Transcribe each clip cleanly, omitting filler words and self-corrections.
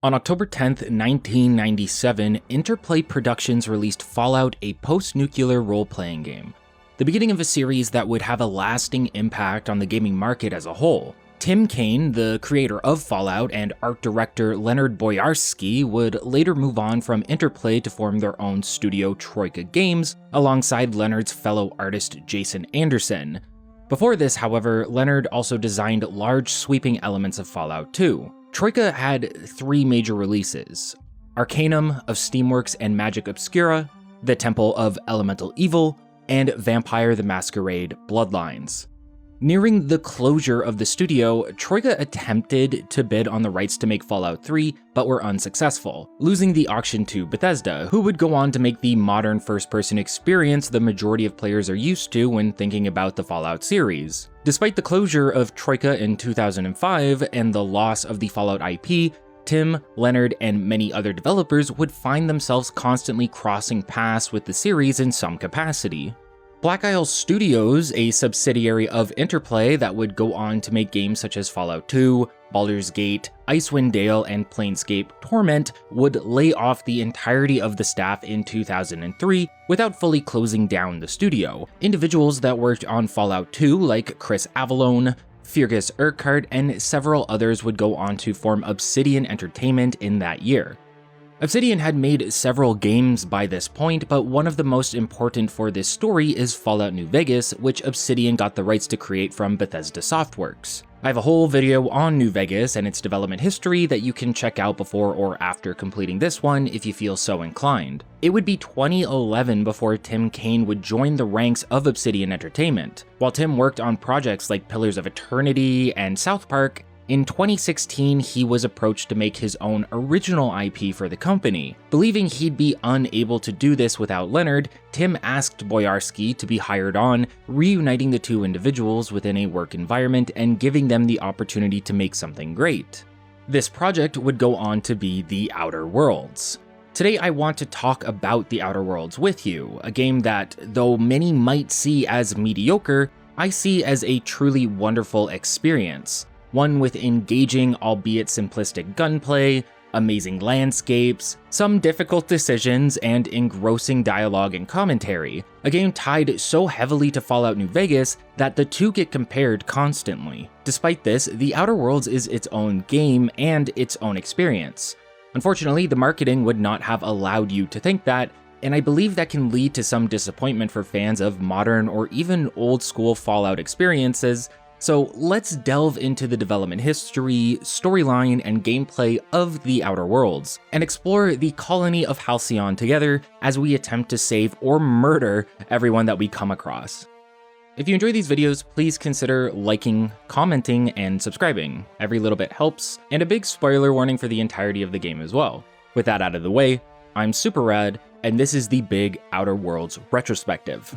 On October 10th, 1997, Interplay Productions released Fallout, a post-nuclear role-playing game, the beginning of a series that would have a lasting impact on the gaming market as a whole. Tim Kaine, the creator of Fallout, and art director Leonard Boyarsky would later move on from Interplay to form their own studio Troika Games, alongside Leonard's fellow artist Jason Anderson. Before this, however, Leonard also designed large sweeping elements of Fallout 2. Troika had three major releases: Arcanum of Steamworks and Magic Obscura, The Temple of Elemental Evil, and Vampire the Masquerade Bloodlines. Nearing the closure of the studio, Troika attempted to bid on the rights to make Fallout 3, but were unsuccessful, losing the auction to Bethesda, who would go on to make the modern first-person experience the majority of players are used to when thinking about the Fallout series. Despite the closure of Troika in 2005 and the loss of the Fallout IP, Tim, Leonard, and many other developers would find themselves constantly crossing paths with the series in some capacity. Black Isle Studios, a subsidiary of Interplay that would go on to make games such as Fallout 2, Baldur's Gate, Icewind Dale, and Planescape Torment, would lay off the entirety of the staff in 2003 without fully closing down the studio. Individuals that worked on Fallout 2, like Chris Avallone, Fergus Urquhart, and several others would go on to form Obsidian Entertainment in that year. Obsidian had made several games by this point, but one of the most important for this story is Fallout New Vegas, which Obsidian got the rights to create from Bethesda Softworks. I have a whole video on New Vegas and its development history that you can check out before or after completing this one if you feel so inclined. It would be 2011 before Tim Kaine would join the ranks of Obsidian Entertainment. While Tim worked on projects like Pillars of Eternity and South Park, in 2016, he was approached to make his own original IP for the company. Believing he'd be unable to do this without Leonard, Tim asked Boyarsky to be hired on, reuniting the two individuals within a work environment and giving them the opportunity to make something great. This project would go on to be The Outer Worlds. Today I want to talk about The Outer Worlds with you, a game that, though many might see as mediocre, I see as a truly wonderful experience. One with engaging, albeit simplistic gunplay, amazing landscapes, some difficult decisions, and engrossing dialogue and commentary. A game tied so heavily to Fallout New Vegas that the two get compared constantly. Despite this, The Outer Worlds is its own game and its own experience. Unfortunately, the marketing would not have allowed you to think that, and I believe that can lead to some disappointment for fans of modern or even old-school Fallout experiences. So let's delve into the development history, storyline, and gameplay of The Outer Worlds, and explore the colony of Halcyon together as we attempt to save or murder everyone that we come across. If you enjoy these videos, please consider liking, commenting, and subscribing. Every little bit helps, and a big spoiler warning for the entirety of the game as well. With that out of the way, I'm Super Rad, and this is the Big Outer Worlds Retrospective.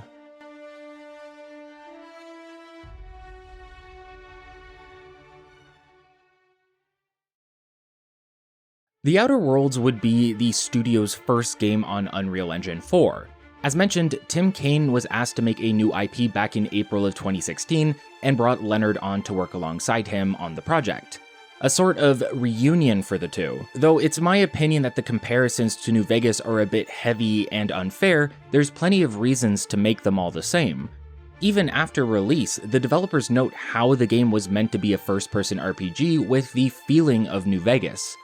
The Outer Worlds would be the studio's first game on Unreal Engine 4. As mentioned, Tim Kaine was asked to make a new IP back in April of 2016 and brought Leonard on to work alongside him on the project. A sort of reunion for the two. Though it's my opinion that the comparisons to New Vegas are a bit heavy and unfair, there's plenty of reasons to make them all the same. Even after release, the developers note how the game was meant to be a first-person RPG with the feeling of New Vegas.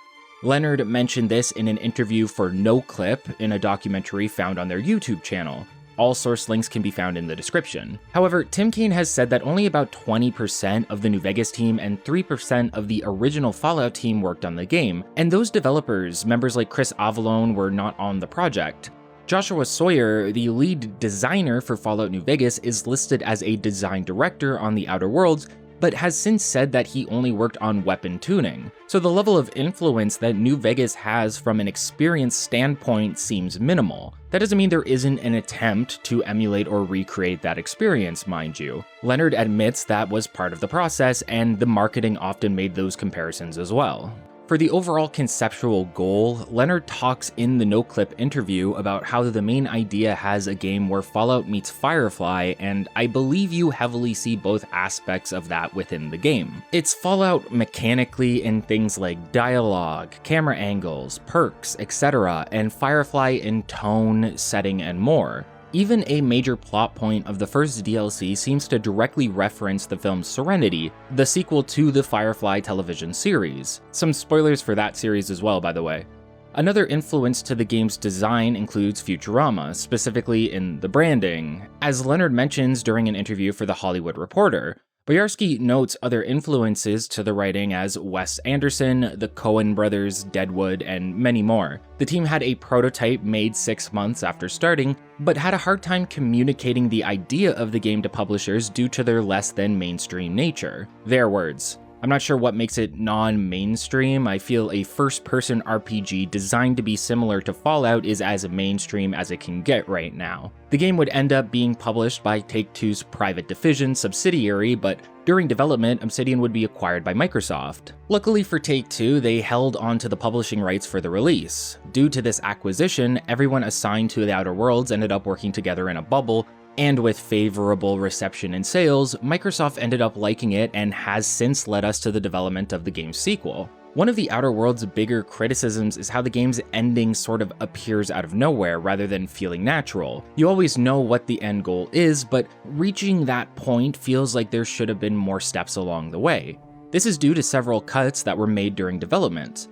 Leonard mentioned this in an interview for NoClip in a documentary found on their YouTube channel. All source links can be found in the description. However, Tim Kaine has said that only about 20% of the New Vegas team and 3% of the original Fallout team worked on the game, and those developers, members like Chris Avallone, were not on the project. Joshua Sawyer, the lead designer for Fallout New Vegas, is listed as a design director on The Outer Worlds, but has since said that he only worked on weapon tuning. So the level of influence that New Vegas has from an experience standpoint seems minimal. That doesn't mean there isn't an attempt to emulate or recreate that experience, mind you. Leonard admits that was part of the process, and the marketing often made those comparisons as well. For the overall conceptual goal, Leonard talks in the no-clip interview about how the main idea has a game where Fallout meets Firefly, and I believe you heavily see both aspects of that within the game. It's Fallout mechanically in things like dialogue, camera angles, perks, etc., and Firefly in tone, setting, and more. Even a major plot point of the first DLC seems to directly reference the film Serenity, the sequel to the Firefly television series. Some spoilers for that series as well, by the way. Another influence to the game's design includes Futurama, specifically in the branding, as Leonard mentions during an interview for The Hollywood Reporter. Boyarsky notes other influences to the writing as Wes Anderson, the Coen brothers, Deadwood, and many more. The team had a prototype made 6 months after starting, but had a hard time communicating the idea of the game to publishers due to their less than mainstream nature. Their words. I'm not sure what makes it non-mainstream. I feel a first-person RPG designed to be similar to Fallout is as mainstream as it can get right now. The game would end up being published by Take-Two's Private Division subsidiary, but during development, Obsidian would be acquired by Microsoft. Luckily for Take-Two, they held on to the publishing rights for the release. Due to this acquisition, everyone assigned to the Outer Worlds ended up working together in a bubble, and with favorable reception and sales, Microsoft ended up liking it and has since led us to the development of the game's sequel. One of the Outer Worlds' bigger criticisms is how the game's ending sort of appears out of nowhere rather than feeling natural. You always know what the end goal is, but reaching that point feels like there should have been more steps along the way. This is due to several cuts that were made during development.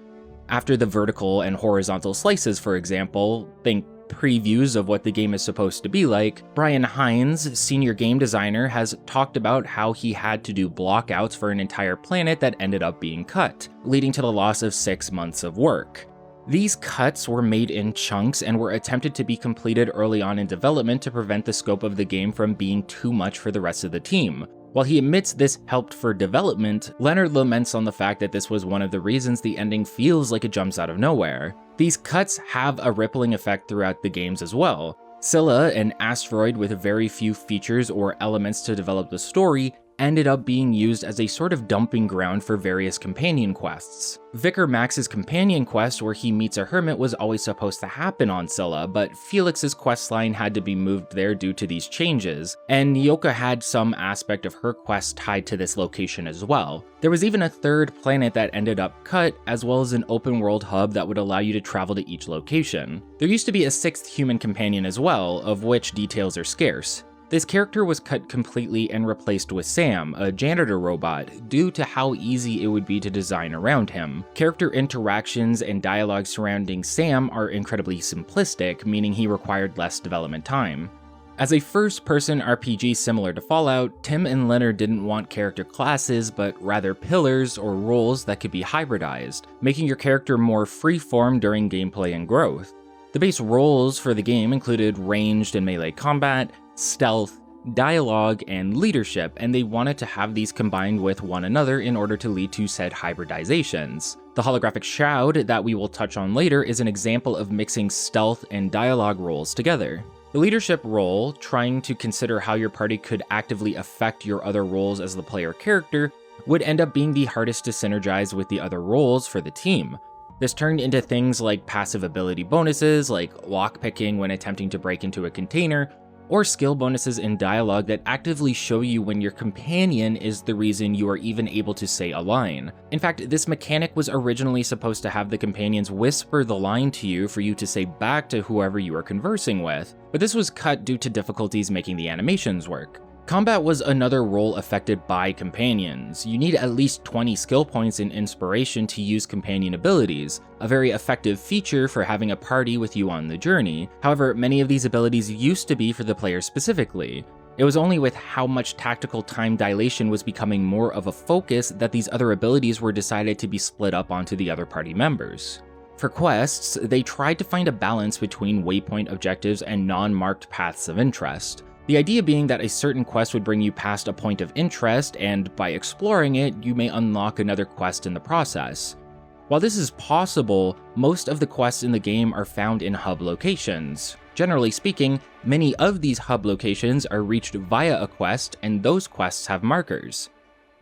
After the vertical and horizontal slices, for example, think previews of what the game is supposed to be like, Brian Hines, senior game designer, has talked about how he had to do blockouts for an entire planet that ended up being cut, leading to the loss of 6 months of work. These cuts were made in chunks and were attempted to be completed early on in development to prevent the scope of the game from being too much for the rest of the team. While he admits this helped for development, Leonard laments on the fact that this was one of the reasons the ending feels like it jumps out of nowhere. These cuts have a rippling effect throughout the games as well. Scylla, an asteroid with very few features or elements to develop the story, ended up being used as a sort of dumping ground for various companion quests. Vicar Max's companion quest where he meets a hermit was always supposed to happen on Scylla, but Felix's questline had to be moved there due to these changes, and Yoka had some aspect of her quest tied to this location as well. There was even a third planet that ended up cut, as well as an open world hub that would allow you to travel to each location. There used to be a 6th human companion as well, of which details are scarce. This character was cut completely and replaced with Sam, a janitor robot, due to how easy it would be to design around him. Character interactions and dialogue surrounding Sam are incredibly simplistic, meaning he required less development time. As a first-person RPG similar to Fallout, Tim and Leonard didn't want character classes, but rather pillars or roles that could be hybridized, making your character more free-form during gameplay and growth. The base roles for the game included ranged and melee combat, stealth, dialogue, and leadership, and they wanted to have these combined with one another in order to lead to said hybridizations. The holographic shroud that we will touch on later is an example of mixing stealth and dialogue roles together. The leadership role, trying to consider how your party could actively affect your other roles as the player character, would end up being the hardest to synergize with the other roles for the team. This turned into things like passive ability bonuses, like lockpicking when attempting to break into a container, or skill bonuses in dialogue that actively show you when your companion is the reason you are even able to say a line. In fact, this mechanic was originally supposed to have the companions whisper the line to you for you to say back to whoever you are conversing with, but this was cut due to difficulties making the animations work. Combat was another role affected by companions. You need at least 20 skill points in inspiration to use companion abilities, a very effective feature for having a party with you on the journey. However, many of these abilities used to be for the player specifically. It was only with how much tactical time dilation was becoming more of a focus that these other abilities were decided to be split up onto the other party members. For quests, they tried to find a balance between waypoint objectives and non-marked paths of interest. The idea being that a certain quest would bring you past a point of interest, and by exploring it, you may unlock another quest in the process. While this is possible, most of the quests in the game are found in hub locations. Generally speaking, many of these hub locations are reached via a quest, and those quests have markers.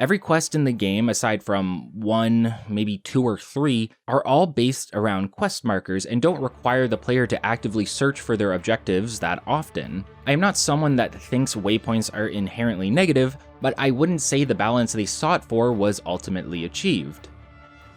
Every quest in the game, aside from 1, maybe 2 or 3, are all based around quest markers and don't require the player to actively search for their objectives that often. I am not someone that thinks waypoints are inherently negative, but I wouldn't say the balance they sought for was ultimately achieved.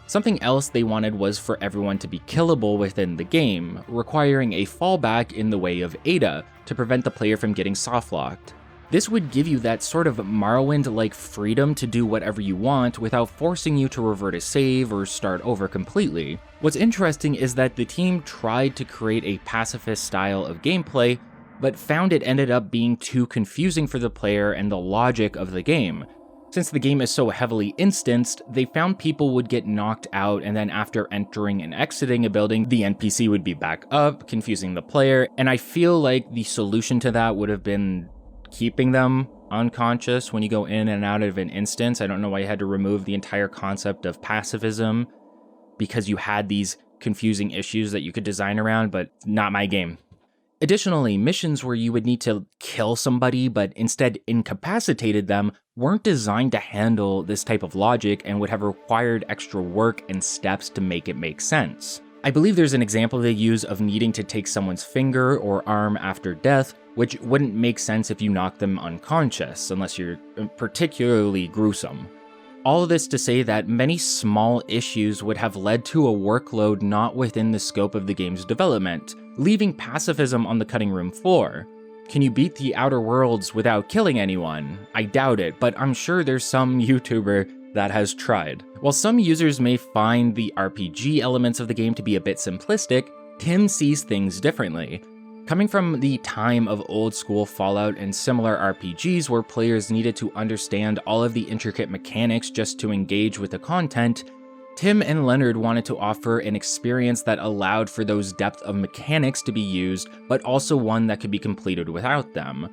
Something else they wanted was for everyone to be killable within the game, requiring a fallback in the way of Ada to prevent the player from getting softlocked. This would give you that sort of Morrowind-like freedom to do whatever you want without forcing you to revert a save or start over completely. What's interesting is that the team tried to create a pacifist style of gameplay, but found it ended up being too confusing for the player and the logic of the game. Since the game is so heavily instanced, they found people would get knocked out, and then after entering and exiting a building, the NPC would be back up, confusing the player, and I feel like the solution to that would have been keeping them unconscious when you go in and out of an instance. I don't know why you had to remove the entire concept of pacifism because you had these confusing issues that you could design around, but not my game. Additionally, missions where you would need to kill somebody but instead incapacitated them weren't designed to handle this type of logic and would have required extra work and steps to make it make sense. I believe there's an example they use of needing to take someone's finger or arm after death, which wouldn't make sense if you knock them unconscious, unless you're particularly gruesome. All of this to say that many small issues would have led to a workload not within the scope of the game's development, leaving pacifism on the cutting room floor. Can you beat the Outer Worlds without killing anyone? I doubt it, but I'm sure there's some YouTuber that has tried. While some users may find the RPG elements of the game to be a bit simplistic, Tim sees things differently. Coming from the time of old school Fallout and similar RPGs where players needed to understand all of the intricate mechanics just to engage with the content, Tim and Leonard wanted to offer an experience that allowed for those depth of mechanics to be used, but also one that could be completed without them.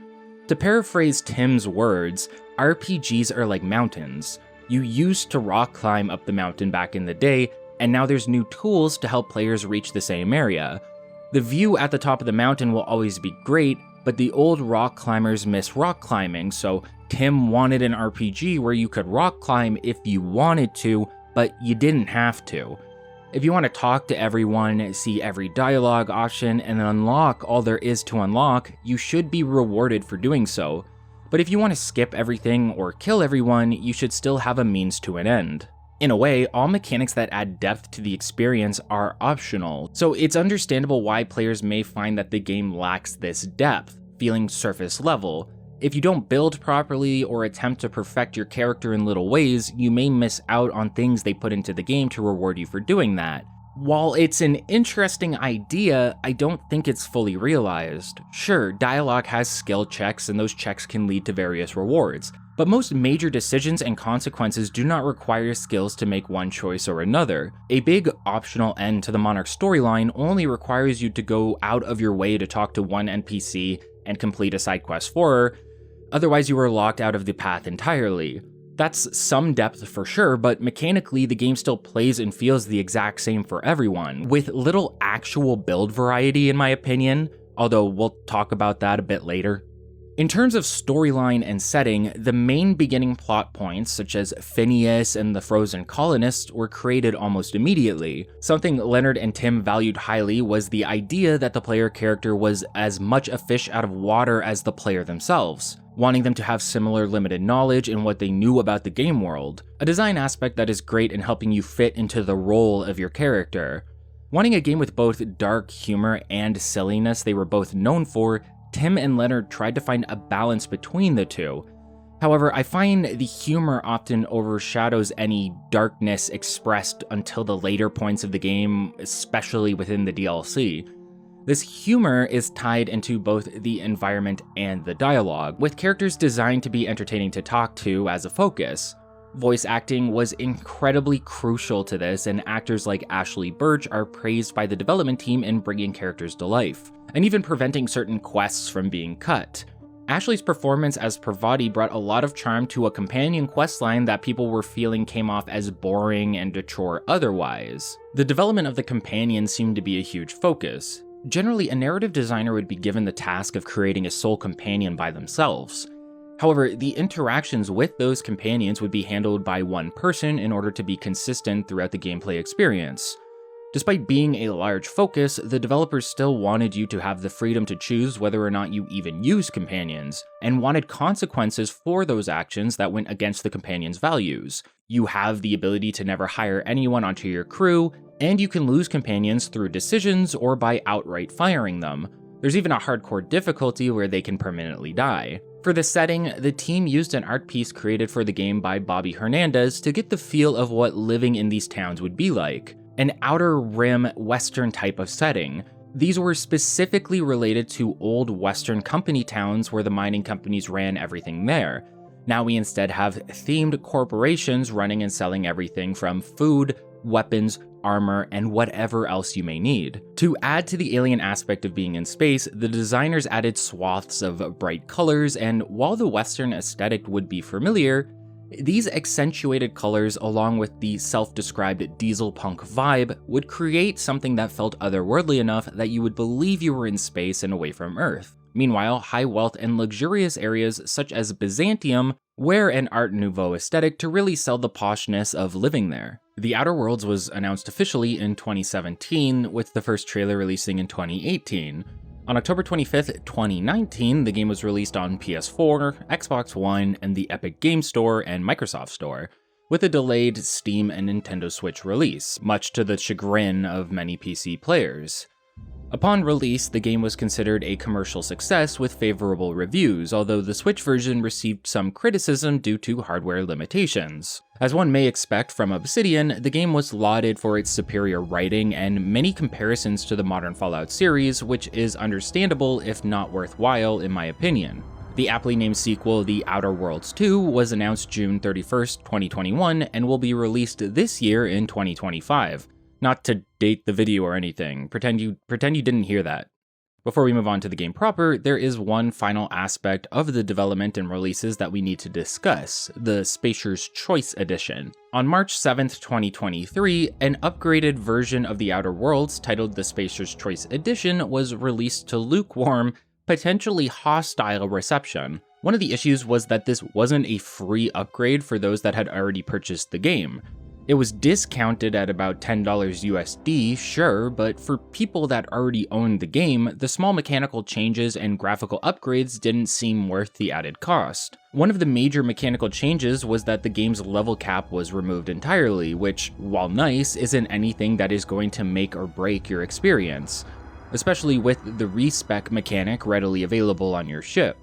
To paraphrase Tim's words, RPGs are like mountains. You used to rock climb up the mountain back in the day, and now there's new tools to help players reach the same area. The view at the top of the mountain will always be great, but the old rock climbers miss rock climbing, so Tim wanted an RPG where you could rock climb if you wanted to, but you didn't have to. If you want to talk to everyone, see every dialogue option, and unlock all there is to unlock, you should be rewarded for doing so. But if you want to skip everything or kill everyone, you should still have a means to an end. In a way, all mechanics that add depth to the experience are optional, so it's understandable why players may find that the game lacks this depth, feeling surface level. If you don't build properly or attempt to perfect your character in little ways, you may miss out on things they put into the game to reward you for doing that. While it's an interesting idea, I don't think it's fully realized. Sure, dialogue has skill checks and those checks can lead to various rewards, but most major decisions and consequences do not require skills to make one choice or another. A big optional end to the Monarch storyline only requires you to go out of your way to talk to one NPC and complete a side quest for her, otherwise you are locked out of the path entirely. That's some depth for sure, but mechanically the game still plays and feels the exact same for everyone, with little actual build variety in my opinion, although we'll talk about that a bit later. In terms of storyline and setting, the main beginning plot points, such as Phineas and the Frozen Colonists, were created almost immediately. Something Leonard and Tim valued highly was the idea that the player character was as much a fish out of water as the player themselves, wanting them to have similar limited knowledge in what they knew about the game world, a design aspect that is great in helping you fit into the role of your character. Wanting a game with both dark humor and silliness they were both known for, Tim and Leonard tried to find a balance between the two. However, I find the humor often overshadows any darkness expressed until the later points of the game, especially within the DLC. This humor is tied into both the environment and the dialogue, with characters designed to be entertaining to talk to as a focus. Voice acting was incredibly crucial to this, and actors like Ashley Birch are praised by the development team in bringing characters to life, and even preventing certain quests from being cut. Ashley's performance as Parvati brought a lot of charm to a companion questline that people were feeling came off as boring and a chore otherwise. The development of the companion seemed to be a huge focus. Generally, a narrative designer would be given the task of creating a sole companion by themselves. However, the interactions with those companions would be handled by one person in order to be consistent throughout the gameplay experience. Despite being a large focus, the developers still wanted you to have the freedom to choose whether or not you even use companions, and wanted consequences for those actions that went against the companions' values. You have the ability to never hire anyone onto your crew, and you can lose companions through decisions or by outright firing them. There's even a hardcore difficulty where they can permanently die. For the setting, the team used an art piece created for the game by Bobby Hernandez to get the feel of what living in these towns would be like. An outer rim western type of setting. These were specifically related to old western company towns where the mining companies ran everything there. Now we instead have themed corporations running and selling everything from food, weapons, armor, and whatever else you may need. To add to the alien aspect of being in space, the designers added swaths of bright colors, and while the western aesthetic would be familiar, these accentuated colors, along with the self-described diesel punk vibe, would create something that felt otherworldly enough that you would believe you were in space and away from Earth. Meanwhile, high wealth and luxurious areas such as Byzantium wear an Art Nouveau aesthetic to really sell the poshness of living there. The Outer Worlds was announced officially in 2017, with the first trailer releasing in 2018. On October 25th, 2019, the game was released on PS4, Xbox One, and the Epic Game Store and Microsoft Store, with a delayed Steam and Nintendo Switch release, much to the chagrin of many PC players. Upon release, the game was considered a commercial success with favorable reviews, although the Switch version received some criticism due to hardware limitations. As one may expect from Obsidian, the game was lauded for its superior writing and many comparisons to the modern Fallout series, which is understandable if not worthwhile in my opinion. The aptly named sequel, The Outer Worlds 2, was announced June 31st, 2021, and will be released this year in 2025. Not to date the video or anything, pretend you didn't hear that. Before we move on to the game proper, there is one final aspect of the development and releases that we need to discuss, the Spacer's Choice Edition. On March 7th, 2023, an upgraded version of The Outer Worlds titled the Spacer's Choice Edition was released to lukewarm, potentially hostile reception. One of the issues was that this wasn't a free upgrade for those that had already purchased the game. It was discounted at about $10 USD, sure, but for people that already owned the game, the small mechanical changes and graphical upgrades didn't seem worth the added cost. One of the major mechanical changes was that the game's level cap was removed entirely, which, while nice, isn't anything that is going to make or break your experience, especially with the respec mechanic readily available on your ship.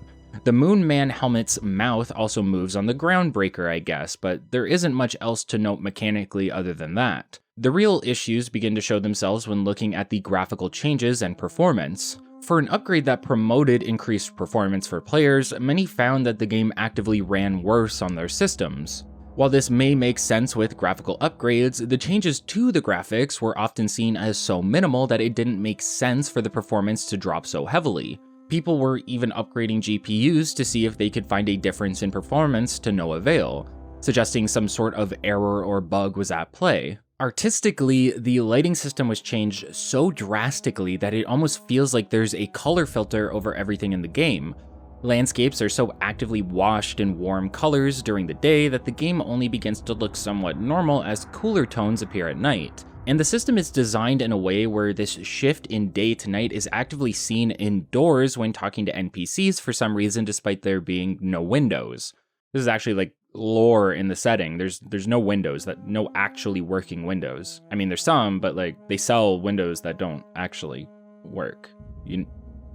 The Moon Man helmet's mouth also moves on the Groundbreaker, I guess, but there isn't much else to note mechanically other than that. The real issues begin to show themselves when looking at the graphical changes and performance. For an upgrade that promoted increased performance for players, many found that the game actively ran worse on their systems. While this may make sense with graphical upgrades, the changes to the graphics were often seen as so minimal that it didn't make sense for the performance to drop so heavily. People were even upgrading GPUs to see if they could find a difference in performance to no avail, suggesting some sort of error or bug was at play. Artistically, the lighting system was changed so drastically that it almost feels like there's a color filter over everything in the game. Landscapes are so actively washed in warm colors during the day that the game only begins to look somewhat normal as cooler tones appear at night. And the system is designed in a way where this shift in day to night is actively seen indoors when talking to NPCs for some reason, despite there being no windows. This is actually like lore in the setting. There's no windows, no actually working windows. I mean, there's some, but like they sell windows that don't actually work. You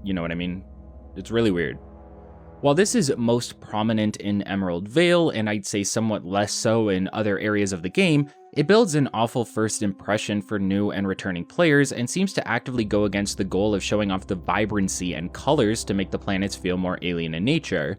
know what I mean? It's really weird. While this is most prominent in Emerald Vale, and I'd say somewhat less so in other areas of the game, it builds an awful first impression for new and returning players and seems to actively go against the goal of showing off the vibrancy and colors to make the planets feel more alien in nature.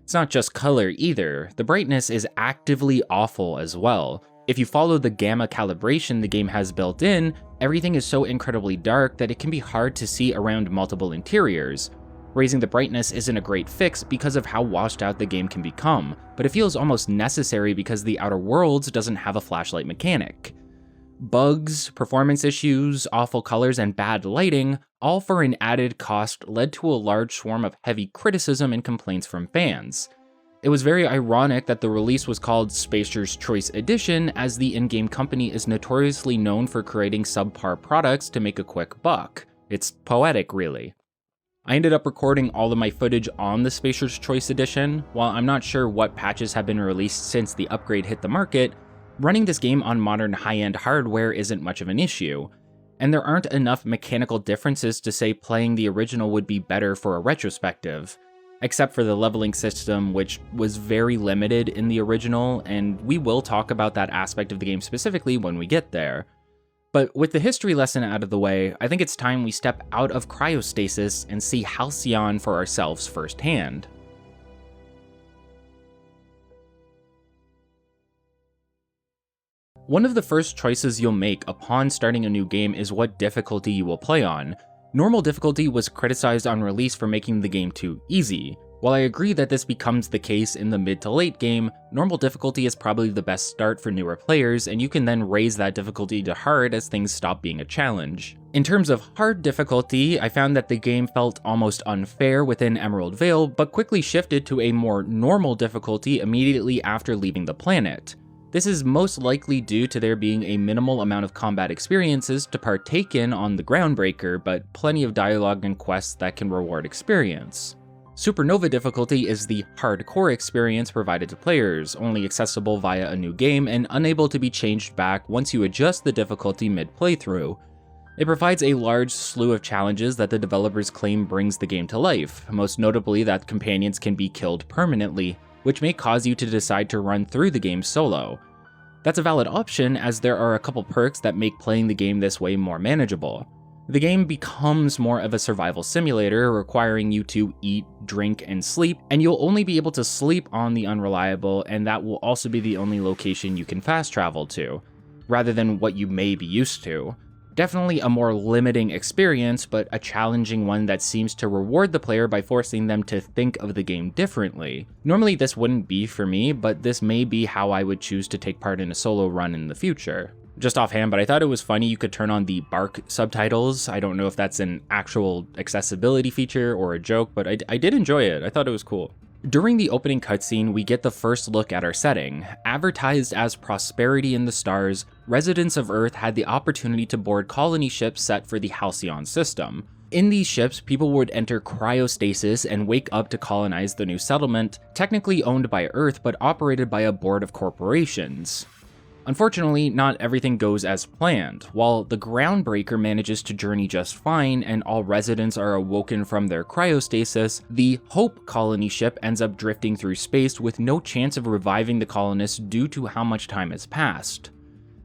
It's not just color either, the brightness is actively awful as well. If you follow the gamma calibration the game has built in, everything is so incredibly dark that it can be hard to see around multiple interiors. Raising the brightness isn't a great fix because of how washed out the game can become, but it feels almost necessary because The Outer Worlds doesn't have a flashlight mechanic. Bugs, performance issues, awful colors, and bad lighting, all for an added cost, led to a large swarm of heavy criticism and complaints from fans. It was very ironic that the release was called Spacer's Choice Edition, as the in-game company is notoriously known for creating subpar products to make a quick buck. It's poetic, really. I ended up recording all of my footage on the Spacer's Choice Edition. While I'm not sure what patches have been released since the upgrade hit the market, running this game on modern high-end hardware isn't much of an issue, and there aren't enough mechanical differences to say playing the original would be better for a retrospective, except for the leveling system, which was very limited in the original, and we will talk about that aspect of the game specifically when we get there. But with the history lesson out of the way, I think it's time we step out of cryostasis and see Halcyon for ourselves firsthand. One of the first choices you'll make upon starting a new game is what difficulty you will play on. Normal difficulty was criticized on release for making the game too easy. While I agree that this becomes the case in the mid to late game, normal difficulty is probably the best start for newer players, and you can then raise that difficulty to hard as things stop being a challenge. In terms of hard difficulty, I found that the game felt almost unfair within Emerald Vale, but quickly shifted to a more normal difficulty immediately after leaving the planet. This is most likely due to there being a minimal amount of combat experiences to partake in on the Groundbreaker, but plenty of dialogue and quests that can reward experience. Supernova difficulty is the hardcore experience provided to players, only accessible via a new game and unable to be changed back once you adjust the difficulty mid-playthrough. It provides a large slew of challenges that the developers claim brings the game to life, most notably that companions can be killed permanently, which may cause you to decide to run through the game solo. That's a valid option, as there are a couple perks that make playing the game this way more manageable. The game becomes more of a survival simulator, requiring you to eat, drink, and sleep, and you'll only be able to sleep on the Unreliable, and that will also be the only location you can fast travel to, rather than what you may be used to. Definitely a more limiting experience, but a challenging one that seems to reward the player by forcing them to think of the game differently. Normally this wouldn't be for me, but this may be how I would choose to take part in a solo run in the future. Just offhand, but I thought it was funny you could turn on the bark subtitles. I don't know if that's an actual accessibility feature or a joke, but I did enjoy it. I thought it was cool. During the opening cutscene, we get the first look at our setting. Advertised as Prosperity in the Stars, residents of Earth had the opportunity to board colony ships set for the Halcyon system. In these ships, people would enter cryostasis and wake up to colonize the new settlement, technically owned by Earth but operated by a board of corporations. Unfortunately, not everything goes as planned. While the Groundbreaker manages to journey just fine and all residents are awoken from their cryostasis, the Hope colony ship ends up drifting through space with no chance of reviving the colonists due to how much time has passed.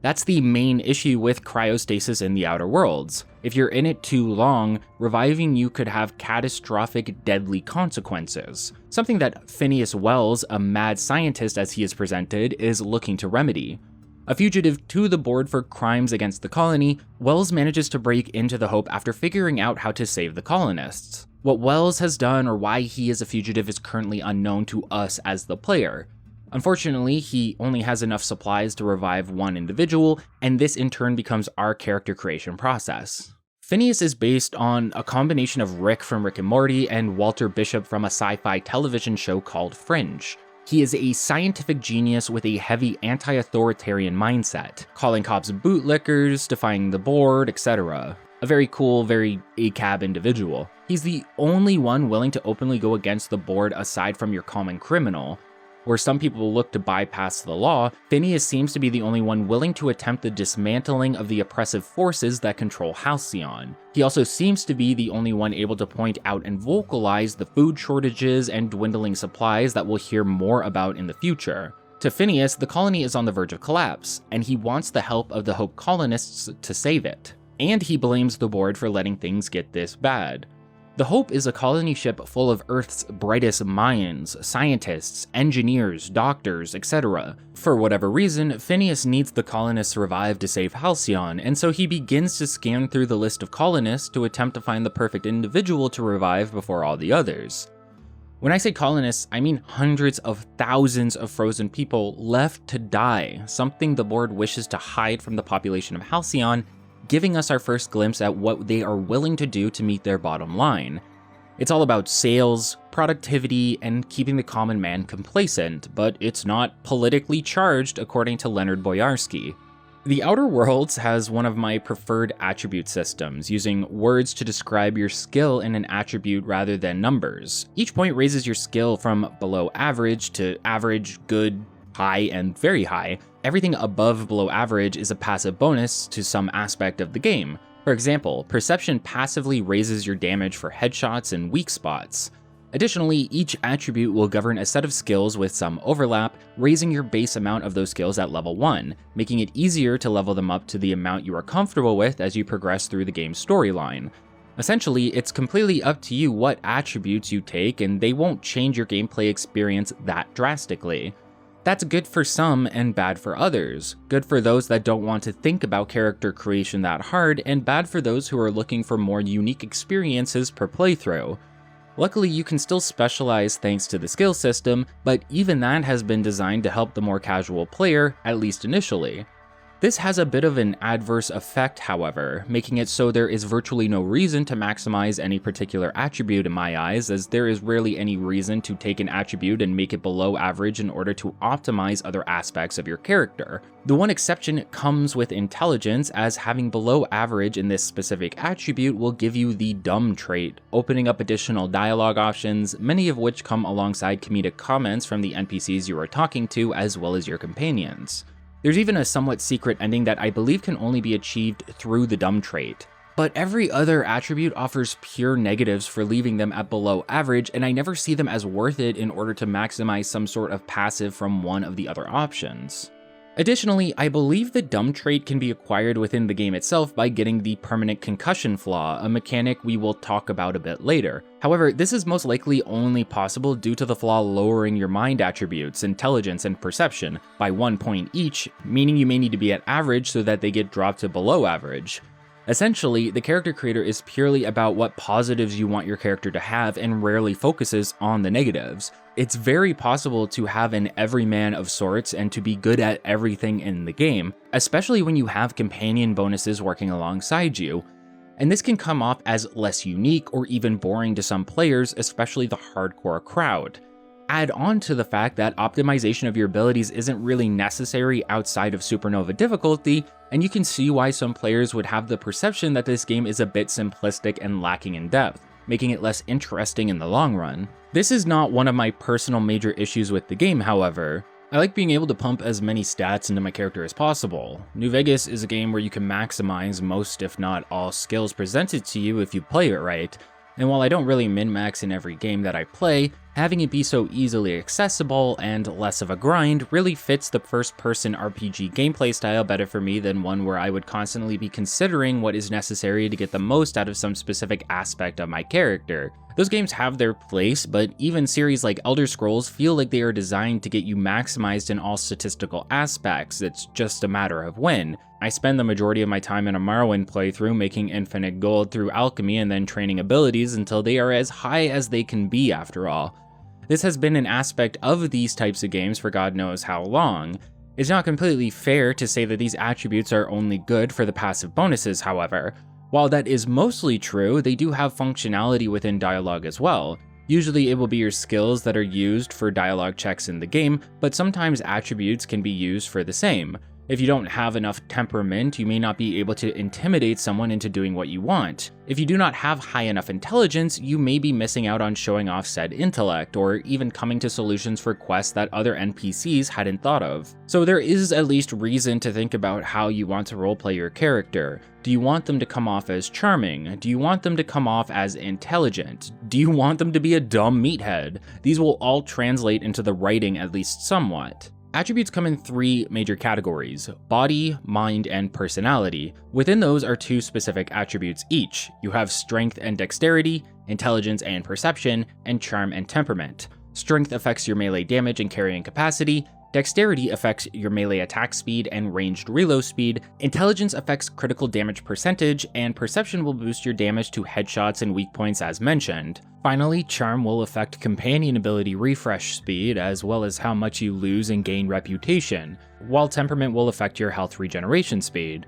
That's the main issue with cryostasis in the Outer Worlds. If you're in it too long, reviving you could have catastrophic, deadly consequences. Something that Phineas Wells, a mad scientist as he is presented, is looking to remedy. A fugitive to the board for crimes against the colony, Wells manages to break into the Hope after figuring out how to save the colonists. What Wells has done or why he is a fugitive is currently unknown to us as the player. Unfortunately, he only has enough supplies to revive one individual, and this in turn becomes our character creation process. Phineas is based on a combination of Rick from Rick and Morty and Walter Bishop from a sci-fi television show called Fringe. He is a scientific genius with a heavy anti-authoritarian mindset, calling cops bootlickers, defying the board, etc. A very cool, very ACAB individual. He's the only one willing to openly go against the board aside from your common criminal. Where some people look to bypass the law, Phineas seems to be the only one willing to attempt the dismantling of the oppressive forces that control Halcyon. He also seems to be the only one able to point out and vocalize the food shortages and dwindling supplies that we'll hear more about in the future. To Phineas, the colony is on the verge of collapse, and he wants the help of the Hope colonists to save it. And he blames the board for letting things get this bad. The Hope is a colony ship full of Earth's brightest minds, scientists, engineers, doctors, etc. For whatever reason, Phineas needs the colonists revived to save Halcyon, and so he begins to scan through the list of colonists to attempt to find the perfect individual to revive before all the others. When I say colonists, I mean hundreds of thousands of frozen people left to die, something the board wishes to hide from the population of Halcyon, giving us our first glimpse at what they are willing to do to meet their bottom line. It's all about sales, productivity, and keeping the common man complacent, but it's not politically charged according to Leonard Boyarsky. The Outer Worlds has one of my preferred attribute systems, using words to describe your skill in an attribute rather than numbers. Each point raises your skill from below average to average, good, high, and very high. Everything above below average is a passive bonus to some aspect of the game. For example, perception passively raises your damage for headshots and weak spots. Additionally, each attribute will govern a set of skills with some overlap, raising your base amount of those skills at level 1, making it easier to level them up to the amount you are comfortable with as you progress through the game's storyline. Essentially, it's completely up to you what attributes you take, and they won't change your gameplay experience that drastically. That's good for some and bad for others. Good for those that don't want to think about character creation that hard, and bad for those who are looking for more unique experiences per playthrough. Luckily, you can still specialize thanks to the skill system, but even that has been designed to help the more casual player, at least initially. This has a bit of an adverse effect, however, making it so there is virtually no reason to maximize any particular attribute in my eyes, as there is rarely any reason to take an attribute and make it below average in order to optimize other aspects of your character. The one exception comes with intelligence, as having below average in this specific attribute will give you the dumb trait, opening up additional dialogue options, many of which come alongside comedic comments from the NPCs you are talking to as well as your companions. There's even a somewhat secret ending that I believe can only be achieved through the dumb trait. But every other attribute offers pure negatives for leaving them at below average, and I never see them as worth it in order to maximize some sort of passive from one of the other options. Additionally, I believe the dumb trait can be acquired within the game itself by getting the permanent concussion flaw, a mechanic we will talk about a bit later. However, this is most likely only possible due to the flaw lowering your mind attributes, intelligence, and perception by 1 point each, meaning you may need to be at average so that they get dropped to below average. Essentially, the character creator is purely about what positives you want your character to have and rarely focuses on the negatives. It's very possible to have an everyman of sorts and to be good at everything in the game, especially when you have companion bonuses working alongside you. And this can come off as less unique or even boring to some players, especially the hardcore crowd. Add on to the fact that optimization of your abilities isn't really necessary outside of supernova difficulty, and you can see why some players would have the perception that this game is a bit simplistic and lacking in depth, making it less interesting in the long run. This is not one of my personal major issues with the game, however. I like being able to pump as many stats into my character as possible. New Vegas is a game where you can maximize most if not all skills presented to you if you play it right, and while I don't really min-max in every game that I play, having it be so easily accessible and less of a grind really fits the first-person RPG gameplay style better for me than one where I would constantly be considering what is necessary to get the most out of some specific aspect of my character. Those games have their place, but even series like Elder Scrolls feel like they are designed to get you maximized in all statistical aspects. It's just a matter of when. I spend the majority of my time in a Morrowind playthrough making infinite gold through alchemy and then training abilities until they are as high as they can be after all. This has been an aspect of these types of games for God knows how long. It's not completely fair to say that these attributes are only good for the passive bonuses, however. While that is mostly true, they do have functionality within dialogue as well. Usually it will be your skills that are used for dialogue checks in the game, but sometimes attributes can be used for the same. If you don't have enough temperament, you may not be able to intimidate someone into doing what you want. If you do not have high enough intelligence, you may be missing out on showing off said intellect, or even coming to solutions for quests that other NPCs hadn't thought of. So there is at least reason to think about how you want to roleplay your character. Do you want them to come off as charming? Do you want them to come off as intelligent? Do you want them to be a dumb meathead? These will all translate into the writing at least somewhat. Attributes come in 3 major categories: body, mind, and personality. Within those are 2 specific attributes each. You have strength and dexterity, intelligence and perception, and charm and temperament. Strength affects your melee damage and carrying capacity, dexterity affects your melee attack speed and ranged reload speed, intelligence affects critical damage percentage, and perception will boost your damage to headshots and weak points as mentioned. Finally, charm will affect companion ability refresh speed, as well as how much you lose and gain reputation, while temperament will affect your health regeneration speed.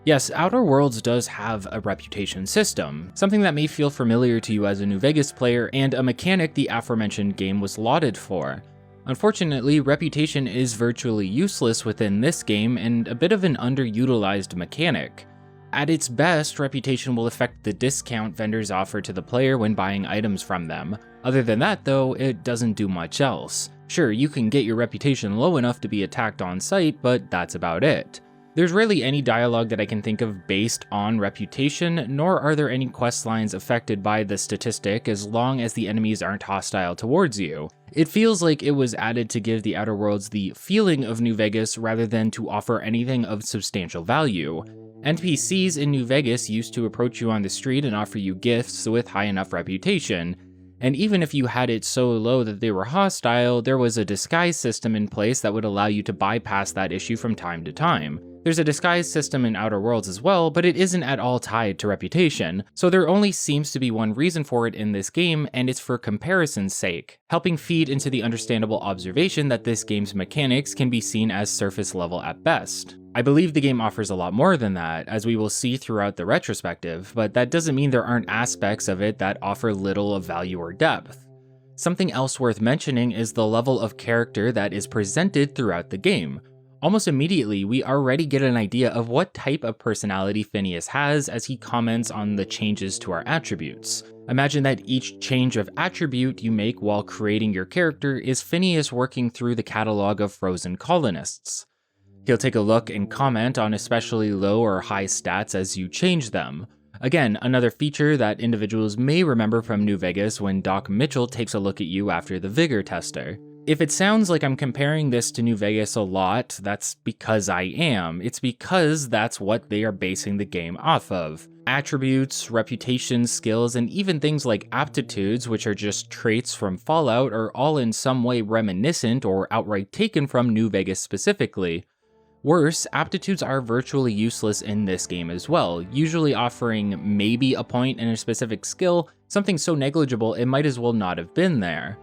Yes, Outer Worlds does have a reputation system, something that may feel familiar to you as a New Vegas player, and a mechanic the aforementioned game was lauded for. Unfortunately, reputation is virtually useless within this game and a bit of an underutilized mechanic. At its best, reputation will affect the discount vendors offer to the player when buying items from them. Other than that though, it doesn't do much else. Sure, you can get your reputation low enough to be attacked on sight, but that's about it. There's rarely any dialogue that I can think of based on reputation, nor are there any quest lines affected by the statistic as long as the enemies aren't hostile towards you. It feels like it was added to give the Outer Worlds the feeling of New Vegas rather than to offer anything of substantial value. NPCs in New Vegas used to approach you on the street and offer you gifts with high enough reputation. And even if you had it so low that they were hostile, there was a disguise system in place that would allow you to bypass that issue from time to time. There's a disguise system in Outer Worlds as well, but it isn't at all tied to reputation, so there only seems to be one reason for it in this game, and it's for comparison's sake, helping feed into the understandable observation that this game's mechanics can be seen as surface level at best. I believe the game offers a lot more than that, as we will see throughout the retrospective, but that doesn't mean there aren't aspects of it that offer little of value or depth. Something else worth mentioning is the level of character that is presented throughout the game. Almost immediately, we already get an idea of what type of personality Phineas has as he comments on the changes to our attributes. Imagine that each change of attribute you make while creating your character is Phineas working through the catalog of frozen colonists. He'll take a look and comment on especially low or high stats as you change them. Again, another feature that individuals may remember from New Vegas when Doc Mitchell takes a look at you after the Vigor tester. If it sounds like I'm comparing this to New Vegas a lot, that's because I am. It's because that's what they are basing the game off of. Attributes, reputation, skills, and even things like aptitudes, which are just traits from Fallout, are all in some way reminiscent or outright taken from New Vegas specifically. Worse, aptitudes are virtually useless in this game as well, usually offering maybe a point in a specific skill, something so negligible it might as well not have been there.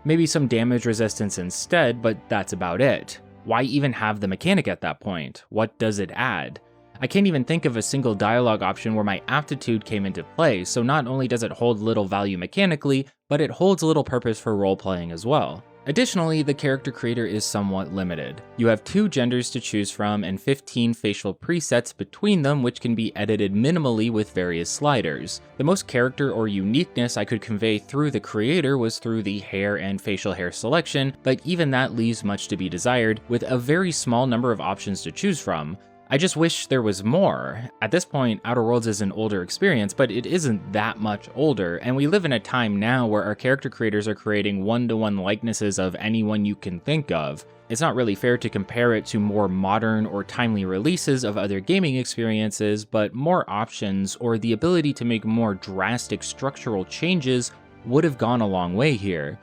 Maybe some damage resistance instead, but that's about it. Why even have the mechanic at that point? What does it add? I can't even think of a single dialogue option where my aptitude came into play, so not only does it hold little value mechanically, but it holds little purpose for role-playing as well. Additionally, the character creator is somewhat limited. You have 2 genders to choose from and 15 facial presets between them, which can be edited minimally with various sliders. The most character or uniqueness I could convey through the creator was through the hair and facial hair selection, but even that leaves much to be desired, with a very small number of options to choose from. I just wish there was more. At this point, Outer Worlds is an older experience, but it isn't that much older, and we live in a time now where our character creators are creating one-to-one likenesses of anyone you can think of. It's not really fair to compare it to more modern or timely releases of other gaming experiences, but more options or the ability to make more drastic structural changes would have gone a long way here.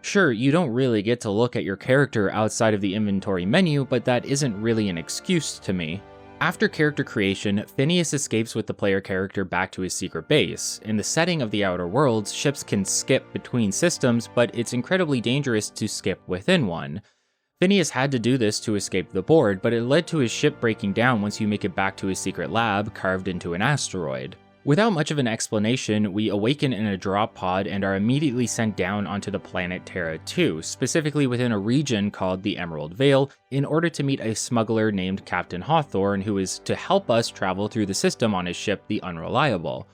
Sure, you don't really get to look at your character outside of the inventory menu, but that isn't really an excuse to me. After character creation, Phineas escapes with the player character back to his secret base. In the setting of the Outer Worlds, ships can skip between systems, but it's incredibly dangerous to skip within one. Phineas had to do this to escape the board, but it led to his ship breaking down once you make it back to his secret lab carved into an asteroid. Without much of an explanation, we awaken in a drop pod and are immediately sent down onto the planet Terra 2, specifically within a region called the Emerald Vale, in order to meet a smuggler named Captain Hawthorne who is to help us travel through the system on his ship, the Unreliable.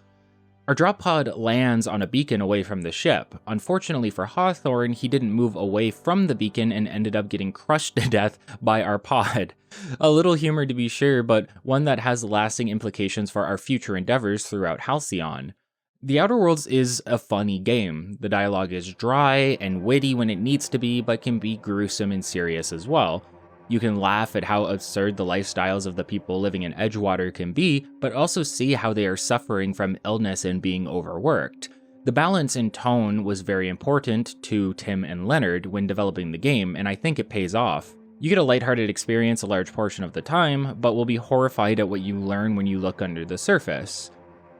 Our drop pod lands on a beacon away from the ship. Unfortunately for Hawthorne, he didn't move away from the beacon and ended up getting crushed to death by our pod. A little humor to be sure, but one that has lasting implications for our future endeavors throughout Halcyon. The Outer Worlds is a funny game. The dialogue is dry and witty when it needs to be, but can be gruesome and serious as well. You can laugh at how absurd the lifestyles of the people living in Edgewater can be, but also see how they are suffering from illness and being overworked. The balance in tone was very important to Tim and Leonard when developing the game, and I think it pays off. You get a lighthearted experience a large portion of the time, but will be horrified at what you learn when you look under the surface.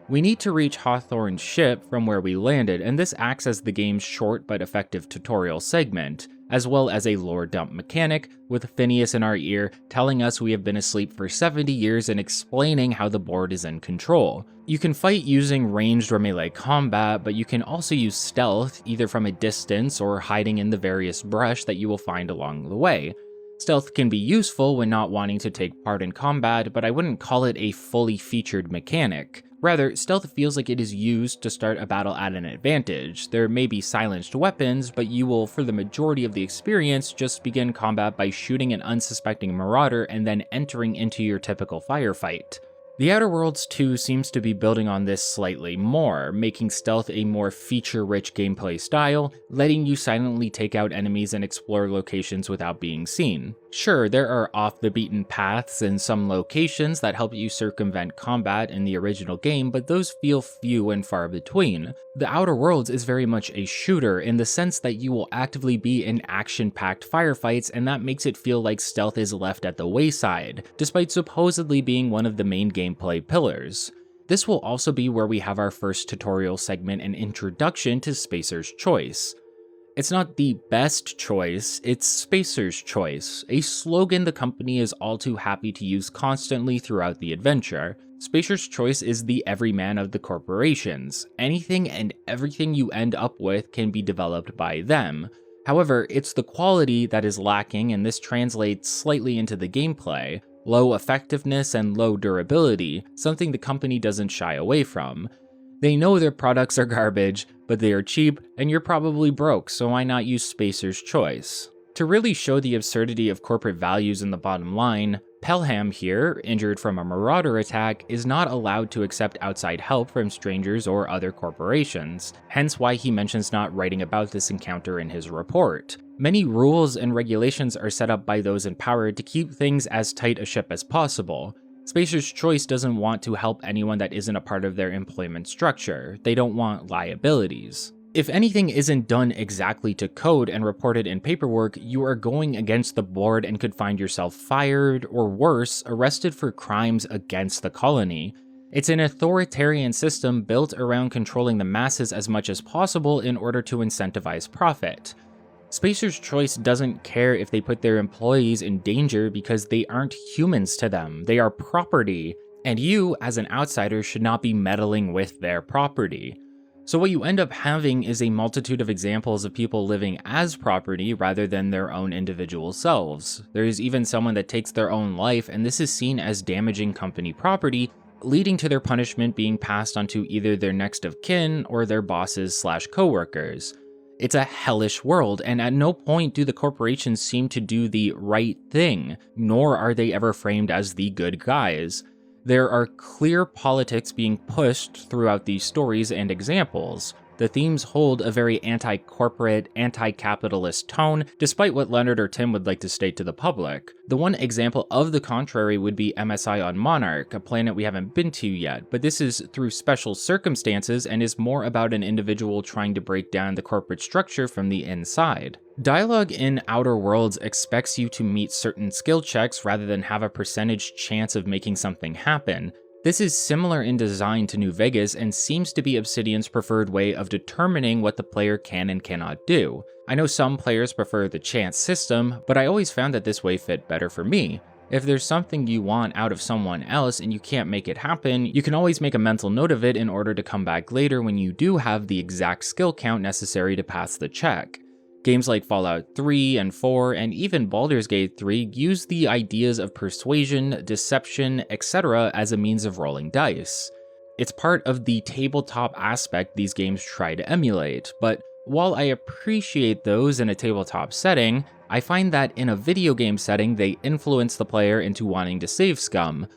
We need to reach Hawthorne's ship from where we landed, and this acts as the game's short but effective tutorial segment, as well as a lore dump mechanic, with Phineas in our ear telling us we have been asleep for 70 years and explaining how the board is in control. You can fight using ranged or melee combat, but you can also use stealth, either from a distance or hiding in the various brush that you will find along the way. Stealth can be useful when not wanting to take part in combat, but I wouldn't call it a fully featured mechanic. Rather, stealth feels like it is used to start a battle at an advantage. There may be silenced weapons, but you will, for the majority of the experience, just begin combat by shooting an unsuspecting marauder and then entering into your typical firefight. The Outer Worlds 2 seems to be building on this slightly more, making stealth a more feature-rich gameplay style, letting you silently take out enemies and explore locations without being seen. Sure, there are off-the-beaten paths in some locations that help you circumvent combat in the original game, but those feel few and far between. The Outer Worlds is very much a shooter in the sense that you will actively be in action-packed firefights, and that makes it feel like stealth is left at the wayside, despite supposedly being one of the main gameplay pillars. This will also be where we have our first tutorial segment and introduction to Spacer's Choice. It's not the best choice, it's Spacer's Choice, a slogan the company is all too happy to use constantly throughout the adventure. Spacer's Choice is the everyman of the corporations. Anything and everything you end up with can be developed by them. However, it's the quality that is lacking, and this translates slightly into the gameplay. Low effectiveness and low durability, something the company doesn't shy away from. They know their products are garbage, but they are cheap, and you're probably broke, so why not use Spacer's Choice? To really show the absurdity of corporate values in the bottom line, Pelham here, injured from a marauder attack, is not allowed to accept outside help from strangers or other corporations, hence why he mentions not writing about this encounter in his report. Many rules and regulations are set up by those in power to keep things as tight a ship as possible. Spacer's Choice doesn't want to help anyone that isn't a part of their employment structure. They don't want liabilities. If anything isn't done exactly to code and reported in paperwork, you are going against the board and could find yourself fired, or worse, arrested for crimes against the colony. It's an authoritarian system built around controlling the masses as much as possible in order to incentivize profit. Spacer's Choice doesn't care if they put their employees in danger because they aren't humans to them, they are property, and you, as an outsider, should not be meddling with their property. So what you end up having is a multitude of examples of people living as property rather than their own individual selves. There's even someone that takes their own life, and this is seen as damaging company property, leading to their punishment being passed on to either their next of kin or their bosses/coworkers. It's a hellish world, and at no point do the corporations seem to do the right thing, nor are they ever framed as the good guys. There are clear politics being pushed throughout these stories and examples. The themes hold a very anti-corporate, anti-capitalist tone, despite what Leonard or Tim would like to state to the public. The one example of the contrary would be MSI on Monarch, a planet we haven't been to yet, but this is through special circumstances and is more about an individual trying to break down the corporate structure from the inside. Dialogue in Outer Worlds expects you to meet certain skill checks rather than have a percentage chance of making something happen. This is similar in design to New Vegas and seems to be Obsidian's preferred way of determining what the player can and cannot do. I know some players prefer the chance system, but I always found that this way fit better for me. If there's something you want out of someone else and you can't make it happen, you can always make a mental note of it in order to come back later when you do have the exact skill count necessary to pass the check. Games like Fallout 3 and 4 and even Baldur's Gate 3 use the ideas of persuasion, deception, etc. as a means of rolling dice. It's part of the tabletop aspect these games try to emulate, but while I appreciate those in a tabletop setting, I find that in a video game setting they influence the player into wanting to save scum.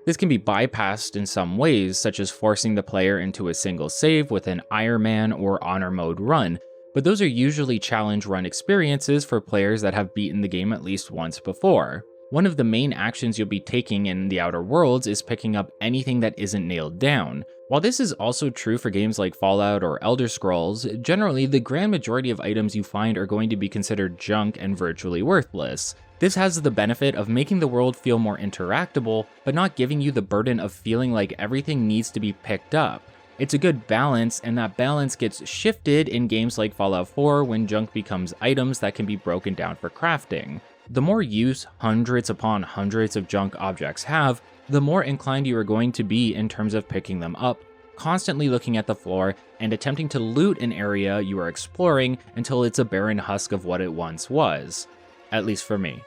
This can be bypassed in some ways, such as forcing the player into a single save with an Iron Man or Honor Mode run, but those are usually challenge run experiences for players that have beaten the game at least once before. One of the main actions you'll be taking in the Outer Worlds is picking up anything that isn't nailed down. While this is also true for games like Fallout or Elder Scrolls, generally the grand majority of items you find are going to be considered junk and virtually worthless. This has the benefit of making the world feel more interactable, but not giving you the burden of feeling like everything needs to be picked up. It's a good balance, and that balance gets shifted in games like Fallout 4 when junk becomes items that can be broken down for crafting. The more use hundreds upon hundreds of junk objects have, the more inclined you are going to be in terms of picking them up, constantly looking at the floor and attempting to loot an area you are exploring until it's a barren husk of what it once was. At least for me.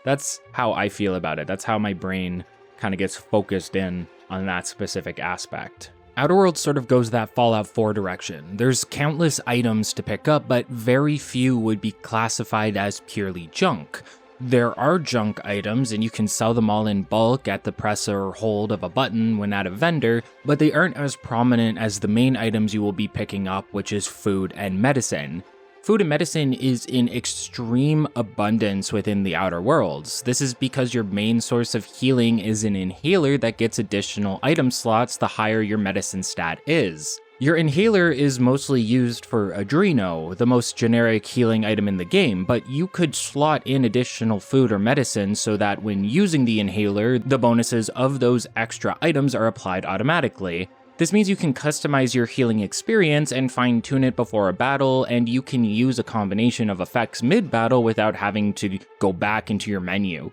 That's how I feel about it. That's how my brain kind of gets focused in on that specific aspect. Outer Worlds sort of goes that Fallout 4 direction. There's countless items to pick up, but very few would be classified as purely junk. There are junk items, and you can sell them all in bulk at the press or hold of a button when at a vendor, but they aren't as prominent as the main items you will be picking up, which is food and medicine. Food and medicine is in extreme abundance within the Outer Worlds. This is because your main source of healing is an inhaler that gets additional item slots the higher your medicine stat is. Your inhaler is mostly used for Adreno, the most generic healing item in the game, but you could slot in additional food or medicine so that when using the inhaler, the bonuses of those extra items are applied automatically. This means you can customize your healing experience and fine-tune it before a battle, and you can use a combination of effects mid-battle without having to go back into your menu.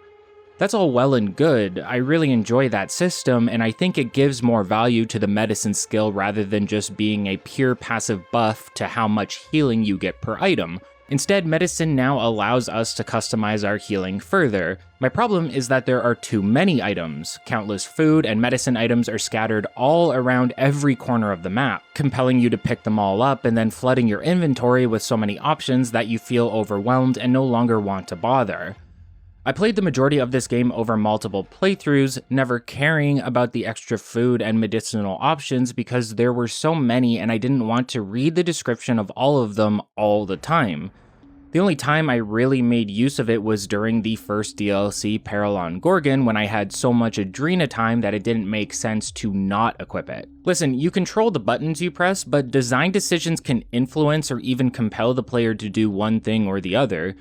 That's all well and good. I really enjoy that system, and I think it gives more value to the medicine skill rather than just being a pure passive buff to how much healing you get per item. Instead, medicine now allows us to customize our healing further. My problem is that there are too many items. Countless food and medicine items are scattered all around every corner of the map, compelling you to pick them all up and then flooding your inventory with so many options that you feel overwhelmed and no longer want to bother. I played the majority of this game over multiple playthroughs, never caring about the extra food and medicinal options because there were so many and I didn't want to read the description of all of them all the time. The only time I really made use of it was during the first DLC, Peril on Gorgon, when I had so much Adrena time that it didn't make sense to not equip it. Listen, you control the buttons you press, but design decisions can influence or even compel the player to do one thing or the other.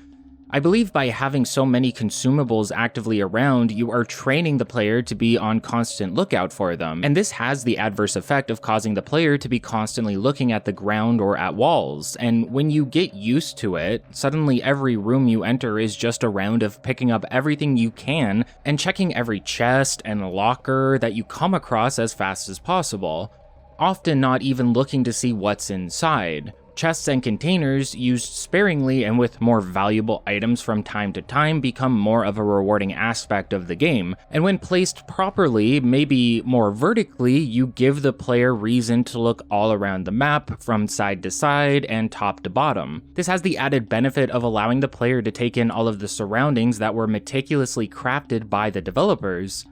I believe by having so many consumables actively around, you are training the player to be on constant lookout for them, and this has the adverse effect of causing the player to be constantly looking at the ground or at walls, and when you get used to it, suddenly every room you enter is just a round of picking up everything you can and checking every chest and locker that you come across as fast as possible, often not even looking to see what's inside. Chests and containers, used sparingly and with more valuable items from time to time, become more of a rewarding aspect of the game, and when placed properly, maybe more vertically, you give the player reason to look all around the map, from side to side and top to bottom. This has the added benefit of allowing the player to take in all of the surroundings that were meticulously crafted by the developers.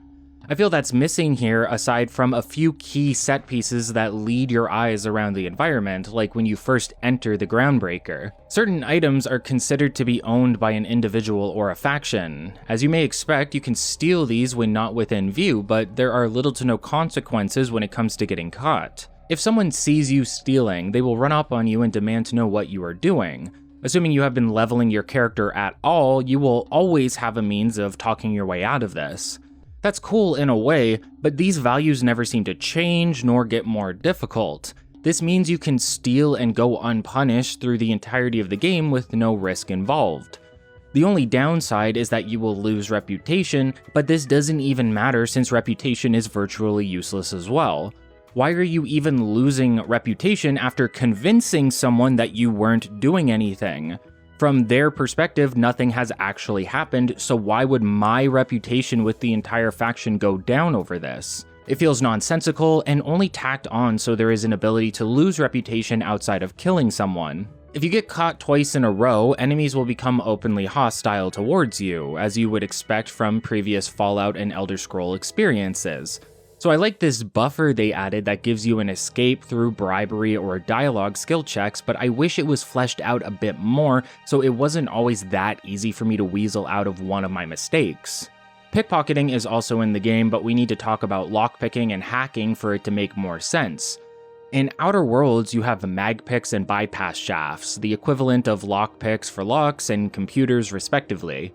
I feel that's missing here aside from a few key set pieces that lead your eyes around the environment, like when you first enter the Groundbreaker. Certain items are considered to be owned by an individual or a faction. As you may expect, you can steal these when not within view, but there are little to no consequences when it comes to getting caught. If someone sees you stealing, they will run up on you and demand to know what you are doing. Assuming you have been leveling your character at all, you will always have a means of talking your way out of this. That's cool in a way, but these values never seem to change nor get more difficult. This means you can steal and go unpunished through the entirety of the game with no risk involved. The only downside is that you will lose reputation, but this doesn't even matter since reputation is virtually useless as well. Why are you even losing reputation after convincing someone that you weren't doing anything? From their perspective, nothing has actually happened, so why would my reputation with the entire faction go down over this? It feels nonsensical and only tacked on so there is an ability to lose reputation outside of killing someone. If you get caught twice in a row, enemies will become openly hostile towards you, as you would expect from previous Fallout and Elder Scroll experiences. So I like this buffer they added that gives you an escape through bribery or dialogue skill checks, but I wish it was fleshed out a bit more so it wasn't always that easy for me to weasel out of one of my mistakes. Pickpocketing is also in the game, but we need to talk about lockpicking and hacking for it to make more sense. In Outer Worlds, you have mag picks and bypass shafts, the equivalent of lockpicks for locks and computers respectively.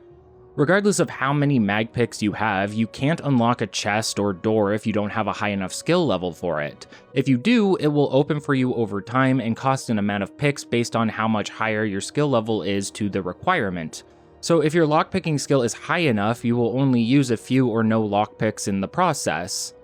Regardless of how many mag picks you have, you can't unlock a chest or door if you don't have a high enough skill level for it. If you do, it will open for you over time and cost an amount of picks based on how much higher your skill level is to the requirement. So if your lockpicking skill is high enough, you will only use a few or no lockpicks in the process.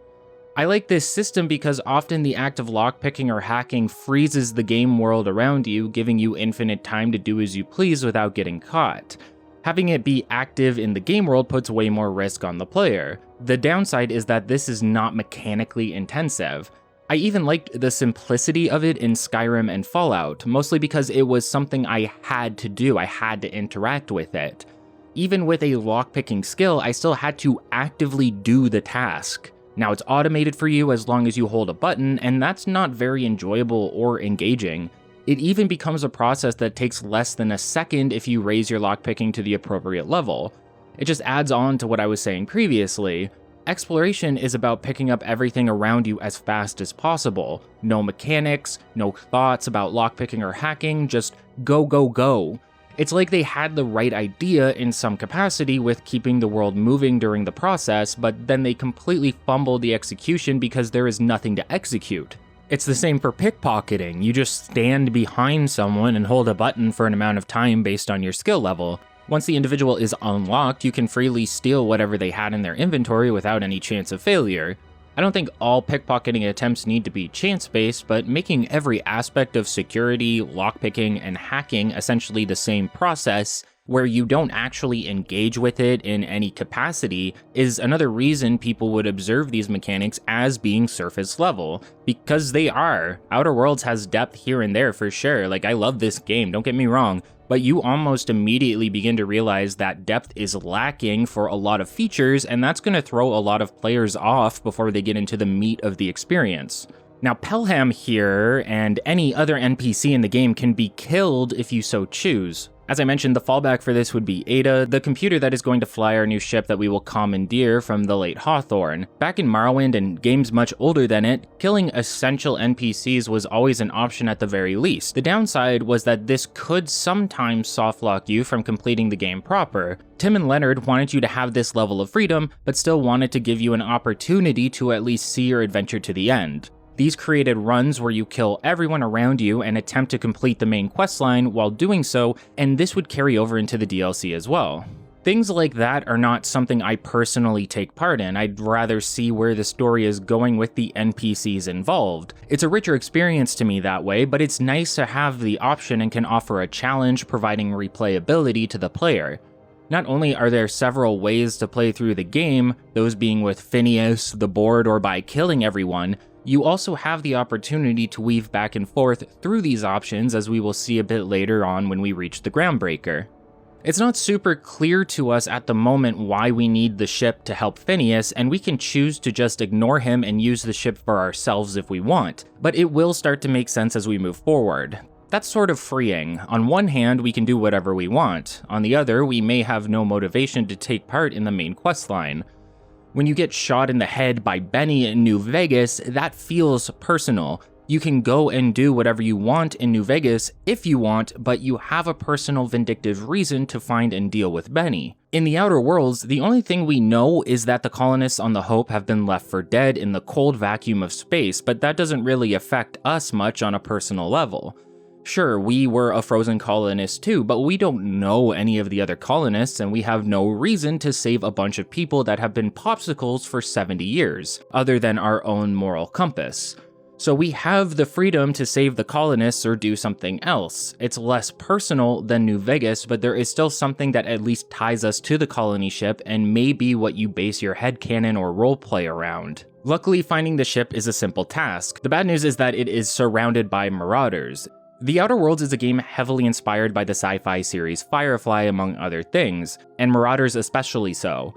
I like this system because often the act of lockpicking or hacking freezes the game world around you, giving you infinite time to do as you please without getting caught. Having it be active in the game world puts way more risk on the player. The downside is that this is not mechanically intensive. I even liked the simplicity of it in Skyrim and Fallout, mostly because it was something I had to do, I had to interact with it. Even with a lockpicking skill, I still had to actively do the task. Now it's automated for you as long as you hold a button, and that's not very enjoyable or engaging. It even becomes a process that takes less than a second if you raise your lockpicking to the appropriate level. It just adds on to what I was saying previously. Exploration is about picking up everything around you as fast as possible. No mechanics, no thoughts about lockpicking or hacking, just go, go, go. It's like they had the right idea in some capacity with keeping the world moving during the process, but then they completely fumbled the execution because there is nothing to execute. It's the same for pickpocketing. You just stand behind someone and hold a button for an amount of time based on your skill level. Once the individual is unlocked, you can freely steal whatever they had in their inventory without any chance of failure. I don't think all pickpocketing attempts need to be chance-based, but making every aspect of security, lockpicking, and hacking essentially the same process, where you don't actually engage with it in any capacity, is another reason people would observe these mechanics as being surface level, because they are. Outer Worlds has depth here and there for sure. Like, I love this game, don't get me wrong, but you almost immediately begin to realize that depth is lacking for a lot of features, and that's going to throw a lot of players off before they get into the meat of the experience. Now, Pelham here and any other NPC in the game can be killed if you so choose. As I mentioned, the fallback for this would be Ada, the computer that is going to fly our new ship that we will commandeer from the late Hawthorne. Back in Morrowind and games much older than it, killing essential NPCs was always an option at the very least. The downside was that this could sometimes softlock you from completing the game proper. Tim and Leonard wanted you to have this level of freedom, but still wanted to give you an opportunity to at least see your adventure to the end. These created runs where you kill everyone around you and attempt to complete the main questline while doing so, and this would carry over into the DLC as well. Things like that are not something I personally take part in. I'd rather see where the story is going with the NPCs involved. It's a richer experience to me that way, but it's nice to have the option and can offer a challenge, providing replayability to the player. Not only are there several ways to play through the game, those being with Phineas, the board, or by killing everyone, you also have the opportunity to weave back and forth through these options, as we will see a bit later on when we reach the Groundbreaker. It's not super clear to us at the moment why we need the ship to help Phineas, and we can choose to just ignore him and use the ship for ourselves if we want, but it will start to make sense as we move forward. That's sort of freeing. On one hand, we can do whatever we want. On the other, we may have no motivation to take part in the main questline. When you get shot in the head by Benny in New Vegas, that feels personal. You can go and do whatever you want in New Vegas if you want, but you have a personal vindictive reason to find and deal with Benny. In the Outer Worlds, the only thing we know is that the colonists on the Hope have been left for dead in the cold vacuum of space, but that doesn't really affect us much on a personal level. Sure, we were a frozen colonist too, but we don't know any of the other colonists, and we have no reason to save a bunch of people that have been popsicles for 70 years, other than our own moral compass. So we have the freedom to save the colonists or do something else. It's less personal than New Vegas, but there is still something that at least ties us to the colony ship and may be what you base your headcanon or roleplay around. Luckily, finding the ship is a simple task. The bad news is that it is surrounded by marauders. The Outer Worlds is a game heavily inspired by the sci-fi series Firefly, among other things, and Marauders especially so,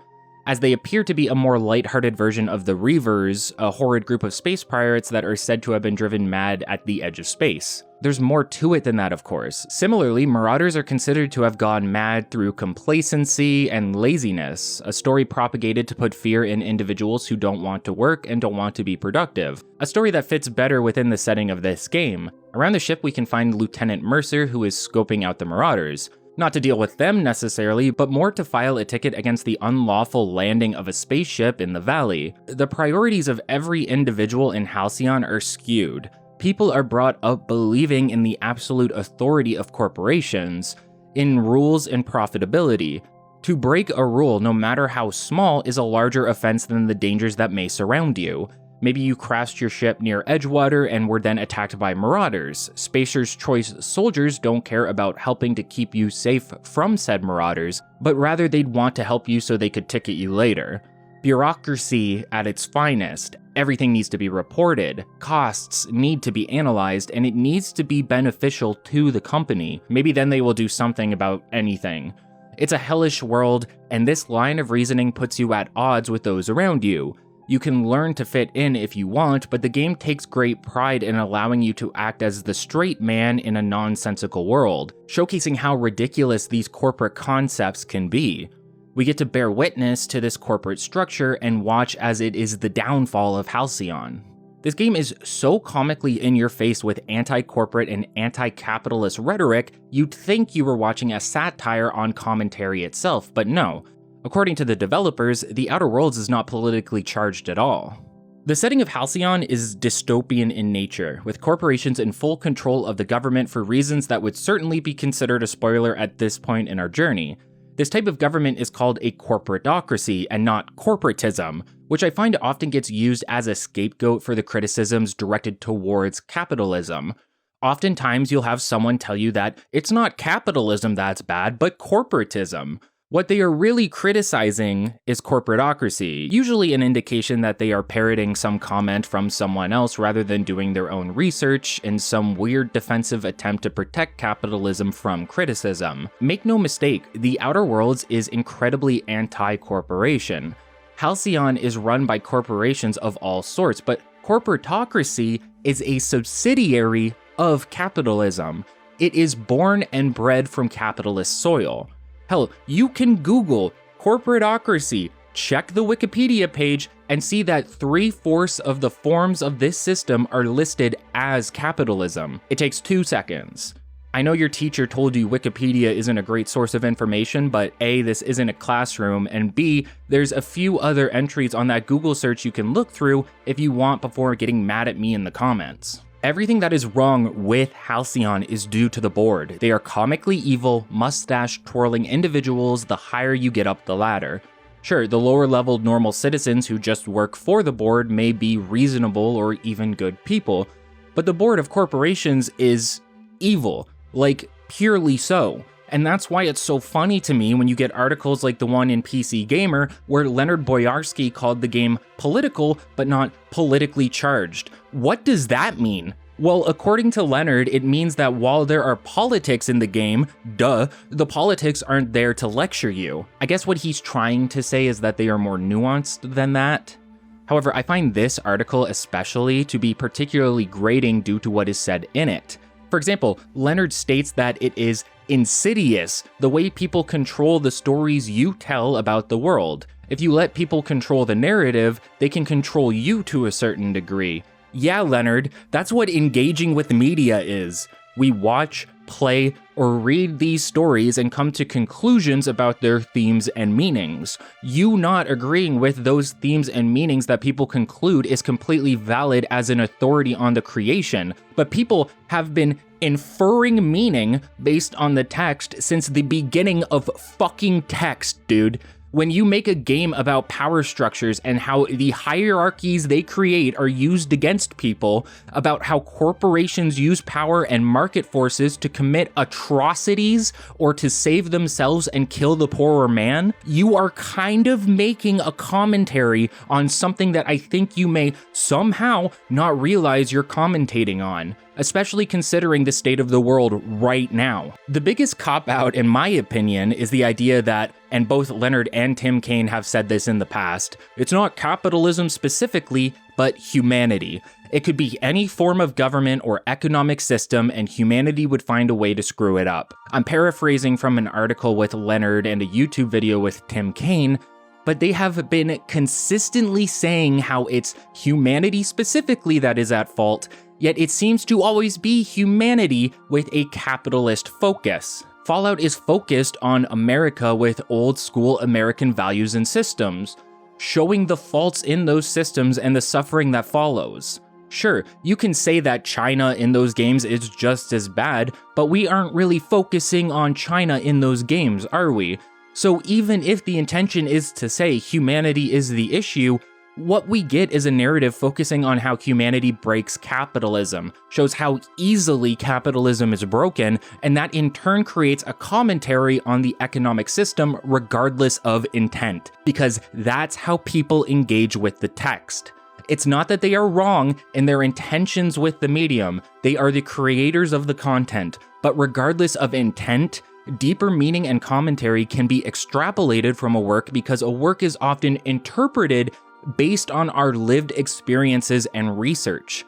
as they appear to be a more lighthearted version of the Reavers, a horrid group of space pirates that are said to have been driven mad at the edge of space. There's more to it than that, of course. Similarly, Marauders are considered to have gone mad through complacency and laziness, a story propagated to put fear in individuals who don't want to work and don't want to be productive. A story that fits better within the setting of this game. Around the ship, we can find Lieutenant Mercer, who is scoping out the Marauders. Not to deal with them necessarily, but more to file a ticket against the unlawful landing of a spaceship in the Vale. The priorities of every individual in Halcyon are skewed. People are brought up believing in the absolute authority of corporations, in rules and profitability. To break a rule, no matter how small, is a larger offense than the dangers that may surround you. Maybe you crashed your ship near Edgewater and were then attacked by marauders. Spacer's Choice soldiers don't care about helping to keep you safe from said marauders, but rather they'd want to help you so they could ticket you later. Bureaucracy at its finest. Everything needs to be reported, costs need to be analyzed, and it needs to be beneficial to the company. Maybe then they will do something about anything. It's a hellish world, and this line of reasoning puts you at odds with those around you. You can learn to fit in if you want, but the game takes great pride in allowing you to act as the straight man in a nonsensical world, showcasing how ridiculous these corporate concepts can be. We get to bear witness to this corporate structure and watch as it is the downfall of Halcyon. This game is so comically in your face with anti-corporate and anti-capitalist rhetoric, you'd think you were watching a satire on commentary itself, but no. According to the developers, The Outer Worlds is not politically charged at all. The setting of Halcyon is dystopian in nature, with corporations in full control of the government for reasons that would certainly be considered a spoiler at this point in our journey. This type of government is called a corporatocracy and not corporatism, which I find often gets used as a scapegoat for the criticisms directed towards capitalism. Oftentimes you'll have someone tell you that it's not capitalism that's bad, but corporatism. What they are really criticizing is corporatocracy, usually an indication that they are parroting some comment from someone else rather than doing their own research in some weird defensive attempt to protect capitalism from criticism. Make no mistake, The Outer Worlds is incredibly anti-corporation. Halcyon is run by corporations of all sorts, but corporatocracy is a subsidiary of capitalism. It is born and bred from capitalist soil. Hell, you can Google corporatocracy, check the Wikipedia page, and see that 3/4 of the forms of this system are listed as capitalism. It takes 2 seconds. I know your teacher told you Wikipedia isn't a great source of information, but A, this isn't a classroom, and B, there's a few other entries on that Google search you can look through if you want before getting mad at me in the comments. Everything that is wrong with Halcyon is due to the board. They are comically evil, mustache-twirling individuals the higher you get up the ladder. Sure, the lower-level normal citizens who just work for the board may be reasonable or even good people, but the board of corporations is evil, like purely so. And that's why it's so funny to me when you get articles like the one in PC Gamer where Leonard Boyarsky called the game political but not politically charged. What does that mean? Well, according to Leonard, it means that while there are politics in the game, duh, the politics aren't there to lecture you. I guess what he's trying to say is that they are more nuanced than that. However, I find this article especially to be particularly grating due to what is said in it. For example, Leonard states that it is insidious the way people control the stories you tell about the world. If you let people control the narrative, they can control you to a certain degree. Yeah, Leonard, that's what engaging with media is. We watch, play, or read these stories and come to conclusions about their themes and meanings. You not agreeing with those themes and meanings that people conclude is completely valid as an authority on the creation, but people have been inferring meaning based on the text since the beginning of fucking text, dude. When you make a game about power structures and how the hierarchies they create are used against people, about how corporations use power and market forces to commit atrocities or to save themselves and kill the poorer man, you are kind of making a commentary on something that I think you may somehow not realize you're commentating on, especially considering the state of the world right now. The biggest cop-out, in my opinion, is the idea that, and both Leonard and Tim Kaine have said this in the past, it's not capitalism specifically, but humanity. It could be any form of government or economic system, and humanity would find a way to screw it up. I'm paraphrasing from an article with Leonard and a YouTube video with Tim Kaine, but they have been consistently saying how it's humanity specifically that is at fault, yet it seems to always be humanity with a capitalist focus. Fallout is focused on America with old school American values and systems, showing the faults in those systems and the suffering that follows. Sure, you can say that China in those games is just as bad, but we aren't really focusing on China in those games, are we? So even if the intention is to say humanity is the issue, what we get is a narrative focusing on how humanity breaks capitalism, shows how easily capitalism is broken, and that in turn creates a commentary on the economic system regardless of intent, because that's how people engage with the text. It's not that they are wrong in their intentions with the medium, they are the creators of the content, but regardless of intent, deeper meaning and commentary can be extrapolated from a work because a work is often interpreted based on our lived experiences and research.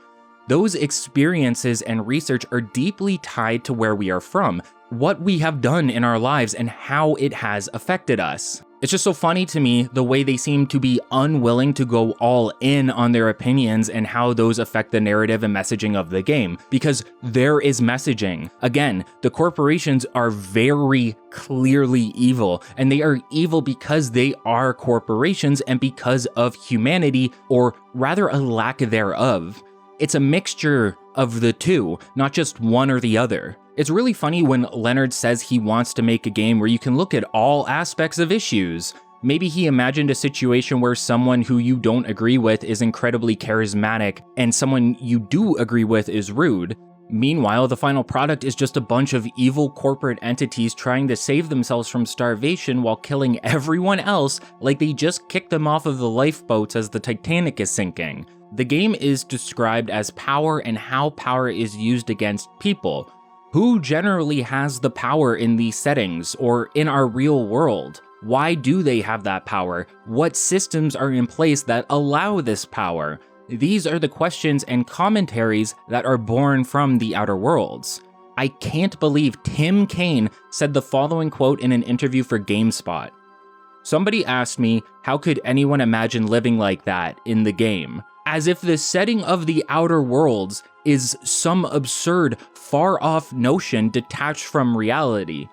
Those experiences and research are deeply tied to where we are from, what we have done in our lives, and how it has affected us. It's just so funny to me the way they seem to be unwilling to go all in on their opinions and how those affect the narrative and messaging of the game, because there is messaging. Again, the corporations are very clearly evil, and they are evil because they are corporations and because of humanity, or rather a lack thereof. It's a mixture of the two, not just one or the other. It's really funny when Leonard says he wants to make a game where you can look at all aspects of issues. Maybe he imagined a situation where someone who you don't agree with is incredibly charismatic and someone you do agree with is rude. Meanwhile, the final product is just a bunch of evil corporate entities trying to save themselves from starvation while killing everyone else like they just kicked them off of the lifeboats as the Titanic is sinking. The game is described as power and how power is used against people. Who generally has the power in these settings or in our real world? Why do they have that power? What systems are in place that allow this power? These are the questions and commentaries that are born from the Outer Worlds. I can't believe Tim Kaine said the following quote in an interview for GameSpot. Somebody asked me, how could anyone imagine living like that in the game? As if the setting of the Outer Worlds is some absurd, far-off notion detached from reality.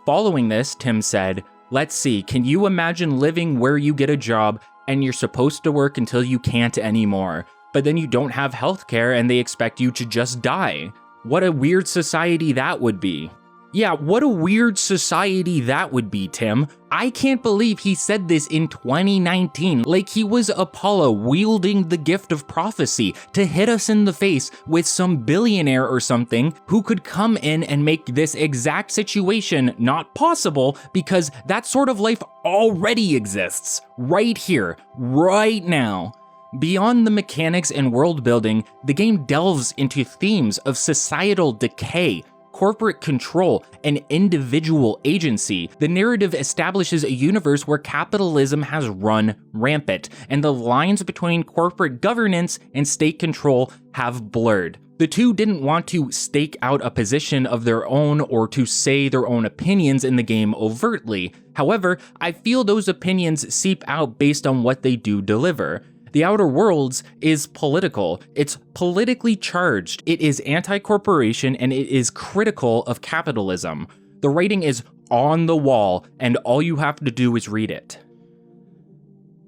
Following this, Tim said, let's see, can you imagine living where you get a job and you're supposed to work until you can't anymore, but then you don't have healthcare and they expect you to just die? What a weird society that would be. Yeah, what a weird society that would be, Tim. I can't believe he said this in 2019, like he was Apollo wielding the gift of prophecy to hit us in the face with some billionaire or something who could come in and make this exact situation not possible because that sort of life already exists, right here, right now. Beyond the mechanics and world building, the game delves into themes of societal decay, corporate control, and individual agency. The narrative establishes a universe where capitalism has run rampant, and the lines between corporate governance and state control have blurred. The two didn't want to stake out a position of their own or to say their own opinions in the game overtly. However, I feel those opinions seep out based on what they do deliver. The Outer Worlds is political. It's politically charged. It is anti-corporation and it is critical of capitalism. The writing is on the wall and all you have to do is read it.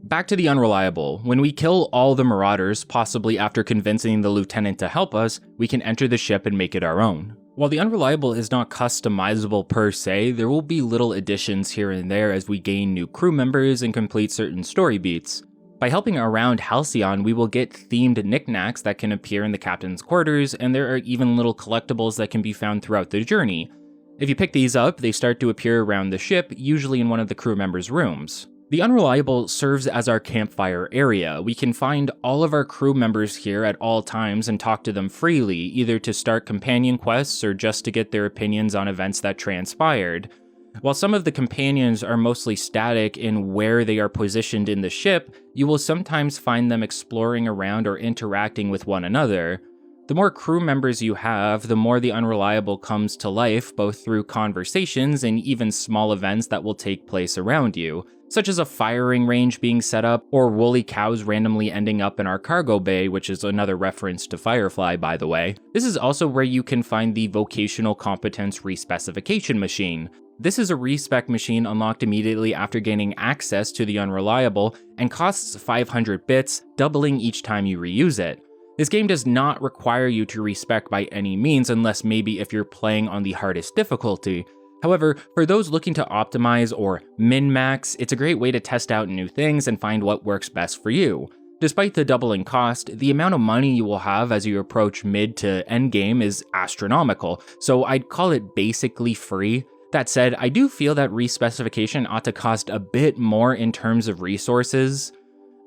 Back to the Unreliable. When we kill all the Marauders, possibly after convincing the lieutenant to help us, we can enter the ship and make it our own. While the Unreliable is not customizable per se, there will be little additions here and there as we gain new crew members and complete certain story beats. By helping around Halcyon, we will get themed knickknacks that can appear in the captain's quarters, and there are even little collectibles that can be found throughout the journey. If you pick these up, they start to appear around the ship, usually in one of the crew members' rooms. The Unreliable serves as our campfire area. We can find all of our crew members here at all times and talk to them freely, either to start companion quests or just to get their opinions on events that transpired. While some of the companions are mostly static in where they are positioned in the ship, you will sometimes find them exploring around or interacting with one another. The more crew members you have, the more the unreliable comes to life, both through conversations and even small events that will take place around you, such as a firing range being set up, or woolly cows randomly ending up in our cargo bay, which is another reference to Firefly, by the way. This is also where you can find the Vocational Competence Respecification machine. This is a respec machine unlocked immediately after gaining access to the Unreliable, and costs 500 bits, doubling each time you reuse it. This game does not require you to respec by any means, unless maybe if you're playing on the hardest difficulty. However, for those looking to optimize or min-max, it's a great way to test out new things and find what works best for you. Despite the doubling cost, the amount of money you will have as you approach mid to end game is astronomical, so I'd call it basically free. That said, I do feel that respecification ought to cost a bit more in terms of resources.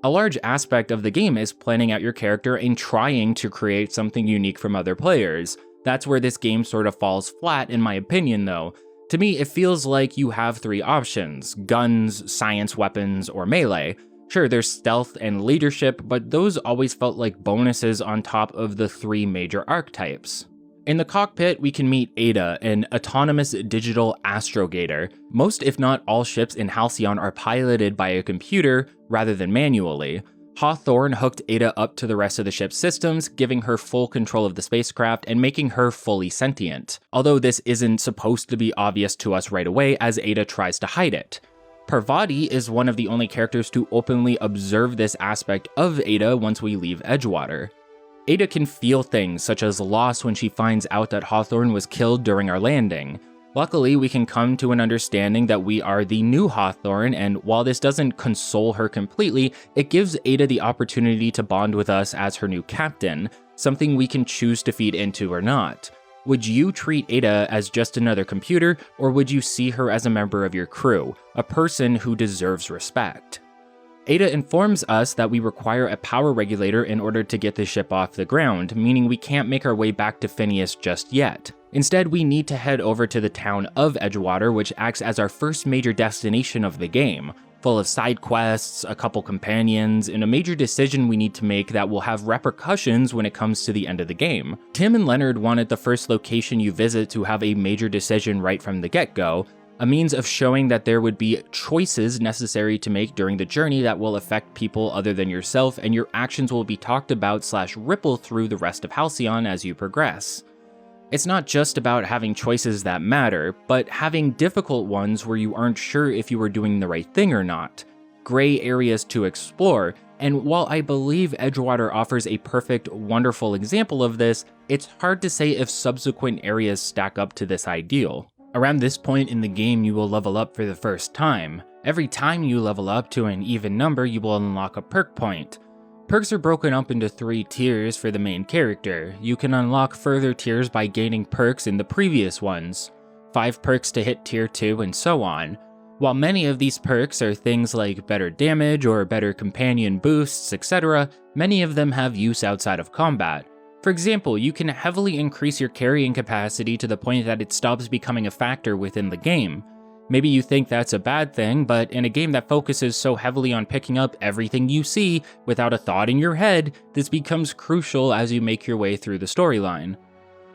A large aspect of the game is planning out your character and trying to create something unique from other players. That's where this game sort of falls flat in my opinion though. To me, it feels like you have three options: guns, science weapons, or melee. Sure, there's stealth and leadership, but those always felt like bonuses on top of the three major archetypes. In the cockpit, we can meet Ada, an autonomous digital astrogator. Most, if not all, ships in Halcyon are piloted by a computer rather than manually. Hawthorne hooked Ada up to the rest of the ship's systems, giving her full control of the spacecraft and making her fully sentient. Although this isn't supposed to be obvious to us right away, as Ada tries to hide it. Parvati is one of the only characters to openly observe this aspect of Ada once we leave Edgewater. Ada can feel things, such as loss when she finds out that Hawthorne was killed during our landing. Luckily, we can come to an understanding that we are the new Hawthorne, and while this doesn't console her completely, it gives Ada the opportunity to bond with us as her new captain, something we can choose to feed into or not. Would you treat Ada as just another computer, or would you see her as a member of your crew, a person who deserves respect? Ada informs us that we require a power regulator in order to get the ship off the ground, meaning we can't make our way back to Phineas just yet. Instead, we need to head over to the town of Edgewater, which acts as our first major destination of the game, full of side quests, a couple companions, and a major decision we need to make that will have repercussions when it comes to the end of the game. Tim and Leonard wanted the first location you visit to have a major decision right from the get-go, a means of showing that there would be choices necessary to make during the journey that will affect people other than yourself, and your actions will be talked about / ripple through the rest of Halcyon as you progress. It's not just about having choices that matter, but having difficult ones where you aren't sure if you are doing the right thing or not. Gray areas to explore, and while I believe Edgewater offers a perfect, wonderful example of this, it's hard to say if subsequent areas stack up to this ideal. Around this point in the game, you will level up for the first time. Every time you level up to an even number, you will unlock a perk point. Perks are broken up into 3 tiers for the main character. You can unlock further tiers by gaining perks in the previous ones, 5 perks to hit tier 2, and so on. While many of these perks are things like better damage or better companion boosts, etc., many of them have use outside of combat. For example, you can heavily increase your carrying capacity to the point that it stops becoming a factor within the game. Maybe you think that's a bad thing, but in a game that focuses so heavily on picking up everything you see without a thought in your head, this becomes crucial as you make your way through the storyline.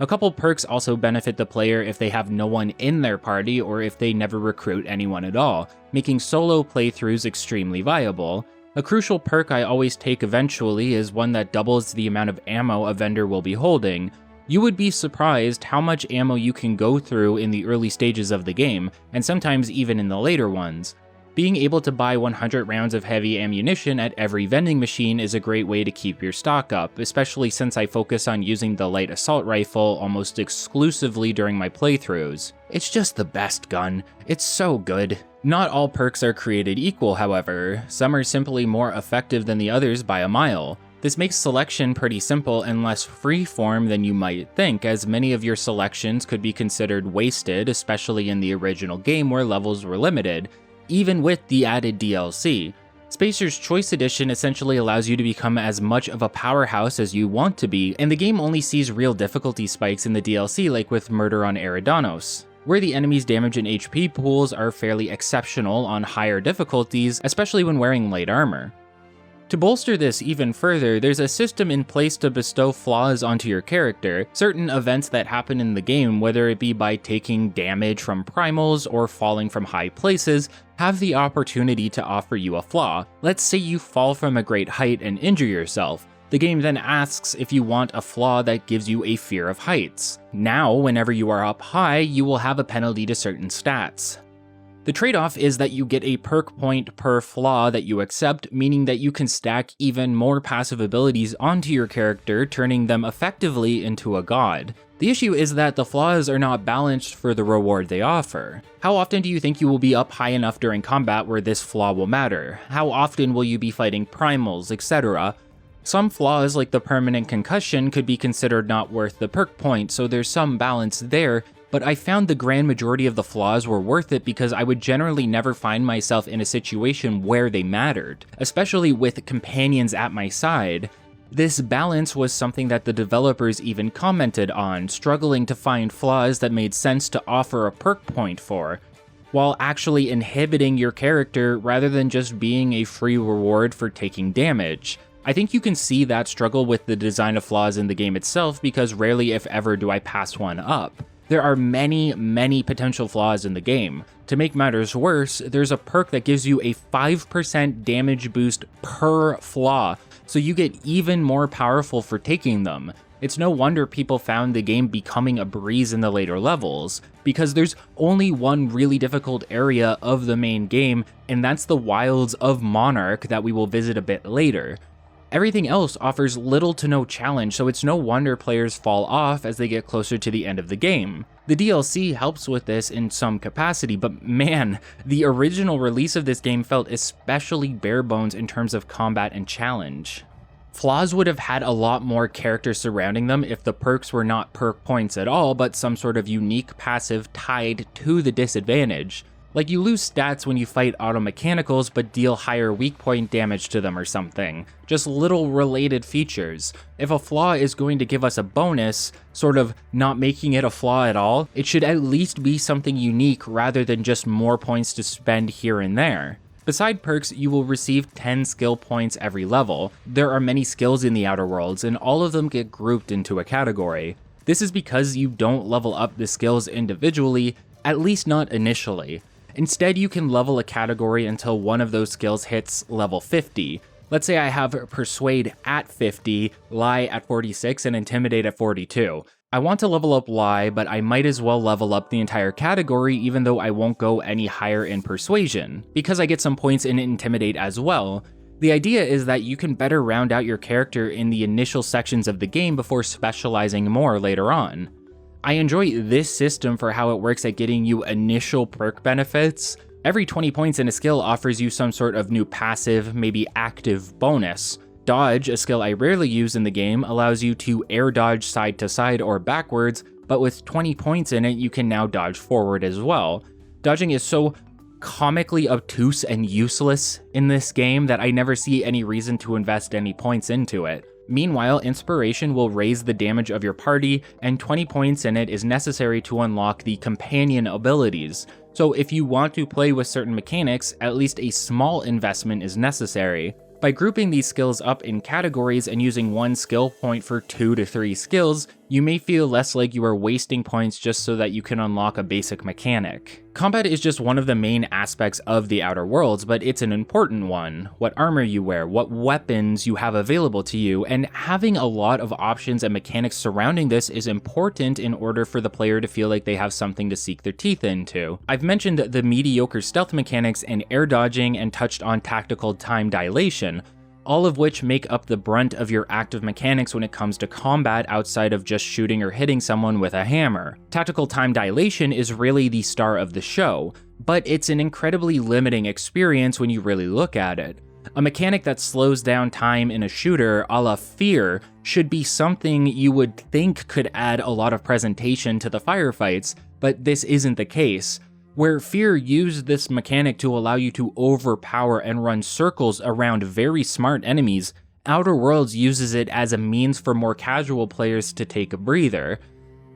A couple perks also benefit the player if they have no one in their party or if they never recruit anyone at all, making solo playthroughs extremely viable. A crucial perk I always take eventually is one that doubles the amount of ammo a vendor will be holding. You would be surprised how much ammo you can go through in the early stages of the game, and sometimes even in the later ones. Being able to buy 100 rounds of heavy ammunition at every vending machine is a great way to keep your stock up, especially since I focus on using the light assault rifle almost exclusively during my playthroughs. It's just the best gun. It's so good. Not all perks are created equal, however. Some are simply more effective than the others by a mile. This makes selection pretty simple and less free-form than you might think, as many of your selections could be considered wasted, especially in the original game where levels were limited, even with the added DLC. Spacer's Choice Edition essentially allows you to become as much of a powerhouse as you want to be, and the game only sees real difficulty spikes in the DLC like with Murder on Eridanos, where the enemy's damage and HP pools are fairly exceptional on higher difficulties, especially when wearing light armor. To bolster this even further, there's a system in place to bestow flaws onto your character. Certain events that happen in the game, whether it be by taking damage from primals or falling from high places, have the opportunity to offer you a flaw. Let's say you fall from a great height and injure yourself. The game then asks if you want a flaw that gives you a fear of heights. Now, whenever you are up high, you will have a penalty to certain stats. The trade-off is that you get a perk point per flaw that you accept, meaning that you can stack even more passive abilities onto your character, turning them effectively into a god. The issue is that the flaws are not balanced for the reward they offer. How often do you think you will be up high enough during combat where this flaw will matter? How often will you be fighting primals, etc.? Some flaws, like the permanent concussion, could be considered not worth the perk point, so there's some balance there, but I found the grand majority of the flaws were worth it because I would generally never find myself in a situation where they mattered, especially with companions at my side. This balance was something that the developers even commented on, struggling to find flaws that made sense to offer a perk point for, while actually inhibiting your character rather than just being a free reward for taking damage. I think you can see that struggle with the design of flaws in the game itself because rarely if ever do I pass one up. There are many potential flaws in the game. To make matters worse, there's a perk that gives you a 5% damage boost per flaw, so you get even more powerful for taking them. It's no wonder people found the game becoming a breeze in the later levels, because there's only one really difficult area of the main game, and that's the wilds of Monarch that we will visit a bit later. Everything else offers little to no challenge, so it's no wonder players fall off as they get closer to the end of the game. The DLC helps with this in some capacity, but man, the original release of this game felt especially bare bones in terms of combat and challenge. Flaws would have had a lot more character surrounding them if the perks were not perk points at all, but some sort of unique passive tied to the disadvantage. Like you lose stats when you fight auto-mechanicals but deal higher weak point damage to them or something. Just little related features. If a flaw is going to give us a bonus, sort of not making it a flaw at all, it should at least be something unique rather than just more points to spend here and there. Beside perks, you will receive 10 skill points every level. There are many skills in the Outer Worlds, and all of them get grouped into a category. This is because you don't level up the skills individually, at least not initially. Instead, you can level a category until one of those skills hits level 50. Let's say I have Persuade at 50, Lie at 46, and Intimidate at 42. I want to level up Lie, but I might as well level up the entire category even though I won't go any higher in Persuasion, because I get some points in Intimidate as well. The idea is that you can better round out your character in the initial sections of the game before specializing more later on. I enjoy this system for how it works at getting you initial perk benefits. Every 20 points in a skill offers you some sort of new passive, maybe active bonus. Dodge, a skill I rarely use in the game, allows you to air dodge side to side or backwards, but with 20 points in it, you can now dodge forward as well. Dodging is so comically obtuse and useless in this game that I never see any reason to invest any points into it. Meanwhile, Inspiration will raise the damage of your party, and 20 points in it is necessary to unlock the companion abilities. So if you want to play with certain mechanics, at least a small investment is necessary. By grouping these skills up in categories and using one skill point for 2 to 3 skills, you may feel less like you are wasting points just so that you can unlock a basic mechanic. Combat is just one of the main aspects of the Outer Worlds, but it's an important one. What armor you wear, what weapons you have available to you, and having a lot of options and mechanics surrounding this is important in order for the player to feel like they have something to sink their teeth into. I've mentioned the mediocre stealth mechanics and air dodging and touched on tactical time dilation, all of which make up the brunt of your active mechanics when it comes to combat outside of just shooting or hitting someone with a hammer. Tactical time dilation is really the star of the show, but it's an incredibly limiting experience when you really look at it. A mechanic that slows down time in a shooter a la Fear should be something you would think could add a lot of presentation to the firefights, but this isn't the case. Where Fear used this mechanic to allow you to overpower and run circles around very smart enemies, Outer Worlds uses it as a means for more casual players to take a breather.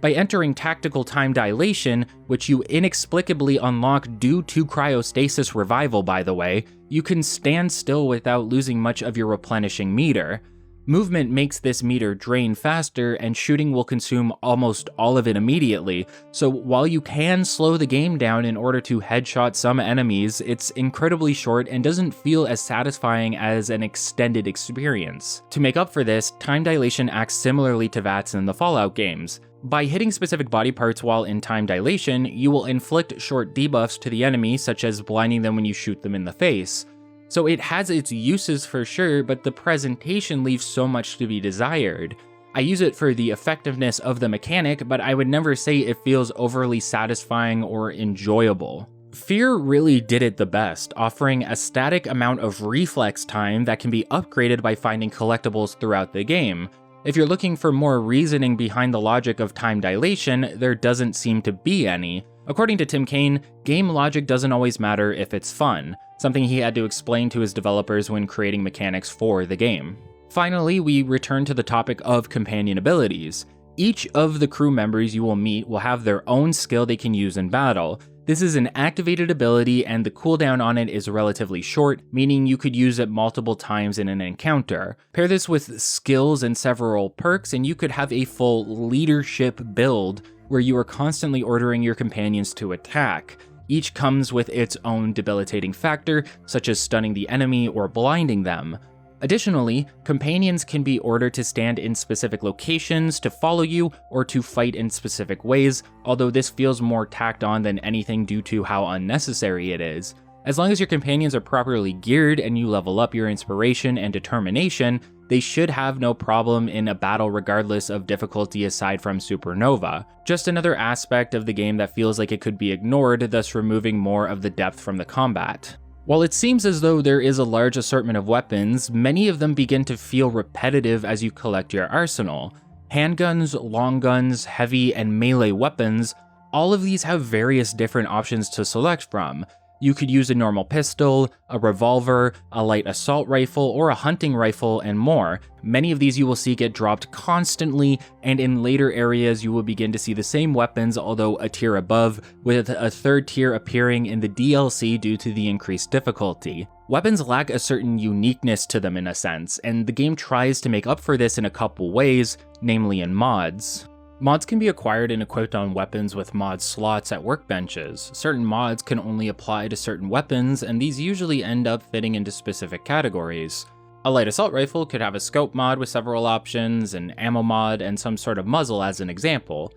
By entering Tactical Time Dilation, which you inexplicably unlock due to Cryostasis Revival by the way, you can stand still without losing much of your replenishing meter. Movement makes this meter drain faster, and shooting will consume almost all of it immediately, so while you can slow the game down in order to headshot some enemies, it's incredibly short and doesn't feel as satisfying as an extended experience. To make up for this, Time Dilation acts similarly to VATS in the Fallout games. By hitting specific body parts while in Time Dilation, you will inflict short debuffs to the enemy, such as blinding them when you shoot them in the face. So it has its uses for sure, but the presentation leaves so much to be desired. I use it for the effectiveness of the mechanic, but I would never say it feels overly satisfying or enjoyable. Fear really did it the best, offering a static amount of reflex time that can be upgraded by finding collectibles throughout the game. If you're looking for more reasoning behind the logic of time dilation, there doesn't seem to be any. According to Tim Kaine, game logic doesn't always matter if it's fun, something he had to explain to his developers when creating mechanics for the game. Finally, we return to the topic of companion abilities. Each of the crew members you will meet will have their own skill they can use in battle. This is an activated ability, and the cooldown on it is relatively short, meaning you could use it multiple times in an encounter. Pair this with skills and several perks, and you could have a full leadership build where you are constantly ordering your companions to attack. Each comes with its own debilitating factor, such as stunning the enemy or blinding them. Additionally, companions can be ordered to stand in specific locations, to follow you, or to fight in specific ways, although this feels more tacked on than anything due to how unnecessary it is. As long as your companions are properly geared and you level up your inspiration and determination, they should have no problem in a battle regardless of difficulty aside from Supernova. Just another aspect of the game that feels like it could be ignored, thus removing more of the depth from the combat. While it seems as though there is a large assortment of weapons, many of them begin to feel repetitive as you collect your arsenal. Handguns, long guns, heavy and melee weapons, all of these have various different options to select from. You could use a normal pistol, a revolver, a light assault rifle, or a hunting rifle, and more. Many of these you will see get dropped constantly, and in later areas you will begin to see the same weapons, although a tier above, with a third tier appearing in the DLC due to the increased difficulty. Weapons lack a certain uniqueness to them in a sense, and the game tries to make up for this in a couple ways, namely in mods. Mods can be acquired and equipped on weapons with mod slots at workbenches. Certain mods can only apply to certain weapons, and these usually end up fitting into specific categories. A light assault rifle could have a scope mod with several options, an ammo mod, and some sort of muzzle as an example.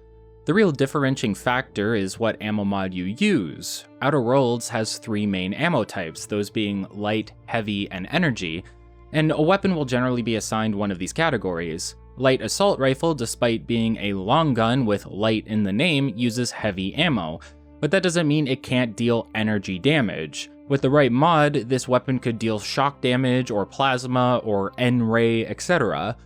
The real differentiating factor is what ammo mod you use. Outer Worlds has 3 main ammo types, those being light, heavy, and energy, and a weapon will generally be assigned one of these categories. Light assault rifle, despite being a long gun with light in the name, uses heavy ammo, but that doesn't mean it can't deal energy damage. With the right mod, this weapon could deal shock damage or plasma or N-ray, etc.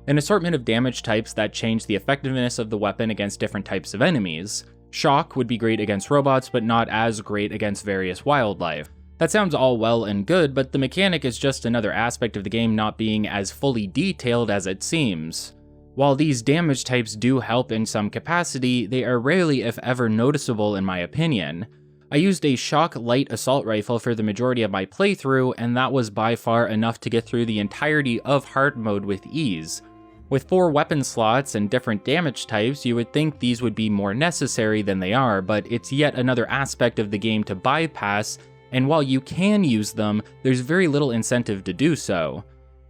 An assortment of damage types that change the effectiveness of the weapon against different types of enemies. Shock would be great against robots, but not as great against various wildlife. That sounds all well and good, but the mechanic is just another aspect of the game not being as fully detailed as it seems. While these damage types do help in some capacity, they are rarely if ever noticeable in my opinion. I used a shock light assault rifle for the majority of my playthrough, and that was by far enough to get through the entirety of hard mode with ease. With 4 weapon slots and different damage types, you would think these would be more necessary than they are, but it's yet another aspect of the game to bypass, and while you can use them, there's very little incentive to do so.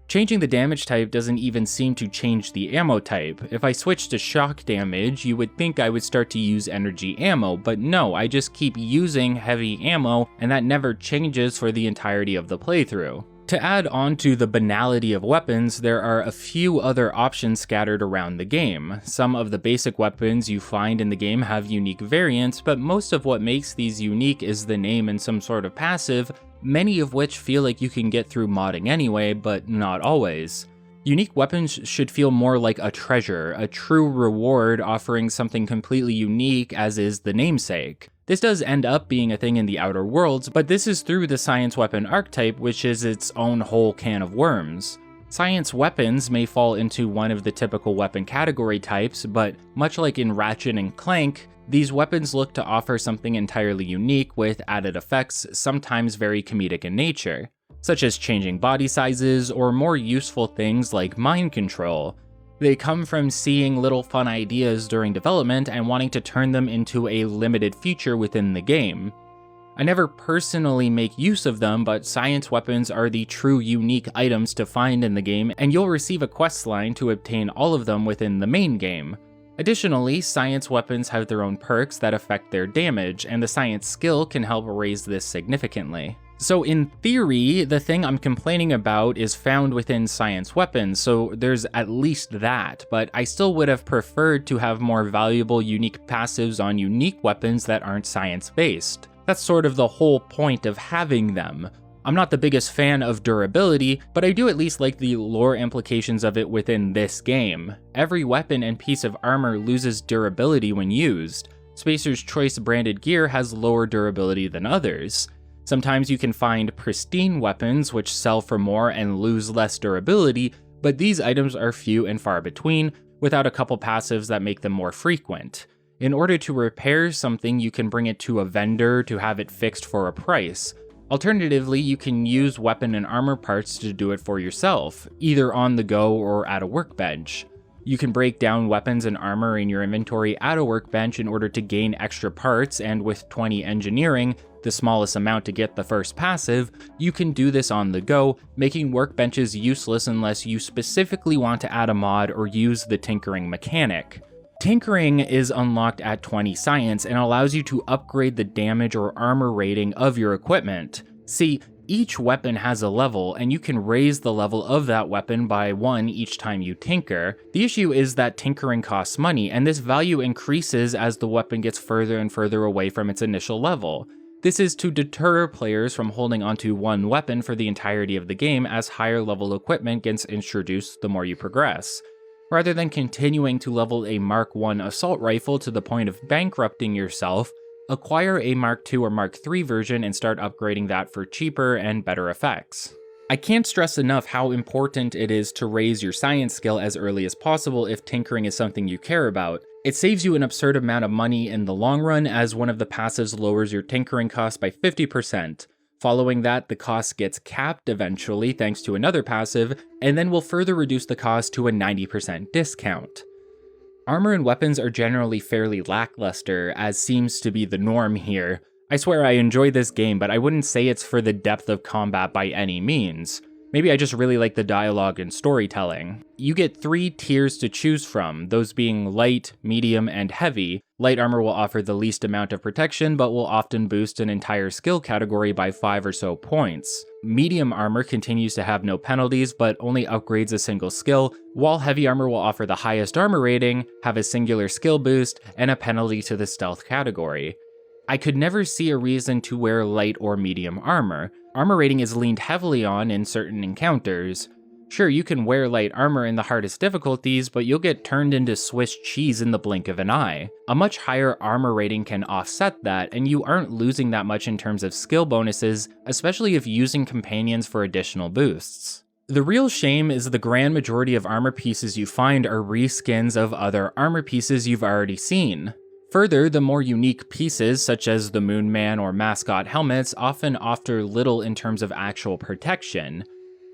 Changing the damage type doesn't even seem to change the ammo type. If I switched to shock damage, you would think I would start to use energy ammo, but no, I just keep using heavy ammo, and that never changes for the entirety of the playthrough. To add on to the banality of weapons, there are a few other options scattered around the game. Some of the basic weapons you find in the game have unique variants, but most of what makes these unique is the name and some sort of passive, many of which feel like you can get through modding anyway, but not always. Unique weapons should feel more like a treasure, a true reward offering something completely unique as is the namesake. This does end up being a thing in the Outer Worlds, but this is through the science weapon archetype, which is its own whole can of worms. Science weapons may fall into one of the typical weapon category types, but much like in Ratchet and Clank, these weapons look to offer something entirely unique with added effects, sometimes very comedic in nature, such as changing body sizes or more useful things like mind control. They come from seeing little fun ideas during development and wanting to turn them into a limited feature within the game. I never personally make use of them, but science weapons are the true unique items to find in the game, and you'll receive a quest line to obtain all of them within the main game. Additionally, science weapons have their own perks that affect their damage, and the science skill can help raise this significantly. So in theory, the thing I'm complaining about is found within science weapons, so there's at least that, but I still would have preferred to have more valuable unique passives on unique weapons that aren't science-based. That's sort of the whole point of having them. I'm not the biggest fan of durability, but I do at least like the lore implications of it within this game. Every weapon and piece of armor loses durability when used. Spacer's Choice branded gear has lower durability than others. Sometimes you can find pristine weapons which sell for more and lose less durability, but these items are few and far between, without a couple passives that make them more frequent. In order to repair something, you can bring it to a vendor to have it fixed for a price. Alternatively, you can use weapon and armor parts to do it for yourself, either on the go or at a workbench. You can break down weapons and armor in your inventory at a workbench in order to gain extra parts, and with 20 engineering, the smallest amount to get the first passive, you can do this on the go, making workbenches useless unless you specifically want to add a mod or use the tinkering mechanic. Tinkering is unlocked at 20 science and allows you to upgrade the damage or armor rating of your equipment. See, each weapon has a level, and you can raise the level of that weapon by 1 each time you tinker. The issue is that tinkering costs money, and this value increases as the weapon gets further and further away from its initial level. This is to deter players from holding onto one weapon for the entirety of the game, as higher level equipment gets introduced the more you progress. Rather than continuing to level a Mark I assault rifle to the point of bankrupting yourself, acquire a Mark II or Mark III version and start upgrading that for cheaper and better effects. I can't stress enough how important it is to raise your science skill as early as possible if tinkering is something you care about. It saves you an absurd amount of money in the long run, as one of the passives lowers your tinkering cost by 50%. Following that, the cost gets capped eventually thanks to another passive, and then will further reduce the cost to a 90% discount. Armor and weapons are generally fairly lackluster, as seems to be the norm here. I swear I enjoy this game, but I wouldn't say it's for the depth of combat by any means. Maybe I just really like the dialogue and storytelling. You get 3 tiers to choose from, those being light, medium, and heavy. Light armor will offer the least amount of protection, but will often boost an entire skill category by 5 or so points. Medium armor continues to have no penalties, but only upgrades a single skill, while heavy armor will offer the highest armor rating, have a singular skill boost, and a penalty to the stealth category. I could never see a reason to wear light or medium armor. Armor rating is leaned heavily on in certain encounters. Sure, you can wear light armor in the hardest difficulties, but you'll get turned into Swiss cheese in the blink of an eye. A much higher armor rating can offset that, and you aren't losing that much in terms of skill bonuses, especially if using companions for additional boosts. The real shame is the grand majority of armor pieces you find are reskins of other armor pieces you've already seen. Further, the more unique pieces, such as the Moon Man or mascot helmets, often offer little in terms of actual protection.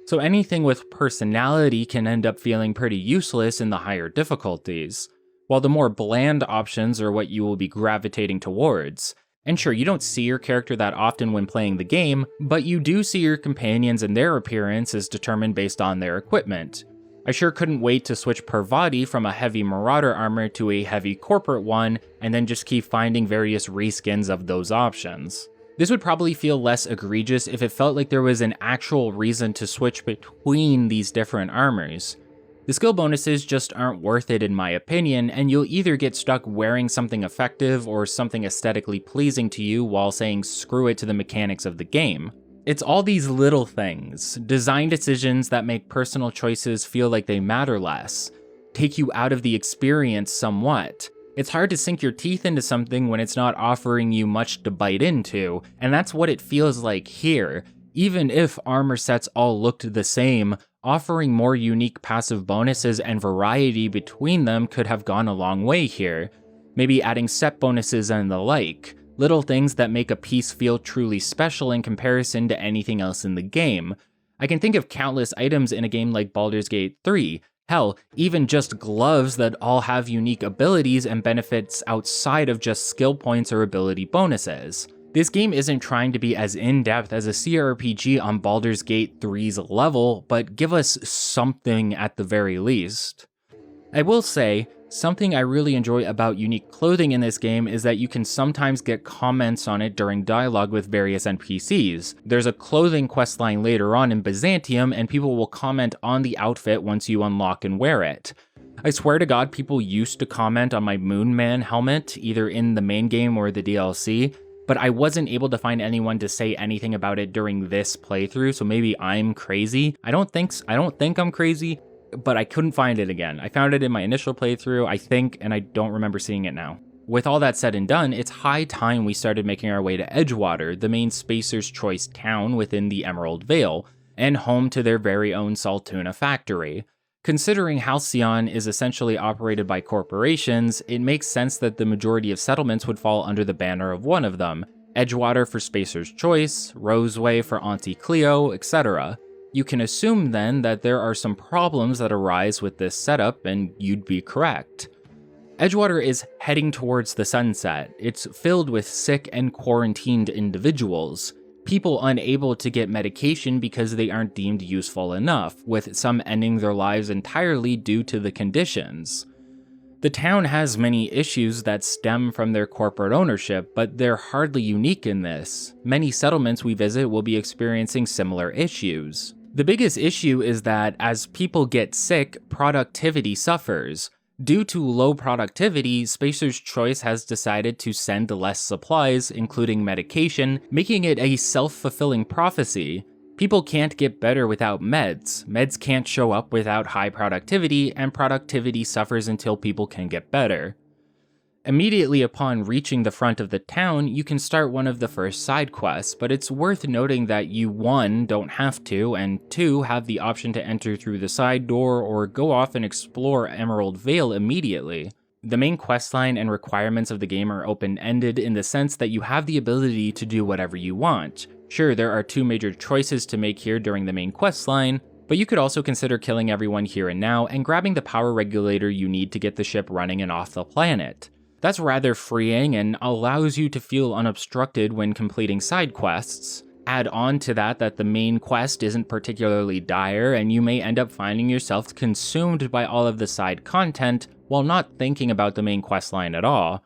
So anything with personality can end up feeling pretty useless in the higher difficulties, while the more bland options are what you will be gravitating towards. And sure, you don't see your character that often when playing the game, but you do see your companions, and their appearance is determined based on their equipment. I sure couldn't wait to switch Parvati from a heavy Marauder armor to a heavy corporate one, and then just keep finding various reskins of those options. This would probably feel less egregious if it felt like there was an actual reason to switch between these different armors. The skill bonuses just aren't worth it in my opinion, and you'll either get stuck wearing something effective or something aesthetically pleasing to you while saying screw it to the mechanics of the game. It's all these little things, design decisions that make personal choices feel like they matter less, take you out of the experience somewhat. It's hard to sink your teeth into something when it's not offering you much to bite into, and that's what it feels like here. Even if armor sets all looked the same, Offering more unique passive bonuses and variety between them could have gone a long way here. Maybe adding set bonuses and the like, little things that make a piece feel truly special in comparison to anything else in the game. I can think of countless items in a game like Baldur's Gate 3, hell, even just gloves that all have unique abilities and benefits outside of just skill points or ability bonuses. This game isn't trying to be as in-depth as a CRPG on Baldur's Gate 3's level, but give us something at the very least. I will say, something I really enjoy about unique clothing in this game is that you can sometimes get comments on it during dialogue with various NPCs. There's a clothing questline later on in Byzantium, and people will comment on the outfit once you unlock and wear it. I swear to God, people used to comment on my Moonman helmet, either in the main game or the DLC, but I wasn't able to find anyone to say anything about it during this playthrough, so maybe I'm crazy. I don't think I'm crazy, but I couldn't find it again. I found it in my initial playthrough, I think, and I don't remember seeing it now. With all that said and done, it's high time we started making our way to Edgewater, the main Spacer's Choice town within the Emerald Vale, and home to their very own Saltuna factory. Considering Halcyon is essentially operated by corporations, it makes sense that the majority of settlements would fall under the banner of one of them, Edgewater for Spacer's Choice, Roseway for Auntie Cleo, etc. You can assume then that there are some problems that arise with this setup, and you'd be correct. Edgewater is heading towards the sunset. It's filled with sick and quarantined individuals. People unable to get medication because they aren't deemed useful enough, with some ending their lives entirely due to the conditions. The town has many issues that stem from their corporate ownership, but they're hardly unique in this. Many settlements we visit will be experiencing similar issues. The biggest issue is that as people get sick, productivity suffers. Due to low productivity, Spacer's Choice has decided to send less supplies, including medication, making it a self-fulfilling prophecy. People can't get better without meds, meds can't show up without high productivity, and productivity suffers until people can get better. Immediately upon reaching the front of the town, you can start one of the first side quests, but it's worth noting that you 1, don't have to, and 2, have the option to enter through the side door or go off and explore Emerald Vale immediately. The main questline and requirements of the game are open-ended in the sense that you have the ability to do whatever you want. Sure, there are 2 major choices to make here during the main questline, but you could also consider killing everyone here and now and grabbing the power regulator you need to get the ship running and off the planet. That's rather freeing and allows you to feel unobstructed when completing side quests. Add on to that the main quest isn't particularly dire, and you may end up finding yourself consumed by all of the side content while not thinking about the main questline at all.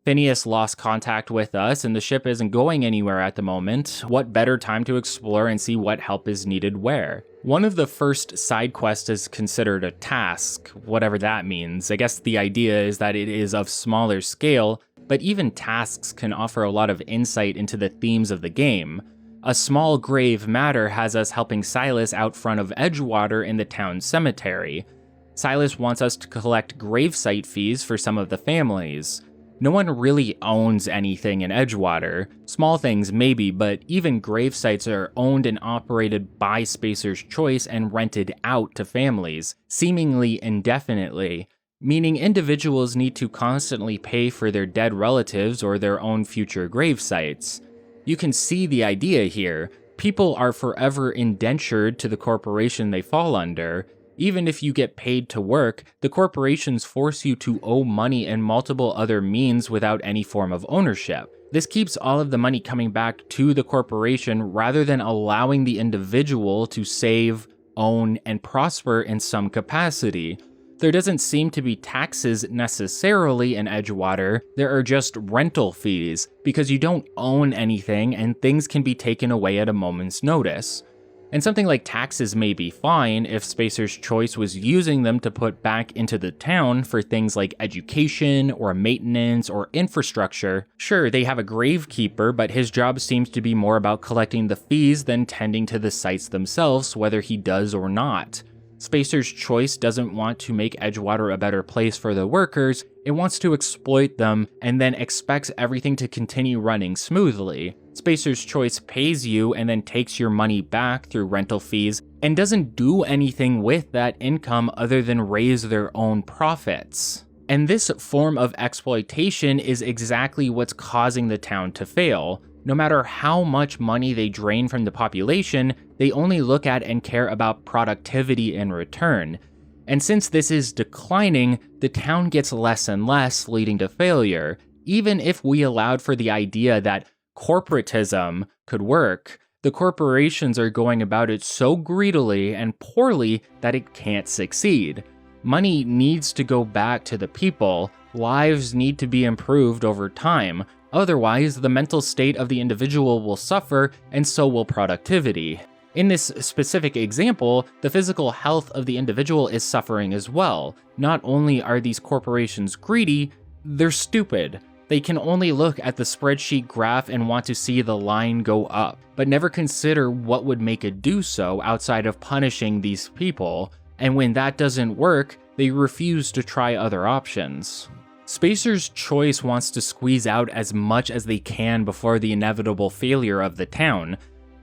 Phineas lost contact with us, and the ship isn't going anywhere at the moment. What better time to explore and see what help is needed where? One of the first side quests is considered a task, whatever that means. I guess the idea is that it is of smaller scale, but even tasks can offer a lot of insight into the themes of the game. A small grave matter has us helping Silas out front of Edgewater in the town cemetery. Silas wants us to collect gravesite fees for some of the families. No one really owns anything in Edgewater. Small things maybe, but even gravesites are owned and operated by Spacer's Choice and rented out to families, seemingly indefinitely, meaning individuals need to constantly pay for their dead relatives or their own future gravesites. You can see the idea here. People are forever indentured to the corporation they fall under. Even if you get paid to work, the corporations force you to owe money and multiple other means without any form of ownership. This keeps all of the money coming back to the corporation rather than allowing the individual to save, own, and prosper in some capacity. There doesn't seem to be taxes necessarily in Edgewater, there are just rental fees, because you don't own anything and things can be taken away at a moment's notice. And something like taxes may be fine if Spacer's Choice was using them to put back into the town for things like education or maintenance or infrastructure. Sure, they have a gravekeeper, but his job seems to be more about collecting the fees than tending to the sites themselves, whether he does or not. Spacer's Choice doesn't want to make Edgewater a better place for the workers, it wants to exploit them and then expects everything to continue running smoothly. Spacer's Choice pays you and then takes your money back through rental fees and doesn't do anything with that income other than raise their own profits. And this form of exploitation is exactly what's causing the town to fail. No matter how much money they drain from the population, they only look at and care about productivity in return. And since this is declining, the town gets less and less, leading to failure. Even if we allowed for the idea that corporatism could work, the corporations are going about it so greedily and poorly that it can't succeed. Money needs to go back to the people, lives need to be improved over time, otherwise the mental state of the individual will suffer and so will productivity. In this specific example, the physical health of the individual is suffering as well. Not only are these corporations greedy, they're stupid. They can only look at the spreadsheet graph and want to see the line go up, but never consider what would make it do so outside of punishing these people. And when that doesn't work, they refuse to try other options. Spacer's Choice wants to squeeze out as much as they can before the inevitable failure of the town.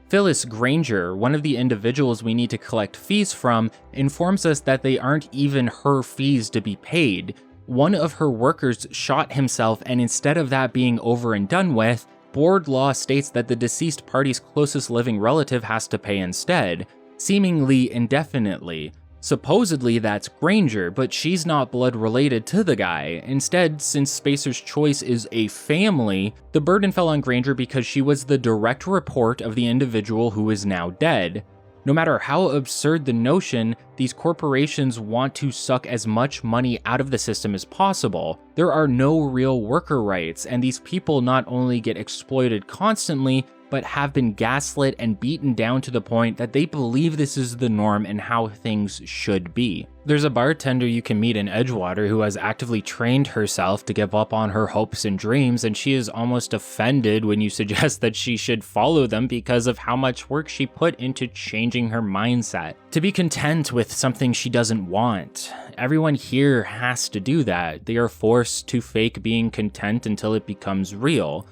Phyllis Granger, one of the individuals we need to collect fees from, informs us that they aren't even her fees to be paid. One of her workers shot himself, and instead of that being over and done with, board law states that the deceased party's closest living relative has to pay instead, seemingly indefinitely. Supposedly that's Granger, but she's not blood related to the guy. Instead, since Spacer's Choice is a family, the burden fell on Granger because she was the direct report of the individual who is now dead. No matter how absurd the notion, these corporations want to suck as much money out of the system as possible. There are no real worker rights, and these people not only get exploited constantly, but have been gaslit and beaten down to the point that they believe this is the norm and how things should be. There's a bartender you can meet in Edgewater who has actively trained herself to give up on her hopes and dreams, and she is almost offended when you suggest that she should follow them because of how much work she put into changing her mindset. To be content with something she doesn't want. Everyone here has to do that. They are forced to fake being content until it becomes real.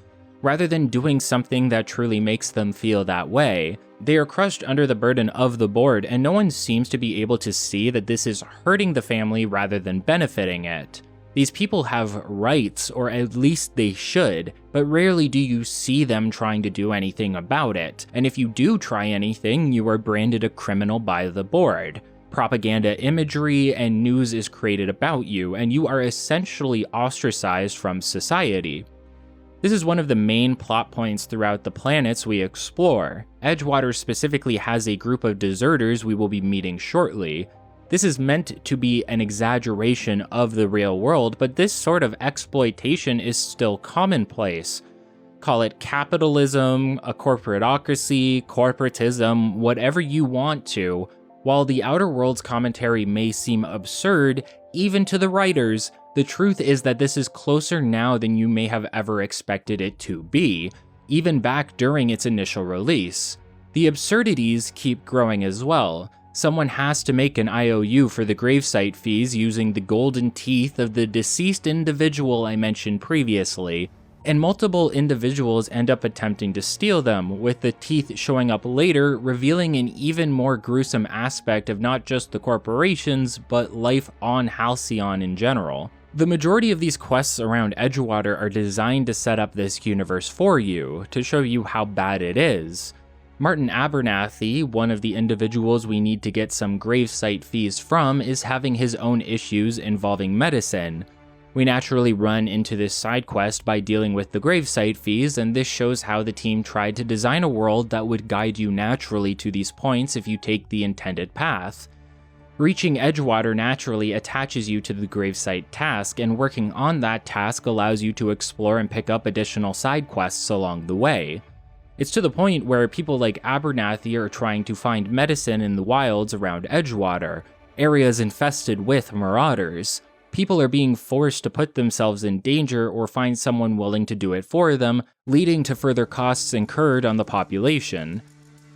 Rather than doing something that truly makes them feel that way, they are crushed under the burden of the board, and no one seems to be able to see that this is hurting the family rather than benefiting it. These people have rights, or at least they should, but rarely do you see them trying to do anything about it, and if you do try anything, you are branded a criminal by the board. Propaganda imagery and news is created about you, and you are essentially ostracized from society. This is one of the main plot points throughout the planets we explore. Edgewater specifically has a group of deserters we will be meeting shortly. This is meant to be an exaggeration of the real world, but this sort of exploitation is still commonplace. Call it capitalism, a corporatocracy, corporatism, whatever you want to. While the Outer Worlds commentary may seem absurd, even to the writers, the truth is that this is closer now than you may have ever expected it to be, even back during its initial release. The absurdities keep growing as well. Someone has to make an IOU for the gravesite fees using the golden teeth of the deceased individual I mentioned previously, and multiple individuals end up attempting to steal them, with the teeth showing up later, revealing an even more gruesome aspect of not just the corporations, but life on Halcyon in general. The majority of these quests around Edgewater are designed to set up this universe for you, to show you how bad it is. Martin Abernathy, one of the individuals we need to get some gravesite fees from, is having his own issues involving medicine. We naturally run into this side quest by dealing with the gravesite fees, and this shows how the team tried to design a world that would guide you naturally to these points if you take the intended path. Reaching Edgewater naturally attaches you to the gravesite task, and working on that task allows you to explore and pick up additional side quests along the way. It's to the point where people like Abernathy are trying to find medicine in the wilds around Edgewater, areas infested with marauders. People are being forced to put themselves in danger or find someone willing to do it for them, leading to further costs incurred on the population.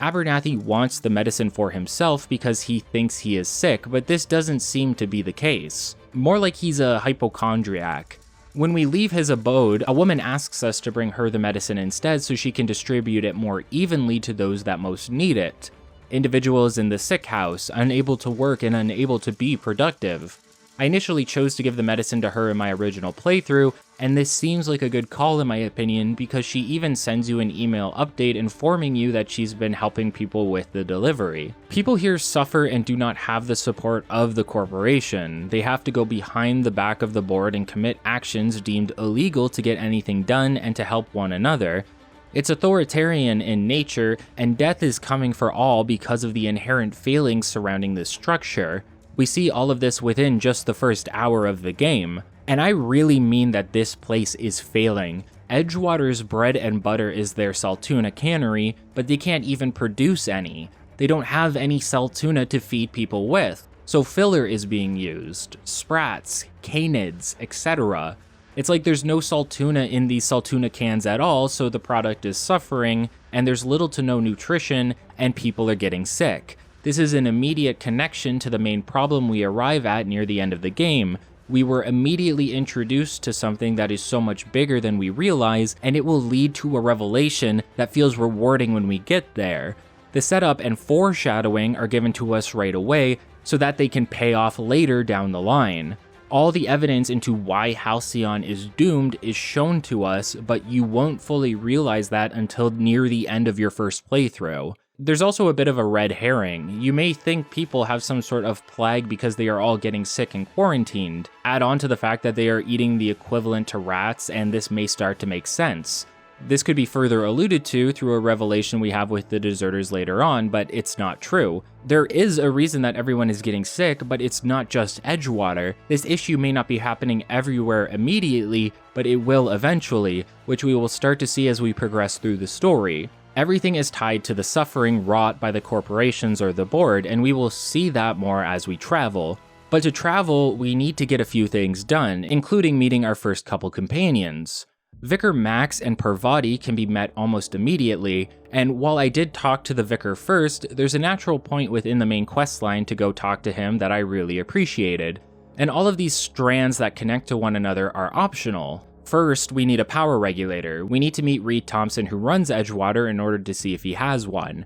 Abernathy wants the medicine for himself because he thinks he is sick, but this doesn't seem to be the case. More like he's a hypochondriac. When we leave his abode, a woman asks us to bring her the medicine instead so she can distribute it more evenly to those that most need it. Individuals in the sick house, unable to work and unable to be productive. I initially chose to give the medicine to her in my original playthrough, and this seems like a good call in my opinion because she even sends you an email update informing you that she's been helping people with the delivery. People here suffer and do not have the support of the corporation. They have to go behind the back of the board and commit actions deemed illegal to get anything done and to help one another. It's authoritarian in nature, and death is coming for all because of the inherent failings surrounding this structure. We see all of this within just the first hour of the game, and I really mean that this place is failing. Edgewater's bread and butter is their saltuna cannery, but they can't even produce any. They don't have any saltuna to feed people with, so filler is being used, sprats, canids, etc. It's like there's no saltuna in these saltuna cans at all, so the product is suffering, and there's little to no nutrition, and people are getting sick. This is an immediate connection to the main problem we arrive at near the end of the game. We were immediately introduced to something that is so much bigger than we realize, and it will lead to a revelation that feels rewarding when we get there. The setup and foreshadowing are given to us right away, so that they can pay off later down the line. All the evidence into why Halcyon is doomed is shown to us, but you won't fully realize that until near the end of your first playthrough. There's also a bit of a red herring. You may think people have some sort of plague because they are all getting sick and quarantined. Add on to the fact that they are eating the equivalent to rats, and this may start to make sense. This could be further alluded to through a revelation we have with the deserters later on, but it's not true. There is a reason that everyone is getting sick, but it's not just Edgewater. This issue may not be happening everywhere immediately, but it will eventually, which we will start to see as we progress through the story. Everything is tied to the suffering wrought by the corporations or the board, and we will see that more as we travel. But to travel, we need to get a few things done, including meeting our first couple companions. Vicar Max and Parvati can be met almost immediately, and while I did talk to the Vicar first, there's a natural point within the main questline to go talk to him that I really appreciated. And all of these strands that connect to one another are optional. First, we need a power regulator. We need to meet Reed Thompson, who runs Edgewater, in order to see if he has one.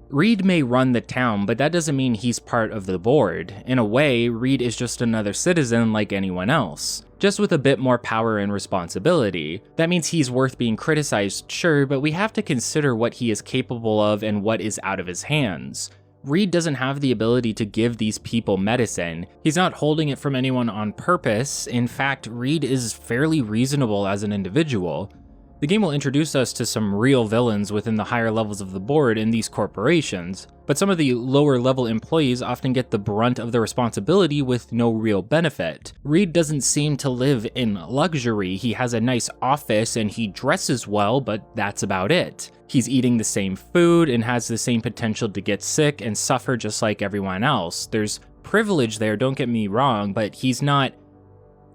Reed may run the town, but that doesn't mean he's part of the board. In a way, Reed is just another citizen like anyone else, just with a bit more power and responsibility. That means he's worth being criticized, sure, but we have to consider what he is capable of and what is out of his hands. Reed doesn't have the ability to give these people medicine. He's not holding it from anyone on purpose. In fact, Reed is fairly reasonable as an individual. The game will introduce us to some real villains within the higher levels of the board in these corporations, but some of the lower level employees often get the brunt of the responsibility with no real benefit. Reed doesn't seem to live in luxury. He has a nice office and he dresses well, but that's about it. He's eating the same food and has the same potential to get sick and suffer just like everyone else. There's privilege there, don't get me wrong, but he's not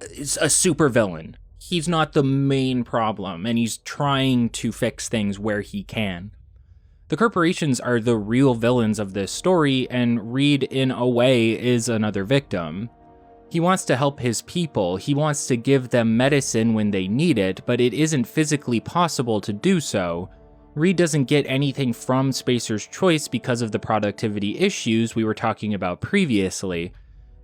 a supervillain. He's not the main problem, and he's trying to fix things where he can. The corporations are the real villains of this story, and Reed, in a way, is another victim. He wants to help his people, he wants to give them medicine when they need it, but it isn't physically possible to do so. Reed doesn't get anything from Spacer's Choice because of the productivity issues we were talking about previously.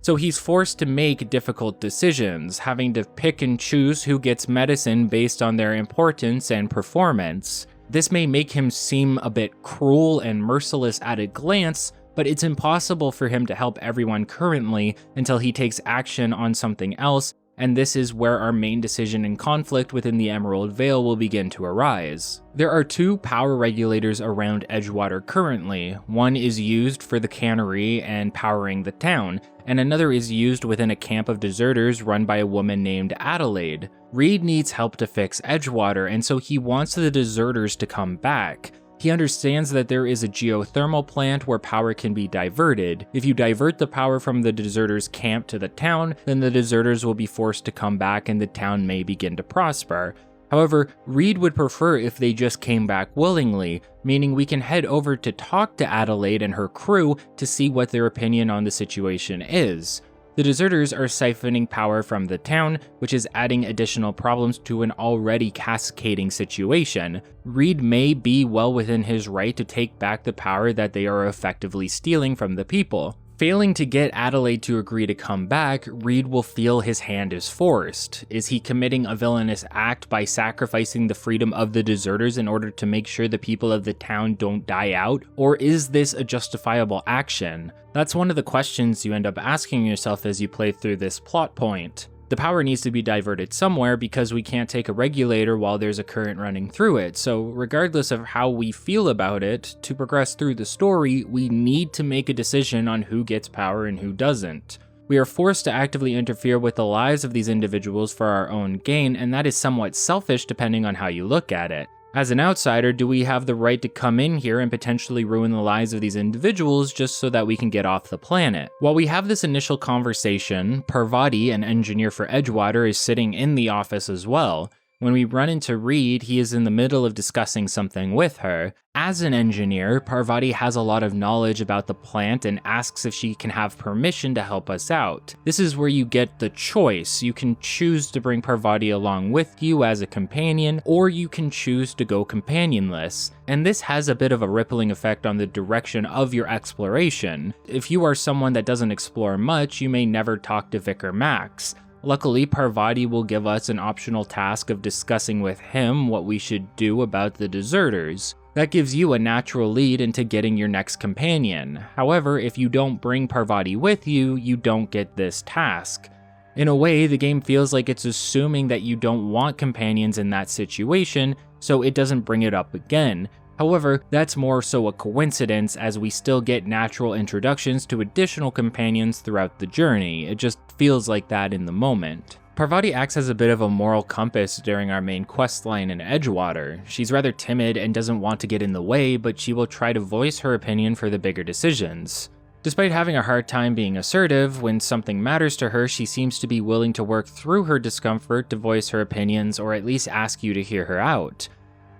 So he's forced to make difficult decisions, having to pick and choose who gets medicine based on their importance and performance. This may make him seem a bit cruel and merciless at a glance, but it's impossible for him to help everyone currently until he takes action on something else, and this is where our main decision and conflict within the Emerald Vale will begin to arise. There are two power regulators around Edgewater currently. One is used for the cannery and powering the town, and another is used within a camp of deserters run by a woman named Adelaide. Reed needs help to fix Edgewater, and so he wants the deserters to come back. He understands that there is a geothermal plant where power can be diverted. If you divert the power from the deserters' camp to the town, then the deserters will be forced to come back and the town may begin to prosper. However, Reed would prefer if they just came back willingly, meaning we can head over to talk to Adelaide and her crew to see what their opinion on the situation is. The deserters are siphoning power from the town, which is adding additional problems to an already cascading situation. Reed may be well within his right to take back the power that they are effectively stealing from the people. Failing to get Adelaide to agree to come back, Reed will feel his hand is forced. Is he committing a villainous act by sacrificing the freedom of the deserters in order to make sure the people of the town don't die out? Or is this a justifiable action? That's one of the questions you end up asking yourself as you play through this plot point. The power needs to be diverted somewhere because we can't take a regulator while there's a current running through it, so regardless of how we feel about it, to progress through the story, we need to make a decision on who gets power and who doesn't. We are forced to actively interfere with the lives of these individuals for our own gain, and that is somewhat selfish depending on how you look at it. As an outsider, do we have the right to come in here and potentially ruin the lives of these individuals just so that we can get off the planet? While we have this initial conversation, Parvati, an engineer for Edgewater, is sitting in the office as well. When we run into Reed, he is in the middle of discussing something with her. As an engineer, Parvati has a lot of knowledge about the plant and asks if she can have permission to help us out. This is where you get the choice. You can choose to bring Parvati along with you as a companion, or you can choose to go companionless. And this has a bit of a rippling effect on the direction of your exploration. If you are someone that doesn't explore much, you may never talk to Vic or Max. Luckily, Parvati will give us an optional task of discussing with him what we should do about the deserters. That gives you a natural lead into getting your next companion. However, if you don't bring Parvati with you, you don't get this task. In a way, the game feels like it's assuming that you don't want companions in that situation, so it doesn't bring it up again. However, that's more so a coincidence as we still get natural introductions to additional companions throughout the journey. It just feels like that in the moment. Parvati acts as a bit of a moral compass during our main questline in Edgewater. She's rather timid and doesn't want to get in the way, but she will try to voice her opinion for the bigger decisions. Despite having a hard time being assertive, when something matters to her, she seems to be willing to work through her discomfort to voice her opinions or at least ask you to hear her out.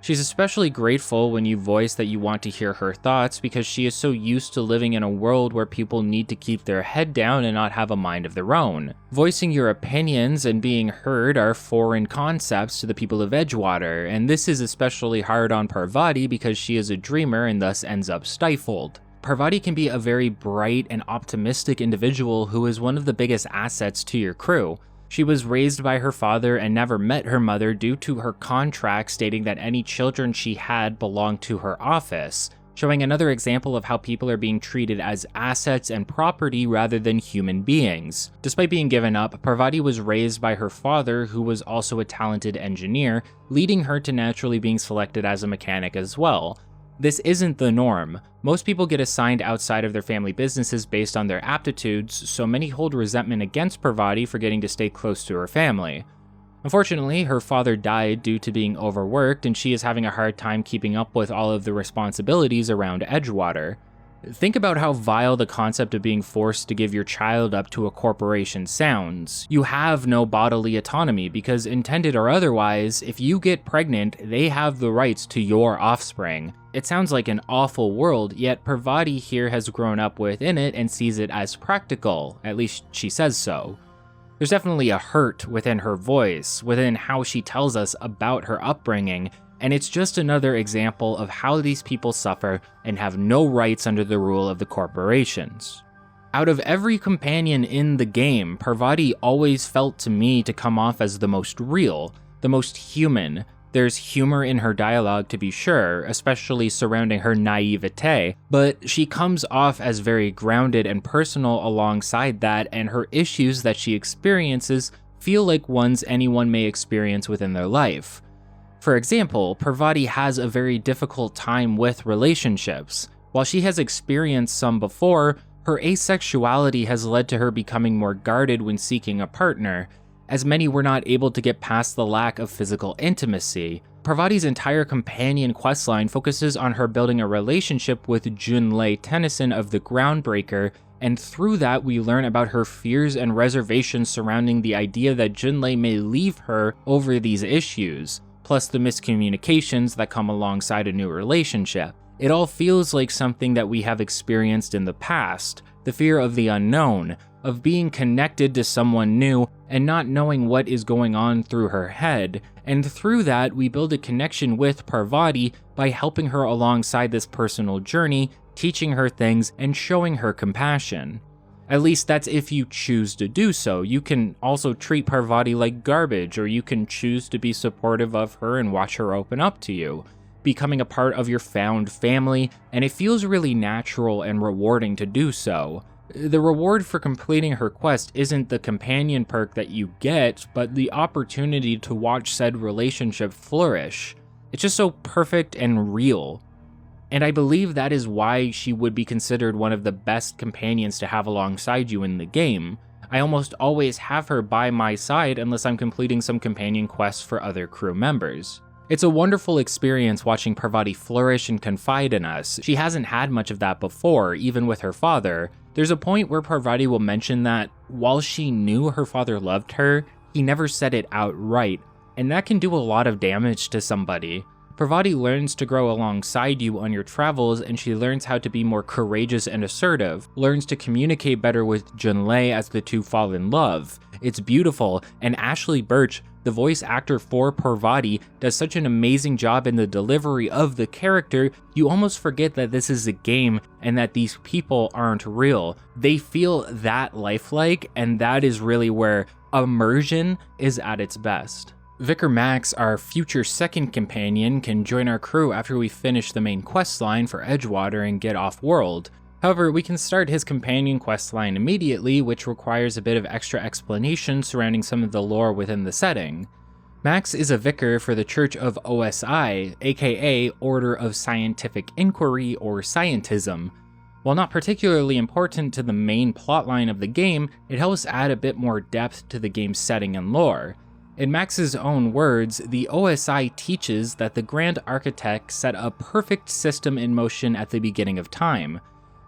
She's especially grateful when you voice that you want to hear her thoughts because she is so used to living in a world where people need to keep their head down and not have a mind of their own. Voicing your opinions and being heard are foreign concepts to the people of Edgewater, and this is especially hard on Parvati because she is a dreamer and thus ends up stifled. Parvati can be a very bright and optimistic individual who is one of the biggest assets to your crew. She was raised by her father and never met her mother due to her contract stating that any children she had belonged to her office, showing another example of how people are being treated as assets and property rather than human beings. Despite being given up, Parvati was raised by her father, who was also a talented engineer, leading her to naturally being selected as a mechanic as well. This isn't the norm. Most people get assigned outside of their family businesses based on their aptitudes, so many hold resentment against Parvati for getting to stay close to her family. Unfortunately, her father died due to being overworked, and she is having a hard time keeping up with all of the responsibilities around Edgewater. Think about how vile the concept of being forced to give your child up to a corporation sounds. You have no bodily autonomy because, intended or otherwise, if you get pregnant, they have the rights to your offspring. It sounds like an awful world, yet Parvati here has grown up within it and sees it as practical, at least she says so. There's definitely a hurt within her voice, within how she tells us about her upbringing, and it's just another example of how these people suffer and have no rights under the rule of the corporations. Out of every companion in the game, Parvati always felt to me to come off as the most real, the most human. There's humor in her dialogue to be sure, especially surrounding her naivete, but she comes off as very grounded and personal alongside that, and her issues that she experiences feel like ones anyone may experience within their life. For example, Parvati has a very difficult time with relationships. While she has experienced some before, her asexuality has led to her becoming more guarded when seeking a partner, as many were not able to get past the lack of physical intimacy. Parvati's entire companion questline focuses on her building a relationship with Junlei Tennyson of the Groundbreaker, and through that we learn about her fears and reservations surrounding the idea that Junlei may leave her over these issues, plus the miscommunications that come alongside a new relationship. It all feels like something that we have experienced in the past, the fear of the unknown, of being connected to someone new and not knowing what is going on through her head, and through that we build a connection with Parvati by helping her alongside this personal journey, teaching her things, and showing her compassion. At least that's if you choose to do so. You can also treat Parvati like garbage, or you can choose to be supportive of her and watch her open up to you, becoming a part of your found family, and it feels really natural and rewarding to do so. The reward for completing her quest isn't the companion perk that you get, but the opportunity to watch said relationship flourish. It's just so perfect and real. And I believe that is why she would be considered one of the best companions to have alongside you in the game. I almost always have her by my side unless I'm completing some companion quests for other crew members. It's a wonderful experience watching Parvati flourish and confide in us. She hasn't had much of that before, even with her father. There's a point where Parvati will mention that while she knew her father loved her, he never said it outright, and that can do a lot of damage to somebody. Parvati learns to grow alongside you on your travels, and she learns how to be more courageous and assertive, learns to communicate better with Junlei as the two fall in love. It's beautiful, and Ashley Birch, the voice actor for Parvati, does such an amazing job in the delivery of the character, you almost forget that this is a game and that these people aren't real. They feel that lifelike, and that is really where immersion is at its best. Vicar Max, our future second companion, can join our crew after we finish the main questline for Edgewater and get off-world. However, we can start his companion questline immediately, which requires a bit of extra explanation surrounding some of the lore within the setting. Max is a vicar for the Church of OSI, aka Order of Scientific Inquiry or Scientism. While not particularly important to the main plotline of the game, it helps add a bit more depth to the game's setting and lore. In Max's own words, the OSI teaches that the Grand Architect set a perfect system in motion at the beginning of time.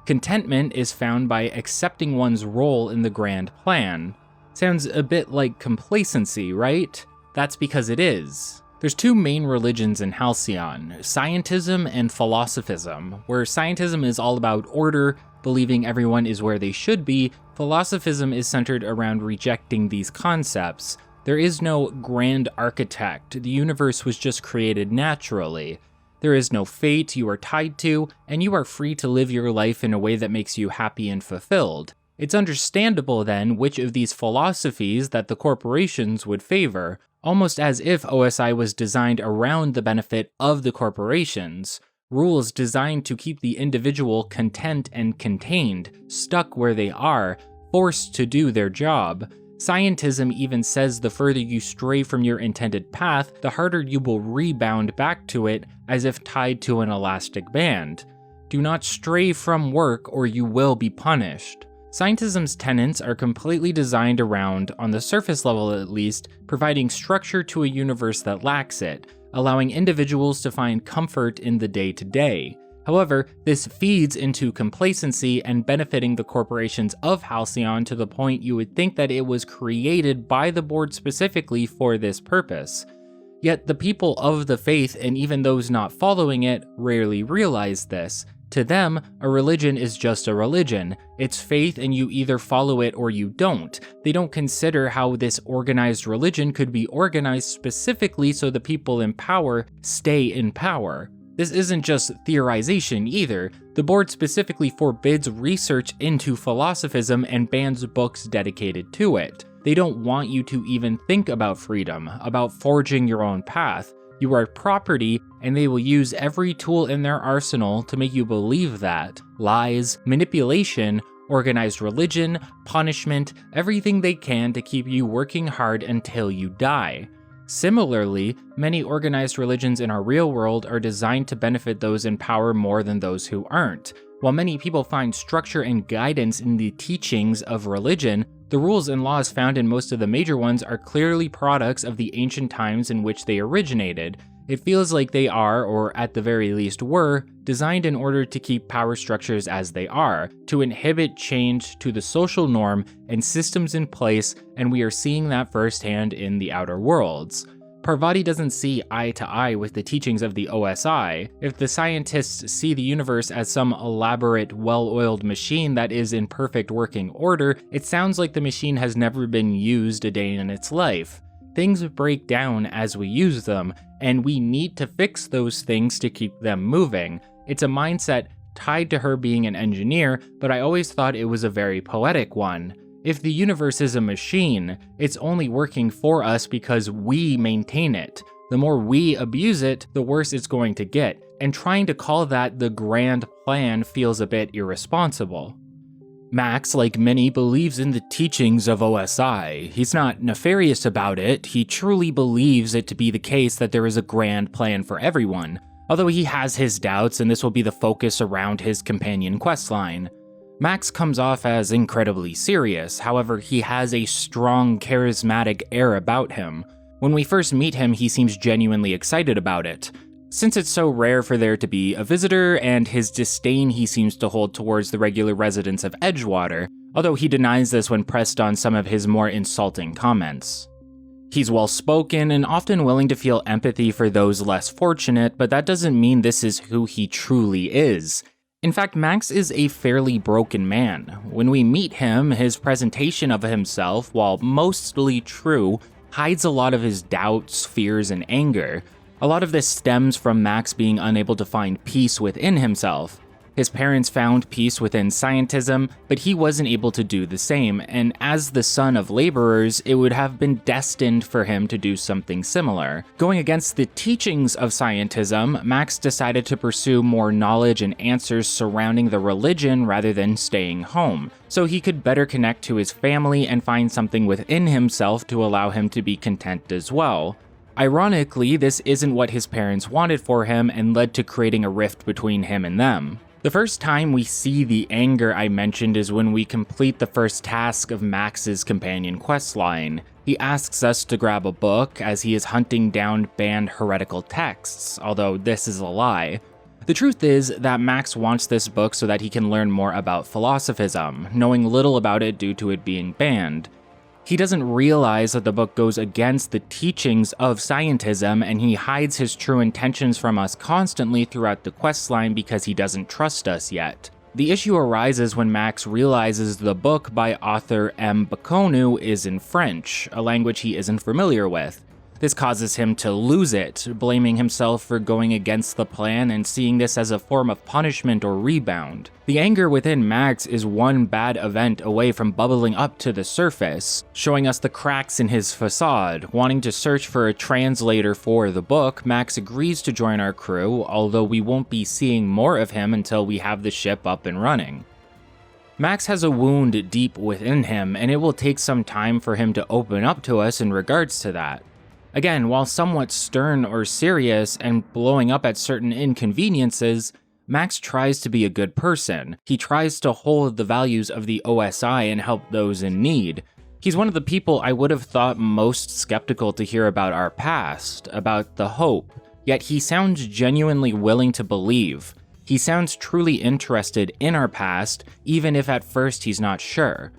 Contentment is found by accepting one's role in the grand plan. Sounds a bit like complacency, right? That's because it is. There's two main religions in Halcyon, scientism and philosophism, where scientism is all about order, believing everyone is where they should be. Philosophism is centered around rejecting these concepts. There is no grand architect, the universe was just created naturally. There is no fate you are tied to, and you are free to live your life in a way that makes you happy and fulfilled. It's understandable then which of these philosophies that the corporations would favor, almost as if OSI was designed around the benefit of the corporations. Rules designed to keep the individual content and contained, stuck where they are, forced to do their job. Scientism even says the further you stray from your intended path, the harder you will rebound back to it, as if tied to an elastic band. Do not stray from work or you will be punished. Scientism's tenets are completely designed around, on the surface level at least, providing structure to a universe that lacks it, allowing individuals to find comfort in the day-to-day. However, this feeds into complacency and benefiting the corporations of Halcyon to the point you would think that it was created by the board specifically for this purpose. Yet the people of the faith, and even those not following it, rarely realize this. To them, a religion is just a religion. It's faith and you either follow it or you don't. They don't consider how this organized religion could be organized specifically so the people in power stay in power. This isn't just theorization either. The board specifically forbids research into philosophism and bans books dedicated to it. They don't want you to even think about freedom, about forging your own path. You are property, and they will use every tool in their arsenal to make you believe that. Lies, manipulation, organized religion, punishment, everything they can to keep you working hard until you die. Similarly, many organized religions in our real world are designed to benefit those in power more than those who aren't. While many people find structure and guidance in the teachings of religion, the rules and laws found in most of the major ones are clearly products of the ancient times in which they originated. It feels like they are, or at the very least were, designed in order to keep power structures as they are, to inhibit change to the social norm and systems in place, and we are seeing that firsthand in the Outer Worlds. Parvati doesn't see eye to eye with the teachings of the OSI. If the scientists see the universe as some elaborate, well-oiled machine that is in perfect working order, it sounds like the machine has never been used a day in its life. Things break down as we use them, and we need to fix those things to keep them moving. It's a mindset tied to her being an engineer, but I always thought it was a very poetic one. If the universe is a machine, it's only working for us because we maintain it. The more we abuse it, the worse it's going to get, and trying to call that the grand plan feels a bit irresponsible. Max, like many, believes in the teachings of OSI. He's not nefarious about it, he truly believes it to be the case that there is a grand plan for everyone, although he has his doubts and this will be the focus around his companion questline. Max comes off as incredibly serious, however he has a strong, charismatic air about him. When we first meet him, he seems genuinely excited about it. Since it's so rare for there to be a visitor, and his disdain he seems to hold towards the regular residents of Edgewater, although he denies this when pressed on some of his more insulting comments. He's well-spoken and often willing to feel empathy for those less fortunate, but that doesn't mean this is who he truly is. In fact, Max is a fairly broken man. When we meet him, his presentation of himself, while mostly true, hides a lot of his doubts, fears, and anger. A lot of this stems from Max being unable to find peace within himself. His parents found peace within scientism, but he wasn't able to do the same, and as the son of laborers, it would have been destined for him to do something similar. Going against the teachings of scientism, Max decided to pursue more knowledge and answers surrounding the religion rather than staying home, so he could better connect to his family and find something within himself to allow him to be content as well. Ironically, this isn't what his parents wanted for him and led to creating a rift between him and them. The first time we see the anger I mentioned is when we complete the first task of Max's companion questline. He asks us to grab a book as he is hunting down banned heretical texts, although this is a lie. The truth is that Max wants this book so that he can learn more about philosophism, knowing little about it due to it being banned. He doesn't realize that the book goes against the teachings of scientism, and he hides his true intentions from us constantly throughout the questline because he doesn't trust us yet. The issue arises when Max realizes the book by author M. Baconu is in French, a language he isn't familiar with. This causes him to lose it, blaming himself for going against the plan and seeing this as a form of punishment or rebound. The anger within Max is one bad event away from bubbling up to the surface, showing us the cracks in his facade. Wanting to search for a translator for the book, Max agrees to join our crew, although we won't be seeing more of him until we have the ship up and running. Max has a wound deep within him, and it will take some time for him to open up to us in regards to that. Again, while somewhat stern or serious and blowing up at certain inconveniences, Max tries to be a good person. He tries to hold the values of the OSI and help those in need. He's one of the people I would have thought most skeptical to hear about our past, about the hope, yet he sounds genuinely willing to believe. He sounds truly interested in our past, even if at first he's not sure.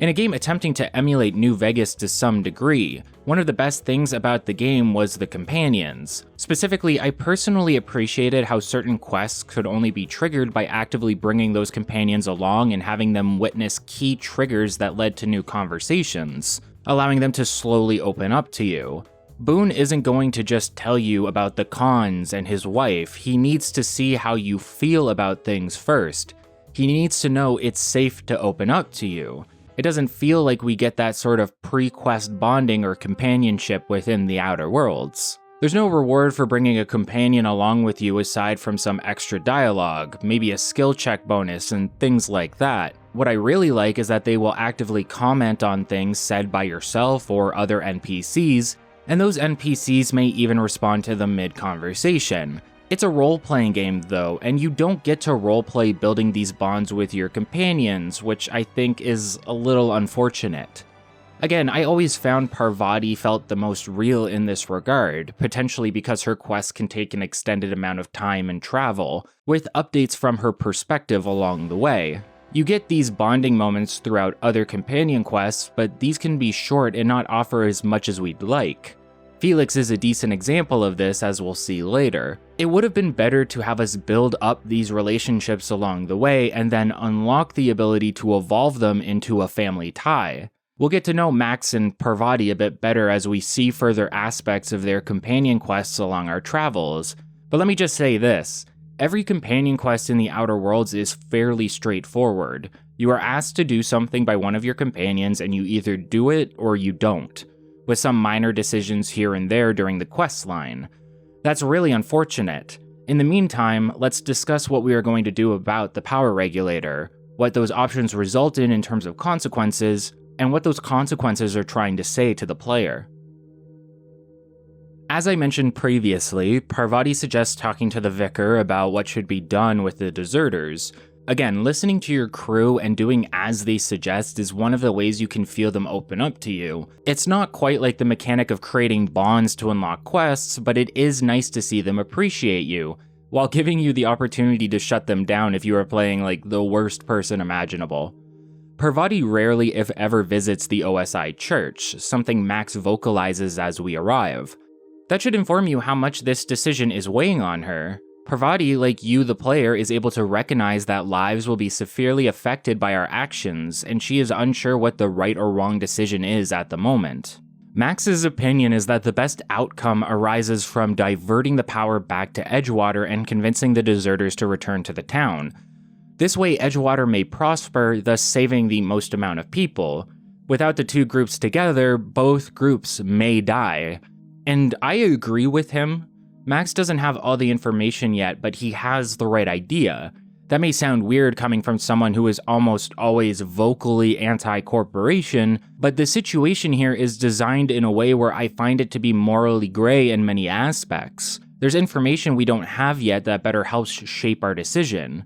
In a game attempting to emulate New Vegas to some degree, one of the best things about the game was the companions. Specifically, I personally appreciated how certain quests could only be triggered by actively bringing those companions along and having them witness key triggers that led to new conversations, allowing them to slowly open up to you. Boone isn't going to just tell you about the cons and his wife, he needs to see how you feel about things first. He needs to know it's safe to open up to you. It doesn't feel like we get that sort of pre-quest bonding or companionship within the Outer Worlds. There's no reward for bringing a companion along with you aside from some extra dialogue, maybe a skill check bonus and things like that. What I really like is that they will actively comment on things said by yourself or other NPCs, and those NPCs may even respond to them mid-conversation. It's a role-playing game though, and you don't get to roleplay building these bonds with your companions, which I think is a little unfortunate. Again, I always found Parvati felt the most real in this regard, potentially because her quests can take an extended amount of time and travel, with updates from her perspective along the way. You get these bonding moments throughout other companion quests, but these can be short and not offer as much as we'd like. Felix is a decent example of this, as we'll see later. It would have been better to have us build up these relationships along the way and then unlock the ability to evolve them into a family tie. We'll get to know Max and Parvati a bit better as we see further aspects of their companion quests along our travels, but let me just say this. Every companion quest in the Outer Worlds is fairly straightforward. You are asked to do something by one of your companions and you either do it or you don't, with some minor decisions here and there during the quest line. That's really unfortunate. In the meantime, let's discuss what we are going to do about the power regulator, what those options result in terms of consequences, and what those consequences are trying to say to the player. As I mentioned previously, Parvati suggests talking to the vicar about what should be done with the deserters. Again, listening to your crew and doing as they suggest is one of the ways you can feel them open up to you. It's not quite like the mechanic of creating bonds to unlock quests, but it is nice to see them appreciate you, while giving you the opportunity to shut them down if you are playing like the worst person imaginable. Parvati rarely if ever visits the OSI church, something Max vocalizes as we arrive. That should inform you how much this decision is weighing on her. Parvati, like you the player, is able to recognize that lives will be severely affected by our actions, and she is unsure what the right or wrong decision is at the moment. Max's opinion is that the best outcome arises from diverting the power back to Edgewater and convincing the deserters to return to the town. This way, Edgewater may prosper, thus saving the most amount of people. Without the two groups together, both groups may die. And I agree with him. Max doesn't have all the information yet, but he has the right idea. That may sound weird coming from someone who is almost always vocally anti-corporation, but the situation here is designed in a way where I find it to be morally gray in many aspects. There's information we don't have yet that better helps shape our decision.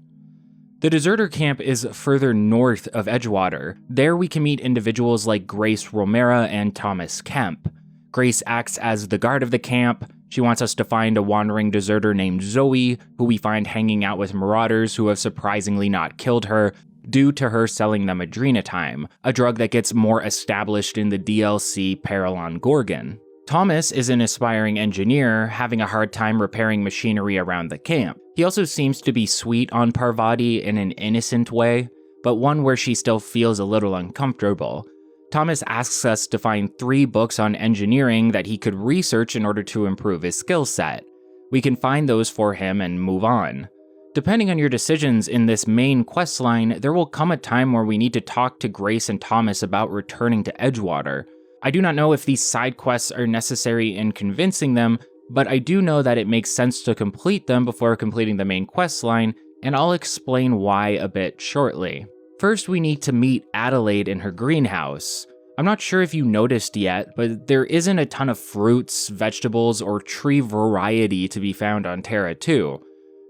The deserter camp is further north of Edgewater. There we can meet individuals like Grace Romera and Thomas Kemp. Grace acts as the guard of the camp. She wants us to find a wandering deserter named Zoe, who we find hanging out with marauders who have surprisingly not killed her, due to her selling them adrenatime, a drug that gets more established in the DLC Peril on Gorgon. Thomas is an aspiring engineer, having a hard time repairing machinery around the camp. He also seems to be sweet on Parvati in an innocent way, but one where she still feels a little uncomfortable. Thomas asks us to find 3 books on engineering that he could research in order to improve his skill set. We can find those for him and move on. Depending on your decisions in this main questline, there will come a time where we need to talk to Grace and Thomas about returning to Edgewater. I do not know if these side quests are necessary in convincing them, but I do know that it makes sense to complete them before completing the main questline, and I'll explain why a bit shortly. First, we need to meet Adelaide in her greenhouse. I'm not sure if you noticed yet, but there isn't a ton of fruits, vegetables, or tree variety to be found on Terra 2.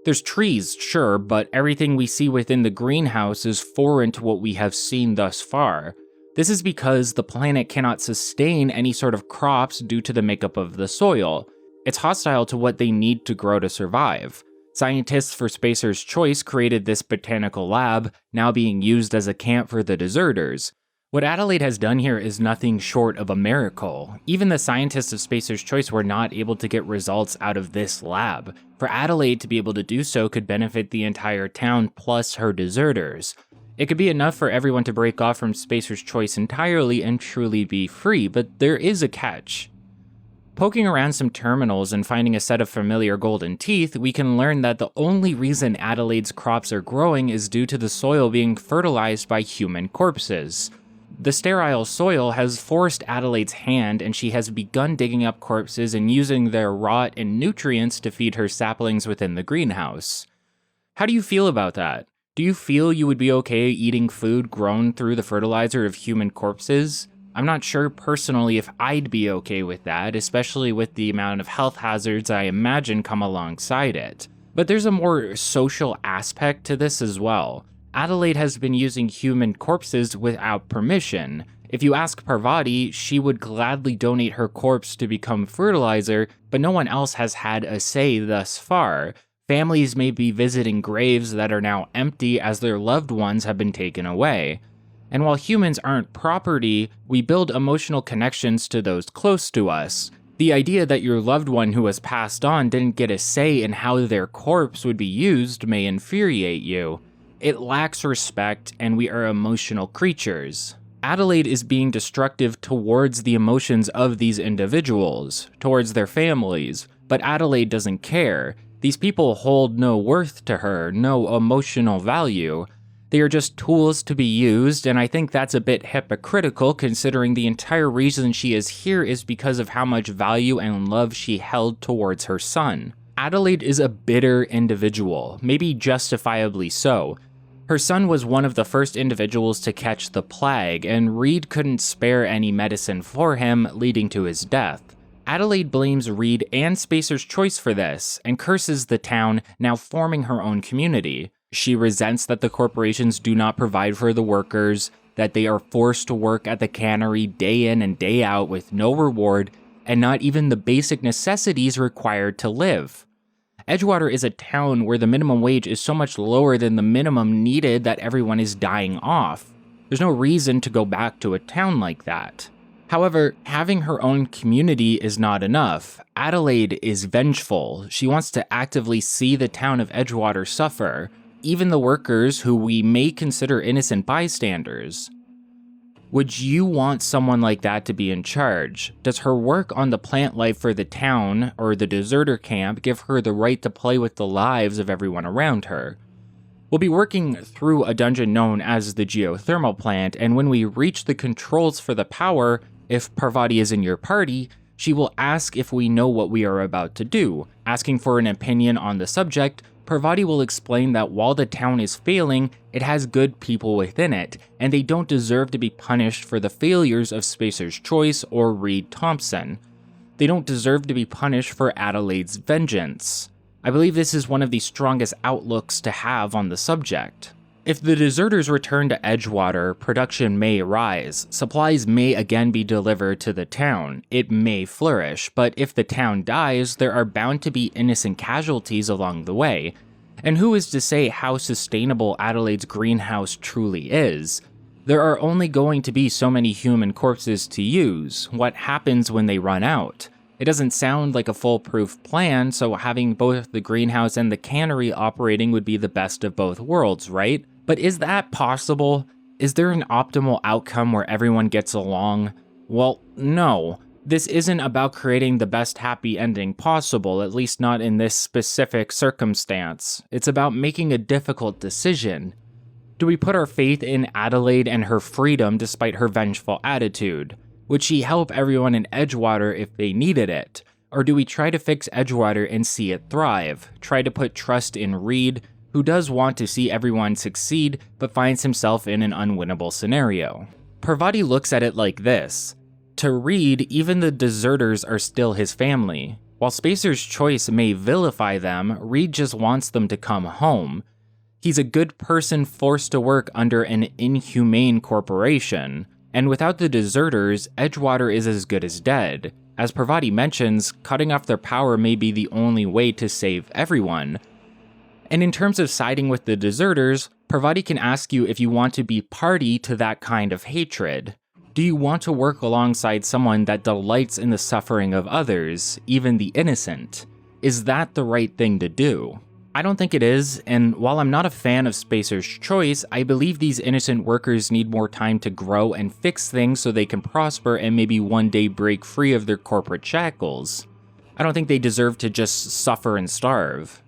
There's trees, sure, but everything we see within the greenhouse is foreign to what we have seen thus far. This is because the planet cannot sustain any sort of crops due to the makeup of the soil. It's hostile to what they need to grow to survive. Scientists for Spacer's Choice created this botanical lab, now being used as a camp for the deserters. What Adelaide has done here is nothing short of a miracle. Even the scientists of Spacer's Choice were not able to get results out of this lab. For Adelaide to be able to do so could benefit the entire town plus her deserters. It could be enough for everyone to break off from Spacer's Choice entirely and truly be free, but there is a catch. Poking around some terminals and finding a set of familiar golden teeth, we can learn that the only reason Adelaide's crops are growing is due to the soil being fertilized by human corpses. The sterile soil has forced Adelaide's hand, and she has begun digging up corpses and using their rot and nutrients to feed her saplings within the greenhouse. How do you feel about that? Do you feel you would be okay eating food grown through the fertilizer of human corpses? I'm not sure personally if I'd be okay with that, especially with the amount of health hazards I imagine come alongside it. But there's a more social aspect to this as well. Adelaide has been using human corpses without permission. If you ask Parvati, she would gladly donate her corpse to become fertilizer, but no one else has had a say thus far. Families may be visiting graves that are now empty as their loved ones have been taken away. And while humans aren't property, we build emotional connections to those close to us. The idea that your loved one who has passed on didn't get a say in how their corpse would be used may infuriate you. It lacks respect, and we are emotional creatures. Adelaide is being destructive towards the emotions of these individuals, towards their families, but Adelaide doesn't care. These people hold no worth to her, no emotional value. They are just tools to be used, and I think that's a bit hypocritical considering the entire reason she is here is because of how much value and love she held towards her son. Adelaide is a bitter individual, maybe justifiably so. Her son was one of the first individuals to catch the plague, and Reed couldn't spare any medicine for him, leading to his death. Adelaide blames Reed and Spacer's Choice for this, and curses the town, now forming her own community. She resents that the corporations do not provide for the workers, that they are forced to work at the cannery day in and day out with no reward, and not even the basic necessities required to live. Edgewater is a town where the minimum wage is so much lower than the minimum needed that everyone is dying off. There's no reason to go back to a town like that. However, having her own community is not enough. Adelaide is vengeful. She wants to actively see the town of Edgewater suffer, even the workers who we may consider innocent bystanders. Would you want someone like that to be in charge? Does her work on the plant life for the town or the deserter camp give her the right to play with the lives of everyone around her? We'll be working through a dungeon known as the geothermal plant, and when we reach the controls for the power, if Parvati is in your party, she will ask if we know what we are about to do. Asking for an opinion on the subject, Parvati will explain that while the town is failing, it has good people within it, and they don't deserve to be punished for the failures of Spacer's Choice or Reed Thompson. They don't deserve to be punished for Adelaide's vengeance. I believe this is one of the strongest outlooks to have on the subject. If the deserters return to Edgewater, production may rise, supplies may again be delivered to the town, it may flourish, but if the town dies, there are bound to be innocent casualties along the way. And who is to say how sustainable Adelaide's greenhouse truly is? There are only going to be so many human corpses to use. What happens when they run out? It doesn't sound like a foolproof plan, so having both the greenhouse and the cannery operating would be the best of both worlds, right? But is that possible? Is there an optimal outcome where everyone gets along? Well, no. This isn't about creating the best happy ending possible, at least not in this specific circumstance. It's about making a difficult decision. Do we put our faith in Adelaide and her freedom despite her vengeful attitude? Would she help everyone in Edgewater if they needed it? Or do we try to fix Edgewater and see it thrive? Try to put trust in Reed, who does want to see everyone succeed, but finds himself in an unwinnable scenario. Parvati looks at it like this. To Reed, even the deserters are still his family. While Spacer's Choice may vilify them, Reed just wants them to come home. He's a good person forced to work under an inhumane corporation. And without the deserters, Edgewater is as good as dead. As Parvati mentions, cutting off their power may be the only way to save everyone. And in terms of siding with the deserters, Parvati can ask you if you want to be party to that kind of hatred. Do you want to work alongside someone that delights in the suffering of others, even the innocent? Is that the right thing to do? I don't think it is, and while I'm not a fan of Spacer's Choice, I believe these innocent workers need more time to grow and fix things so they can prosper and maybe one day break free of their corporate shackles. I don't think they deserve to just suffer and starve.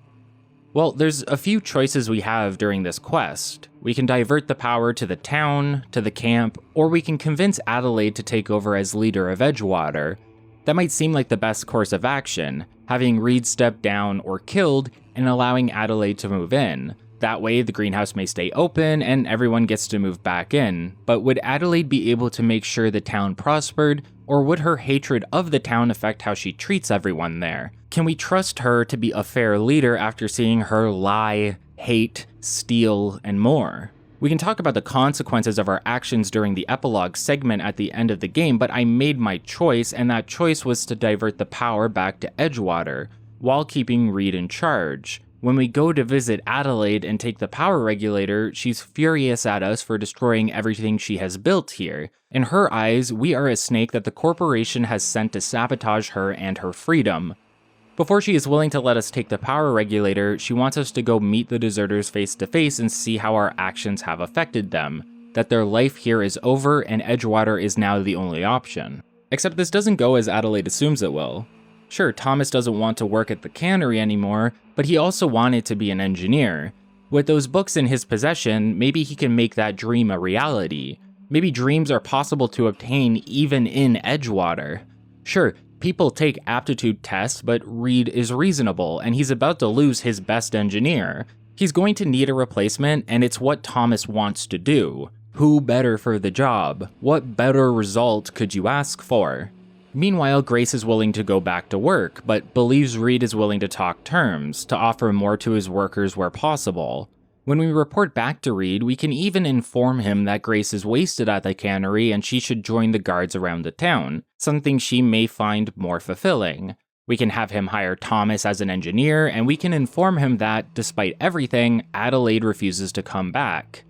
Well, there's a few choices we have during this quest. We can divert the power to the town, to the camp, or we can convince Adelaide to take over as leader of Edgewater. That might seem like the best course of action, having Reed step down or killed and allowing Adelaide to move in. That way, the greenhouse may stay open and everyone gets to move back in. But would Adelaide be able to make sure the town prospered, or would her hatred of the town affect how she treats everyone there? Can we trust her to be a fair leader after seeing her lie, hate, steal, and more? We can talk about the consequences of our actions during the epilogue segment at the end of the game, but I made my choice, and that choice was to divert the power back to Edgewater, while keeping Reed in charge. When we go to visit Adelaide and take the power regulator, she's furious at us for destroying everything she has built here. In her eyes, we are a snake that the corporation has sent to sabotage her and her freedom. Before she is willing to let us take the power regulator, she wants us to go meet the deserters face to face and see how our actions have affected them, that their life here is over and Edgewater is now the only option. Except this doesn't go as Adelaide assumes it will. Sure, Thomas doesn't want to work at the cannery anymore, but he also wanted to be an engineer. With those books in his possession, maybe he can make that dream a reality. Maybe dreams are possible to obtain even in Edgewater. Sure, people take aptitude tests, but Reed is reasonable, and he's about to lose his best engineer. He's going to need a replacement, and it's what Thomas wants to do. Who better for the job? What better result could you ask for? Meanwhile, Grace is willing to go back to work, but believes Reed is willing to talk terms, to offer more to his workers where possible. When we report back to Reed, we can even inform him that Grace is wasted at the cannery and she should join the guards around the town, something she may find more fulfilling. We can have him hire Thomas as an engineer, and we can inform him that, despite everything, Adelaide refuses to come back.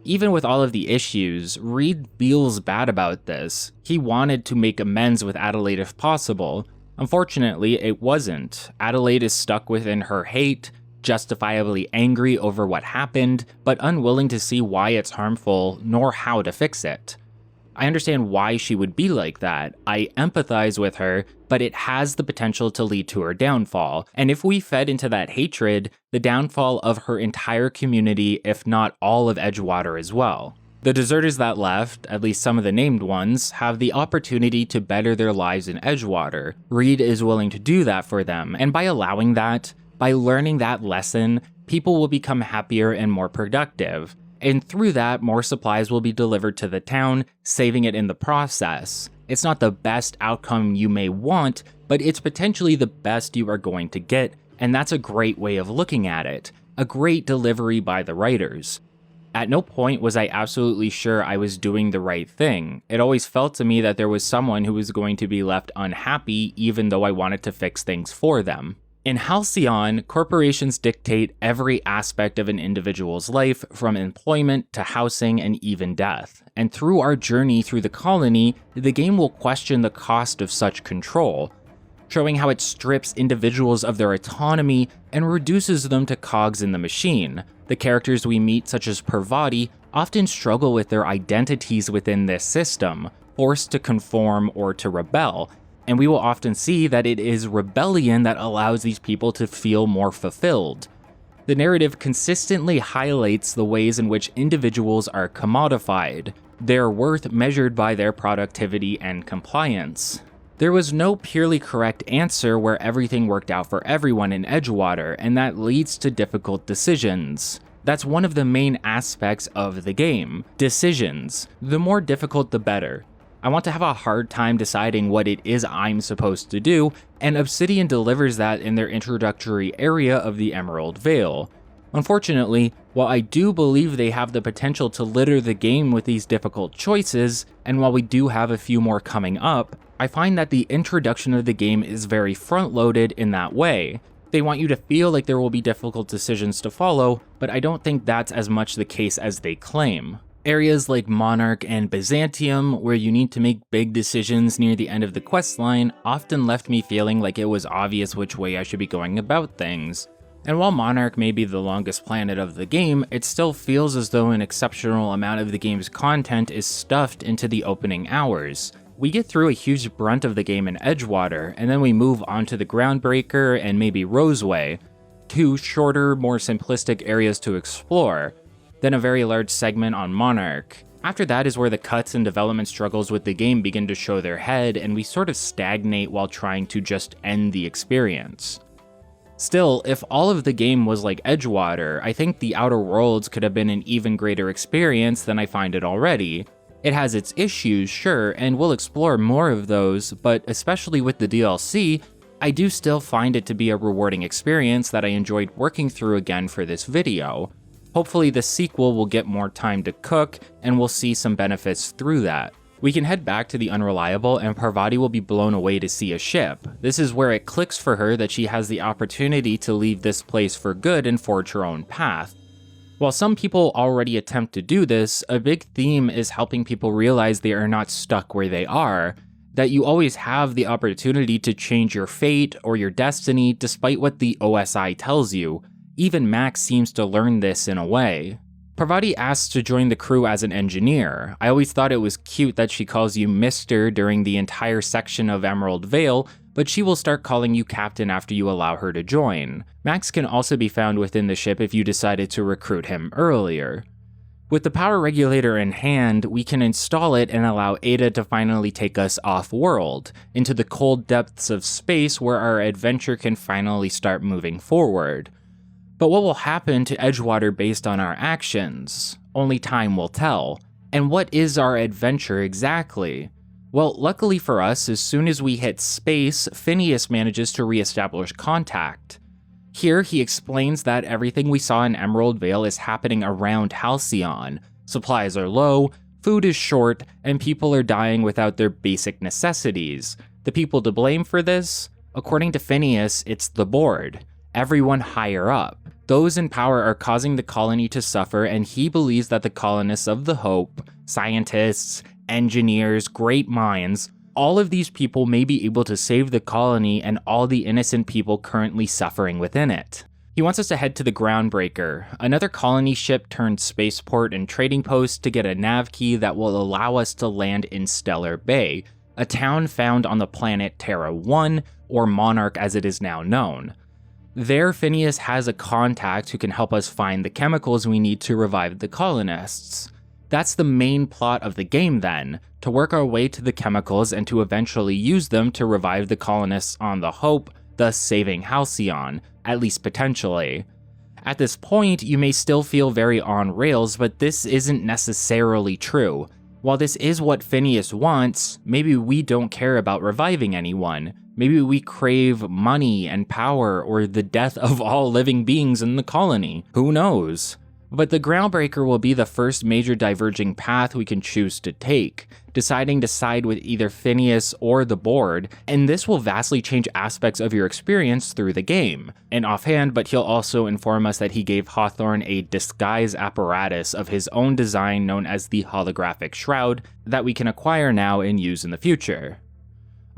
Even with all of the issues, Reed feels bad about this. He wanted to make amends with Adelaide if possible. Unfortunately, it wasn't. Adelaide is stuck within her hate, justifiably angry over what happened, but unwilling to see why it's harmful, nor how to fix it. I understand why she would be like that. I empathize with her, but it has the potential to lead to her downfall. And if we fed into that hatred, the downfall of her entire community, if not all of Edgewater as well. The deserters that left, at least some of the named ones, have the opportunity to better their lives in Edgewater. Reed is willing to do that for them, and by allowing that, by learning that lesson, people will become happier and more productive. And through that, more supplies will be delivered to the town, saving it in the process. It's not the best outcome you may want, but it's potentially the best you are going to get, and that's a great way of looking at it. A great delivery by the writers. At no point was I absolutely sure I was doing the right thing. It always felt to me that there was someone who was going to be left unhappy, even though I wanted to fix things for them. In Halcyon, corporations dictate every aspect of an individual's life, from employment to housing and even death. And through our journey through the colony, the game will question the cost of such control, showing how it strips individuals of their autonomy and reduces them to cogs in the machine. The characters we meet, such as Parvati, often struggle with their identities within this system, forced to conform or to rebel. And we will often see that it is rebellion that allows these people to feel more fulfilled. The narrative consistently highlights the ways in which individuals are commodified, their worth measured by their productivity and compliance. There was no purely correct answer where everything worked out for everyone in Edgewater, and that leads to difficult decisions. That's one of the main aspects of the game, decisions. The more difficult, the better. I want to have a hard time deciding what it is I'm supposed to do, and Obsidian delivers that in their introductory area of the Emerald Vale. Unfortunately, while I do believe they have the potential to litter the game with these difficult choices, and while we do have a few more coming up, I find that the introduction of the game is very front-loaded in that way. They want you to feel like there will be difficult decisions to follow, but I don't think that's as much the case as they claim. Areas like Monarch and Byzantium, where you need to make big decisions near the end of the questline, often left me feeling like it was obvious which way I should be going about things. And while Monarch may be the longest planet of the game, it still feels as though an exceptional amount of the game's content is stuffed into the opening hours. We get through a huge brunt of the game in Edgewater, and then we move on to the Groundbreaker and maybe Roseway, two shorter, more simplistic areas to explore. Then a very large segment on Monarch. After that is where the cuts and development struggles with the game begin to show their head, and we sort of stagnate while trying to just end the experience. Still, if all of the game was like Edgewater, I think the Outer Worlds could have been an even greater experience than I find it already. It has its issues, sure, and we'll explore more of those, but especially with the DLC, I do still find it to be a rewarding experience that I enjoyed working through again for this video. Hopefully the sequel will get more time to cook, and we'll see some benefits through that. We can head back to the Unreliable and Parvati will be blown away to see a ship. This is where it clicks for her that she has the opportunity to leave this place for good and forge her own path. While some people already attempt to do this, a big theme is helping people realize they are not stuck where they are, that you always have the opportunity to change your fate or your destiny despite what the OSI tells you. Even Max seems to learn this in a way. Parvati asks to join the crew as an engineer. I always thought it was cute that she calls you Mr. during the entire section of Emerald Vale, but she will start calling you Captain after you allow her to join. Max can also be found within the ship if you decided to recruit him earlier. With the power regulator in hand, we can install it and allow Ada to finally take us off-world, into the cold depths of space where our adventure can finally start moving forward. But what will happen to Edgewater based on our actions? Only time will tell. And what is our adventure exactly? Well, luckily for us, as soon as we hit space, Phineas manages to re-establish contact. Here, he explains that everything we saw in Emerald Vale is happening around Halcyon. Supplies are low, food is short, and people are dying without their basic necessities. The people to blame for this? According to Phineas, it's the board. Everyone higher up. Those in power are causing the colony to suffer, and he believes that the colonists of the Hope, scientists, engineers, great minds, all of these people may be able to save the colony and all the innocent people currently suffering within it. He wants us to head to the Groundbreaker, another colony ship turned spaceport and trading post, to get a nav key that will allow us to land in Stellar Bay, a town found on the planet Terra 1, or Monarch as it is now known. There, Phineas has a contact who can help us find the chemicals we need to revive the colonists. That's the main plot of the game then, to work our way to the chemicals and to eventually use them to revive the colonists on the Hope, thus saving Halcyon, at least potentially. At this point, you may still feel very on rails, but this isn't necessarily true. While this is what Phineas wants, maybe we don't care about reviving anyone. Maybe we crave money and power or the death of all living beings in the colony. Who knows? But the Groundbreaker will be the first major diverging path we can choose to take, deciding to side with either Phineas or the board, and this will vastly change aspects of your experience through the game. And offhand, but he'll also inform us that he gave Hawthorne a disguise apparatus of his own design known as the Holographic Shroud that we can acquire now and use in the future.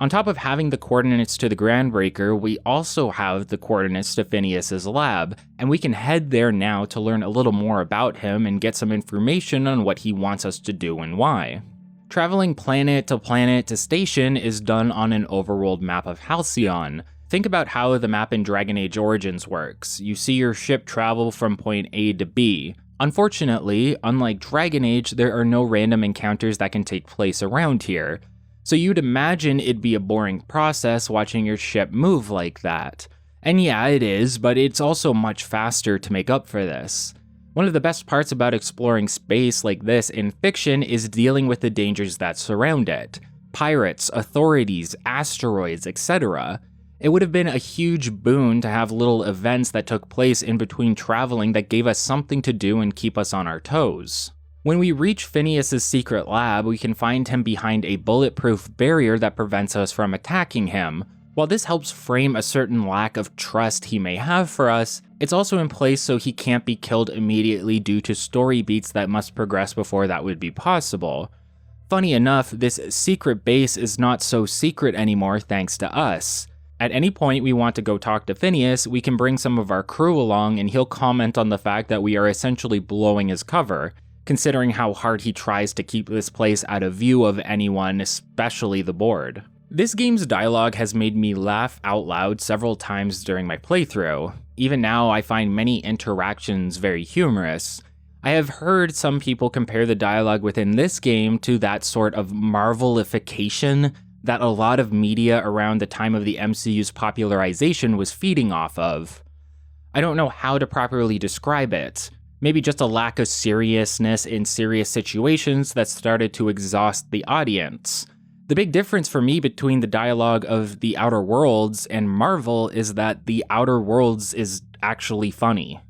On top of having the coordinates to the Groundbreaker, we also have the coordinates to Phineas's lab, and we can head there now to learn a little more about him and get some information on what he wants us to do and why. Traveling planet to station is done on an overworld map of Halcyon. Think about how the map in Dragon Age Origins works. You see your ship travel from point A to B. Unfortunately, unlike Dragon Age, there are no random encounters that can take place around here. So you'd imagine it'd be a boring process watching your ship move like that. And yeah, it is, but it's also much faster to make up for this. One of the best parts about exploring space like this in fiction is dealing with the dangers that surround it. Pirates, authorities, asteroids, etc. It would have been a huge boon to have little events that took place in between traveling that gave us something to do and keep us on our toes. When we reach Phineas's secret lab, we can find him behind a bulletproof barrier that prevents us from attacking him. While this helps frame a certain lack of trust he may have for us, it's also in place so he can't be killed immediately due to story beats that must progress before that would be possible. Funny enough, this secret base is not so secret anymore thanks to us. At any point we want to go talk to Phineas, we can bring some of our crew along and he'll comment on the fact that we are essentially blowing his cover, considering how hard he tries to keep this place out of view of anyone, especially the board. This game's dialogue has made me laugh out loud several times during my playthrough. Even now, I find many interactions very humorous. I have heard some people compare the dialogue within this game to that sort of Marvelification that a lot of media around the time of the MCU's popularization was feeding off of. I don't know how to properly describe it. Maybe just a lack of seriousness in serious situations that started to exhaust the audience. The big difference for me between the dialogue of The Outer Worlds and Marvel is that The Outer Worlds is actually funny.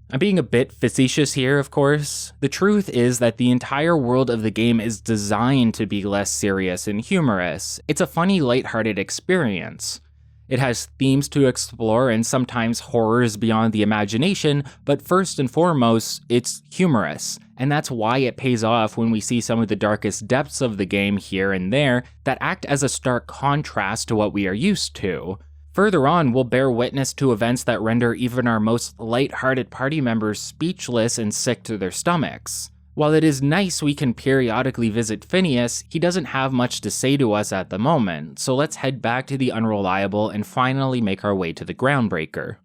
I'm being a bit facetious here, of course. The truth is that the entire world of the game is designed to be less serious and humorous. It's a funny, lighthearted experience. It has themes to explore and sometimes horrors beyond the imagination, but first and foremost, it's humorous. And that's why it pays off when we see some of the darkest depths of the game here and there that act as a stark contrast to what we are used to. Further on, we'll bear witness to events that render even our most light-hearted party members speechless and sick to their stomachs. While it is nice we can periodically visit Phineas, he doesn't have much to say to us at the moment, so let's head back to the Unreliable and finally make our way to the Groundbreaker.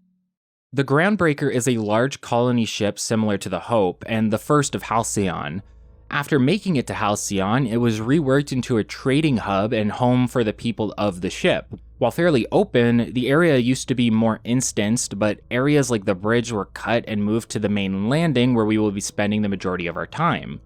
The Groundbreaker is a large colony ship similar to the Hope, and the first of Halcyon. After making it to Halcyon, it was reworked into a trading hub and home for the people of the ship. While fairly open, the area used to be more instanced, but areas like the bridge were cut and moved to the main landing where we will be spending the majority of our time.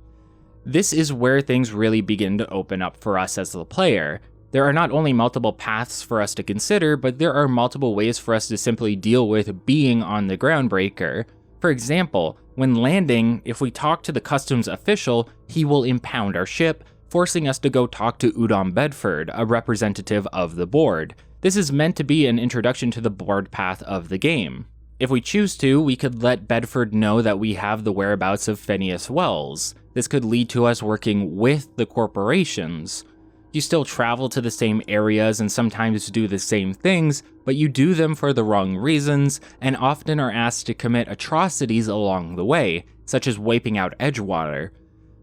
This is where things really begin to open up for us as the player. There are not only multiple paths for us to consider, but there are multiple ways for us to simply deal with being on the Groundbreaker. For example, when landing, if we talk to the customs official, he will impound our ship, forcing us to go talk to Udom Bedford, a representative of the board. This is meant to be an introduction to the board path of the game. If we choose to, we could let Bedford know that we have the whereabouts of Phineas Wells. This could lead to us working with the corporations. You still travel to the same areas and sometimes do the same things, but you do them for the wrong reasons, and often are asked to commit atrocities along the way, such as wiping out Edgewater.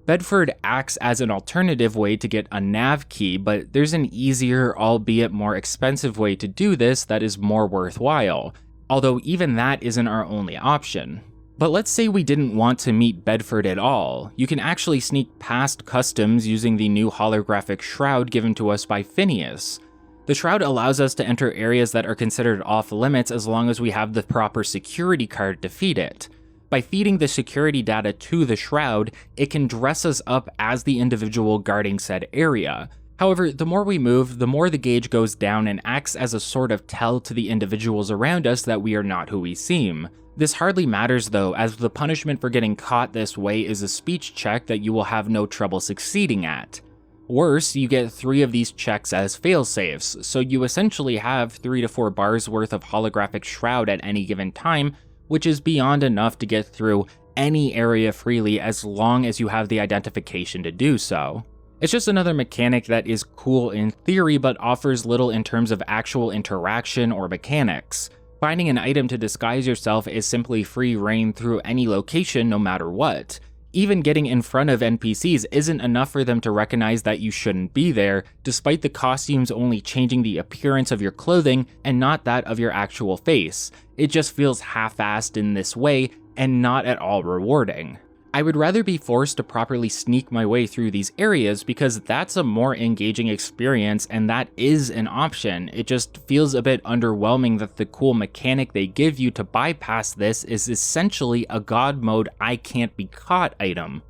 Bedford acts as an alternative way to get a nav key, but there's an easier, albeit more expensive way to do this that is more worthwhile, although even that isn't our only option. But let's say we didn't want to meet Bedford at all. You can actually sneak past customs using the new holographic shroud given to us by Phineas. The shroud allows us to enter areas that are considered off limits as long as we have the proper security card to feed it. By feeding the security data to the shroud, it can dress us up as the individual guarding said area. However, the more we move, the more the gauge goes down and acts as a sort of tell to the individuals around us that we are not who we seem. This hardly matters though, as the punishment for getting caught this way is a speech check that you will have no trouble succeeding at. Worse, you get 3 of these checks as failsafes, so you essentially have 3 to 4 bars worth of holographic shroud at any given time, which is beyond enough to get through any area freely as long as you have the identification to do so. It's just another mechanic that is cool in theory but offers little in terms of actual interaction or mechanics. Finding an item to disguise yourself is simply free reign through any location no matter what. Even getting in front of NPCs isn't enough for them to recognize that you shouldn't be there, despite the costumes only changing the appearance of your clothing and not that of your actual face. It just feels half-assed in this way and not at all rewarding. I would rather be forced to properly sneak my way through these areas because that's a more engaging experience and that is an option. It just feels a bit underwhelming that the cool mechanic they give you to bypass this is essentially a god mode I can't be caught item.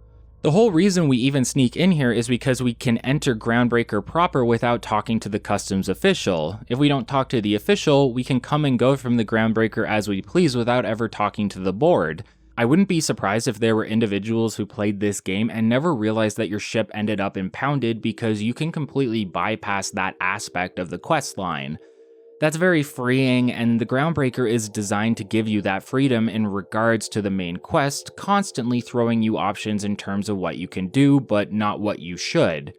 The whole reason we even sneak in here is because we can enter Groundbreaker proper without talking to the customs official. If we don't talk to the official, we can come and go from the Groundbreaker as we please without ever talking to the board. I wouldn't be surprised if there were individuals who played this game and never realized that your ship ended up impounded because you can completely bypass that aspect of the quest line. That's very freeing, and the Groundbreaker is designed to give you that freedom in regards to the main quest, constantly throwing you options in terms of what you can do, but not what you should.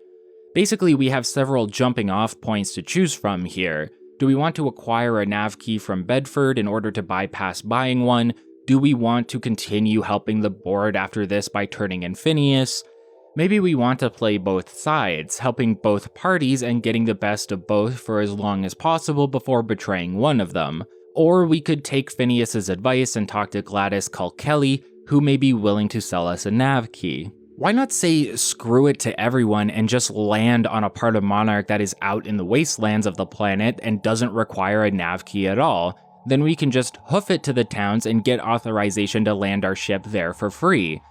Basically, we have several jumping off points to choose from here. Do we want to acquire a nav key from Bedford in order to bypass buying one? Do we want to continue helping the board after this by turning in Phineas? Maybe we want to play both sides, helping both parties and getting the best of both for as long as possible before betraying one of them. Or we could take Phineas's advice and talk to Gladys Culkelly, who may be willing to sell us a nav key. Why not say screw it to everyone and just land on a part of Monarch that is out in the wastelands of the planet and doesn't require a nav key at all? Then we can just hoof it to the towns and get authorization to land our ship there for free.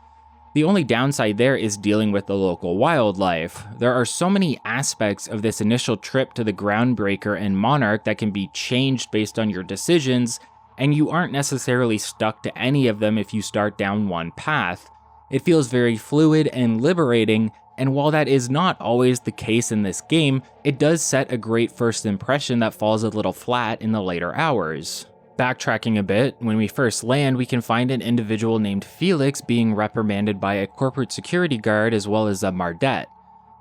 The only downside there is dealing with the local wildlife. There are so many aspects of this initial trip to the Groundbreaker and Monarch that can be changed based on your decisions, and you aren't necessarily stuck to any of them if you start down one path. It feels very fluid and liberating, and while that is not always the case in this game, it does set a great first impression that falls a little flat in the later hours. Backtracking a bit, when we first land, we can find an individual named Felix being reprimanded by a corporate security guard as well as a Mardet.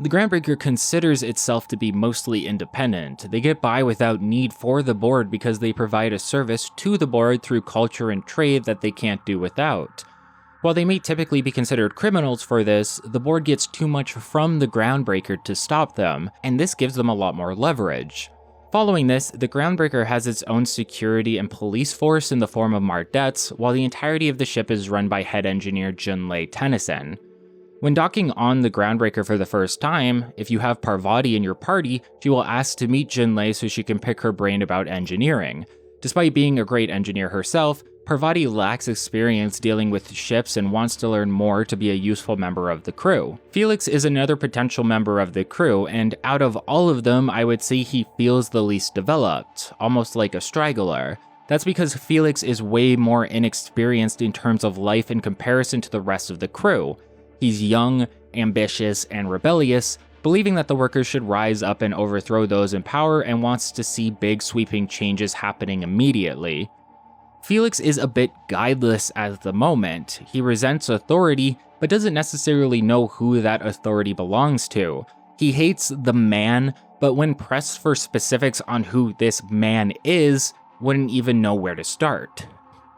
The Groundbreaker considers itself to be mostly independent. They get by without need for the board because they provide a service to the board through culture and trade that they can't do without. While they may typically be considered criminals for this, the board gets too much from the Groundbreaker to stop them, and this gives them a lot more leverage. Following this, the Groundbreaker has its own security and police force in the form of Mardets, while the entirety of the ship is run by head engineer Junlei Tennyson. When docking on the Groundbreaker for the first time, if you have Parvati in your party, she will ask to meet Junlei so she can pick her brain about engineering. Despite being a great engineer herself, Parvati lacks experience dealing with ships and wants to learn more to be a useful member of the crew. Felix is another potential member of the crew, and out of all of them, I would say he feels the least developed, almost like a straggler. That's because Felix is way more inexperienced in terms of life in comparison to the rest of the crew. He's young, ambitious, and rebellious, believing that the workers should rise up and overthrow those in power, and wants to see big sweeping changes happening immediately. Felix is a bit guideless at the moment. He resents authority, but doesn't necessarily know who that authority belongs to. He hates the man, but when pressed for specifics on who this man is, wouldn't even know where to start.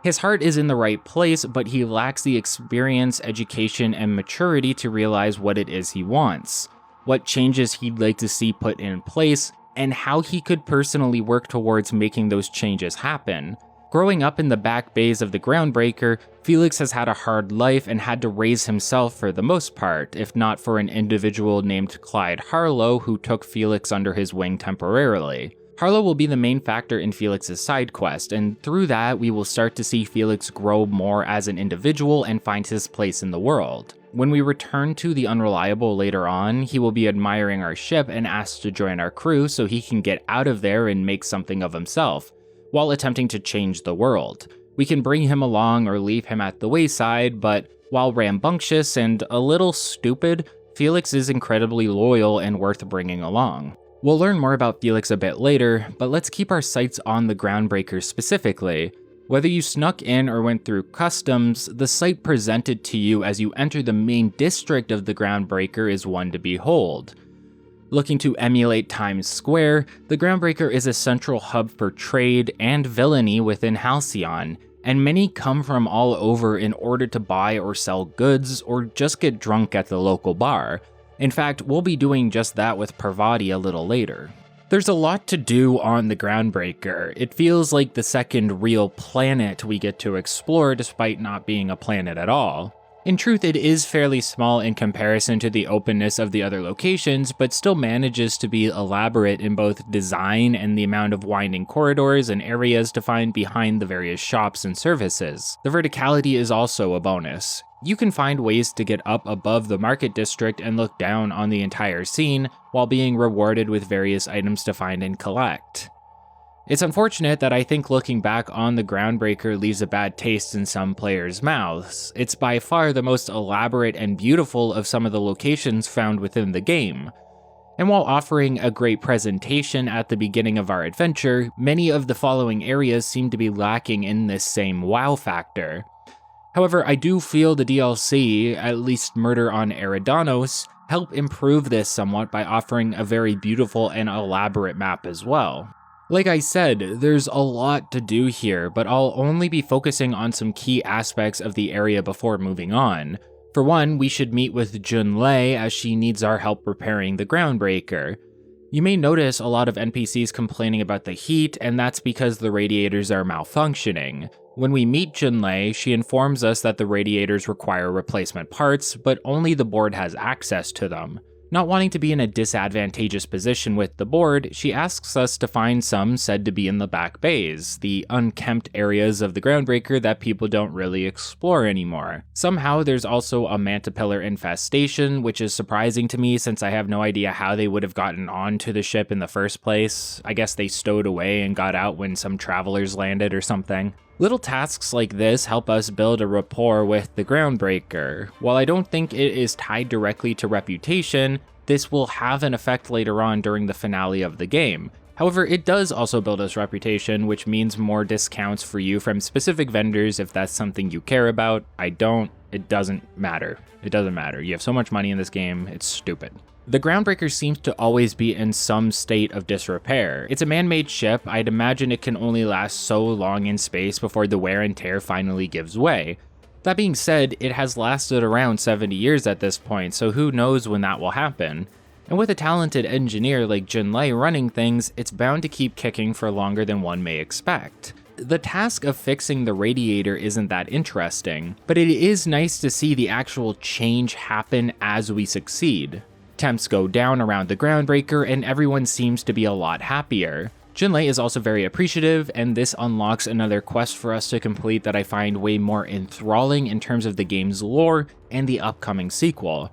His heart is in the right place, but he lacks the experience, education, and maturity to realize what it is he wants, what changes he'd like to see put in place, and how he could personally work towards making those changes happen. Growing up in the back bays of the Groundbreaker, Felix has had a hard life and had to raise himself for the most part, if not for an individual named Clyde Harlow who took Felix under his wing temporarily. Harlow will be the main factor in Felix's side quest, and through that we will start to see Felix grow more as an individual and find his place in the world. When we return to the Unreliable later on, he will be admiring our ship and asked to join our crew so he can get out of there and make something of himself, while attempting to change the world. We can bring him along or leave him at the wayside, but while rambunctious and a little stupid, Felix is incredibly loyal and worth bringing along. We'll learn more about Felix a bit later, but let's keep our sights on the Groundbreaker specifically. Whether you snuck in or went through customs, the sight presented to you as you enter the main district of the Groundbreaker is one to behold. Looking to emulate Times Square, the Groundbreaker is a central hub for trade and villainy within Halcyon, and many come from all over in order to buy or sell goods or just get drunk at the local bar. In fact, we'll be doing just that with Parvati a little later. There's a lot to do on the Groundbreaker. It feels like the second real planet we get to explore despite not being a planet at all. In truth, it is fairly small in comparison to the openness of the other locations, but still manages to be elaborate in both design and the amount of winding corridors and areas to find behind the various shops and services. The verticality is also a bonus. You can find ways to get up above the market district and look down on the entire scene, while being rewarded with various items to find and collect. It's unfortunate that I think looking back on the Groundbreaker leaves a bad taste in some players' mouths. It's by far the most elaborate and beautiful of some of the locations found within the game. And while offering a great presentation at the beginning of our adventure, many of the following areas seem to be lacking in this same wow factor. However, I do feel the DLC, at least Murder on Eridanos, help improve this somewhat by offering a very beautiful and elaborate map as well. Like I said, there's a lot to do here, but I'll only be focusing on some key aspects of the area before moving on. For one, we should meet with Junlei as she needs our help repairing the Groundbreaker. You may notice a lot of NPCs complaining about the heat, and that's because the radiators are malfunctioning. When we meet Junlei, she informs us that the radiators require replacement parts, but only the board has access to them. Not wanting to be in a disadvantageous position with the board, she asks us to find some said to be in the back bays, the unkempt areas of the Groundbreaker that people don't really explore anymore. Somehow there's also a mantipillar infestation, which is surprising to me since I have no idea how they would have gotten onto the ship in the first place. I guess they stowed away and got out when some travelers landed or something. Little tasks like this help us build a rapport with the Groundbreaker. While I don't think it is tied directly to reputation, this will have an effect later on during the finale of the game. However, it does also build us reputation, which means more discounts for you from specific vendors if that's something you care about. I don't. It doesn't matter. It doesn't matter. You have so much money in this game, it's stupid. The Groundbreaker seems to always be in some state of disrepair. It's a man-made ship. I'd imagine it can only last so long in space before the wear and tear finally gives way. That being said, it has lasted around 70 years at this point, so who knows when that will happen. And with a talented engineer like Jinlei running things, it's bound to keep kicking for longer than one may expect. The task of fixing the radiator isn't that interesting, but it is nice to see the actual change happen as we succeed. Temps go down around the Groundbreaker and everyone seems to be a lot happier. Jinlei is also very appreciative, and this unlocks another quest for us to complete that I find way more enthralling in terms of the game's lore and the upcoming sequel.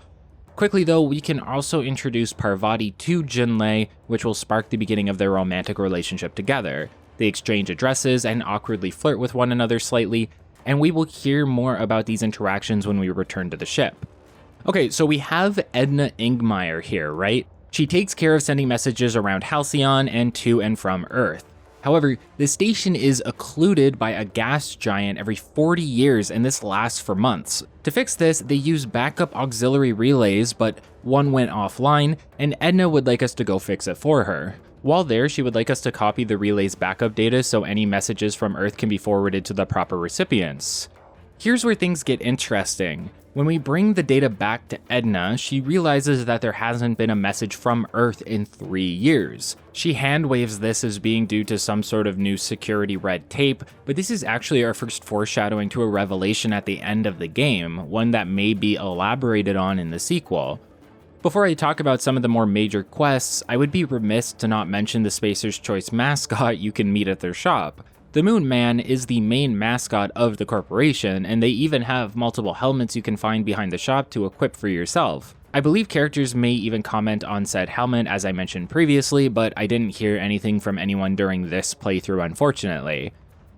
Quickly though, we can also introduce Parvati to Jinlei, which will spark the beginning of their romantic relationship together. They exchange addresses and awkwardly flirt with one another slightly, and we will hear more about these interactions when we return to the ship. Okay, so we have Edna Ingmeier here, right? She takes care of sending messages around Halcyon and to and from Earth. However, the station is occluded by a gas giant every 40 years, and this lasts for months. To fix this, they use backup auxiliary relays, but one went offline, and Edna would like us to go fix it for her. While there, she would like us to copy the relay's backup data so any messages from Earth can be forwarded to the proper recipients. Here's where things get interesting. When we bring the data back to Edna, she realizes that there hasn't been a message from Earth in 3 years. She hand-waves this as being due to some sort of new security red tape, but this is actually our first foreshadowing to a revelation at the end of the game, one that may be elaborated on in the sequel. Before I talk about some of the more major quests, I would be remiss to not mention the Spacer's Choice mascot you can meet at their shop. The Moon Man is the main mascot of the corporation, and they even have multiple helmets you can find behind the shop to equip for yourself. I believe characters may even comment on said helmet as I mentioned previously, but I didn't hear anything from anyone during this playthrough unfortunately.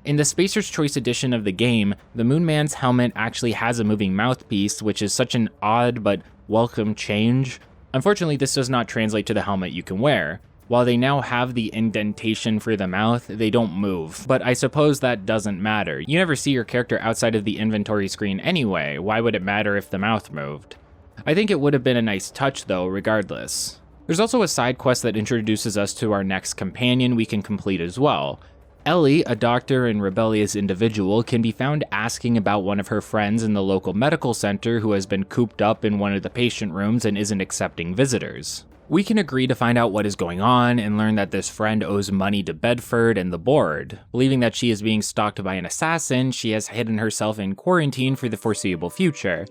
In the Spacer's Choice edition of the game, the Moon Man's helmet actually has a moving mouthpiece, which is such an odd but welcome change. Unfortunately, this does not translate to the helmet you can wear. While they now have the indentation for the mouth, they don't move, but I suppose that doesn't matter. You never see your character outside of the inventory screen anyway, why would it matter if the mouth moved? I think it would have been a nice touch though, regardless. There's also a side quest that introduces us to our next companion we can complete as well. Ellie, a doctor and rebellious individual, can be found asking about one of her friends in the local medical center who has been cooped up in one of the patient rooms and isn't accepting visitors. We can agree to find out what is going on and learn that this friend owes money to Bedford and the board. Believing that she is being stalked by an assassin, she has hidden herself in quarantine for the foreseeable future.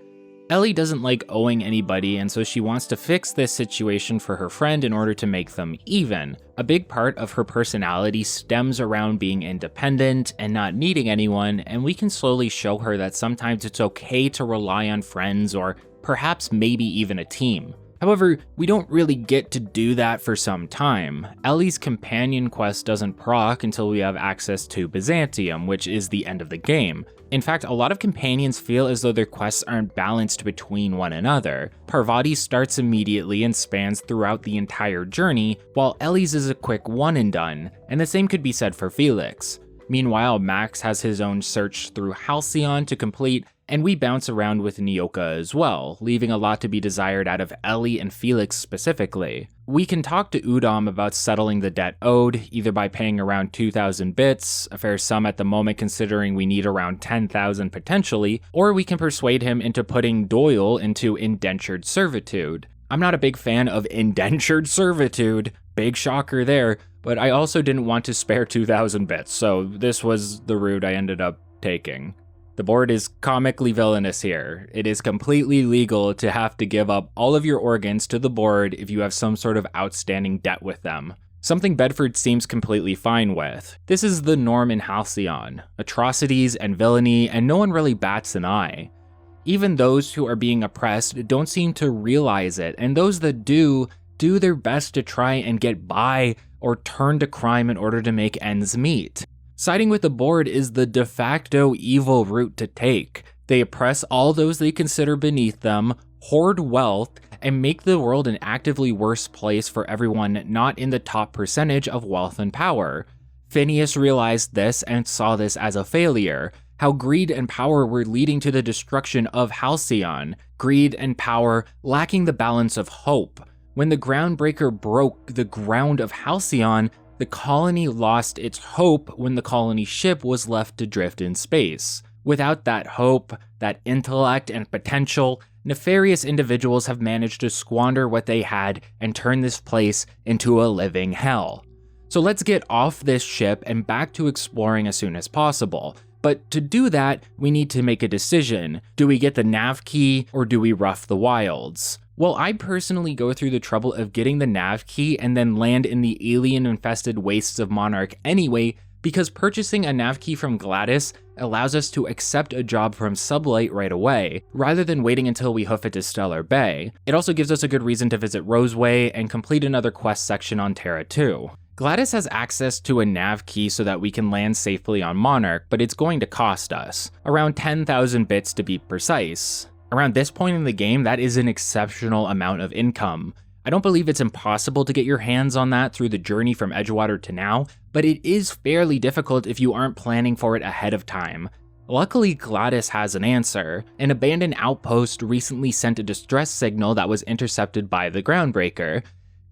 Ellie doesn't like owing anybody, and so she wants to fix this situation for her friend in order to make them even. A big part of her personality stems around being independent and not needing anyone, and we can slowly show her that sometimes it's okay to rely on friends or perhaps maybe even a team. However, we don't really get to do that for some time. Ellie's companion quest doesn't proc until we have access to Byzantium, which is the end of the game. In fact, a lot of companions feel as though their quests aren't balanced between one another. Parvati starts immediately and spans throughout the entire journey, while Ellie's is a quick one and done, and the same could be said for Felix. Meanwhile, Max has his own search through Halcyon to complete, and we bounce around with Nyoka as well, leaving a lot to be desired out of Ellie and Felix specifically. We can talk to Udom about settling the debt owed, either by paying around 2,000 bits, a fair sum at the moment considering we need around 10,000 potentially, or we can persuade him into putting Doyle into indentured servitude. I'm not a big fan of indentured servitude, big shocker there, but I also didn't want to spare 2,000 bits, so this was the route I ended up taking. The board is comically villainous here. It is completely legal to have to give up all of your organs to the board if you have some sort of outstanding debt with them. Something Bedford seems completely fine with. This is the norm in Halcyon. Atrocities and villainy, and no one really bats an eye. Even those who are being oppressed don't seem to realize it, and those that do their best to try and get by or turn to crime in order to make ends meet. Siding with the board is the de facto evil route to take. They oppress all those they consider beneath them, hoard wealth, and make the world an actively worse place for everyone not in the top percentage of wealth and power. Phineas realized this and saw this as a failure, how greed and power were leading to the destruction of Halcyon, greed and power lacking the balance of hope. When the Groundbreaker broke the ground of Halcyon, the colony lost its hope when the colony ship was left to drift in space. Without that hope, that intellect and potential, nefarious individuals have managed to squander what they had and turn this place into a living hell. So let's get off this ship and back to exploring as soon as possible. But to do that, we need to make a decision. Do we get the nav key or do we rough the wilds? Well, I personally go through the trouble of getting the nav key and then land in the alien-infested wastes of Monarch anyway, because purchasing a nav key from Gladys allows us to accept a job from Sublight right away, rather than waiting until we hoof it to Stellar Bay. It also gives us a good reason to visit Roseway and complete another quest section on Terra 2. Gladys has access to a nav key so that we can land safely on Monarch, but it's going to cost us. Around 10,000 bits to be precise. Around this point in the game, that is an exceptional amount of income. I don't believe it's impossible to get your hands on that through the journey from Edgewater to now, but it is fairly difficult if you aren't planning for it ahead of time. Luckily, Gladys has an answer. An abandoned outpost recently sent a distress signal that was intercepted by the Groundbreaker.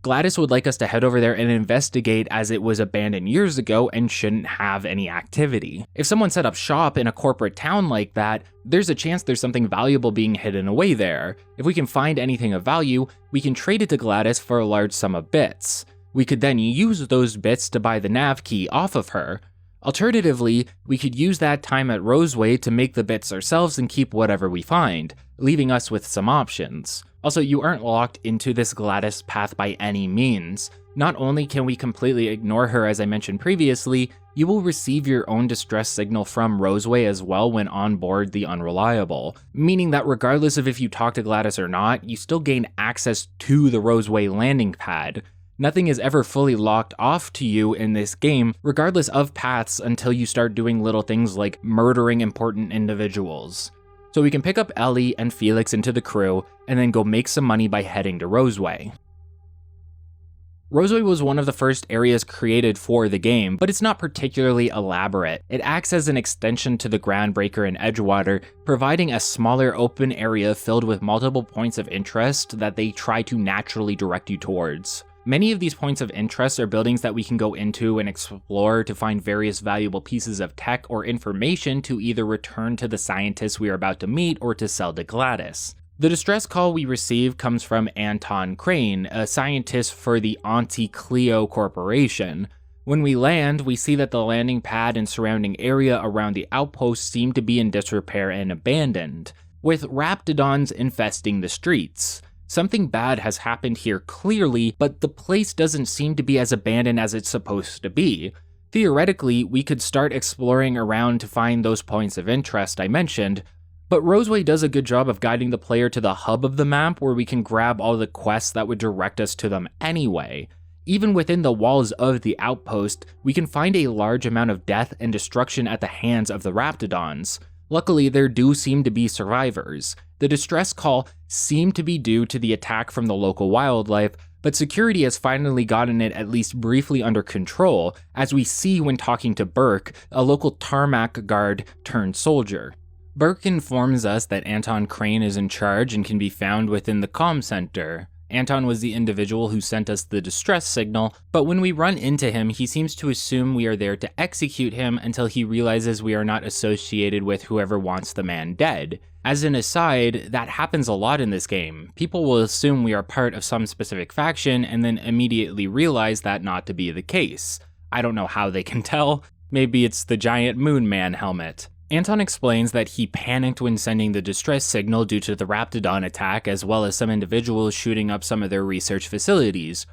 Gladys would like us to head over there and investigate, as it was abandoned years ago and shouldn't have any activity. If someone set up shop in a corporate town like that, there's a chance there's something valuable being hidden away there. If we can find anything of value, we can trade it to Gladys for a large sum of bits. We could then use those bits to buy the nav key off of her. Alternatively, we could use that time at Roseway to make the bits ourselves and keep whatever we find, leaving us with some options. Also, you aren't locked into this Gladys path by any means. Not only can we completely ignore her as I mentioned previously, you will receive your own distress signal from Roseway as well when on board the Unreliable, meaning that regardless of if you talk to Gladys or not, you still gain access to the Roseway landing pad. Nothing is ever fully locked off to you in this game, regardless of paths, until you start doing little things like murdering important individuals. So we can pick up Ellie and Felix into the crew, and then go make some money by heading to Roseway. Roseway was one of the first areas created for the game, but it's not particularly elaborate. It acts as an extension to the Groundbreaker in Edgewater, providing a smaller open area filled with multiple points of interest that they try to naturally direct you towards. Many of these points of interest are buildings that we can go into and explore to find various valuable pieces of tech or information to either return to the scientists we are about to meet or to sell to Gladys. The distress call we receive comes from Anton Crane, a scientist for the Auntie Cleo Corporation. When we land, we see that the landing pad and surrounding area around the outpost seem to be in disrepair and abandoned, with raptidons infesting the streets. Something bad has happened here clearly, but the place doesn't seem to be as abandoned as it's supposed to be. Theoretically, we could start exploring around to find those points of interest I mentioned, but Roseway does a good job of guiding the player to the hub of the map where we can grab all the quests that would direct us to them anyway. Even within the walls of the outpost, we can find a large amount of death and destruction at the hands of the raptidons. Luckily, there do seem to be survivors. The distress call seemed to be due to the attack from the local wildlife, but security has finally gotten it at least briefly under control, as we see when talking to Burke, a local tarmac guard turned soldier. Burke informs us that Anton Crane is in charge and can be found within the comm center. Anton was the individual who sent us the distress signal, but when we run into him, he seems to assume we are there to execute him until he realizes we are not associated with whoever wants the man dead. As an aside, that happens a lot in this game. People will assume we are part of some specific faction and then immediately realize that not to be the case. I don't know how they can tell. Maybe it's the giant moon man helmet. Anton explains that he panicked when sending the distress signal due to the Raptidon attack, as well as some individuals shooting up some of their research facilities.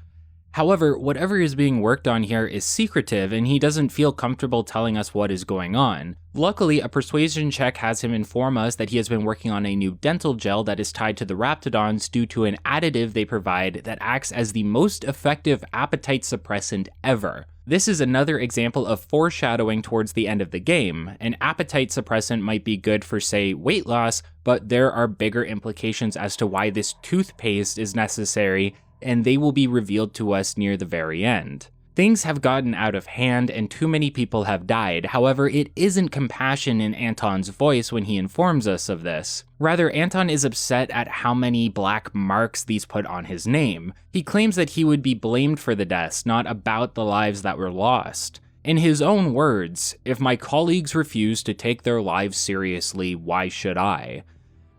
However, whatever is being worked on here is secretive, and he doesn't feel comfortable telling us what is going on. Luckily, a persuasion check has him inform us that he has been working on a new dental gel that is tied to the Raptidons due to an additive they provide that acts as the most effective appetite suppressant ever. This is another example of foreshadowing towards the end of the game. An appetite suppressant might be good for, say, weight loss, but there are bigger implications as to why this toothpaste is necessary, and they will be revealed to us near the very end. Things have gotten out of hand and too many people have died. However, it isn't compassion in Anton's voice when he informs us of this. Rather, Anton is upset at how many black marks these put on his name. He claims that he would be blamed for the deaths, not about the lives that were lost. In his own words, "If my colleagues refuse to take their lives seriously, why should I?"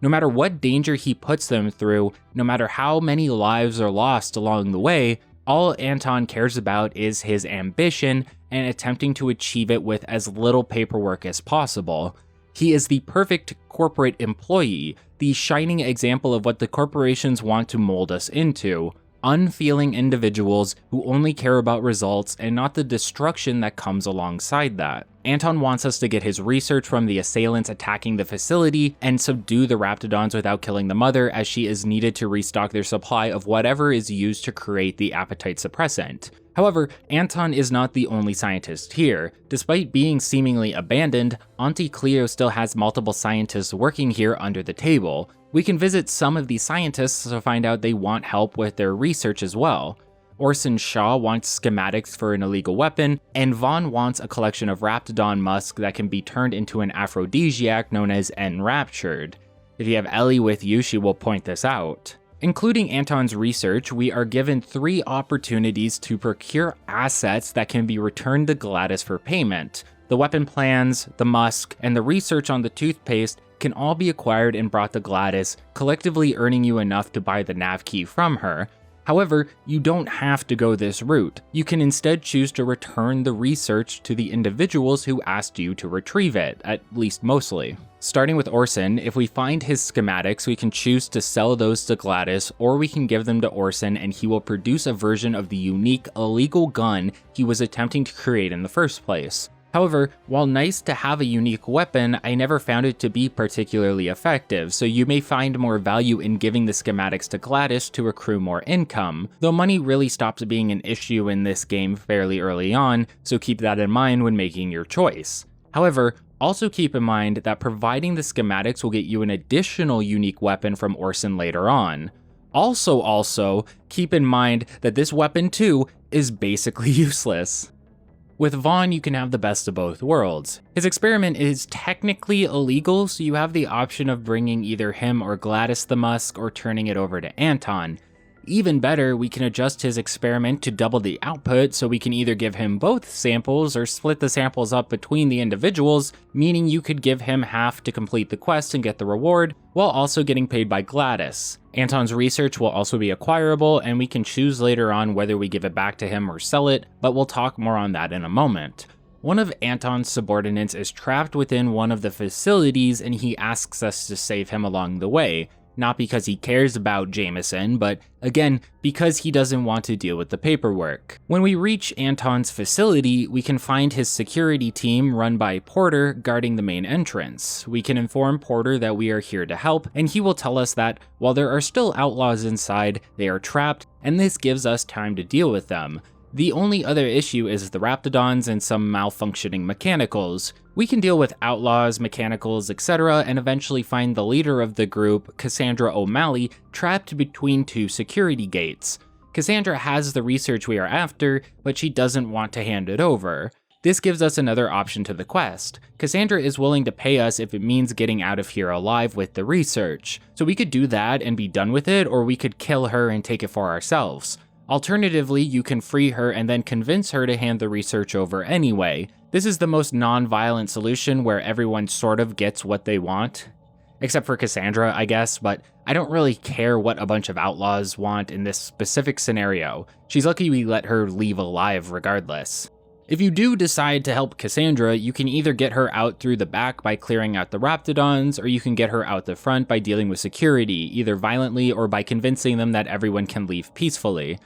No matter what danger he puts them through, no matter how many lives are lost along the way, all Anton cares about is his ambition and attempting to achieve it with as little paperwork as possible. He is the perfect corporate employee, the shining example of what the corporations want to mold us into. Unfeeling individuals who only care about results and not the destruction that comes alongside that. Anton wants us to get his research from the assailants attacking the facility and subdue the Raptidons without killing the mother, as she is needed to restock their supply of whatever is used to create the appetite suppressant. However, Anton is not the only scientist here. Despite being seemingly abandoned, Auntie Cleo still has multiple scientists working here under the table. We can visit some of these scientists to find out they want help with their research as well. Orson Shaw wants schematics for an illegal weapon, and Vaughn wants a collection of Raptidon musk that can be turned into an aphrodisiac known as Enraptured. If you have Ellie with you, she will point this out. Including Anton's research, we are given 3 opportunities to procure assets that can be returned to Gladys for payment. The weapon plans, the musk, and the research on the toothpaste can all be acquired and brought to Gladys, collectively earning you enough to buy the nav key from her. However, you don't have to go this route. You can instead choose to return the research to the individuals who asked you to retrieve it, at least mostly. Starting with Orson, if we find his schematics, we can choose to sell those to Gladys, or we can give them to Orson and he will produce a version of the unique, illegal gun he was attempting to create in the first place. However, while nice to have a unique weapon, I never found it to be particularly effective, so you may find more value in giving the schematics to Gladys to accrue more income, though money really stops being an issue in this game fairly early on, so keep that in mind when making your choice. However, also keep in mind that providing the schematics will get you an additional unique weapon from Orson later on. Also, keep in mind that this weapon too is basically useless. With Vaughn, you can have the best of both worlds. His experiment is technically illegal, so you have the option of bringing either him or Gladys the musk or turning it over to Anton. Even better, we can adjust his experiment to double the output, so we can either give him both samples or split the samples up between the individuals, meaning you could give him half to complete the quest and get the reward, while also getting paid by Gladys. Anton's research will also be acquirable, and we can choose later on whether we give it back to him or sell it, but we'll talk more on that in a moment. One of Anton's subordinates is trapped within one of the facilities, and he asks us to save him along the way. Not because he cares about Jameson, but again, because he doesn't want to deal with the paperwork. When we reach Anton's facility, we can find his security team run by Porter guarding the main entrance. We can inform Porter that we are here to help, and he will tell us that while there are still outlaws inside, they are trapped, and this gives us time to deal with them. The only other issue is the Raptidons and some malfunctioning mechanicals. We can deal with outlaws, mechanicals, etc., and eventually find the leader of the group, Cassandra O'Malley, trapped between 2 security gates. Cassandra has the research we are after, but she doesn't want to hand it over. This gives us another option to the quest. Cassandra is willing to pay us if it means getting out of here alive with the research. So we could do that and be done with it, or we could kill her and take it for ourselves. Alternatively, you can free her and then convince her to hand the research over anyway. This is the most non-violent solution where everyone sort of gets what they want. Except for Cassandra, I guess, but I don't really care what a bunch of outlaws want in this specific scenario. She's lucky we let her leave alive regardless. If you do decide to help Cassandra, you can either get her out through the back by clearing out the Raptidons, or you can get her out the front by dealing with security, either violently or by convincing them that everyone can leave peacefully.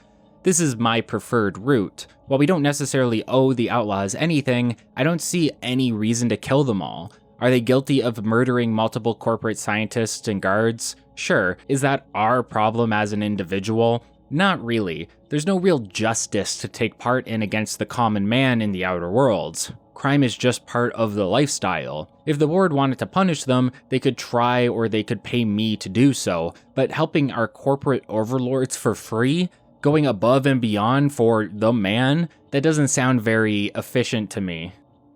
This is my preferred route. While we don't necessarily owe the outlaws anything, I don't see any reason to kill them all. Are they guilty of murdering multiple corporate scientists and guards? Sure. Is that our problem as an individual? Not really. There's no real justice to take part in against the common man in the Outer Worlds. Crime is just part of the lifestyle. If the board wanted to punish them, they could try, or they could pay me to do so, but helping our corporate overlords for free? Going above and beyond for the man? That doesn't sound very efficient to me.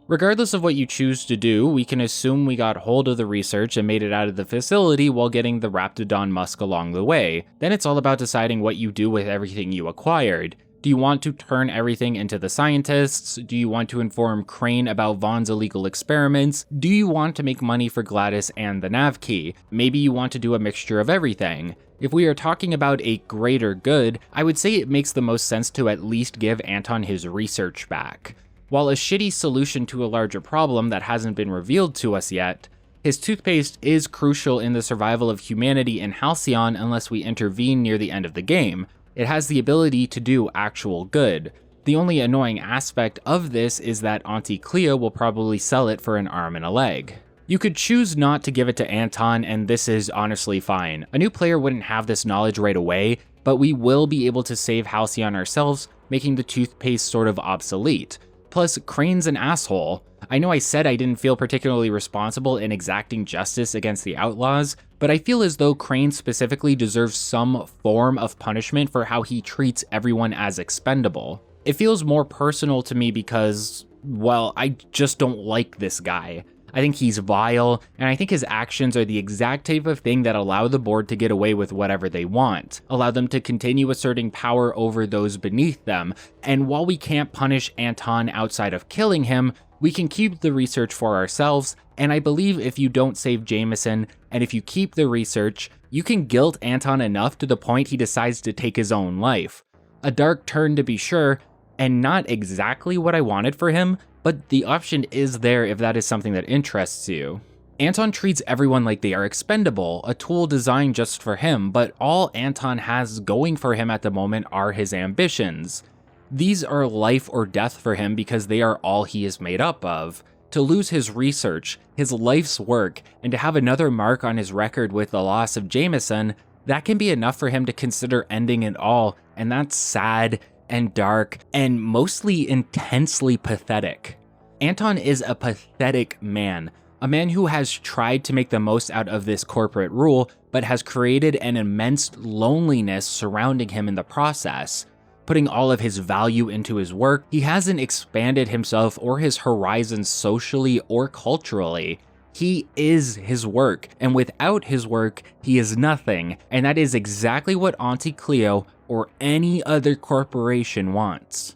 Regardless of what you choose to do, we can assume we got hold of the research and made it out of the facility while getting the Raptidon Musk along the way. Then it's all about deciding what you do with everything you acquired. Do you want to turn everything into the scientists? Do you want to inform Crane about Vaughn's illegal experiments? Do you want to make money for Gladys and the nav key? Maybe you want to do a mixture of everything. If we are talking about a greater good, I would say it makes the most sense to at least give Anton his research back. While a shitty solution to a larger problem that hasn't been revealed to us yet, his toothpaste is crucial in the survival of humanity in Halcyon unless we intervene near the end of the game. It has the ability to do actual good. The only annoying aspect of this is that Auntie Cleo will probably sell it for an arm and a leg. You could choose not to give it to Anton, and this is honestly fine. A new player wouldn't have this knowledge right away, but we will be able to save Halcyon ourselves, making the toothpaste sort of obsolete. Plus, Crane's an asshole. I know I said I didn't feel particularly responsible in exacting justice against the outlaws, but I feel as though Crane specifically deserves some form of punishment for how he treats everyone as expendable. It feels more personal to me because, well, I just don't like this guy. I think he's vile, and I think his actions are the exact type of thing that allow the board to get away with whatever they want, allow them to continue asserting power over those beneath them, and while we can't punish Anton outside of killing him, we can keep the research for ourselves, and I believe if you don't save Jameson, and if you keep the research, you can guilt Anton enough to the point he decides to take his own life. A dark turn to be sure, and not exactly what I wanted for him, but the option is there if that is something that interests you. Anton treats everyone like they are expendable, a tool designed just for him, but all Anton has going for him at the moment are his ambitions. These are life or death for him because they are all he is made up of. To lose his research, his life's work, and to have another mark on his record with the loss of Jameson, that can be enough for him to consider ending it all, and that's sad and dark, and mostly intensely pathetic. Anton is a pathetic man, a man who has tried to make the most out of this corporate rule, but has created an immense loneliness surrounding him in the process. Putting all of his value into his work, he hasn't expanded himself or his horizons socially or culturally. He is his work, and without his work, he is nothing, and that is exactly what Auntie Cleo or any other corporation wants.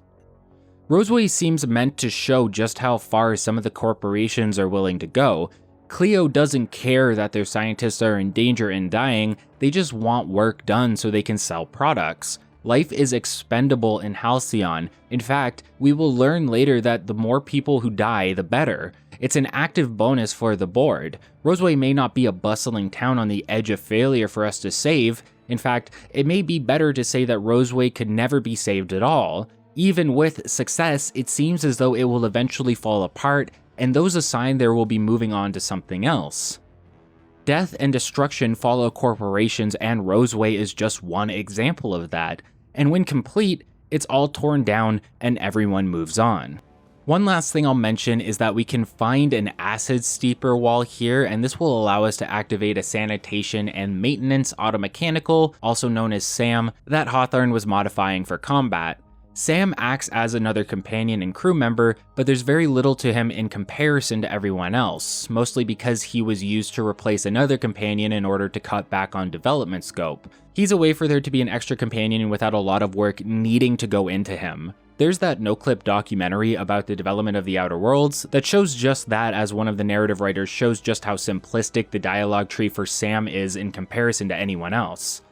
Roseway seems meant to show just how far some of the corporations are willing to go. Cleo doesn't care that their scientists are in danger and dying, they just want work done so they can sell products. Life is expendable in Halcyon. In fact, we will learn later that the more people who die, the better. It's an active bonus for the board. Roseway may not be a bustling town on the edge of failure for us to save. In fact, it may be better to say that Roseway could never be saved at all. Even with success, it seems as though it will eventually fall apart, and those assigned there will be moving on to something else. Death and destruction follow corporations, and Roseway is just one example of that. And when complete, it's all torn down and everyone moves on. One last thing I'll mention is that we can find an acid steeper wall here, and this will allow us to activate a sanitation and maintenance automechanical, also known as SAM, that Hawthorne was modifying for combat. Sam acts as another companion and crew member, but there's very little to him in comparison to everyone else, mostly because he was used to replace another companion in order to cut back on development scope. He's a way for there to be an extra companion without a lot of work needing to go into him. There's that no-clip documentary about the development of the Outer Worlds that shows just that, as one of the narrative writers shows just how simplistic the dialogue tree for Sam is in comparison to anyone else.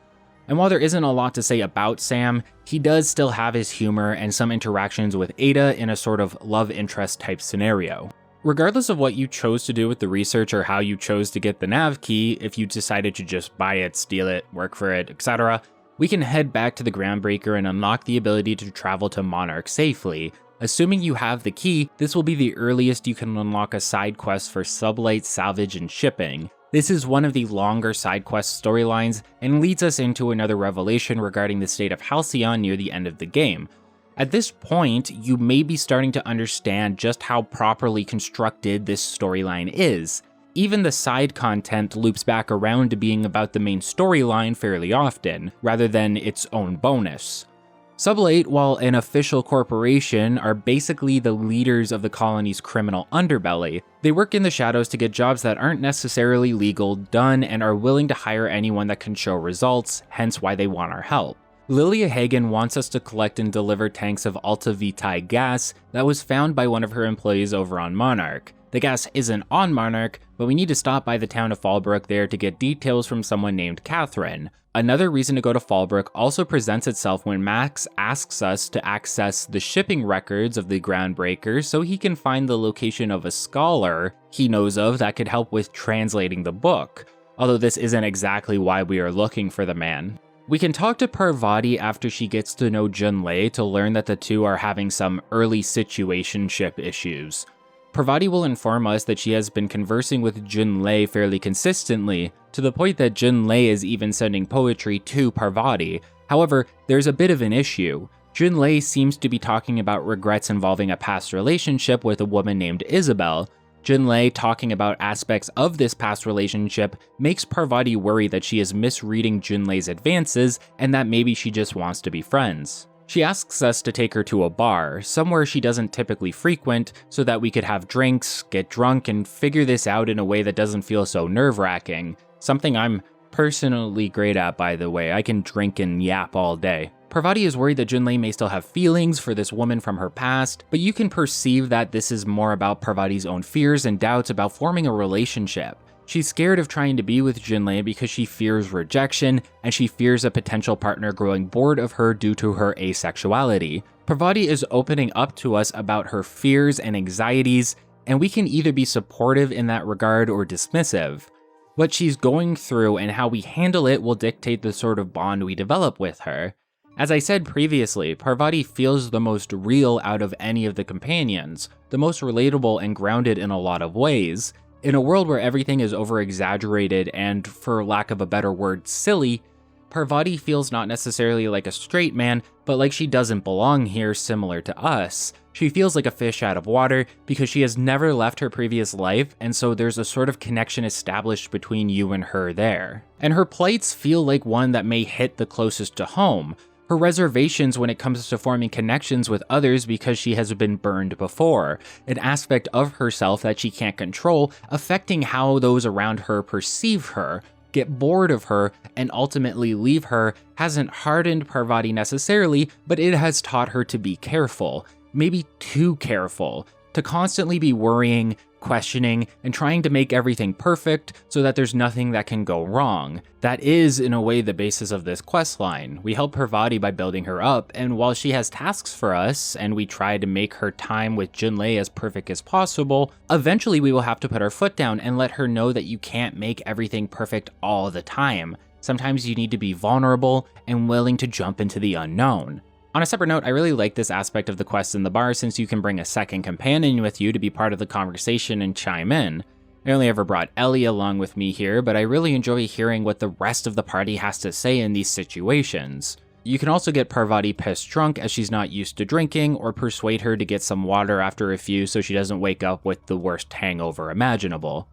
And while there isn't a lot to say about Sam, he does still have his humor and some interactions with Ada in a sort of love interest type scenario. Regardless of what you chose to do with the research or how you chose to get the nav key, if you decided to just buy it, steal it, work for it, etc., we can head back to the Groundbreaker and unlock the ability to travel to Monarch safely. Assuming you have the key, this will be the earliest you can unlock a side quest for sublight, salvage, and shipping. This is one of the longer side quest storylines and leads us into another revelation regarding the state of Halcyon near the end of the game. At this point, you may be starting to understand just how properly constructed this storyline is. Even the side content loops back around to being about the main storyline fairly often, rather than its own bonus. Sublate, while an official corporation, are basically the leaders of the colony's criminal underbelly. They work in the shadows to get jobs that aren't necessarily legal done and are willing to hire anyone that can show results, hence why they want our help. Lilia Hagen wants us to collect and deliver tanks of Alta Vitae gas that was found by one of her employees over on Monarch. The gas isn't on Monarch, but we need to stop by the town of Fallbrook there to get details from someone named Catherine. Another reason to go to Fallbrook also presents itself when Max asks us to access the shipping records of the Groundbreaker so he can find the location of a scholar he knows of that could help with translating the book, although this isn't exactly why we are looking for the man. We can talk to Parvati after she gets to know Junlei to learn that the two are having some early situationship issues. Parvati will inform us that she has been conversing with Junlei fairly consistently, to the point that Junlei is even sending poetry to Parvati. However, there's a bit of an issue. Junlei seems to be talking about regrets involving a past relationship with a woman named Isabel. Junlei talking about aspects of this past relationship makes Parvati worry that she is misreading Junlei's advances and that maybe she just wants to be friends. She asks us to take her to a bar, somewhere she doesn't typically frequent, so that we could have drinks, get drunk, and figure this out in a way that doesn't feel so nerve-wracking. Something I'm personally great at, by the way. I can drink and yap all day. Parvati is worried that Junlei may still have feelings for this woman from her past, but you can perceive that this is more about Parvati's own fears and doubts about forming a relationship. She's scared of trying to be with Junlei because she fears rejection, and she fears a potential partner growing bored of her due to her asexuality. Parvati is opening up to us about her fears and anxieties, and we can either be supportive in that regard or dismissive. What she's going through and how we handle it will dictate the sort of bond we develop with her. As I said previously, Parvati feels the most real out of any of the companions, the most relatable and grounded in a lot of ways. In a world where everything is over-exaggerated and, for lack of a better word, silly, Parvati feels not necessarily like a straight man, but like she doesn't belong here, similar to us. She feels like a fish out of water because she has never left her previous life, and so there's a sort of connection established between you and her there. And her plights feel like one that may hit the closest to home. Her reservations when it comes to forming connections with others because she has been burned before, an aspect of herself that she can't control, affecting how those around her perceive her, get bored of her, and ultimately leave her, hasn't hardened Parvati necessarily, but it has taught her to be careful, maybe too careful, to constantly be worrying, questioning, and trying to make everything perfect so that there's nothing that can go wrong. That is, in a way, the basis of this questline. We help Parvati by building her up, and while she has tasks for us, and we try to make her time with Junlei as perfect as possible, eventually we will have to put our foot down and let her know that you can't make everything perfect all the time. Sometimes you need to be vulnerable and willing to jump into the unknown. On a separate note, I really like this aspect of the quest in the bar since you can bring a second companion with you to be part of the conversation and chime in. I only ever brought Ellie along with me here, but I really enjoy hearing what the rest of the party has to say in these situations. You can also get Parvati pissed drunk as she's not used to drinking, or persuade her to get some water after a few so she doesn't wake up with the worst hangover imaginable.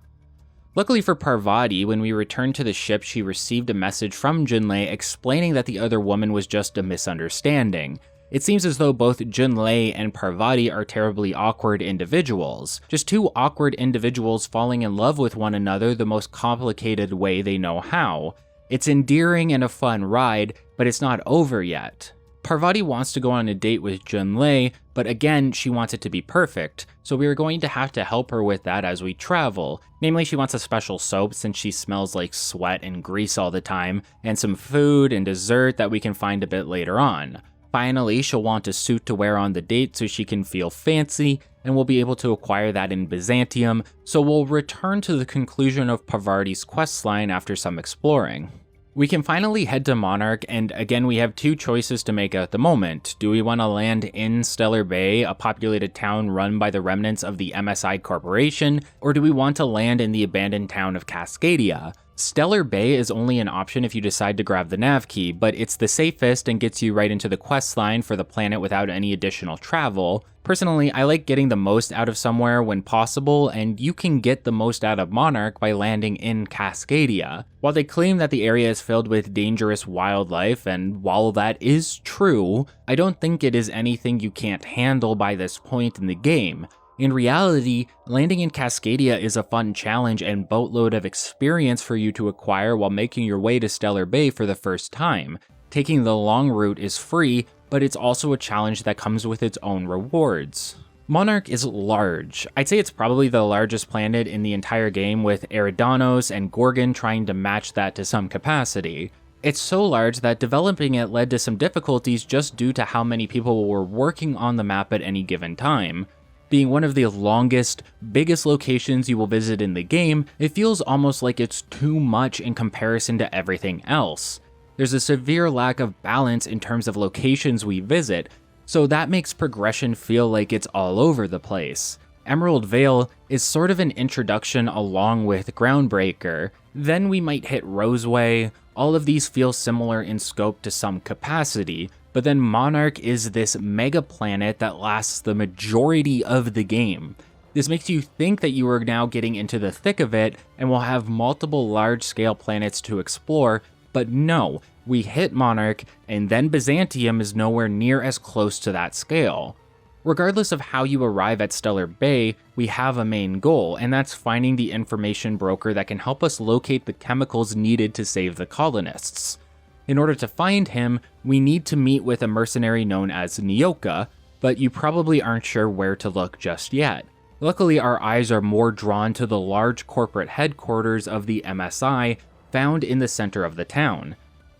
Luckily for Parvati, when we returned to the ship, she received a message from Junlei explaining that the other woman was just a misunderstanding. It seems as though both Junlei and Parvati are terribly awkward individuals. Just two awkward individuals falling in love with one another the most complicated way they know how. It's endearing and a fun ride, but it's not over yet. Parvati wants to go on a date with Junlei, but again, she wants it to be perfect, so we are going to have to help her with that as we travel. Namely, she wants a special soap since she smells like sweat and grease all the time, and some food and dessert that we can find a bit later on. Finally, she'll want a suit to wear on the date so she can feel fancy, and we'll be able to acquire that in Byzantium, so we'll return to the conclusion of Parvati's questline after some exploring. We can finally head to Monarch, and again we have two choices to make at the moment. Do we want to land in Stellar Bay, a populated town run by the remnants of the MSI Corporation, or do we want to land in the abandoned town of Cascadia? Stellar Bay is only an option if you decide to grab the nav key, but it's the safest and gets you right into the quest line for the planet without any additional travel. Personally, I like getting the most out of somewhere when possible, and you can get the most out of Monarch by landing in Cascadia. While they claim that the area is filled with dangerous wildlife, and while that is true, I don't think it is anything you can't handle by this point in the game. In reality, landing in Cascadia is a fun challenge and boatload of experience for you to acquire while making your way to Stellar Bay for the first time. Taking the long route is free, but it's also a challenge that comes with its own rewards. Monarch is large. I'd say it's probably the largest planet in the entire game, with Eridanos and Gorgon trying to match that to some capacity. It's so large that developing it led to some difficulties just due to how many people were working on the map at any given time. Being one of the longest, biggest locations you will visit in the game, it feels almost like it's too much in comparison to everything else. There's a severe lack of balance in terms of locations we visit, so that makes progression feel like it's all over the place. Emerald Vale is sort of an introduction along with Groundbreaker, then we might hit Roseway. All of these feel similar in scope to some capacity, but then Monarch is this mega planet that lasts the majority of the game. This makes you think that you are now getting into the thick of it and will have multiple large-scale planets to explore, but no, we hit Monarch, and then Byzantium is nowhere near as close to that scale. Regardless of how you arrive at Stellar Bay, we have a main goal, and that's finding the information broker that can help us locate the chemicals needed to save the colonists. In order to find him, we need to meet with a mercenary known as Nyoka, but you probably aren't sure where to look just yet. Luckily, our eyes are more drawn to the large corporate headquarters of the MSI, found in the center of the town.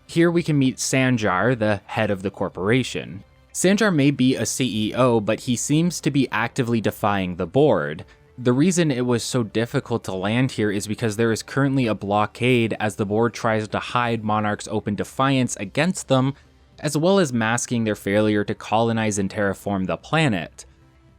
Here we can meet Sanjar, the head of the corporation. Sanjar may be a CEO, but he seems to be actively defying the board. The reason it was so difficult to land here is because there is currently a blockade as the board tries to hide Monarch's open defiance against them, as well as masking their failure to colonize and terraform the planet.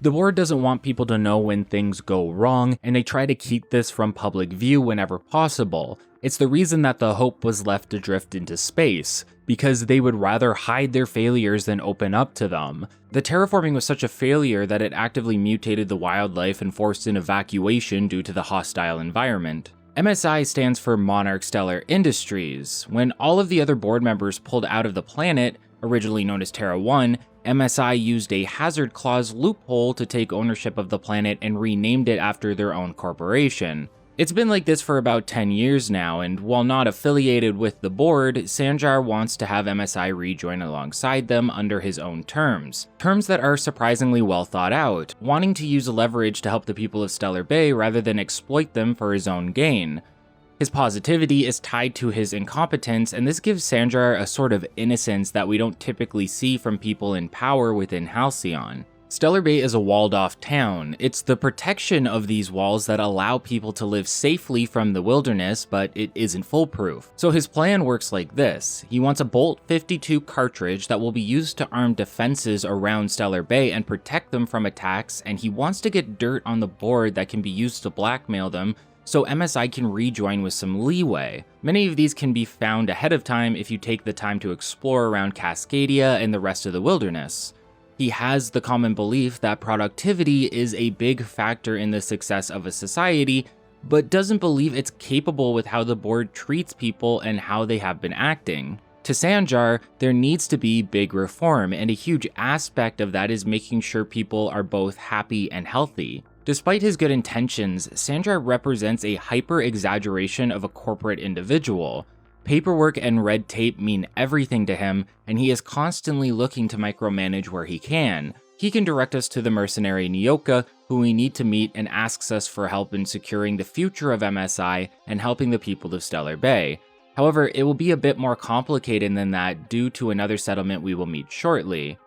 The board doesn't want people to know when things go wrong, and they try to keep this from public view whenever possible. It's the reason that the Hope was left to drift into space, because they would rather hide their failures than open up to them. The terraforming was such a failure that it actively mutated the wildlife and forced an evacuation due to the hostile environment. MSI stands for Monarch Stellar Industries. When all of the other board members pulled out of the planet, originally known as Terra 1, MSI used a hazard clause loophole to take ownership of the planet and renamed it after their own corporation. It's been like this for about 10 years now, and while not affiliated with the board, Sanjar wants to have MSI rejoin alongside them under his own terms. Terms that are surprisingly well thought out, wanting to use leverage to help the people of Stellar Bay rather than exploit them for his own gain. His positivity is tied to his incompetence, and this gives Sanjar a sort of innocence that we don't typically see from people in power within Halcyon. Stellar Bay is a walled-off town. It's the protection of these walls that allow people to live safely from the wilderness, but it isn't foolproof. So his plan works like this. He wants a Bolt 52 cartridge that will be used to arm defenses around Stellar Bay and protect them from attacks, and he wants to get dirt on the board that can be used to blackmail them, so MSI can rejoin with some leeway. Many of these can be found ahead of time if you take the time to explore around Cascadia and the rest of the wilderness. He has the common belief that productivity is a big factor in the success of a society, but doesn't believe it's capable with how the board treats people and how they have been acting. To Sanjar, there needs to be big reform, and a huge aspect of that is making sure people are both happy and healthy. Despite his good intentions, Sanjar represents a hyper-exaggeration of a corporate individual. Paperwork and red tape mean everything to him, and he is constantly looking to micromanage where he can. He can direct us to the mercenary Nyoka, who we need to meet, and asks us for help in securing the future of MSI and helping the people of Stellar Bay. However, it will be a bit more complicated than that due to another settlement we will meet shortly.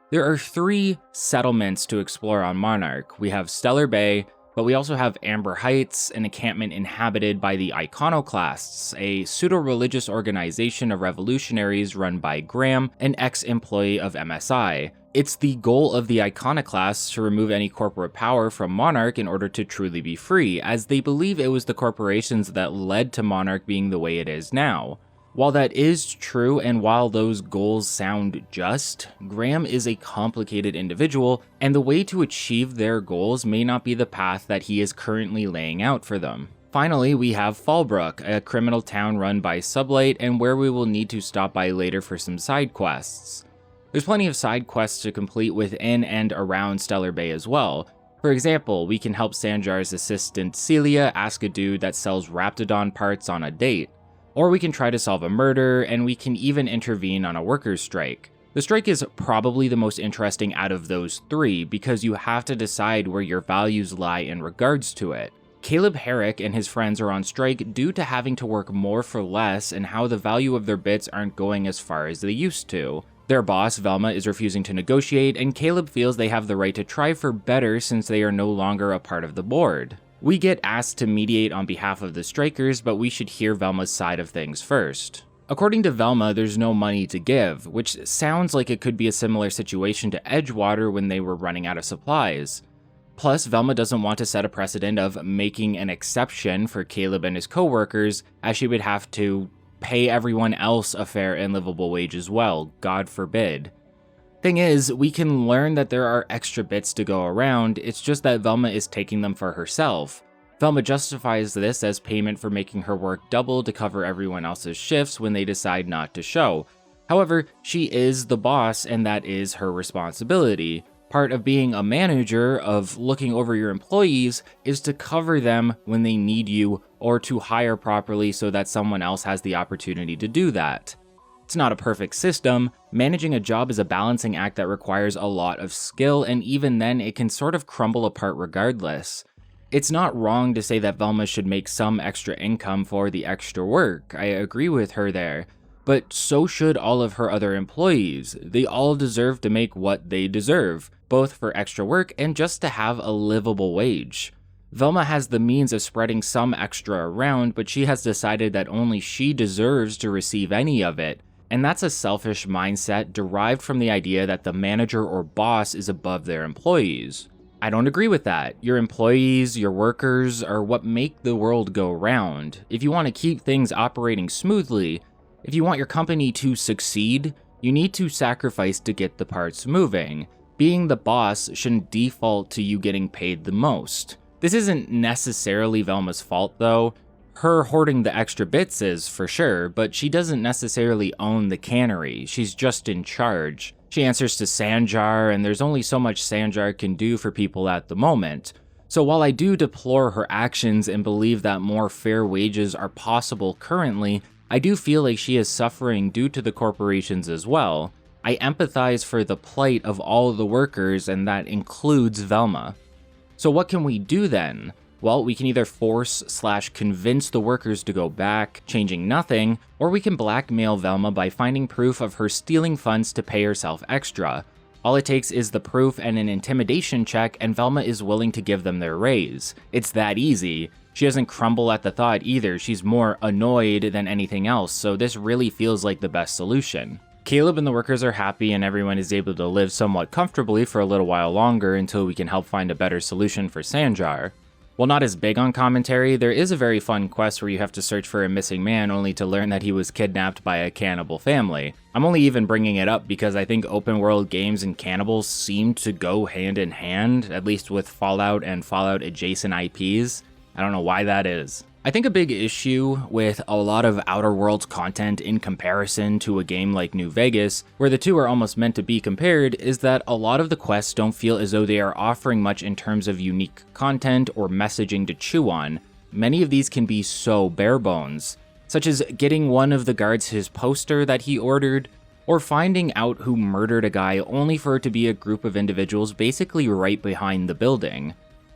There are 3 settlements to explore on Monarch. We have Stellar Bay, But we also have Amber Heights, an encampment inhabited by the Iconoclasts, a pseudo-religious organization of revolutionaries run by Graham, an ex-employee of MSI. It's the goal of the Iconoclasts to remove any corporate power from Monarch in order to truly be free, as they believe it was the corporations that led to Monarch being the way it is now. While that is true, and while those goals sound just, Graham is a complicated individual, and the way to achieve their goals may not be the path that he is currently laying out for them. Finally, we have Fallbrook, a criminal town run by Sublight, and where we will need to stop by later for some side quests. There's plenty of side quests to complete within and around Stellar Bay as well. For example, we can help Sanjar's assistant Celia ask a dude that sells Raptidon parts on a date. Or we can try to solve a murder, and we can even intervene on a workers' strike. The strike is probably the most interesting out of those three, because you have to decide where your values lie in regards to it. Caleb Herrick and his friends are on strike due to having to work more for less and how the value of their bits aren't going as far as they used to. Their boss, Velma, is refusing to negotiate, and Caleb feels they have the right to try for better since they are no longer a part of the board. We get asked to mediate on behalf of the strikers, but we should hear Velma's side of things first. According to Velma, there's no money to give, which sounds like it could be a similar situation to Edgewater when they were running out of supplies. Plus, Velma doesn't want to set a precedent of making an exception for Caleb and his co-workers, as she would have to pay everyone else a fair and livable wage as well, God forbid. Thing is, we can learn that there are extra bits to go around, it's just that Velma is taking them for herself. Velma justifies this as payment for making her work double to cover everyone else's shifts when they decide not to show. However, she is the boss and that is her responsibility. Part of being a manager, of looking over your employees, is to cover them when they need you or to hire properly so that someone else has the opportunity to do that. It's not a perfect system. Managing a job is a balancing act that requires a lot of skill, and even then it can sort of crumble apart regardless. It's not wrong to say that Velma should make some extra income for the extra work, I agree with her there, but so should all of her other employees. They all deserve to make what they deserve, both for extra work and just to have a livable wage. Velma has the means of spreading some extra around, but she has decided that only she deserves to receive any of it. And that's a selfish mindset derived from the idea that the manager or boss is above their employees. I don't agree with that. Your employees, your workers, are what make the world go round. If you want to keep things operating smoothly, if you want your company to succeed, you need to sacrifice to get the parts moving. Being the boss shouldn't default to you getting paid the most. This isn't necessarily Velma's fault though. Her hoarding the extra bits is, for sure, but she doesn't necessarily own the cannery, she's just in charge. She answers to Sanjar, and there's only so much Sanjar can do for people at the moment. So while I do deplore her actions and believe that more fair wages are possible currently, I do feel like she is suffering due to the corporations as well. I empathize for the plight of all the workers, and that includes Velma. So what can we do then? Well, we can either force/convince the workers to go back, changing nothing, or we can blackmail Velma by finding proof of her stealing funds to pay herself extra. All it takes is the proof and an intimidation check, and Velma is willing to give them their raise. It's that easy. She doesn't crumble at the thought either, she's more annoyed than anything else, so this really feels like the best solution. Caleb and the workers are happy and everyone is able to live somewhat comfortably for a little while longer until we can help find a better solution for Sanjar. While not as big on commentary, there is a very fun quest where you have to search for a missing man only to learn that he was kidnapped by a cannibal family. I'm only even bringing it up because I think open world games and cannibals seem to go hand in hand, at least with Fallout and Fallout adjacent IPs. I don't know why that is. I think a big issue with a lot of Outer Worlds content in comparison to a game like New Vegas, where the two are almost meant to be compared, is that a lot of the quests don't feel as though they are offering much in terms of unique content or messaging to chew on. Many of these can be so bare bones, such as getting one of the guards his poster that he ordered, or finding out who murdered a guy only for it to be a group of individuals basically right behind the building.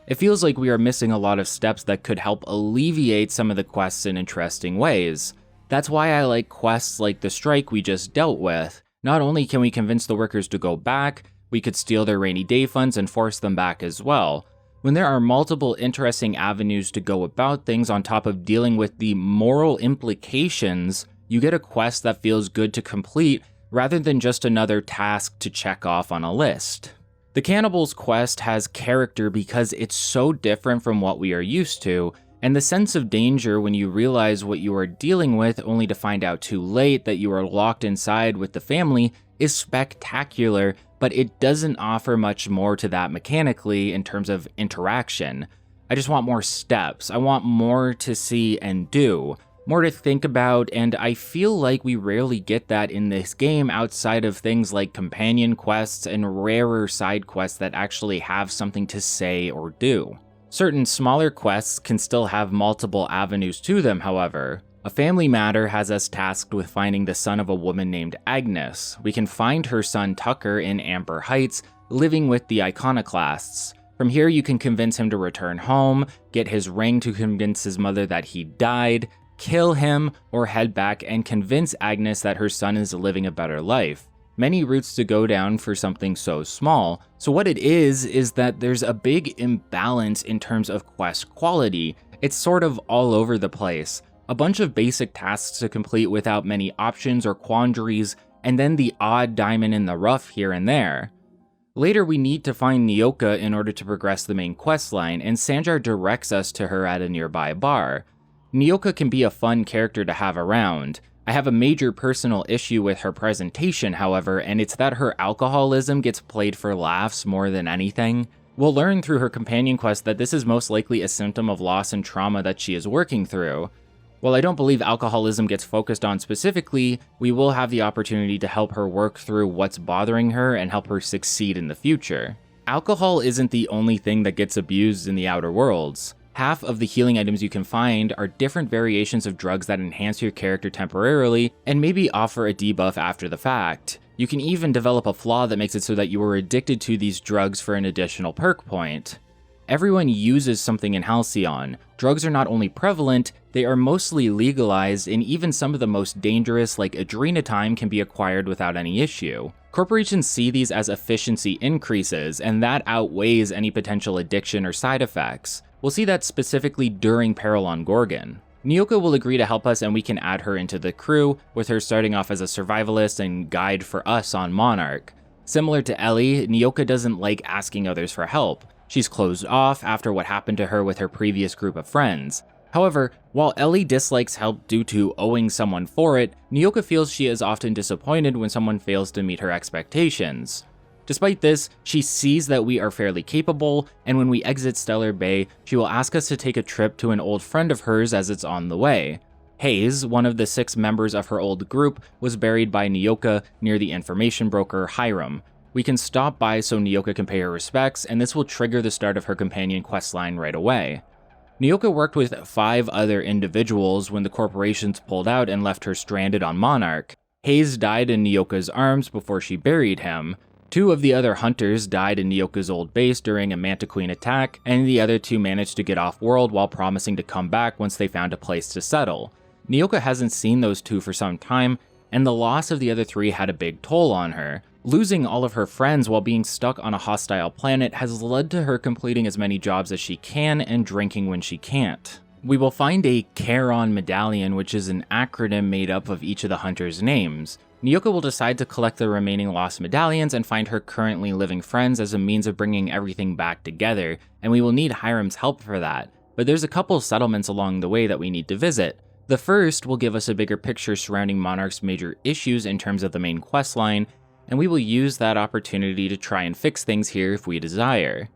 It feels like we are missing a lot of steps that could help alleviate some of the quests in interesting ways. That's why I like quests like the strike we just dealt with. Not only can we convince the workers to go back, we could steal their rainy day funds and force them back as well. When there are multiple interesting avenues to go about things on top of dealing with the moral implications, you get a quest that feels good to complete rather than just another task to check off on a list. The Cannibals quest has character because it's so different from what we are used to, and the sense of danger when you realize what you are dealing with only to find out too late that you are locked inside with the family is spectacular, but it doesn't offer much more to that mechanically in terms of interaction. I just want more steps. I want more to see and do, more to think about, and I feel like we rarely get that in this game outside of things like companion quests and rarer side quests that actually have something to say or do. Certain smaller quests can still have multiple avenues to them, however. A family matter has us tasked with finding the son of a woman named Agnes. We can find her son Tucker in Amber Heights, living with the iconoclasts. From here you can convince him to return home, get his ring to convince his mother that he died, kill him, or head back and convince Agnes that her son is living a better life. Many routes to go down for something so small. So what it is that there's a big imbalance in terms of quest quality. It's sort of all over the place. A bunch of basic tasks to complete without many options or quandaries, and then the odd diamond in the rough here and there. Later we need to find Nyoka in order to progress the main questline, and Sanjar directs us to her at a nearby bar. Nyoka can be a fun character to have around. I have a major personal issue with her presentation, however, and it's that her alcoholism gets played for laughs more than anything. We'll learn through her companion quest that this is most likely a symptom of loss and trauma that she is working through. While I don't believe alcoholism gets focused on specifically, we will have the opportunity to help her work through what's bothering her and help her succeed in the future. Alcohol isn't the only thing that gets abused in the Outer Worlds. Half of the healing items you can find are different variations of drugs that enhance your character temporarily and maybe offer a debuff after the fact. You can even develop a flaw that makes it so that you are addicted to these drugs for an additional perk point. Everyone uses something in Halcyon. Drugs are not only prevalent, they are mostly legalized, and even some of the most dangerous like adrenatime can be acquired without any issue. Corporations see these as efficiency increases, and that outweighs any potential addiction or side effects. We'll see that specifically during Peril on Gorgon. Nyoka will agree to help us and we can add her into the crew, with her starting off as a survivalist and guide for us on Monarch. Similar to Ellie, Nyoka doesn't like asking others for help. She's closed off after what happened to her with her previous group of friends. However, while Ellie dislikes help due to owing someone for it, Nyoka feels she is often disappointed when someone fails to meet her expectations. Despite this, she sees that we are fairly capable, and when we exit Stellar Bay, she will ask us to take a trip to an old friend of hers as it's on the way. Hayes, one of the 6 members of her old group, was buried by Nyoka near the information broker Hiram. We can stop by so Nyoka can pay her respects, and this will trigger the start of her companion questline right away. Nyoka worked with 5 other individuals when the corporations pulled out and left her stranded on Monarch. Hayes died in Nyoka's arms before she buried him. 2 of the other hunters died in Nyoka's old base during a Mantiqueen attack, and the other 2 managed to get off-world while promising to come back once they found a place to settle. Nyoka hasn't seen those 2 for some time, and the loss of the other 3 had a big toll on her. Losing all of her friends while being stuck on a hostile planet has led to her completing as many jobs as she can and drinking when she can't. We will find a Charon medallion, which is an acronym made up of each of the hunters' names. Nyoka will decide to collect the remaining lost medallions and find her currently living friends as a means of bringing everything back together, and we will need Hiram's help for that. But there's a couple settlements along the way that we need to visit. The first will give us a bigger picture surrounding Monarch's major issues in terms of the main questline, and we will use that opportunity to try and fix things here if we desire.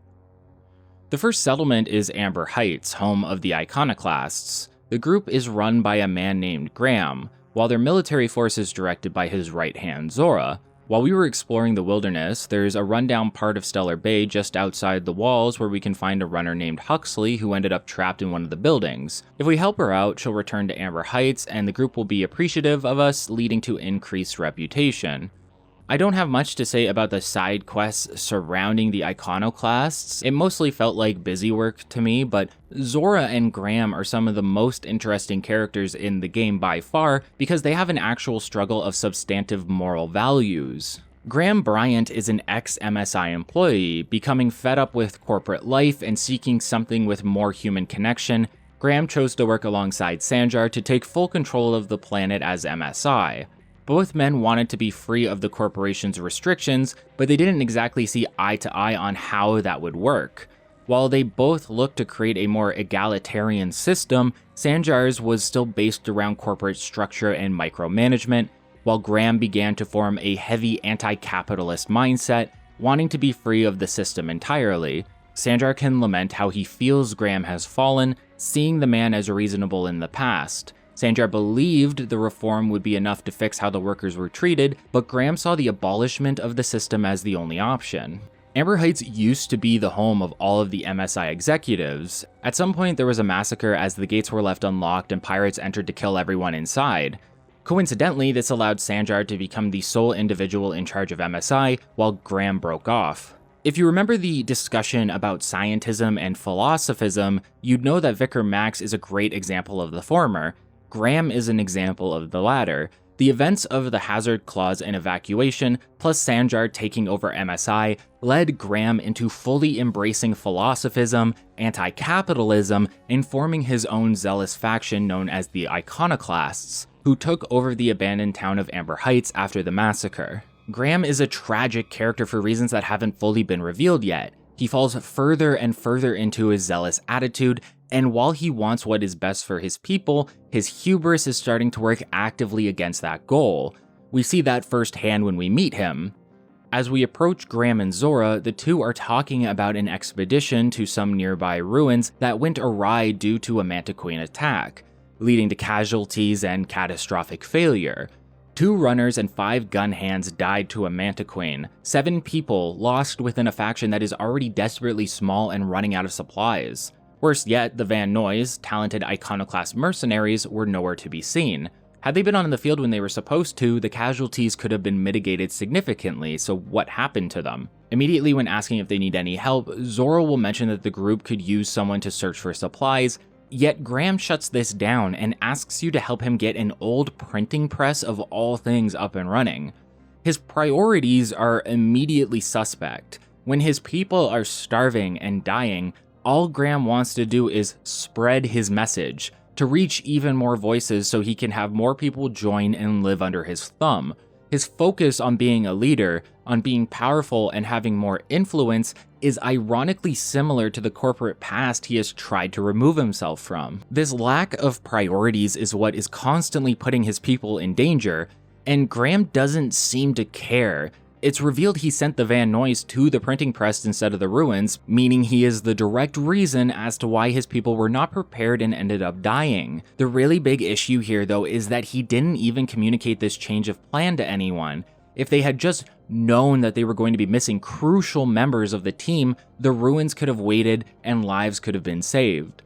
The first settlement is Amber Heights, home of the Iconoclasts. The group is run by a man named Graham, while their military force is directed by his right hand Zora. While we were exploring the wilderness, there's a rundown part of Stellar Bay just outside the walls where we can find a runner named Huxley who ended up trapped in one of the buildings. If we help her out, she'll return to Amber Heights and the group will be appreciative of us, leading to increased reputation. I don't have much to say about the side quests surrounding the Iconoclasts. It mostly felt like busy work to me, but Zora and Graham are some of the most interesting characters in the game by far because they have an actual struggle of substantive moral values. Graham Bryant is an ex-MSI employee, becoming fed up with corporate life and seeking something with more human connection. Graham chose to work alongside Sanjar to take full control of the planet as MSI. Both men wanted to be free of the corporation's restrictions, but they didn't exactly see eye to eye on how that would work. While they both looked to create a more egalitarian system, Sanjar's was still based around corporate structure and micromanagement, while Graham began to form a heavy anti-capitalist mindset, wanting to be free of the system entirely. Sanjar can lament how he feels Graham has fallen, seeing the man as reasonable in the past. Sanjar believed the reform would be enough to fix how the workers were treated, but Graham saw the abolishment of the system as the only option. Amber Heights used to be the home of all of the MSI executives. At some point, there was a massacre as the gates were left unlocked and pirates entered to kill everyone inside. Coincidentally, this allowed Sanjar to become the sole individual in charge of MSI, while Graham broke off. If you remember the discussion about scientism and philosophism, you'd know that Vicar Max is a great example of the former. Graham is an example of the latter. The events of the Hazard Clause and evacuation, plus Sanjar taking over MSI, led Graham into fully embracing philosophism, anti-capitalism, and forming his own zealous faction known as the Iconoclasts, who took over the abandoned town of Amber Heights after the massacre. Graham is a tragic character for reasons that haven't fully been revealed yet. He falls further and further into his zealous attitude, and while he wants what is best for his people, his hubris is starting to work actively against that goal. We see that firsthand when we meet him. As we approach Graham and Zora, the two are talking about an expedition to some nearby ruins that went awry due to a Mantiquean attack, leading to casualties and catastrophic failure. 2 runners and 5 gun hands died to a Mantiquean. 7 people lost within a faction that is already desperately small and running out of supplies. Worse yet, the Van Noys, talented Iconoclast mercenaries, were nowhere to be seen. Had they been on the field when they were supposed to, the casualties could have been mitigated significantly, so what happened to them? Immediately when asking if they need any help, Zora will mention that the group could use someone to search for supplies, yet Graham shuts this down and asks you to help him get an old printing press of all things up and running. His priorities are immediately suspect. When his people are starving and dying, all Graham wants to do is spread his message, to reach even more voices so he can have more people join and live under his thumb. His focus on being a leader, on being powerful and having more influence, is ironically similar to the corporate past he has tried to remove himself from. This lack of priorities is what is constantly putting his people in danger, and Graham doesn't seem to care. It's revealed he sent the Van Noys to the printing press instead of the ruins, meaning he is the direct reason as to why his people were not prepared and ended up dying. The really big issue here though is that he didn't even communicate this change of plan to anyone. If they had just known that they were going to be missing crucial members of the team, the ruins could have waited and lives could have been saved.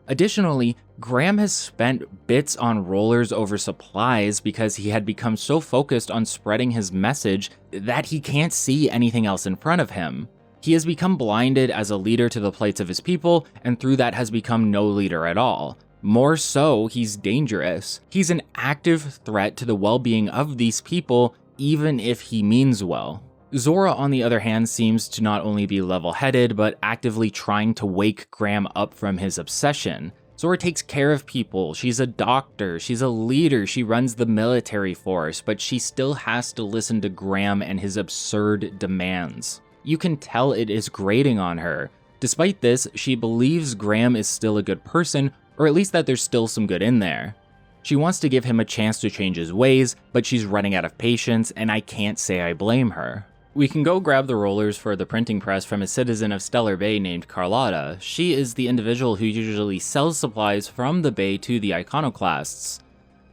Additionally, Graham has spent bits on rollers over supplies because he had become so focused on spreading his message that he can't see anything else in front of him. He has become blinded as a leader to the plights of his people, and through that has become no leader at all. More so, he's dangerous. He's an active threat to the well-being of these people, even if he means well. Zora, on the other hand, seems to not only be level-headed, but actively trying to wake Graham up from his obsession. Zora takes care of people, she's a doctor, she's a leader, she runs the military force, but she still has to listen to Graham and his absurd demands. You can tell it is grating on her. Despite this, she believes Graham is still a good person, or at least that there's still some good in there. She wants to give him a chance to change his ways, but she's running out of patience, and I can't say I blame her. We can go grab the rollers for the printing press from a citizen of Stellar Bay named Carlotta. She is the individual who usually sells supplies from the bay to the Iconoclasts.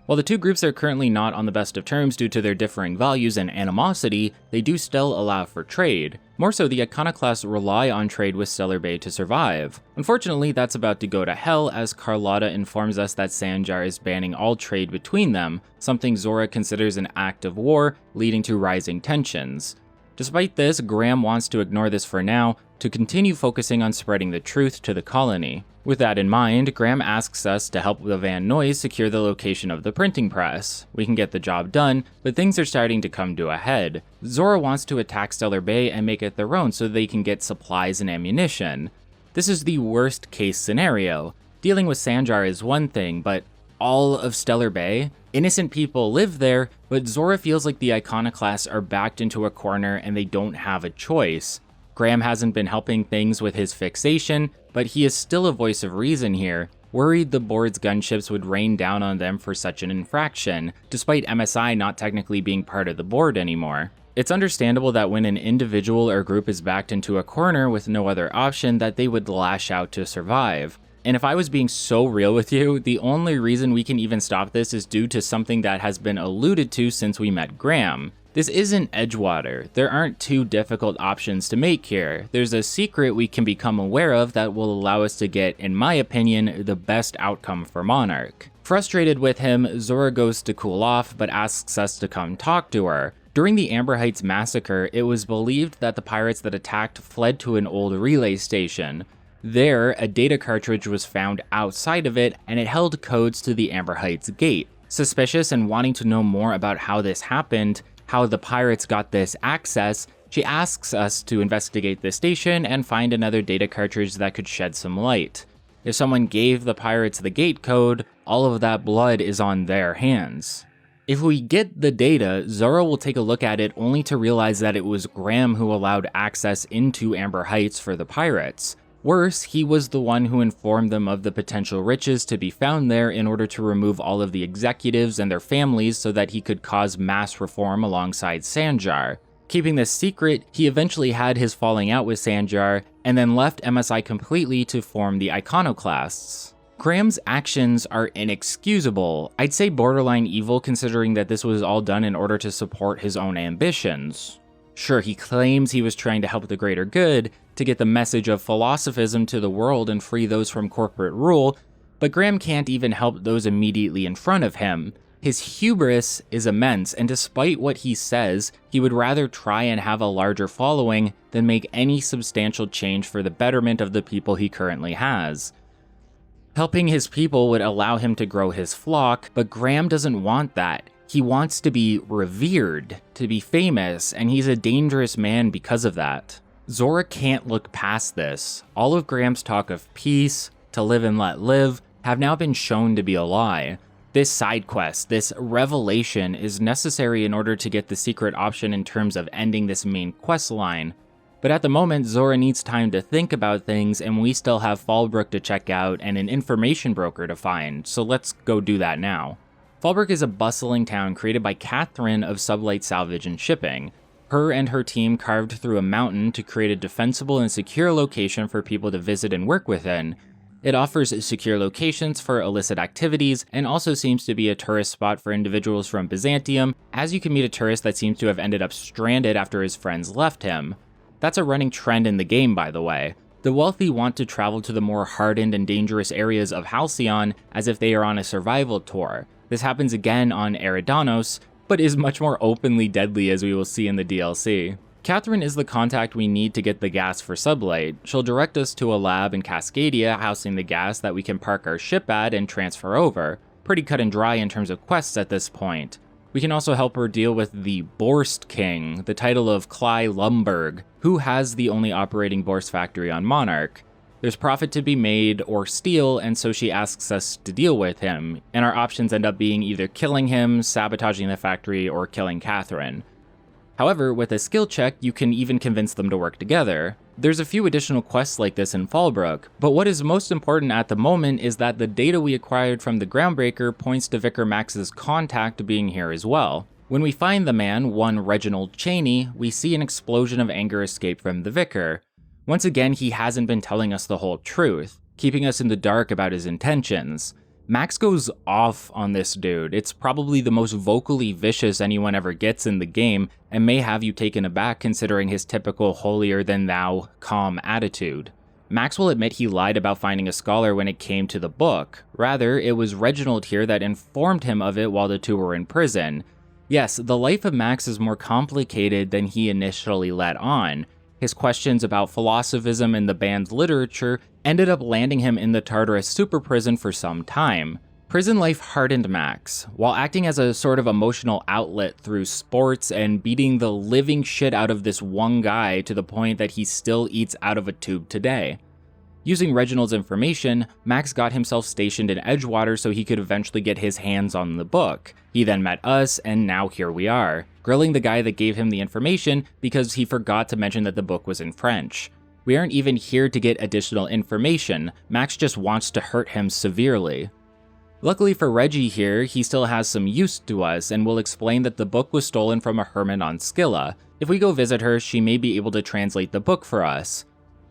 While the two groups are currently not on the best of terms due to their differing values and animosity, they do still allow for trade. More so, the Iconoclasts rely on trade with Stellar Bay to survive. Unfortunately, that's about to go to hell as Carlotta informs us that Sanjar is banning all trade between them, something Zora considers an act of war, leading to rising tensions. Despite this, Graham wants to ignore this for now, to continue focusing on spreading the truth to the colony. With that in mind, Graham asks us to help the Van Noys secure the location of the printing press. We can get the job done, but things are starting to come to a head. Zora wants to attack Stellar Bay and make it their own so they can get supplies and ammunition. This is the worst case scenario. Dealing with Sanjar is one thing, but all of Stellar Bay? Innocent people live there, but Zora feels like the Iconoclasts are backed into a corner and they don't have a choice. Graham hasn't been helping things with his fixation, but he is still a voice of reason here, worried the board's gunships would rain down on them for such an infraction, despite MSI not technically being part of the board anymore. It's understandable that when an individual or group is backed into a corner with no other option that they would lash out to survive. And if I was being so real with you, the only reason we can even stop this is due to something that has been alluded to since we met Graham. This isn't Edgewater. There aren't two difficult options to make here. There's a secret we can become aware of that will allow us to get, in my opinion, the best outcome for Monarch. Frustrated with him, Zora goes to cool off, but asks us to come talk to her. During the Amber Heights massacre, it was believed that the pirates that attacked fled to an old relay station. There, a data cartridge was found outside of it, and it held codes to the Amber Heights gate. Suspicious and wanting to know more about how this happened, how the pirates got this access, she asks us to investigate the station and find another data cartridge that could shed some light. If someone gave the pirates the gate code, all of that blood is on their hands. If we get the data, Zora will take a look at it only to realize that it was Graham who allowed access into Amber Heights for the pirates. Worse, he was the one who informed them of the potential riches to be found there in order to remove all of the executives and their families so that he could cause mass reform alongside Sanjar. Keeping this secret, he eventually had his falling out with Sanjar, and then left MSI completely to form the Iconoclasts. Graham's actions are inexcusable. I'd say borderline evil considering that this was all done in order to support his own ambitions. Sure, he claims he was trying to help the greater good, to get the message of philosophism to the world and free those from corporate rule, but Graham can't even help those immediately in front of him. His hubris is immense, and despite what he says, he would rather try and have a larger following than make any substantial change for the betterment of the people he currently has. Helping his people would allow him to grow his flock, but Graham doesn't want that. He wants to be revered, to be famous, and he's a dangerous man because of that. Zora can't look past this. All of Graham's talk of peace, to live and let live, have now been shown to be a lie. This side quest, this revelation, is necessary in order to get the secret option in terms of ending this main quest line. But at the moment, Zora needs time to think about things, and we still have Fallbrook to check out and an information broker to find, so let's go do that now. Fallbrook is a bustling town created by Catherine of Sublight Salvage and Shipping. Her and her team carved through a mountain to create a defensible and secure location for people to visit and work within. It offers secure locations for illicit activities and also seems to be a tourist spot for individuals from Byzantium, as you can meet a tourist that seems to have ended up stranded after his friends left him. That's a running trend in the game, by the way. The wealthy want to travel to the more hardened and dangerous areas of Halcyon as if they are on a survival tour. This happens again on Eridanos, but is much more openly deadly as we will see in the DLC. Catherine is the contact we need to get the gas for Sublight. She'll direct us to a lab in Cascadia housing the gas that we can park our ship at and transfer over. Pretty cut and dry in terms of quests at this point. We can also help her deal with the Borst King, the title of Cly Lumberg, who has the only operating Borst factory on Monarch. There's profit to be made or steal, and so she asks us to deal with him, and our options end up being either killing him, sabotaging the factory, or killing Catherine. However, with a skill check, you can even convince them to work together. There's a few additional quests like this in Fallbrook, but what is most important at the moment is that the data we acquired from the Groundbreaker points to Vicar Max's contact being here as well. When we find the man, one Reginald Cheney, we see an explosion of anger escape from the Vicar. Once again, he hasn't been telling us the whole truth, keeping us in the dark about his intentions. Max goes off on this dude. It's probably the most vocally vicious anyone ever gets in the game, and may have you taken aback considering his typical holier-than-thou, calm attitude. Max will admit he lied about finding a scholar when it came to the book. Rather, it was Reginald here that informed him of it while the two were in prison. Yes, the life of Max is more complicated than he initially let on. His questions about philosophism and the banned literature ended up landing him in the Tartarus super prison for some time. Prison life hardened Max, while acting as a sort of emotional outlet through sports and beating the living shit out of this one guy to the point that he still eats out of a tube today. Using Reginald's information, Max got himself stationed in Edgewater so he could eventually get his hands on the book. He then met us, and now here we are, grilling the guy that gave him the information because he forgot to mention that the book was in French. We aren't even here to get additional information, Max just wants to hurt him severely. Luckily for Reggie here, he still has some use to us and will explain that the book was stolen from a hermit on Scylla. If we go visit her, she may be able to translate the book for us.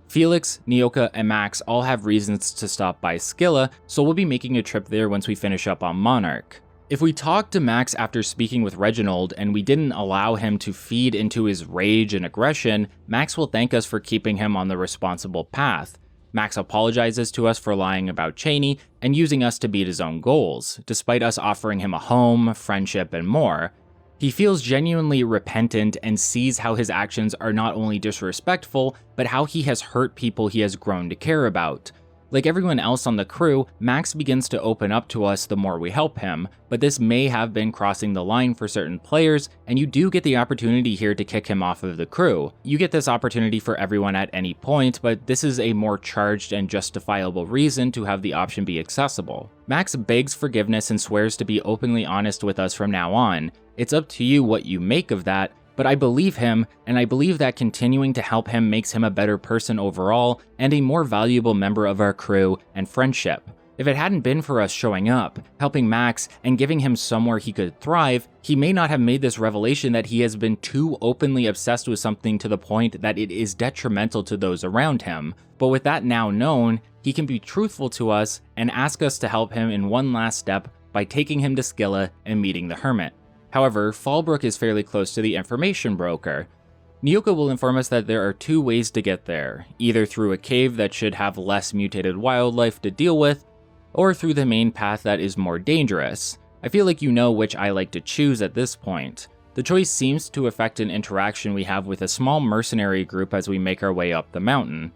Felix, Nyoka, and Max all have reasons to stop by Scylla, so we'll be making a trip there once we finish up on Monarch. If we talk to Max after speaking with Reginald and we didn't allow him to feed into his rage and aggression, Max will thank us for keeping him on the responsible path. Max apologizes to us for lying about Cheney and using us to beat his own goals, despite us offering him a home, friendship, and more. He feels genuinely repentant and sees how his actions are not only disrespectful, but how he has hurt people he has grown to care about. Like everyone else on the crew, Max begins to open up to us the more we help him, but this may have been crossing the line for certain players, and you do get the opportunity here to kick him off of the crew. You get this opportunity for everyone at any point, but this is a more charged and justifiable reason to have the option be accessible. Max begs forgiveness and swears to be openly honest with us from now on. It's up to you what you make of that, but I believe him, and I believe that continuing to help him makes him a better person overall and a more valuable member of our crew and friendship. If it hadn't been for us showing up, helping Max, and giving him somewhere he could thrive, he may not have made this revelation that he has been too openly obsessed with something to the point that it is detrimental to those around him. But with that now known, he can be truthful to us and ask us to help him in one last step by taking him to Scylla and meeting the hermit. However, Fallbrook is fairly close to the information broker. Nyoka will inform us that there are two ways to get there, either through a cave that should have less mutated wildlife to deal with, or through the main path that is more dangerous. I feel like you know which I like to choose at this point. The choice seems to affect an interaction we have with a small mercenary group as we make our way up the mountain.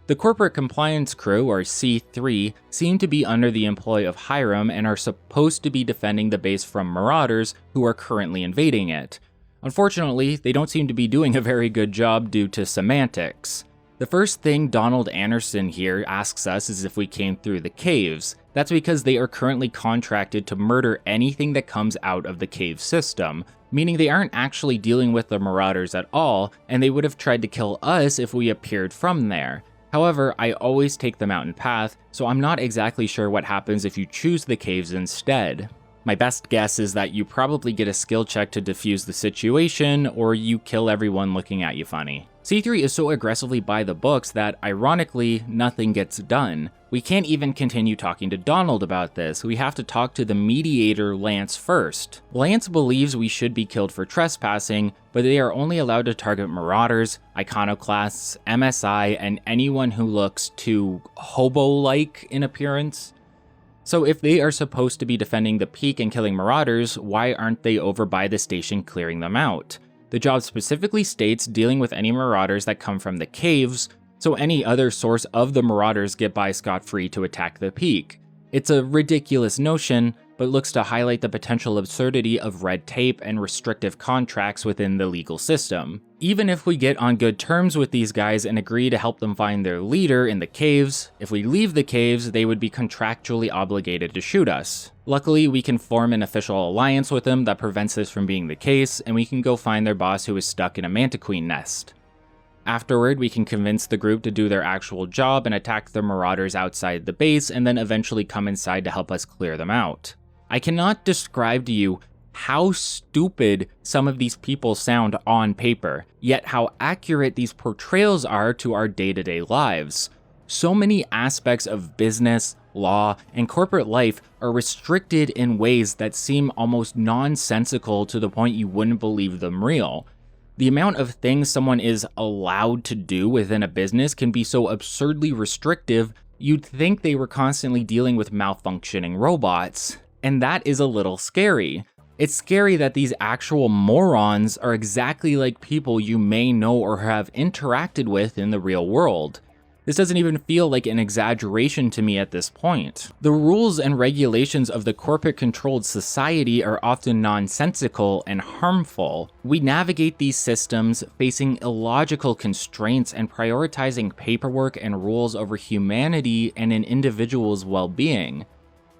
The Corporate Compliance Crew, or C3, seem to be under the employ of Hiram and are supposed to be defending the base from marauders who are currently invading it. Unfortunately, they don't seem to be doing a very good job due to semantics. The first thing Donald Anderson here asks us is if we came through the caves. That's because they are currently contracted to murder anything that comes out of the cave system, meaning they aren't actually dealing with the marauders at all, and they would have tried to kill us if we appeared from there. However, I always take the mountain path, so I'm not exactly sure what happens if you choose the caves instead. My best guess is that you probably get a skill check to defuse the situation, or you kill everyone looking at you funny. C3 is so aggressively by the books that, ironically, nothing gets done. We can't even continue talking to Donald about this, we have to talk to the mediator Lance first. Lance believes we should be killed for trespassing, but they are only allowed to target marauders, iconoclasts, MSI, and anyone who looks too hobo-like in appearance. So if they are supposed to be defending the peak and killing marauders, why aren't they over by the station clearing them out? The job specifically states dealing with any marauders that come from the caves, so any other source of the marauders get by scot-free to attack the peak. It's a ridiculous notion, but looks to highlight the potential absurdity of red tape and restrictive contracts within the legal system. Even if we get on good terms with these guys and agree to help them find their leader in the caves, if we leave the caves, they would be contractually obligated to shoot us. Luckily, we can form an official alliance with them that prevents this from being the case, and we can go find their boss who is stuck in a mantiqueen nest. Afterward, we can convince the group to do their actual job and attack the marauders outside the base, and then eventually come inside to help us clear them out. I cannot describe to you how stupid some of these people sound on paper, yet how accurate these portrayals are to our day-to-day lives. So many aspects of business, law, and corporate life are restricted in ways that seem almost nonsensical to the point you wouldn't believe them real. The amount of things someone is allowed to do within a business can be so absurdly restrictive, you'd think they were constantly dealing with malfunctioning robots. And that is a little scary. It's scary that these actual morons are exactly like people you may know or have interacted with in the real world. This doesn't even feel like an exaggeration to me at this point. The rules and regulations of the corporate-controlled society are often nonsensical and harmful. We navigate these systems facing illogical constraints and prioritizing paperwork and rules over humanity and an individual's well-being.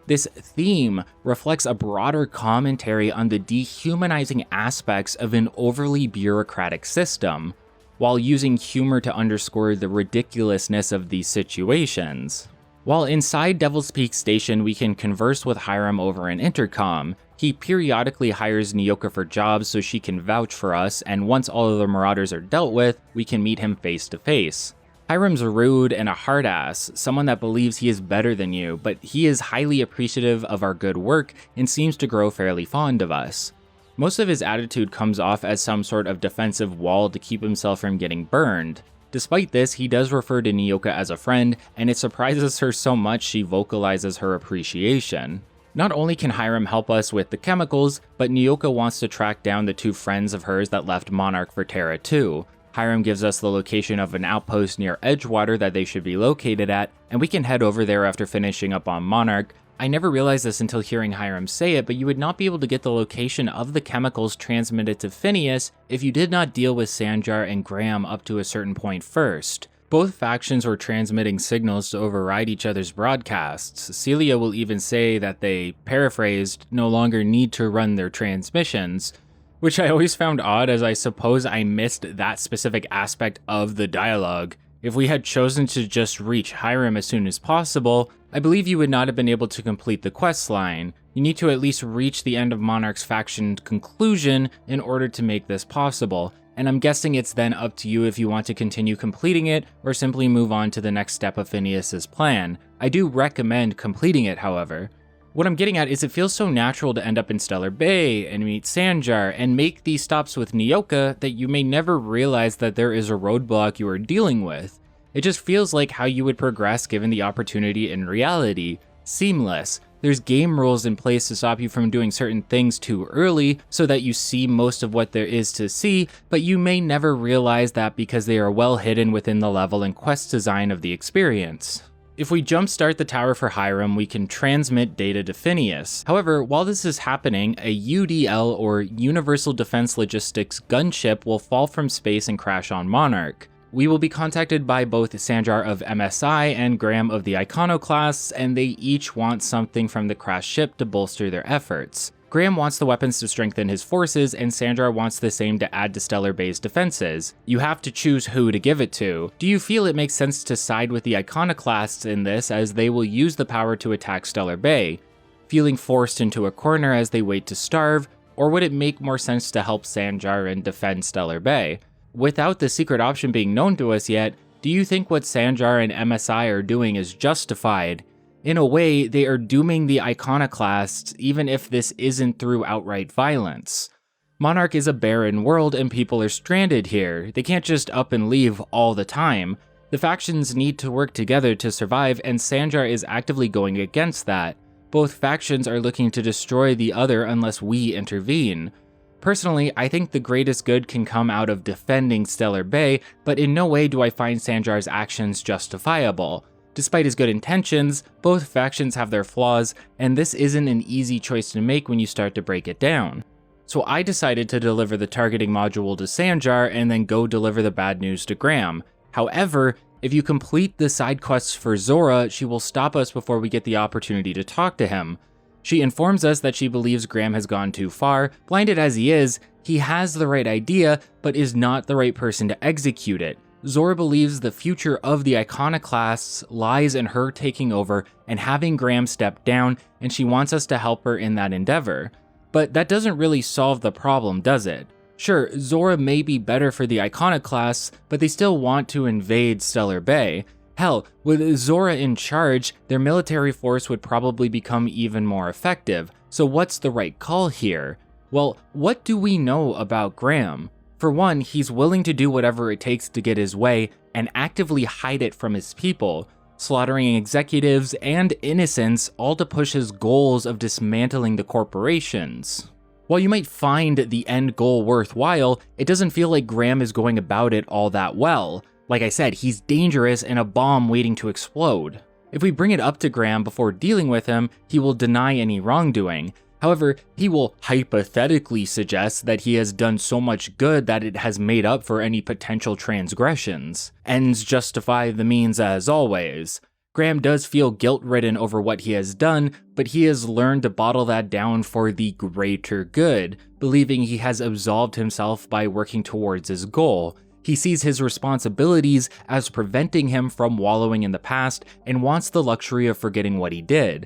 This theme reflects a broader commentary on the dehumanizing aspects of an overly bureaucratic system, while using humor to underscore the ridiculousness of these situations. While inside Devil's Peak Station, we can converse with Hiram over an intercom. He periodically hires Nyoka for jobs so she can vouch for us, and once all of the Marauders are dealt with, we can meet him face to face. Hiram's rude and a hard ass, someone that believes he is better than you, but he is highly appreciative of our good work and seems to grow fairly fond of us. Most of his attitude comes off as some sort of defensive wall to keep himself from getting burned. Despite this, he does refer to Nyoka as a friend, and it surprises her so much she vocalizes her appreciation. Not only can Hiram help us with the chemicals, but Nyoka wants to track down the two friends of hers that left Monarch for Terra too. Hiram gives us the location of an outpost near Edgewater that they should be located at, and we can head over there after finishing up on Monarch. I never realized this until hearing Hiram say it, but you would not be able to get the location of the chemicals transmitted to Phineas if you did not deal with Sanjar and Graham up to a certain point first. Both factions were transmitting signals to override each other's broadcasts. Celia will even say that they, paraphrased, no longer need to run their transmissions, which I always found odd, as I suppose I missed that specific aspect of the dialogue. If we had chosen to just reach Hiram as soon as possible, I believe you would not have been able to complete the quest line. You need to at least reach the end of Monarch's faction conclusion in order to make this possible, and I'm guessing it's then up to you if you want to continue completing it or simply move on to the next step of Phineas's plan. I do recommend completing it, however. What I'm getting at is it feels so natural to end up in Stellar Bay and meet Sanjar and make these stops with Nyoka that you may never realize that there is a roadblock you are dealing with. It just feels like how you would progress given the opportunity in reality. Seamless. There's game rules in place to stop you from doing certain things too early so that you see most of what there is to see, but you may never realize that because they are well hidden within the level and quest design of the experience. If we jumpstart the tower for Hiram, we can transmit data to Phineas. However, while this is happening, a UDL or Universal Defense Logistics gunship will fall from space and crash on Monarch. We will be contacted by both Sanjar of MSI and Graham of the Iconoclasts, and they each want something from the crashed ship to bolster their efforts. Graham wants the weapons to strengthen his forces, and Sanjar wants the same to add to Stellar Bay's defenses. You have to choose who to give it to. Do you feel it makes sense to side with the Iconoclasts in this, as they will use the power to attack Stellar Bay, feeling forced into a corner as they wait to starve, or would it make more sense to help Sanjar and defend Stellar Bay? Without the secret option being known to us yet, do you think what Sanjar and MSI are doing is justified? In a way, they are dooming the Iconoclasts, even if this isn't through outright violence. Monarch is a barren world and people are stranded here. They can't just up and leave all the time. The factions need to work together to survive, and Sanjar is actively going against that. Both factions are looking to destroy the other unless we intervene. Personally, I think the greatest good can come out of defending Stellar Bay, but in no way do I find Sanjar's actions justifiable. Despite his good intentions, both factions have their flaws, and this isn't an easy choice to make when you start to break it down. So I decided to deliver the targeting module to Sanjar and then go deliver the bad news to Graham. However, if you complete the side quests for Zora, she will stop us before we get the opportunity to talk to him. She informs us that she believes Graham has gone too far. Blinded as he is, he has the right idea, but is not the right person to execute it. Zora believes the future of the Iconoclasts lies in her taking over and having Graham step down, and she wants us to help her in that endeavor. But that doesn't really solve the problem, does it? Sure, Zora may be better for the Iconoclasts, but they still want to invade Stellar Bay. Hell, with Zora in charge, their military force would probably become even more effective. So what's the right call here? Well, what do we know about Graham? For one, he's willing to do whatever it takes to get his way and actively hide it from his people, slaughtering executives and innocents, all to push his goals of dismantling the corporations. While you might find the end goal worthwhile, it doesn't feel like Graham is going about it all that well. Like I said, he's dangerous and a bomb waiting to explode. If we bring it up to Graham before dealing with him, he will deny any wrongdoing. However, he will hypothetically suggest that he has done so much good that it has made up for any potential transgressions. Ends justify the means as always. Graham does feel guilt-ridden over what he has done, but he has learned to bottle that down for the greater good, believing he has absolved himself by working towards his goal. He sees his responsibilities as preventing him from wallowing in the past and wants the luxury of forgetting what he did.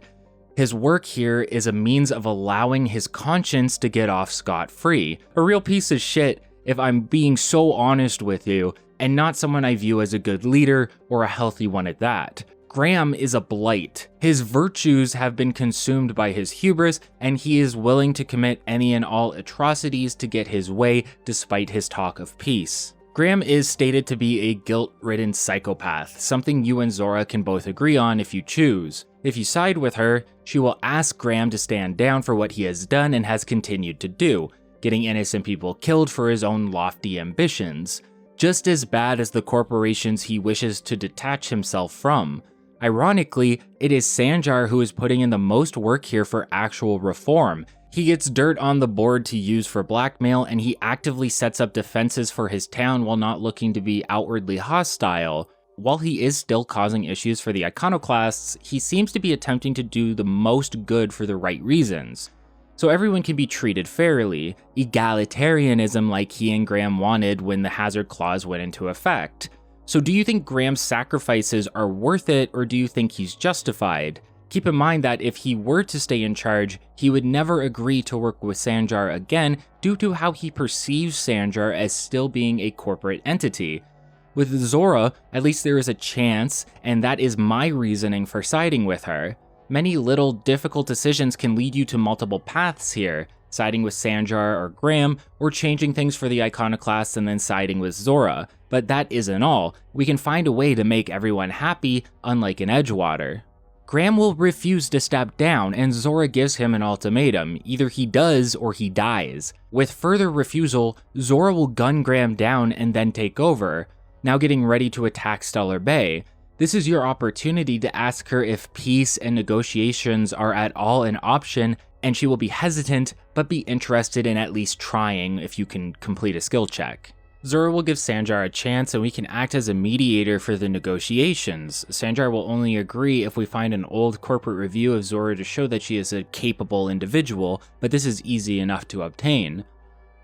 His work here is a means of allowing his conscience to get off scot-free. A real piece of shit, if I'm being so honest with you, and not someone I view as a good leader or a healthy one at that. Graham is a blight. His virtues have been consumed by his hubris, and he is willing to commit any and all atrocities to get his way despite his talk of peace. Graham is stated to be a guilt-ridden psychopath, something you and Zora can both agree on if you choose. If you side with her, she will ask Graham to stand down for what he has done and has continued to do, getting innocent people killed for his own lofty ambitions, just as bad as the corporations he wishes to detach himself from. Ironically, it is Sanjar who is putting in the most work here for actual reform. He gets dirt on the board to use for blackmail, and he actively sets up defenses for his town while not looking to be outwardly hostile. While he is still causing issues for the iconoclasts, he seems to be attempting to do the most good for the right reasons. So everyone can be treated fairly, egalitarianism like he and Graham wanted when the hazard clause went into effect. So do you think Graham's sacrifices are worth it, or do you think he's justified? Keep in mind that if he were to stay in charge, he would never agree to work with Sanjar again due to how he perceives Sanjar as still being a corporate entity. With Zora, at least there is a chance, and that is my reasoning for siding with her. Many little difficult decisions can lead you to multiple paths here, siding with Sanjar or Graham, or changing things for the iconoclasts and then siding with Zora. But that isn't all. We can find a way to make everyone happy, unlike in Edgewater. Graham will refuse to step down, and Zora gives him an ultimatum. Either he does or he dies. With further refusal, Zora will gun Graham down and then take over, now getting ready to attack Stellar Bay. This is your opportunity to ask her if peace and negotiations are at all an option, and she will be hesitant, but be interested in at least trying if you can complete a skill check. Zora will give Sanjar a chance, and we can act as a mediator for the negotiations. Sanjar will only agree if we find an old corporate review of Zora to show that she is a capable individual, but this is easy enough to obtain.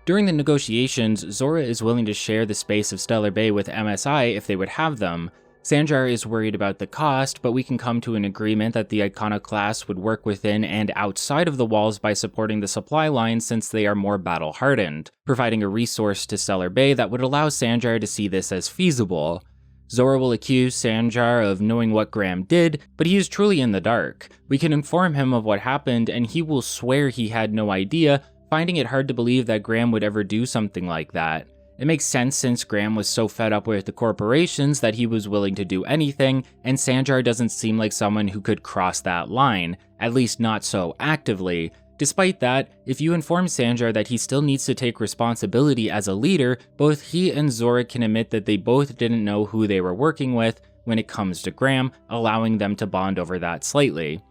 During the negotiations, Zora is willing to share the space of Stellar Bay with MSI if they would have them. Sanjar is worried about the cost, but we can come to an agreement that the iconoclasts would work within and outside of the walls by supporting the supply lines since they are more battle-hardened, providing a resource to Stellar Bay that would allow Sanjar to see this as feasible. Zora will accuse Sanjar of knowing what Graham did, but he is truly in the dark. We can inform him of what happened, and he will swear he had no idea, finding it hard to believe that Graham would ever do something like that. It makes sense since Graham was so fed up with the corporations that he was willing to do anything, and Sanjar doesn't seem like someone who could cross that line, at least not so actively. Despite that, if you inform Sanjar that he still needs to take responsibility as a leader, both he and Zora can admit that they both didn't know who they were working with when it comes to Graham, allowing them to bond over that slightly.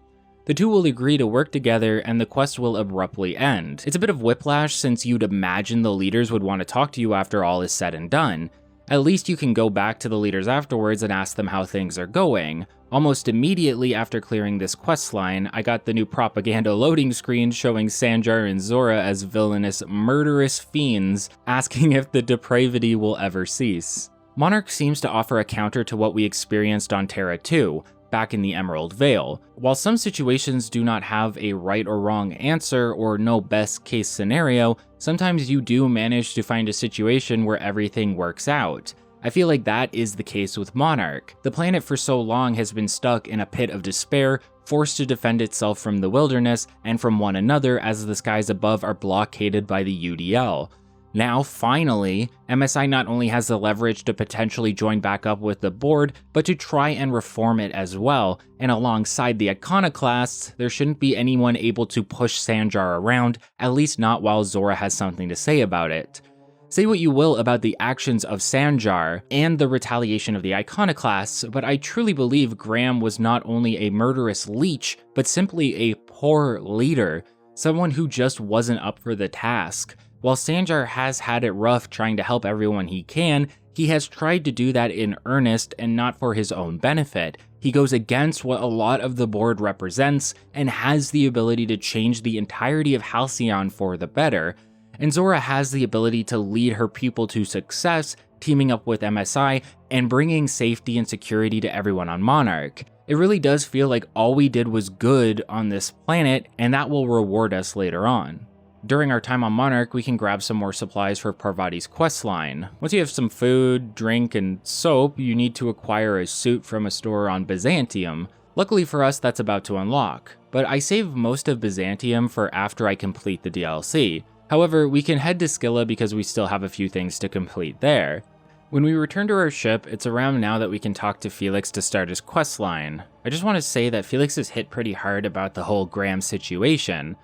The two will agree to work together, and the quest will abruptly end. It's a bit of whiplash since you'd imagine the leaders would want to talk to you after all is said and done. At least you can go back to the leaders afterwards and ask them how things are going. Almost immediately after clearing this questline, I got the new propaganda loading screen showing Sanjar and Zora as villainous, murderous fiends, asking if the depravity will ever cease. Monarch seems to offer a counter to what we experienced on Terra 2, back in the Emerald Vale. While some situations do not have a right or wrong answer or no best case scenario, sometimes you do manage to find a situation where everything works out. I feel like that is the case with Monarch. The planet for so long has been stuck in a pit of despair, forced to defend itself from the wilderness and from one another as the skies above are blockaded by the UDL. Now, finally, MSI not only has the leverage to potentially join back up with the board, but to try and reform it as well, and alongside the Iconoclasts, there shouldn't be anyone able to push Sanjar around, at least not while Zora has something to say about it. Say what you will about the actions of Sanjar and the retaliation of the Iconoclasts, but I truly believe Graham was not only a murderous leech, but simply a poor leader, someone who just wasn't up for the task. While Sanjar has had it rough trying to help everyone he can, he has tried to do that in earnest and not for his own benefit. He goes against what a lot of the board represents and has the ability to change the entirety of Halcyon for the better. And Zora has the ability to lead her people to success, teaming up with MSI and bringing safety and security to everyone on Monarch. It really does feel like all we did was good on this planet, and that will reward us later on. During our time on Monarch, we can grab some more supplies for Parvati's questline. Once you have some food, drink, and soap, you need to acquire a suit from a store on Byzantium. Luckily for us, that's about to unlock, but I save most of Byzantium for after I complete the DLC. However, we can head to Scylla because we still have a few things to complete there. When we return to our ship, it's around now that we can talk to Felix to start his questline. I just want to say that Felix is hit pretty hard about the whole Graham situation.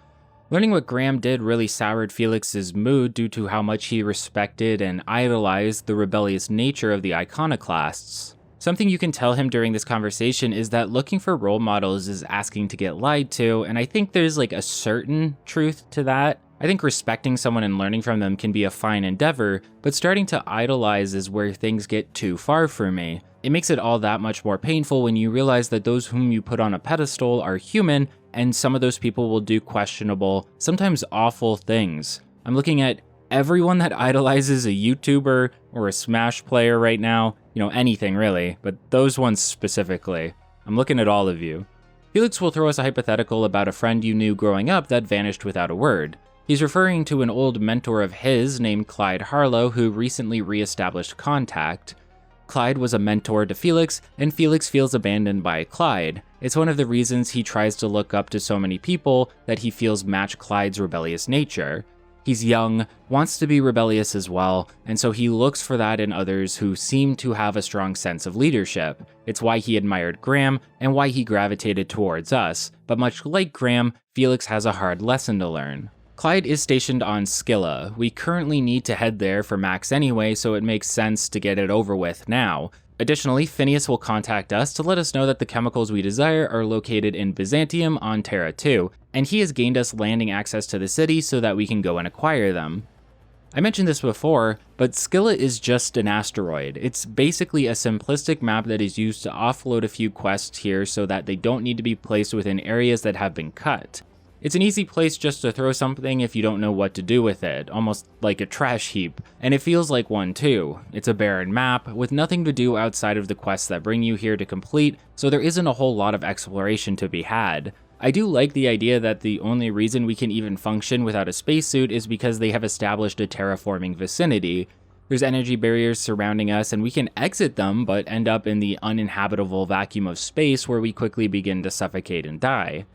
Learning what Graham did really soured Felix's mood due to how much he respected and idolized the rebellious nature of the Iconoclasts. Something you can tell him during this conversation is that looking for role models is asking to get lied to, and I think there's like a certain truth to that. I think respecting someone and learning from them can be a fine endeavor, but starting to idolize is where things get too far for me. It makes it all that much more painful when you realize that those whom you put on a pedestal are human, and some of those people will do questionable, sometimes awful things. I'm looking at everyone that idolizes a YouTuber or a Smash player right now, anything really, but those ones specifically. I'm looking at all of you. Felix will throw us a hypothetical about a friend you knew growing up that vanished without a word. He's referring to an old mentor of his named Clyde Harlow who recently re-established contact. Clyde was a mentor to Felix, and Felix feels abandoned by Clyde. It's one of the reasons he tries to look up to so many people that he feels match Clyde's rebellious nature. He's young, wants to be rebellious as well, and so he looks for that in others who seem to have a strong sense of leadership. It's why he admired Graham, and why he gravitated towards us, but much like Graham, Felix has a hard lesson to learn. Clyde is stationed on Scylla. We currently need to head there for Max anyway, so it makes sense to get it over with now. Additionally, Phineas will contact us to let us know that the chemicals we desire are located in Byzantium on Terra 2, and he has gained us landing access to the city so that we can go and acquire them. I mentioned this before, but Scylla is just an asteroid. It's basically a simplistic map that is used to offload a few quests here so that they don't need to be placed within areas that have been cut. It's an easy place just to throw something if you don't know what to do with it, almost like a trash heap, and it feels like one too. It's a barren map, with nothing to do outside of the quests that bring you here to complete, so there isn't a whole lot of exploration to be had. I do like the idea that the only reason we can even function without a spacesuit is because they have established a terraforming vicinity. There's energy barriers surrounding us and we can exit them, but end up in the uninhabitable vacuum of space where we quickly begin to suffocate and die.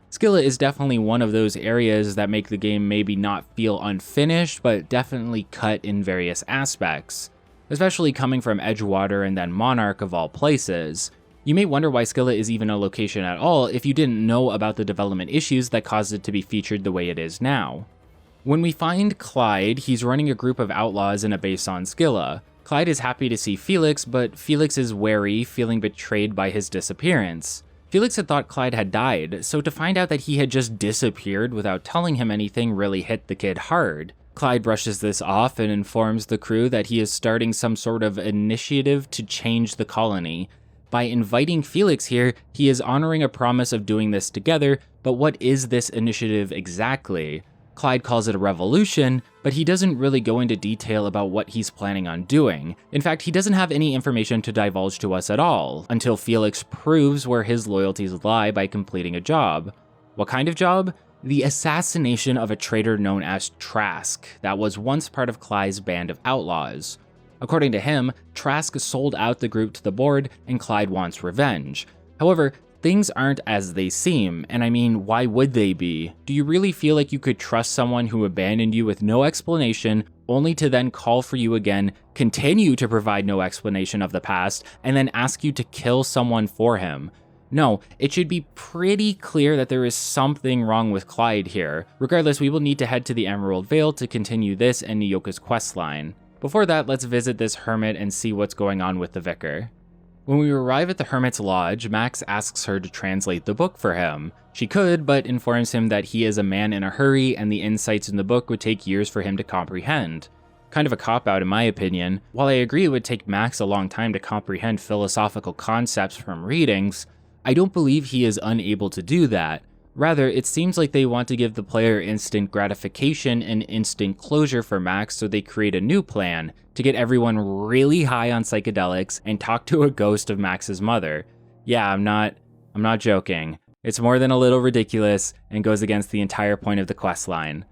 Scylla is definitely one of those areas that make the game maybe not feel unfinished, but definitely cut in various aspects, especially coming from Edgewater and then Monarch of all places. You may wonder why Scylla is even a location at all if you didn't know about the development issues that caused it to be featured the way it is now. When we find Clyde, he's running a group of outlaws in a base on Scylla. Clyde is happy to see Felix, but Felix is wary, feeling betrayed by his disappearance. Felix had thought Clyde had died, so to find out that he had just disappeared without telling him anything really hit the kid hard. Clyde brushes this off and informs the crew that he is starting some sort of initiative to change the colony. By inviting Felix here, he is honoring a promise of doing this together, but what is this initiative exactly? Clyde calls it a revolution, but he doesn't really go into detail about what he's planning on doing. In fact, he doesn't have any information to divulge to us at all, until Felix proves where his loyalties lie by completing a job. What kind of job? The assassination of a traitor known as Trask, that was once part of Clyde's band of outlaws. According to him, Trask sold out the group to the board, and Clyde wants revenge. However, things aren't as they seem, and I mean, why would they be? Do you really feel like you could trust someone who abandoned you with no explanation, only to then call for you again, continue to provide no explanation of the past, and then ask you to kill someone for him. No, it should be pretty clear that there is something wrong with Clyde here. Regardless, we will need to head to the Emerald Vale to continue this and Nyoka's questline. Before that, let's visit this hermit and see what's going on with the vicar. When we arrive at the hermit's lodge, Max asks her to translate the book for him. She could, but informs him that he is a man in a hurry and the insights in the book would take years for him to comprehend. Kind of a cop-out in my opinion. While I agree it would take Max a long time to comprehend philosophical concepts from readings, I don't believe he is unable to do that. Rather, it seems like they want to give the player instant gratification and instant closure for Max, so they create a new plan to get everyone really high on psychedelics and talk to a ghost of Max's mother. Yeah, I'm not joking. It's more than a little ridiculous and goes against the entire point of the questline.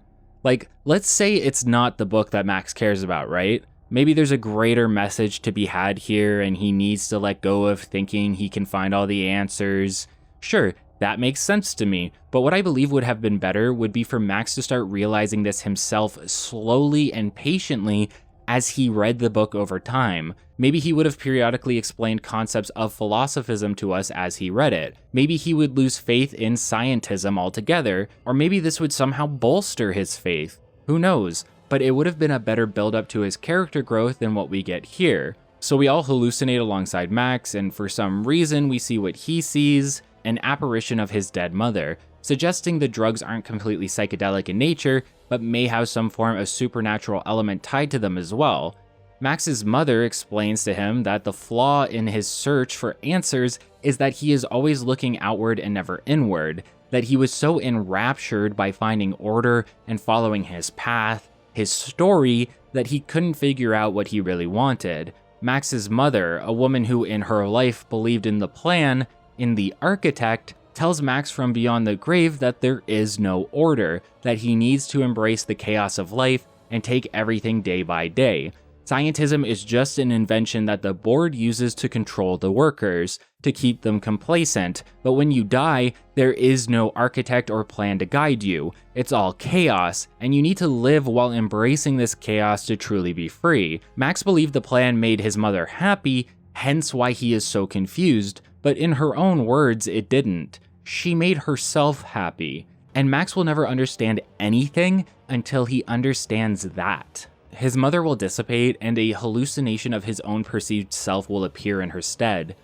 Like, let's say it's not the book that Max cares about, right? Maybe there's a greater message to be had here and he needs to let go of thinking he can find all the answers. Sure, that makes sense to me, but what I believe would have been better would be for Max to start realizing this himself slowly and patiently as he read the book over time. Maybe he would have periodically explained concepts of philosophism to us as he read it. Maybe he would lose faith in scientism altogether, or maybe this would somehow bolster his faith. Who knows? But it would have been a better build-up to his character growth than what we get here. So we all hallucinate alongside Max, and for some reason we see what he sees, an apparition of his dead mother, suggesting the drugs aren't completely psychedelic in nature, but may have some form of supernatural element tied to them as well. Max's mother explains to him that the flaw in his search for answers is that he is always looking outward and never inward, that he was so enraptured by finding order and following his path, his story, that he couldn't figure out what he really wanted. Max's mother, a woman who in her life believed in the plan, in the architect, tells Max from beyond the grave that there is no order, that he needs to embrace the chaos of life and take everything day by day. Scientism is just an invention that the board uses to control the workers, to keep them complacent, but when you die, there is no architect or plan to guide you. It's all chaos, and you need to live while embracing this chaos to truly be free. Max believed the plan made his mother happy, hence why he is so confused, but in her own words, it didn't. She made herself happy, and Max will never understand anything until he understands that. His mother will dissipate, and a hallucination of his own perceived self will appear in her stead.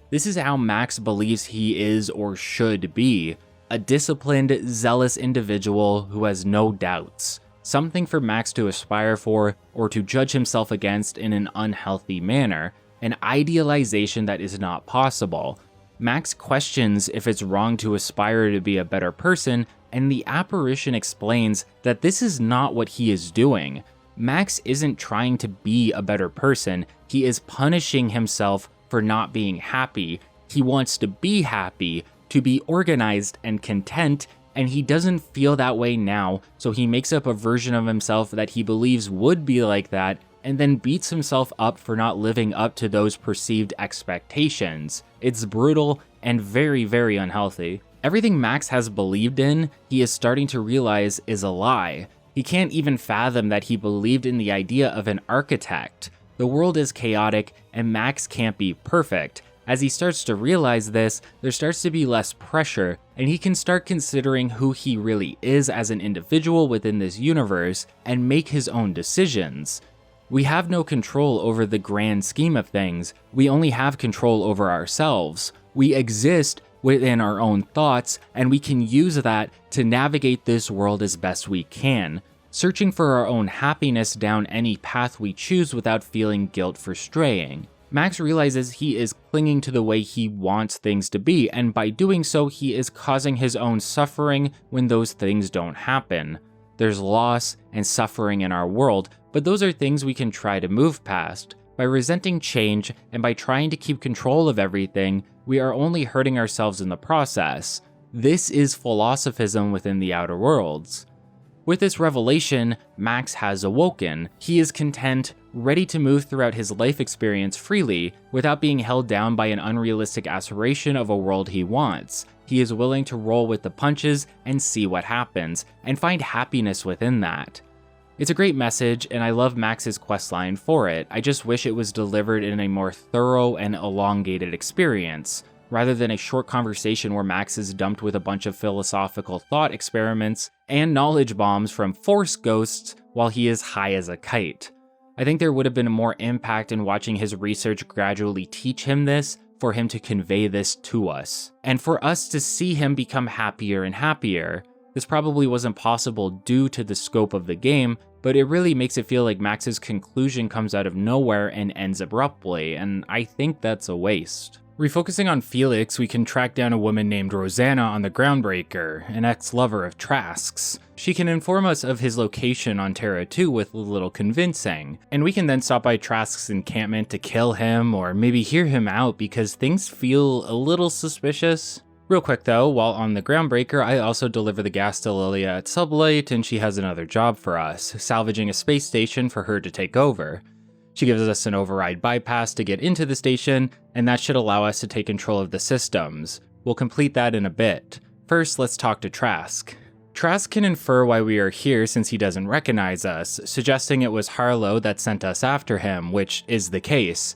This is how Max believes he is or should be, a disciplined, zealous individual who has no doubts, something for Max to aspire for or to judge himself against in an unhealthy manner, an idealization that is not possible. Max questions if it's wrong to aspire to be a better person, and the apparition explains that this is not what he is doing. Max isn't trying to be a better person, he is punishing himself for not being happy. He wants to be happy, to be organized and content, and he doesn't feel that way now, so he makes up a version of himself that he believes would be like that, and then beats himself up for not living up to those perceived expectations. It's brutal and very, very unhealthy. Everything Max has believed in, he is starting to realize is a lie. He can't even fathom that he believed in the idea of an architect. The world is chaotic, and Max can't be perfect. As he starts to realize this, there starts to be less pressure, and he can start considering who he really is as an individual within this universe, and make his own decisions. We have no control over the grand scheme of things, we only have control over ourselves. We exist within our own thoughts, and we can use that to navigate this world as best we can, searching for our own happiness down any path we choose without feeling guilt for straying. Max realizes he is clinging to the way he wants things to be, and by doing so, he is causing his own suffering when those things don't happen. There's loss and suffering in our world, but those are things we can try to move past. By resenting change and by trying to keep control of everything, we are only hurting ourselves in the process. This is philosophism within the Outer Worlds. With this revelation, Max has awoken. He is content, ready to move throughout his life experience freely, without being held down by an unrealistic aspiration of a world he wants. He is willing to roll with the punches and see what happens, and find happiness within that. It's a great message, and I love Max's questline for it. I just wish it was delivered in a more thorough and elongated experience, rather than a short conversation where Max is dumped with a bunch of philosophical thought experiments and knowledge bombs from Force Ghosts while he is high as a kite. I think there would have been more impact in watching his research gradually teach him this, for him to convey this to us, and for us to see him become happier and happier. This probably wasn't possible due to the scope of the game, but it really makes it feel like Max's conclusion comes out of nowhere and ends abruptly, and I think that's a waste. Refocusing on Felix, we can track down a woman named Rosanna on the Groundbreaker, an ex-lover of Trask's. She can inform us of his location on Terra 2 with a little convincing, and we can then stop by Trask's encampment to kill him or maybe hear him out because things feel a little suspicious. Real quick though, while on the Groundbreaker, I also deliver the gas to Lilia at Sublight, and she has another job for us, salvaging a space station for her to take over. She gives us an override bypass to get into the station, and that should allow us to take control of the systems. We'll complete that in a bit. First, let's talk to Trask. Trask can infer why we are here since he doesn't recognize us, suggesting it was Harlow that sent us after him, which is the case.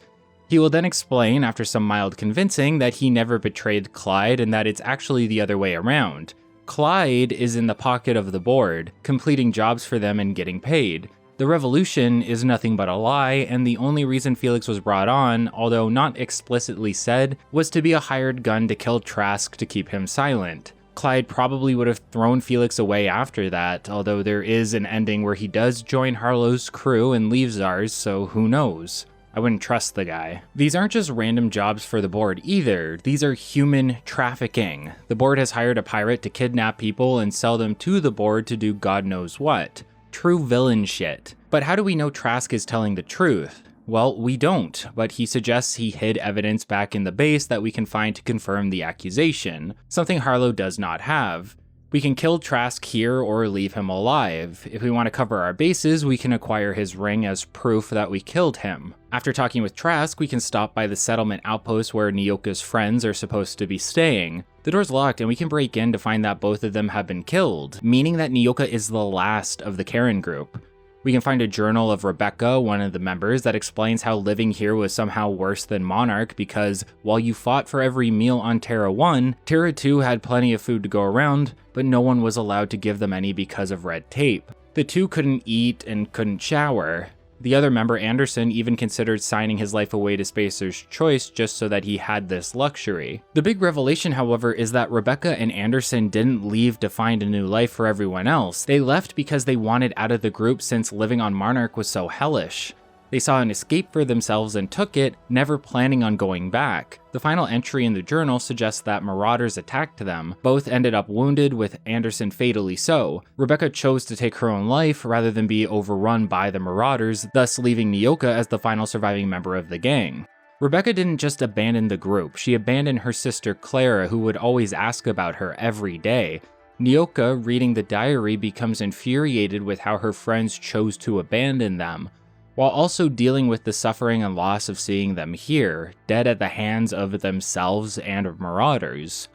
He will then explain, after some mild convincing, that he never betrayed Clyde and that it's actually the other way around. Clyde is in the pocket of the board, completing jobs for them and getting paid. The revolution is nothing but a lie, and the only reason Felix was brought on, although not explicitly said, was to be a hired gun to kill Trask to keep him silent. Clyde probably would have thrown Felix away after that, although there is an ending where he does join Harlow's crew and leaves ours, so who knows. I wouldn't trust the guy. These aren't just random jobs for the board either, these are human trafficking. The board has hired a pirate to kidnap people and sell them to the board to do God knows what. True villain shit. But how do we know Trask is telling the truth? Well, we don't, but he suggests he hid evidence back in the base that we can find to confirm the accusation, something Harlow does not have. We can kill Trask here or leave him alive. If we want to cover our bases, we can acquire his ring as proof that we killed him. After talking with Trask, we can stop by the settlement outpost where Nyoka's friends are supposed to be staying. The door's locked and we can break in to find that both of them have been killed, meaning that Nyoka is the last of the Karen group. We can find a journal of Rebecca, one of the members, that explains how living here was somehow worse than Monarch because while you fought for every meal on Terra 1, Terra 2 had plenty of food to go around, but no one was allowed to give them any because of red tape. The two couldn't eat and couldn't shower. The other member, Anderson, even considered signing his life away to Spacer's Choice just so that he had this luxury. The big revelation, however, is that Rebecca and Anderson didn't leave to find a new life for everyone else. They left because they wanted out of the group since living on Monarch was so hellish. They saw an escape for themselves and took it, never planning on going back. The final entry in the journal suggests that marauders attacked them. Both ended up wounded, with Anderson fatally so. Rebecca chose to take her own life rather than be overrun by the marauders, thus leaving Nyoka as the final surviving member of the gang. Rebecca didn't just abandon the group, she abandoned her sister Clara, who would always ask about her every day. Nyoka, reading the diary, becomes infuriated with how her friends chose to abandon them, while also dealing with the suffering and loss of seeing them here, dead at the hands of themselves and of marauders.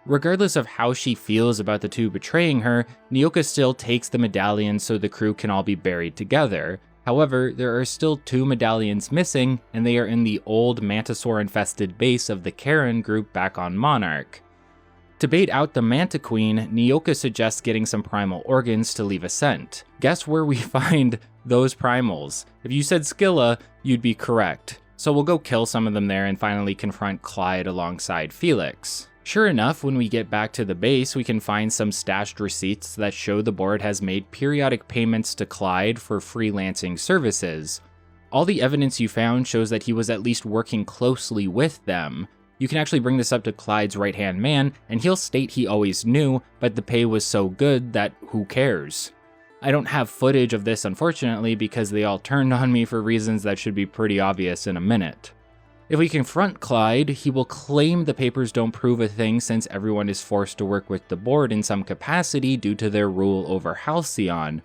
Regardless of how she feels about the two betraying her, Nyoka still takes the medallion so the crew can all be buried together. However, there are still 2 medallions missing, and they are in the old Mantisaur-infested base of the Karen group back on Monarch. To bait out the Manta Queen, Nyoka suggests getting some primal organs to leave a scent. Guess where we find those primals? If you said Scylla, you'd be correct. So we'll go kill some of them there and finally confront Clyde alongside Felix. Sure enough, when we get back to the base, we can find some stashed receipts that show the board has made periodic payments to Clyde for freelancing services. All the evidence you found shows that he was at least working closely with them. You can actually bring this up to Clyde's right-hand man, and he'll state he always knew, but the pay was so good that who cares? I don't have footage of this, unfortunately, because they all turned on me for reasons that should be pretty obvious in a minute. If we confront Clyde, he will claim the papers don't prove a thing since everyone is forced to work with the board in some capacity due to their rule over Halcyon.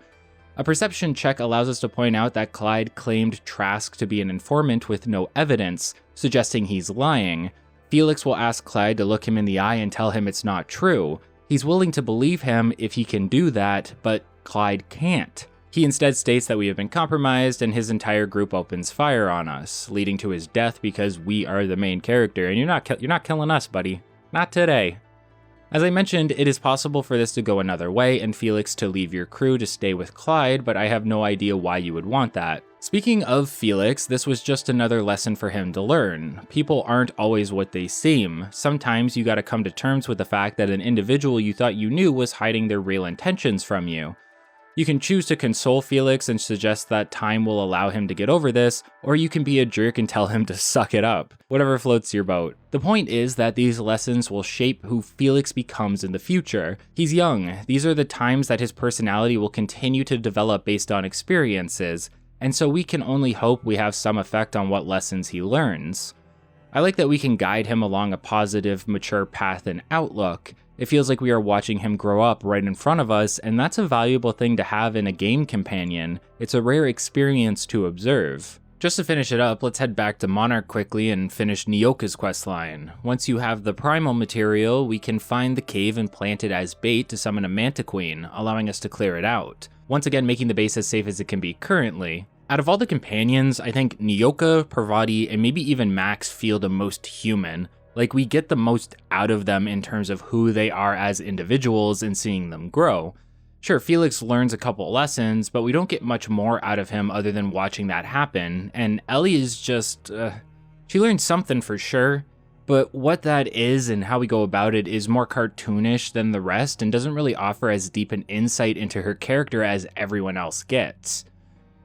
A perception check allows us to point out that Clyde claimed Trask to be an informant with no evidence, suggesting he's lying. Felix will ask Clyde to look him in the eye and tell him it's not true. He's willing to believe him if he can do that, but Clyde can't. He instead states that we have been compromised and his entire group opens fire on us, leading to his death because we are the main character, and you're not killing us, buddy. Not today. As I mentioned, it is possible for this to go another way and Felix to leave your crew to stay with Clyde, but I have no idea why you would want that. Speaking of Felix, this was just another lesson for him to learn. People aren't always what they seem. Sometimes you gotta come to terms with the fact that an individual you thought you knew was hiding their real intentions from you. You can choose to console Felix and suggest that time will allow him to get over this, or you can be a jerk and tell him to suck it up. Whatever floats your boat. The point is that these lessons will shape who Felix becomes in the future. He's young. These are the times that his personality will continue to develop based on experiences, and so we can only hope we have some effect on what lessons he learns. I like that we can guide him along a positive, mature path and outlook. It feels like we are watching him grow up right in front of us, and that's a valuable thing to have in a game companion. It's a rare experience to observe. Just to finish it up, let's head back to Monarch quickly and finish Nyoka's questline. Once you have the primal material, we can find the cave and plant it as bait to summon a Mantiqueen, allowing us to clear it out. Once again, making the base as safe as it can be currently. Out of all the companions, I think Nyoka, Parvati, and maybe even Max feel the most human. Like, we get the most out of them in terms of who they are as individuals and seeing them grow. Sure, Felix learns a couple lessons, but we don't get much more out of him other than watching that happen, and Ellie is just, she learns something for sure, but what that is and how we go about it is more cartoonish than the rest and doesn't really offer as deep an insight into her character as everyone else gets.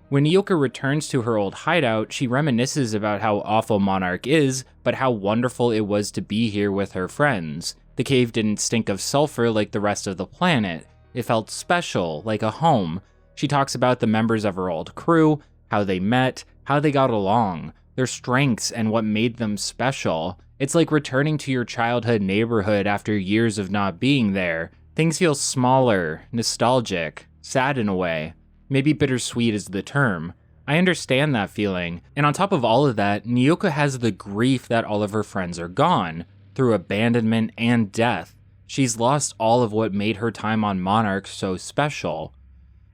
When Nyoka returns to her old hideout, she reminisces about how awful Monarch is, but how wonderful it was to be here with her friends. The cave didn't stink of sulfur like the rest of the planet. It felt special, like a home. She talks about the members of her old crew, how they met, how they got along, their strengths and what made them special. It's like returning to your childhood neighborhood after years of not being there. Things feel smaller, nostalgic, sad in a way. Maybe bittersweet is the term. I understand that feeling, and on top of all of that, Nyoka has the grief that all of her friends are gone, through abandonment and death. She's lost all of what made her time on Monarch so special.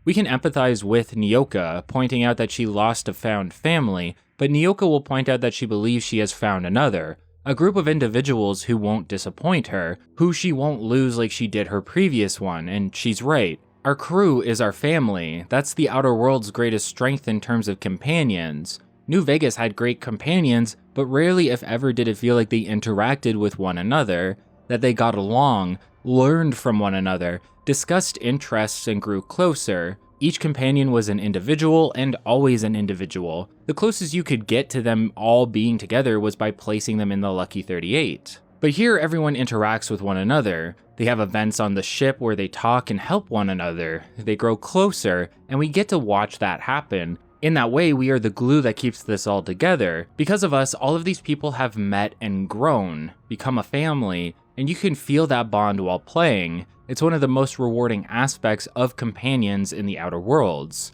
We can empathize with Nyoka, pointing out that she lost a found family, but Nyoka will point out that she believes she has found another, a group of individuals who won't disappoint her, who she won't lose like she did her previous one, and she's right. Our crew is our family. That's the outer world's greatest strength in terms of companions. New Vegas had great companions, but rarely if ever did it feel like they interacted with one another, that they got along, learned from one another, discussed interests and grew closer. Each companion was an individual and always an individual. The closest you could get to them all being together was by placing them in the Lucky 38. But here everyone interacts with one another. They have events on the ship where they talk and help one another. They grow closer, and we get to watch that happen. In that way, we are the glue that keeps this all together. Because of us, all of these people have met and grown, become a family, and you can feel that bond while playing. It's one of the most rewarding aspects of companions in the Outer Worlds.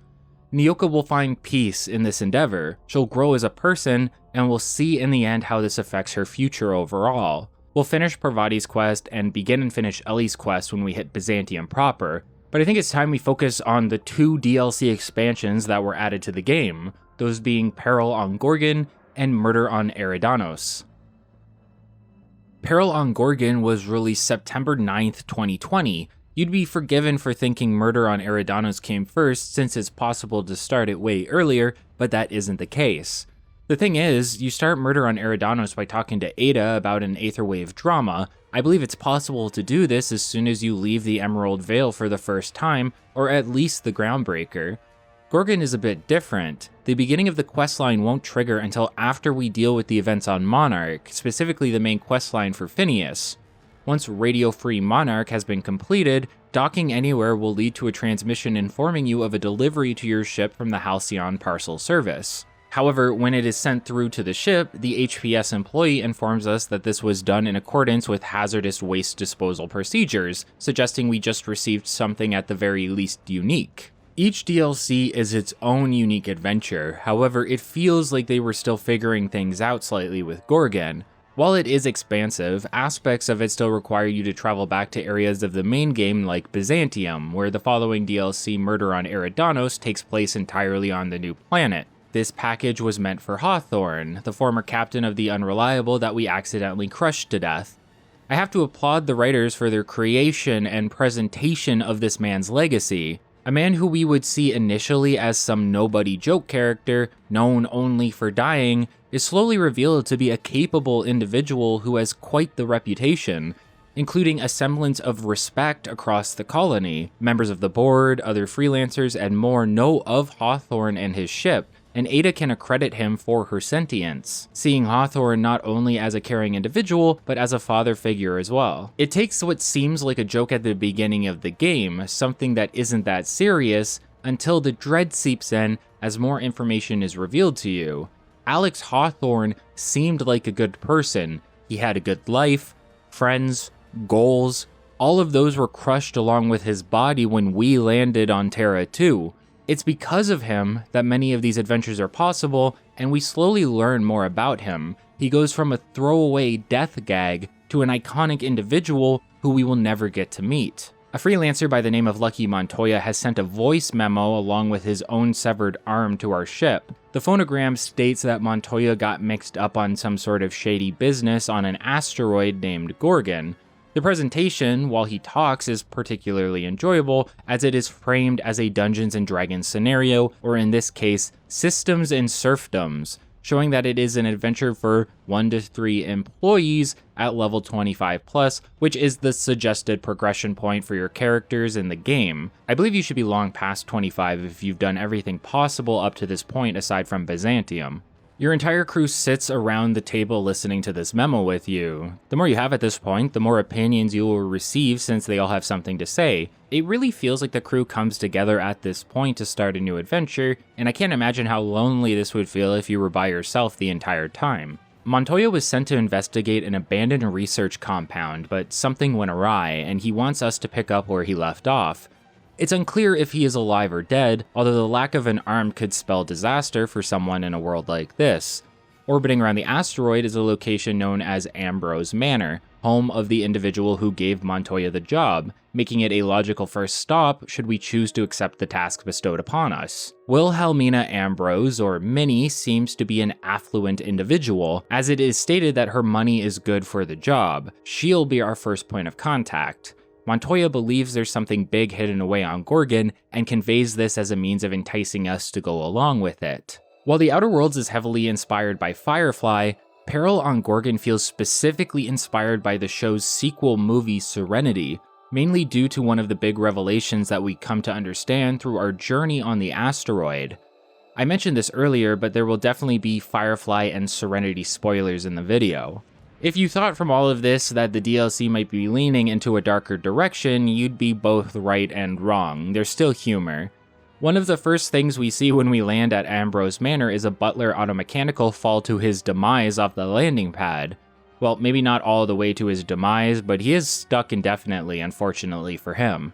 Nyoka will find peace in this endeavor. She'll grow as a person, and we'll see in the end how this affects her future overall. We'll finish Parvati's quest and begin and finish Ellie's quest when we hit Byzantium proper, but I think it's time we focus on the 2 DLC expansions that were added to the game, those being Peril on Gorgon and Murder on Eridanos. Peril on Gorgon was released September 9th, 2020. You'd be forgiven for thinking Murder on Eridanos came first since it's possible to start it way earlier, but that isn't the case. The thing is, you start Murder on Eridanos by talking to Ada about an Aetherwave drama. I believe it's possible to do this as soon as you leave the Emerald Vale for the first time, or at least the Groundbreaker. Gorgon is a bit different. The beginning of the questline won't trigger until after we deal with the events on Monarch, specifically the main questline for Phineas. Once Radio Free Monarch has been completed, docking anywhere will lead to a transmission informing you of a delivery to your ship from the Halcyon Parcel Service. However, when it is sent through to the ship, the HPS employee informs us that this was done in accordance with hazardous waste disposal procedures, suggesting we just received something at the very least unique. Each DLC is its own unique adventure, however, it feels like they were still figuring things out slightly with Gorgon. While it is expansive, aspects of it still require you to travel back to areas of the main game like Byzantium, where the following DLC Murder on Eridanos takes place entirely on the new planet. This package was meant for Hawthorne, the former captain of the Unreliable that we accidentally crushed to death. I have to applaud the writers for their creation and presentation of this man's legacy. A man who we would see initially as some nobody joke character, known only for dying, is slowly revealed to be a capable individual who has quite the reputation, including a semblance of respect across the colony. Members of the board, other freelancers, and more know of Hawthorne and his ship, and Ada can accredit him for her sentience, seeing Hawthorne not only as a caring individual, but as a father figure as well. It takes what seems like a joke at the beginning of the game, something that isn't that serious, until the dread seeps in as more information is revealed to you. Alex Hawthorne seemed like a good person. He had a good life, friends, goals. All of those were crushed along with his body when we landed on Terra 2. It's because of him that many of these adventures are possible, and we slowly learn more about him. He goes from a throwaway death gag to an iconic individual who we will never get to meet. A freelancer by the name of Lucky Montoya has sent a voice memo along with his own severed arm to our ship. The phonogram states that Montoya got mixed up on some sort of shady business on an asteroid named Gorgon. The presentation, while he talks, is particularly enjoyable, as it is framed as a Dungeons & Dragons scenario, or in this case, systems and serfdoms, showing that it is an adventure for 1 to 3 employees at level 25+, which is the suggested progression point for your characters in the game. I believe you should be long past 25 if you've done everything possible up to this point aside from Byzantium. Your entire crew sits around the table listening to this memo with you. The more you have at this point, the more opinions you will receive since they all have something to say. It really feels like the crew comes together at this point to start a new adventure, and I can't imagine how lonely this would feel if you were by yourself the entire time. Montoya was sent to investigate an abandoned research compound, but something went awry, and he wants us to pick up where he left off. It's unclear if he is alive or dead, although the lack of an arm could spell disaster for someone in a world like this. Orbiting around the asteroid is a location known as Ambrose Manor, home of the individual who gave Montoya the job, making it a logical first stop should we choose to accept the task bestowed upon us. Wilhelmina Ambrose, or Minnie, seems to be an affluent individual, as it is stated that her money is good for the job. She'll be our first point of contact. Montoya believes there's something big hidden away on Gorgon, and conveys this as a means of enticing us to go along with it. While The Outer Worlds is heavily inspired by Firefly, Peril on Gorgon feels specifically inspired by the show's sequel movie Serenity, mainly due to one of the big revelations that we come to understand through our journey on the asteroid. I mentioned this earlier, but there will definitely be Firefly and Serenity spoilers in the video. If you thought from all of this that the DLC might be leaning into a darker direction, you'd be both right and wrong. There's still humor. One of the first things we see when we land at Ambrose Manor is a butler automechanical fall to his demise off the landing pad. Well, maybe not all the way to his demise, but he is stuck indefinitely, unfortunately for him.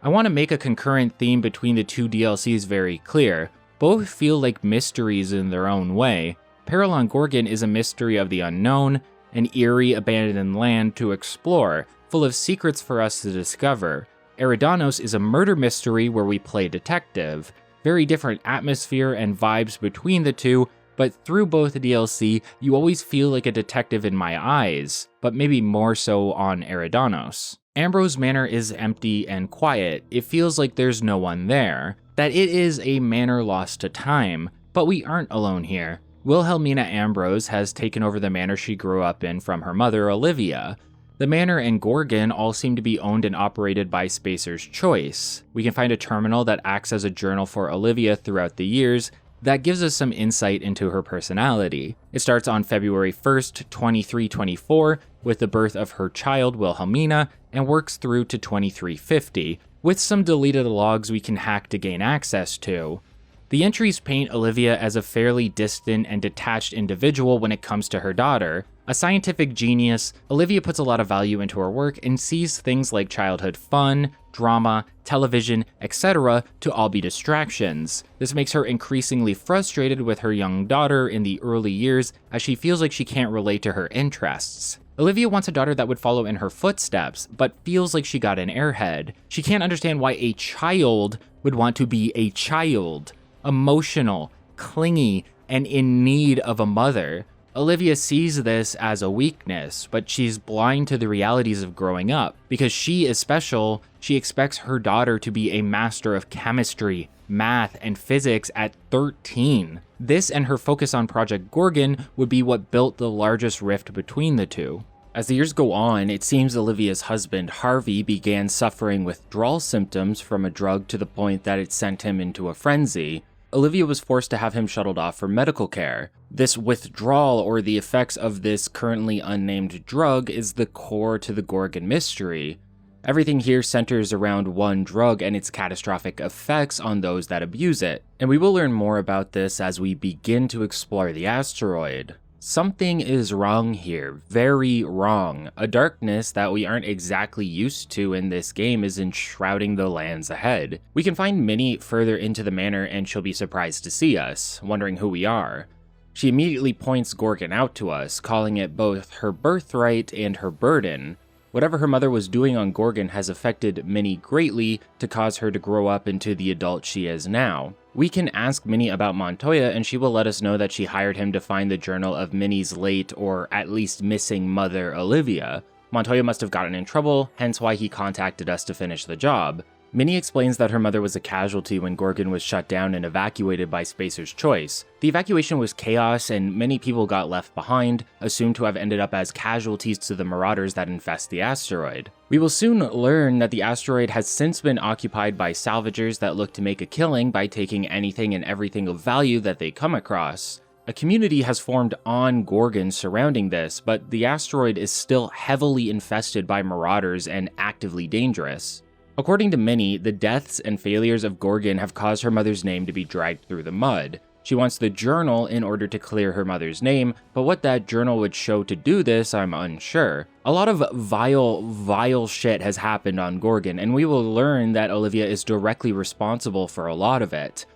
I want to make a concurrent theme between the two DLCs very clear. Both feel like mysteries in their own way. Peril on Gorgon is a mystery of the unknown, an eerie abandoned land to explore, full of secrets for us to discover. Eridanos is a murder mystery where we play detective. Very different atmosphere and vibes between the two, but through both DLC, you always feel like a detective in my eyes, but maybe more so on Eridanos. Ambrose Manor is empty and quiet. It feels like there's no one there, that it is a manor lost to time, but we aren't alone here. Wilhelmina Ambrose has taken over the manor she grew up in from her mother, Olivia. The manor and Gorgon all seem to be owned and operated by Spacer's Choice. We can find a terminal that acts as a journal for Olivia throughout the years that gives us some insight into her personality. It starts on February 1st, 2324, with the birth of her child, Wilhelmina, and works through to 2350, with some deleted logs we can hack to gain access to. The entries paint Olivia as a fairly distant and detached individual when it comes to her daughter. A scientific genius, Olivia puts a lot of value into her work and sees things like childhood fun, drama, television, etc. to all be distractions. This makes her increasingly frustrated with her young daughter in the early years as she feels like she can't relate to her interests. Olivia wants a daughter that would follow in her footsteps, but feels like she got an airhead. She can't understand why a child would want to be a child. Emotional, clingy, and in need of a mother. Olivia sees this as a weakness, but she's blind to the realities of growing up. Because she is special, she expects her daughter to be a master of chemistry, math, and physics at 13. This and her focus on Project Gorgon would be what built the largest rift between the two. As the years go on, it seems Olivia's husband, Harvey, began suffering withdrawal symptoms from a drug to the point that it sent him into a frenzy. Olivia was forced to have him shuttled off for medical care. This withdrawal, or the effects of this currently unnamed drug, is the core to the Gorgon mystery. Everything here centers around one drug and its catastrophic effects on those that abuse it, and we will learn more about this as we begin to explore the asteroid. Something is wrong here, very wrong. A darkness that we aren't exactly used to in this game is enshrouding the lands ahead. We can find Minnie further into the manor and she'll be surprised to see us, wondering who we are. She immediately points Gorgon out to us, calling it both her birthright and her burden. Whatever her mother was doing on Gorgon has affected Minnie greatly to cause her to grow up into the adult she is now. We can ask Minnie about Montoya and she will let us know that she hired him to find the journal of Minnie's late or at least missing mother, Olivia. Montoya must have gotten in trouble, hence why he contacted us to finish the job. Minnie explains that her mother was a casualty when Gorgon was shut down and evacuated by Spacer's Choice. The evacuation was chaos and many people got left behind, assumed to have ended up as casualties to the marauders that infest the asteroid. We will soon learn that the asteroid has since been occupied by salvagers that look to make a killing by taking anything and everything of value that they come across. A community has formed on Gorgon surrounding this, but the asteroid is still heavily infested by marauders and actively dangerous. According to Minnie, the deaths and failures of Gorgon have caused her mother's name to be dragged through the mud. She wants the journal in order to clear her mother's name, but what that journal would show to do this, I'm unsure. A lot of vile shit has happened on Gorgon, and we will learn that Olivia is directly responsible for a lot of it.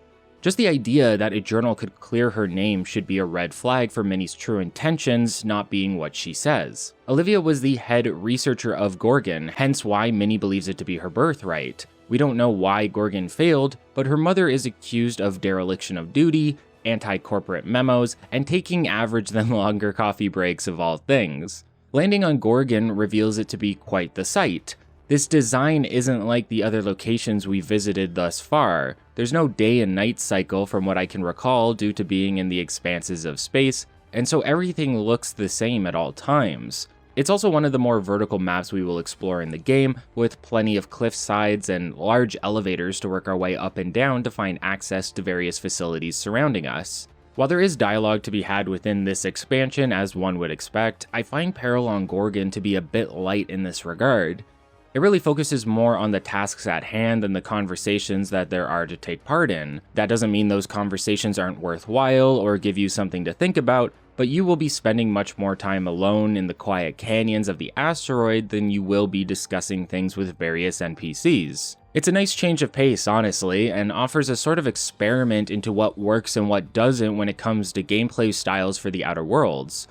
Just the idea that a journal could clear her name should be a red flag for Minnie's true intentions not being what she says. Olivia was the head researcher of Gorgon, hence why Minnie believes it to be her birthright. We don't know why Gorgon failed, but her mother is accused of dereliction of duty, anti-corporate memos, and taking average than longer coffee breaks of all things. Landing on Gorgon reveals it to be quite the sight. This design isn't like the other locations we visited thus far. There's no day and night cycle from what I can recall due to being in the expanses of space, and so everything looks the same at all times. It's also one of the more vertical maps we will explore in the game, with plenty of cliff sides and large elevators to work our way up and down to find access to various facilities surrounding us. While there is dialogue to be had within this expansion as one would expect, I find Peril on Gorgon to be a bit light in this regard. It really focuses more on the tasks at hand than the conversations that there are to take part in. That doesn't mean those conversations aren't worthwhile or give you something to think about, but you will be spending much more time alone in the quiet canyons of the asteroid than you will be discussing things with various NPCs. It's a nice change of pace, honestly, and offers a sort of experiment into what works and what doesn't when it comes to gameplay styles for the Outer Worlds.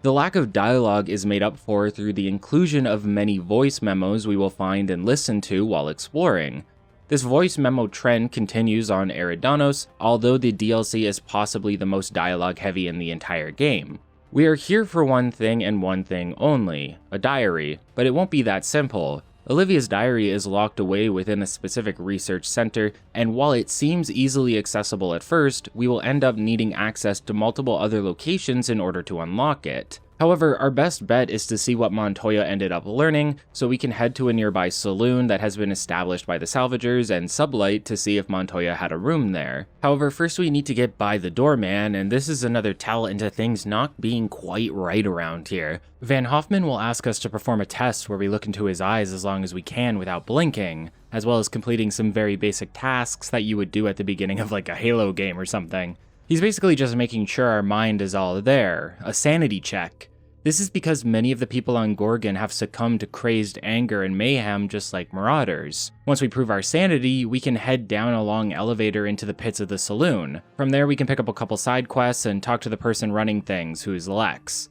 The lack of dialogue is made up for through the inclusion of many voice memos we will find and listen to while exploring. This voice memo trend continues on Eridanos, although the DLC is possibly the most dialogue heavy in the entire game. We are here for one thing and one thing only, a diary, but it won't be that simple. Olivia's diary is locked away within a specific research center, and while it seems easily accessible at first, we will end up needing access to multiple other locations in order to unlock it. However, our best bet is to see what Montoya ended up learning, so we can head to a nearby saloon that has been established by the salvagers and Sublight to see if Montoya had a room there. However, first we need to get by the doorman, and this is another tell into things not being quite right around here. Van Hoffman will ask us to perform a test where we look into his eyes as long as we can without blinking, as well as completing some very basic tasks that you would do at the beginning of like a Halo game or something. He's basically just making sure our mind is all there, a sanity check. This is because many of the people on Gorgon have succumbed to crazed anger and mayhem just like marauders. Once we prove our sanity, we can head down a long elevator into the pits of the saloon. From there we can pick up a couple side quests and talk to the person running things, who's Lex.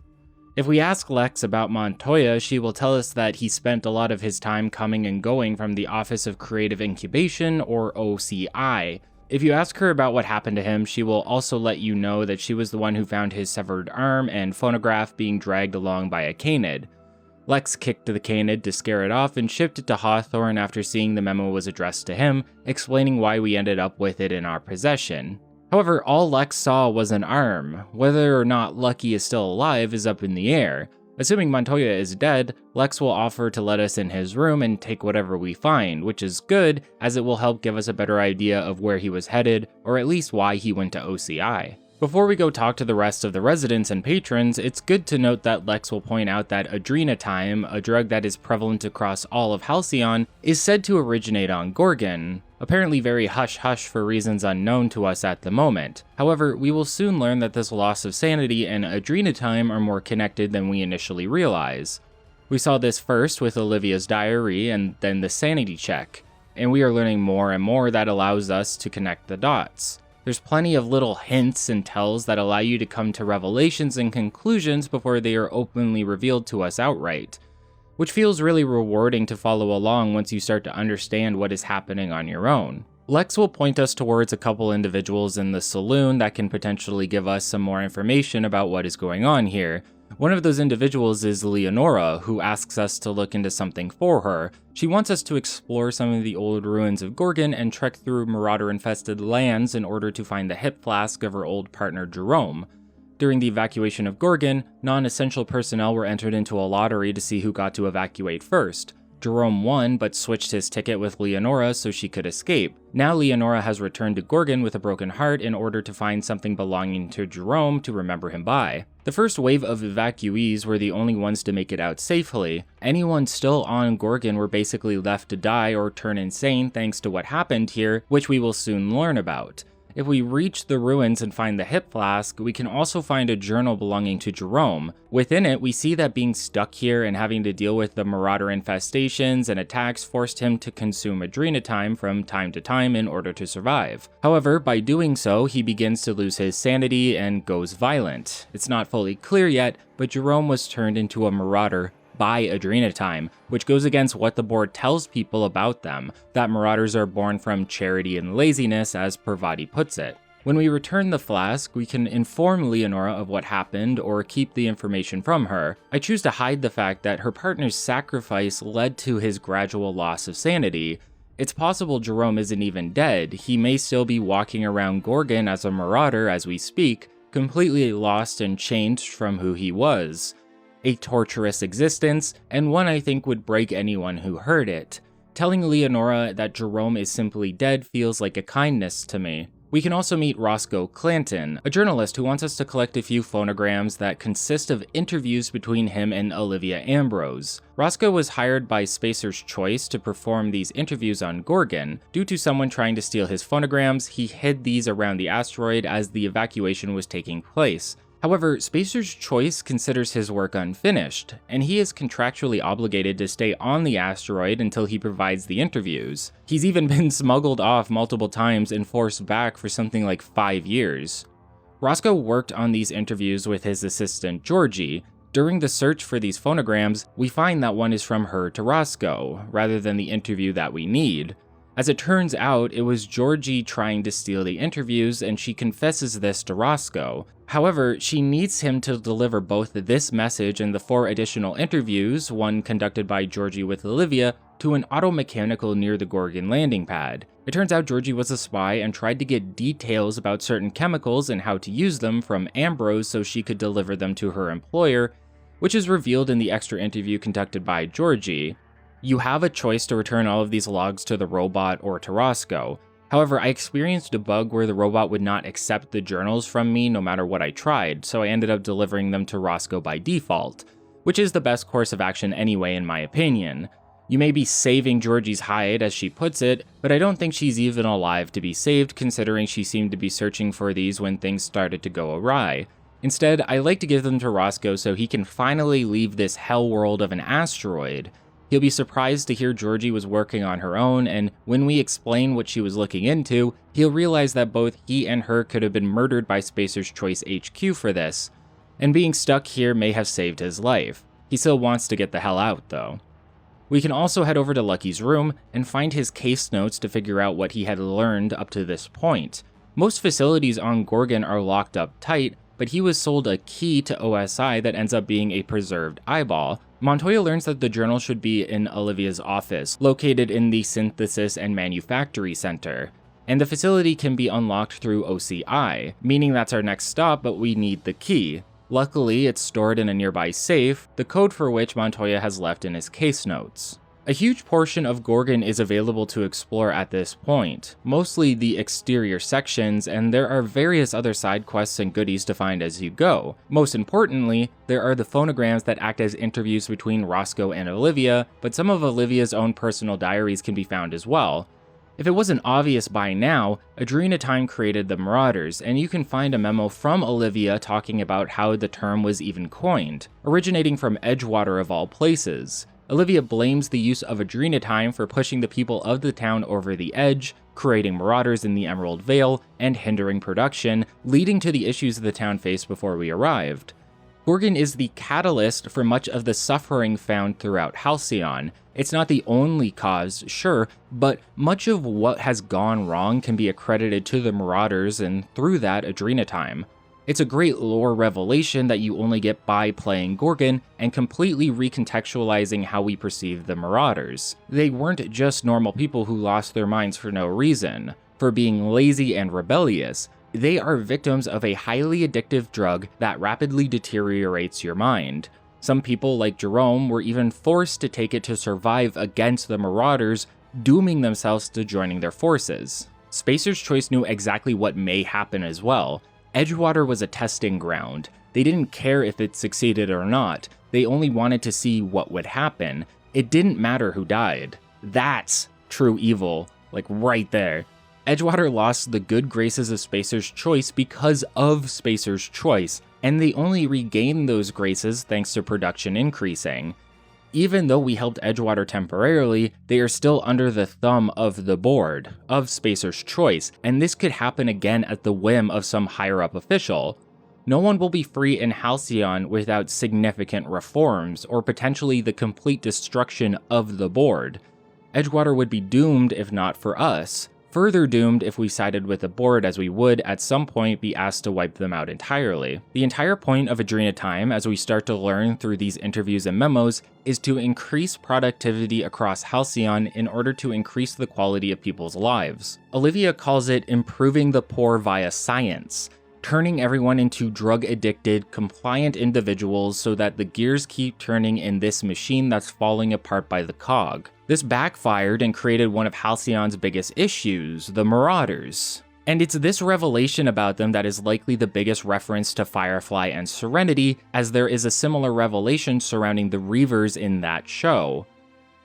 If we ask Lex about Montoya, she will tell us that he spent a lot of his time coming and going from the Office of Creative Incubation, or OCI. If you ask her about what happened to him, she will also let you know that she was the one who found his severed arm and phonograph being dragged along by a canid. Lex kicked the canid to scare it off and shipped it to Hawthorne after seeing the memo was addressed to him, explaining why we ended up with it in our possession. However, all Lex saw was an arm. Whether or not Lucky is still alive is up in the air. Assuming Montoya is dead, Lex will offer to let us in his room and take whatever we find, which is good, as it will help give us a better idea of where he was headed, or at least why he went to OCI. Before we go talk to the rest of the residents and patrons, it's good to note that Lex will point out that adrenatime, a drug that is prevalent across all of Halcyon, is said to originate on Gorgon. Apparently very hush-hush for reasons unknown to us at the moment. However, we will soon learn that this loss of sanity and adrenatime are more connected than we initially realize. We saw this first with Olivia's diary and then the sanity check, and we are learning more and more that allows us to connect the dots. There's plenty of little hints and tells that allow you to come to revelations and conclusions before they are openly revealed to us outright, which feels really rewarding to follow along once you start to understand what is happening on your own. Lex will point us towards a couple individuals in the saloon that can potentially give us some more information about what is going on here. One of those individuals is Leonora, who asks us to look into something for her. She wants us to explore some of the old ruins of Gorgon and trek through marauder-infested lands in order to find the hip flask of her old partner Jerome. During the evacuation of Gorgon, non-essential personnel were entered into a lottery to see who got to evacuate first. Jerome won, but switched his ticket with Leonora so she could escape. Now Leonora has returned to Gorgon with a broken heart in order to find something belonging to Jerome to remember him by. The first wave of evacuees were the only ones to make it out safely. Anyone still on Gorgon were basically left to die or turn insane thanks to what happened here, which we will soon learn about. If we reach the ruins and find the hip flask, we can also find a journal belonging to Jerome. Within it, we see that being stuck here and having to deal with the marauder infestations and attacks forced him to consume adrenatime from time to time in order to survive. However, by doing so, he begins to lose his sanity and goes violent. It's not fully clear yet, but Jerome was turned into a marauder by adrenatime, which goes against what the board tells people about them, that marauders are born from charity and laziness, as Parvati puts it. When we return the flask, we can inform Leonora of what happened or keep the information from her. I choose to hide the fact that her partner's sacrifice led to his gradual loss of sanity. It's possible Jerome isn't even dead. He may still be walking around Gorgon as a marauder as we speak, completely lost and changed from who he was. A torturous existence, and one I think would break anyone who heard it. Telling Leonora that Jerome is simply dead feels like a kindness to me. We can also meet Roscoe Clanton, a journalist who wants us to collect a few phonograms that consist of interviews between him and Olivia Ambrose. Roscoe was hired by Spacer's Choice to perform these interviews on Gorgon. Due to someone trying to steal his phonograms, he hid these around the asteroid as the evacuation was taking place. However, Spacer's Choice considers his work unfinished, and he is contractually obligated to stay on the asteroid until he provides the interviews. He's even been smuggled off multiple times and forced back for something like 5 years. Roscoe worked on these interviews with his assistant Georgie. During the search for these phonograms, we find that one is from her to Roscoe, rather than the interview that we need. As it turns out, it was Georgie trying to steal the interviews, and she confesses this to Roscoe. However, she needs him to deliver both this message and the 4 additional interviews, one conducted by Georgie with Olivia, to an auto-mechanical near the Gorgon landing pad. It turns out Georgie was a spy and tried to get details about certain chemicals and how to use them from Ambrose so she could deliver them to her employer, which is revealed in the extra interview conducted by Georgie. You have a choice to return all of these logs to the robot or to Roscoe. However, I experienced a bug where the robot would not accept the journals from me no matter what I tried, so I ended up delivering them to Roscoe by default, which is the best course of action anyway in my opinion. You may be saving Georgie's hide, as she puts it, but I don't think she's even alive to be saved considering she seemed to be searching for these when things started to go awry. Instead, I like to give them to Roscoe so he can finally leave this hell world of an asteroid. He'll be surprised to hear Georgie was working on her own, and when we explain what she was looking into, he'll realize that both he and her could have been murdered by Spacer's Choice HQ for this, and being stuck here may have saved his life. He still wants to get the hell out, though. We can also head over to Lucky's room and find his case notes to figure out what he had learned up to this point. Most facilities on Gorgon are locked up tight, but he was sold a key to OSI that ends up being a preserved eyeball. Montoya learns that the journal should be in Olivia's office, located in the Synthesis and Manufactory Center, and the facility can be unlocked through OCI, meaning that's our next stop, but we need the key. Luckily, it's stored in a nearby safe, the code for which Montoya has left in his case notes. A huge portion of Gorgon is available to explore at this point, mostly the exterior sections, and there are various other side quests and goodies to find as you go. Most importantly, there are the phonograms that act as interviews between Roscoe and Olivia, but some of Olivia's own personal diaries can be found as well. If it wasn't obvious by now, Adrenatime created the Marauders, and you can find a memo from Olivia talking about how the term was even coined, originating from Edgewater of all places. Olivia blames the use of Adrenatime for pushing the people of the town over the edge, creating marauders in the Emerald Vale, and hindering production, leading to the issues the town faced before we arrived. Gorgon is the catalyst for much of the suffering found throughout Halcyon. It's not the only cause, sure, but much of what has gone wrong can be accredited to the Marauders and through that Adrenatime. It's a great lore revelation that you only get by playing Gorgon and completely recontextualizing how we perceive the Marauders. They weren't just normal people who lost their minds for no reason, for being lazy and rebellious. They are victims of a highly addictive drug that rapidly deteriorates your mind. Some people, like Jerome, were even forced to take it to survive against the Marauders, dooming themselves to joining their forces. Spacer's Choice knew exactly what may happen as well. Edgewater was a testing ground. They didn't care if it succeeded or not. They only wanted to see what would happen. It didn't matter who died. That's true evil, like right there. Edgewater lost the good graces of Spacer's Choice because of Spacer's Choice, and they only regained those graces thanks to production increasing. Even though we helped Edgewater temporarily, they are still under the thumb of the board, of Spacer's Choice, and this could happen again at the whim of some higher-up official. No one will be free in Halcyon without significant reforms, or potentially the complete destruction of the board. Edgewater would be doomed if not for us. Further doomed if we sided with the board, as we would at some point be asked to wipe them out entirely. The entire point of Adrenatime, as we start to learn through these interviews and memos, is to increase productivity across Halcyon in order to increase the quality of people's lives. Olivia calls it improving the poor via science, turning everyone into drug-addicted, compliant individuals so that the gears keep turning in this machine that's falling apart by the cog. This backfired and created one of Halcyon's biggest issues, the Marauders. And it's this revelation about them that is likely the biggest reference to Firefly and Serenity, as there is a similar revelation surrounding the Reavers in that show.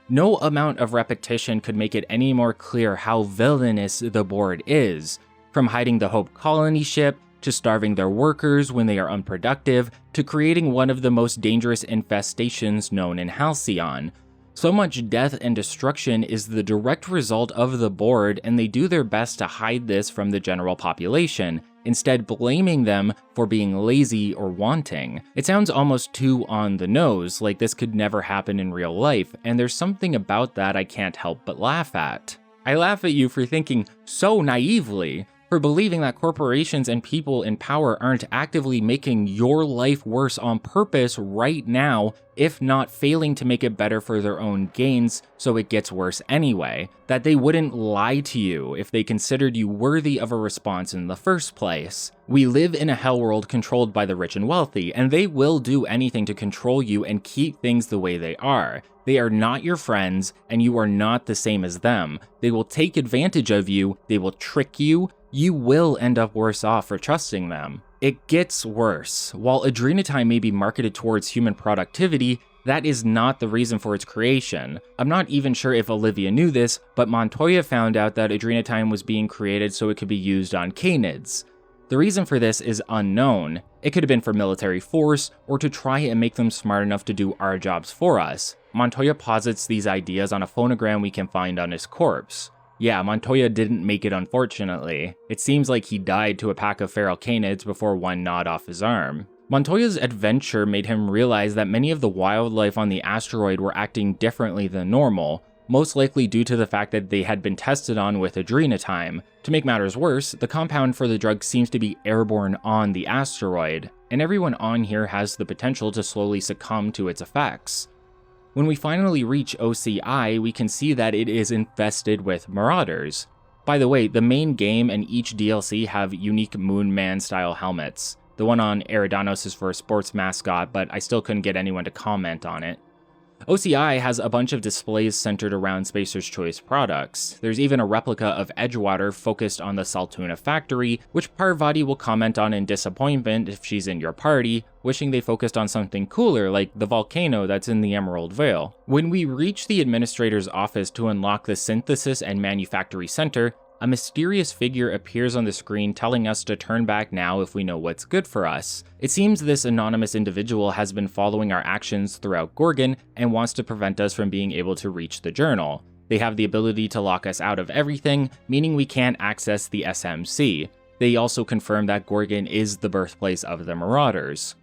No amount of repetition could make it any more clear how villainous the board is, from hiding the Hope Colony ship, to starving their workers when they are unproductive, to creating one of the most dangerous infestations known in Halcyon. So much death and destruction is the direct result of the board, and they do their best to hide this from the general population, instead blaming them for being lazy or wanting. It sounds almost too on the nose, like this could never happen in real life, and there's something about that I can't help but laugh at. I laugh at you for thinking so naively, for believing that corporations and people in power aren't actively making your life worse on purpose right now, if not failing to make it better for their own gains so it gets worse anyway. That they wouldn't lie to you if they considered you worthy of a response in the first place. We live in a hell world controlled by the rich and wealthy, and they will do anything to control you and keep things the way they are. They are not your friends, and you are not the same as them. They will take advantage of you, they will trick you, you will end up worse off for trusting them. It gets worse. While Adrenatime may be marketed towards human productivity, that is not the reason for its creation. I'm not even sure if Olivia knew this, but Montoya found out that Adrenatime was being created so it could be used on Canids. The reason for this is unknown. It could have been for military force, or to try and make them smart enough to do our jobs for us. Montoya posits these ideas on a phonogram we can find on his corpse. Yeah, Montoya didn't make it, unfortunately. It seems like he died to a pack of feral canids before one gnawed off his arm. Montoya's adventure made him realize that many of the wildlife on the asteroid were acting differently than normal, most likely due to the fact that they had been tested on with adrenatime. To make matters worse, the compound for the drug seems to be airborne on the asteroid, and everyone on here has the potential to slowly succumb to its effects. When we finally reach OCI, we can see that it is infested with marauders. By the way, the main game and each DLC have unique Moon Man-style helmets. The one on Eridanos is for a sports mascot, but I still couldn't get anyone to comment on it. OCI has a bunch of displays centered around Spacer's Choice products. There's even a replica of Edgewater focused on the Saltuna factory, which Parvati will comment on in disappointment if she's in your party, wishing they focused on something cooler like the volcano that's in the Emerald Vale. When we reach the administrator's office to unlock the Synthesis and Manufactory Center, a mysterious figure appears on the screen telling us to turn back now if we know what's good for us. It seems this anonymous individual has been following our actions throughout Gorgon and wants to prevent us from being able to reach the journal. They have the ability to lock us out of everything, meaning we can't access the SMC. They also confirm that Gorgon is the birthplace of the Marauders.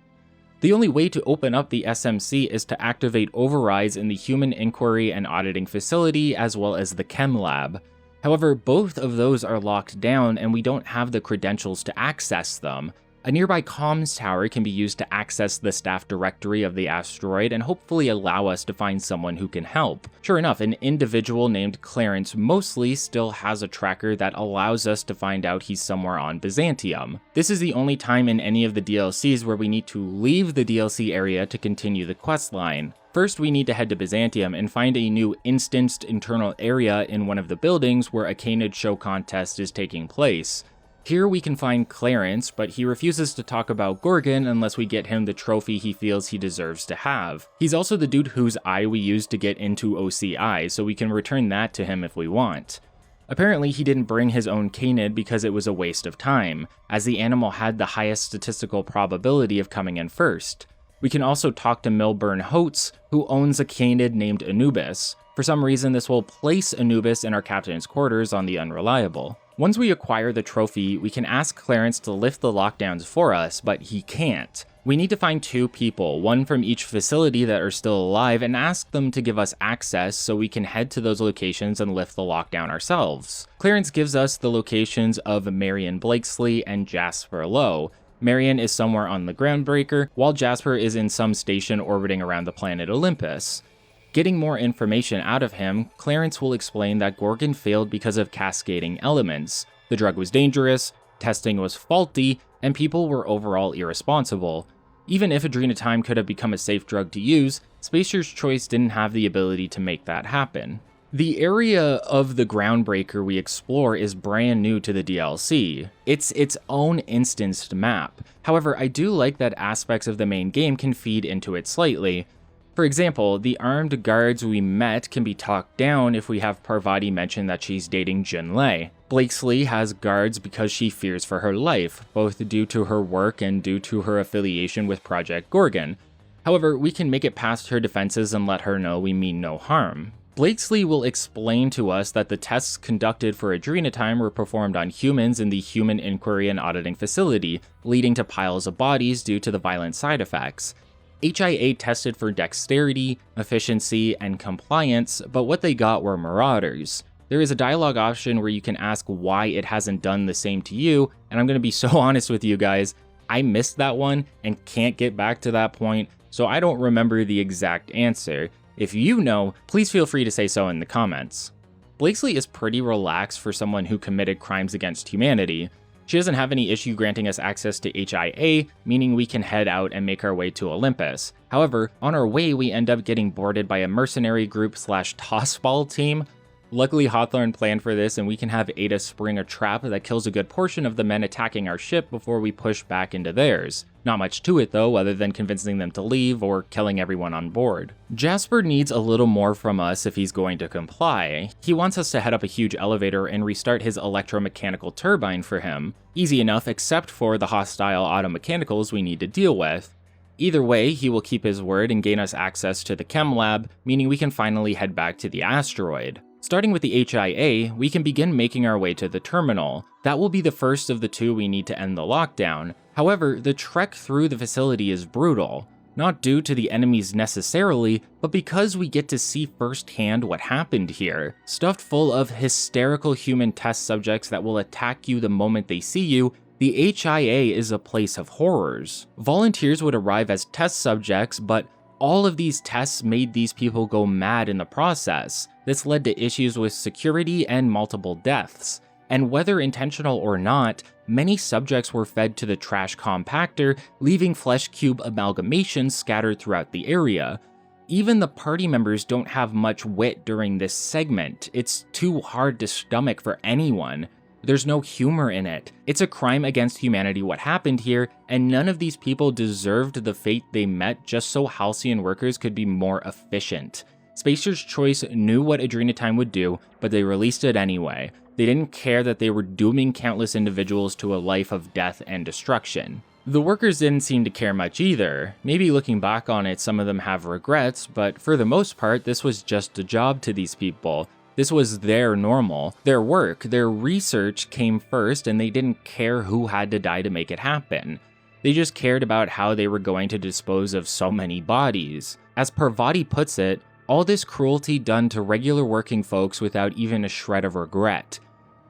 The only way to open up the SMC is to activate overrides in the Human Inquiry and Auditing Facility as well as the Chem Lab. However, both of those are locked down and we don't have the credentials to access them. A nearby comms tower can be used to access the staff directory of the asteroid and hopefully allow us to find someone who can help. Sure enough, an individual named Clarence Mosley still has a tracker that allows us to find out he's somewhere on Byzantium. This is the only time in any of the DLCs where we need to leave the DLC area to continue the questline. First, we need to head to Byzantium and find a new instanced internal area in one of the buildings where a Canid show contest is taking place. Here we can find Clarence, but he refuses to talk about Gorgon unless we get him the trophy he feels he deserves to have. He's also the dude whose eye we used to get into OCI, so we can return that to him if we want. Apparently, he didn't bring his own Canid because it was a waste of time, as the animal had the highest statistical probability of coming in first. We can also talk to Milburn Holtz, who owns a Canid named Anubis. For some reason, this will place Anubis in our captain's quarters on the Unreliable. Once we acquire the trophy, we can ask Clarence to lift the lockdowns for us, but he can't. We need to find two people, one from each facility that are still alive, and ask them to give us access so we can head to those locations and lift the lockdown ourselves. Clarence gives us the locations of Marion Blakesley and Jasper Lowe. Marion is somewhere on the Groundbreaker, while Jasper is in some station orbiting around the planet Olympus. Getting more information out of him, Clarence will explain that Gorgon failed because of cascading elements. The drug was dangerous, testing was faulty, and people were overall irresponsible. Even if adrenatime could have become a safe drug to use, Spacer's Choice didn't have the ability to make that happen. The area of the Groundbreaker we explore is brand new to the DLC. It's its own instanced map. However, I do like that aspects of the main game can feed into it slightly. For example, the armed guards we met can be talked down if we have Parvati mention that she's dating Jinlei. Blakesley has guards because she fears for her life, both due to her work and due to her affiliation with Project Gorgon. However, we can make it past her defenses and let her know we mean no harm. Blakesley will explain to us that the tests conducted for adrenatime were performed on humans in the Human Inquiry and Auditing Facility, leading to piles of bodies due to the violent side effects. HIA tested for dexterity, efficiency, and compliance, but what they got were marauders. There is a dialogue option where you can ask why it hasn't done the same to you, and I'm going to be so honest with you guys, I missed that one and can't get back to that point, so I don't remember the exact answer. If you know, please feel free to say so in the comments. Blakesley is pretty relaxed for someone who committed crimes against humanity. She doesn't have any issue granting us access to HIA, meaning we can head out and make our way to Olympus. However, on our way we end up getting boarded by a mercenary group / tossball team. Luckily Hawthorne planned for this and we can have Ada spring a trap that kills a good portion of the men attacking our ship before we push back into theirs. Not much to it though, other than convincing them to leave or killing everyone on board. Jasper needs a little more from us if he's going to comply. He wants us to head up a huge elevator and restart his electromechanical turbine for him. Easy enough except for the hostile automechanicals we need to deal with. Either way, he will keep his word and gain us access to the chem lab, meaning we can finally head back to the asteroid. Starting with the HIA, we can begin making our way to the terminal. That will be the first of the two we need to end the lockdown. However, the trek through the facility is brutal. Not due to the enemies necessarily, but because we get to see firsthand what happened here. Stuffed full of hysterical human test subjects that will attack you the moment they see you, the HIA is a place of horrors. Volunteers would arrive as test subjects, but all of these tests made these people go mad in the process. This led to issues with security and multiple deaths. And whether intentional or not, many subjects were fed to the trash compactor, leaving flesh cube amalgamations scattered throughout the area. Even the party members don't have much wit during this segment. It's too hard to stomach for anyone. There's no humor in it. It's a crime against humanity what happened here, and none of these people deserved the fate they met just so Halcyon workers could be more efficient. Spacer's Choice knew what Adrenatime would do, but they released it anyway. They didn't care that they were dooming countless individuals to a life of death and destruction. The workers didn't seem to care much either. Maybe looking back on it, some of them have regrets, but for the most part, this was just a job to these people. This was their normal. Their work, their research came first, and they didn't care who had to die to make it happen. They just cared about how they were going to dispose of so many bodies. As Parvati puts it, all this cruelty done to regular working folks without even a shred of regret.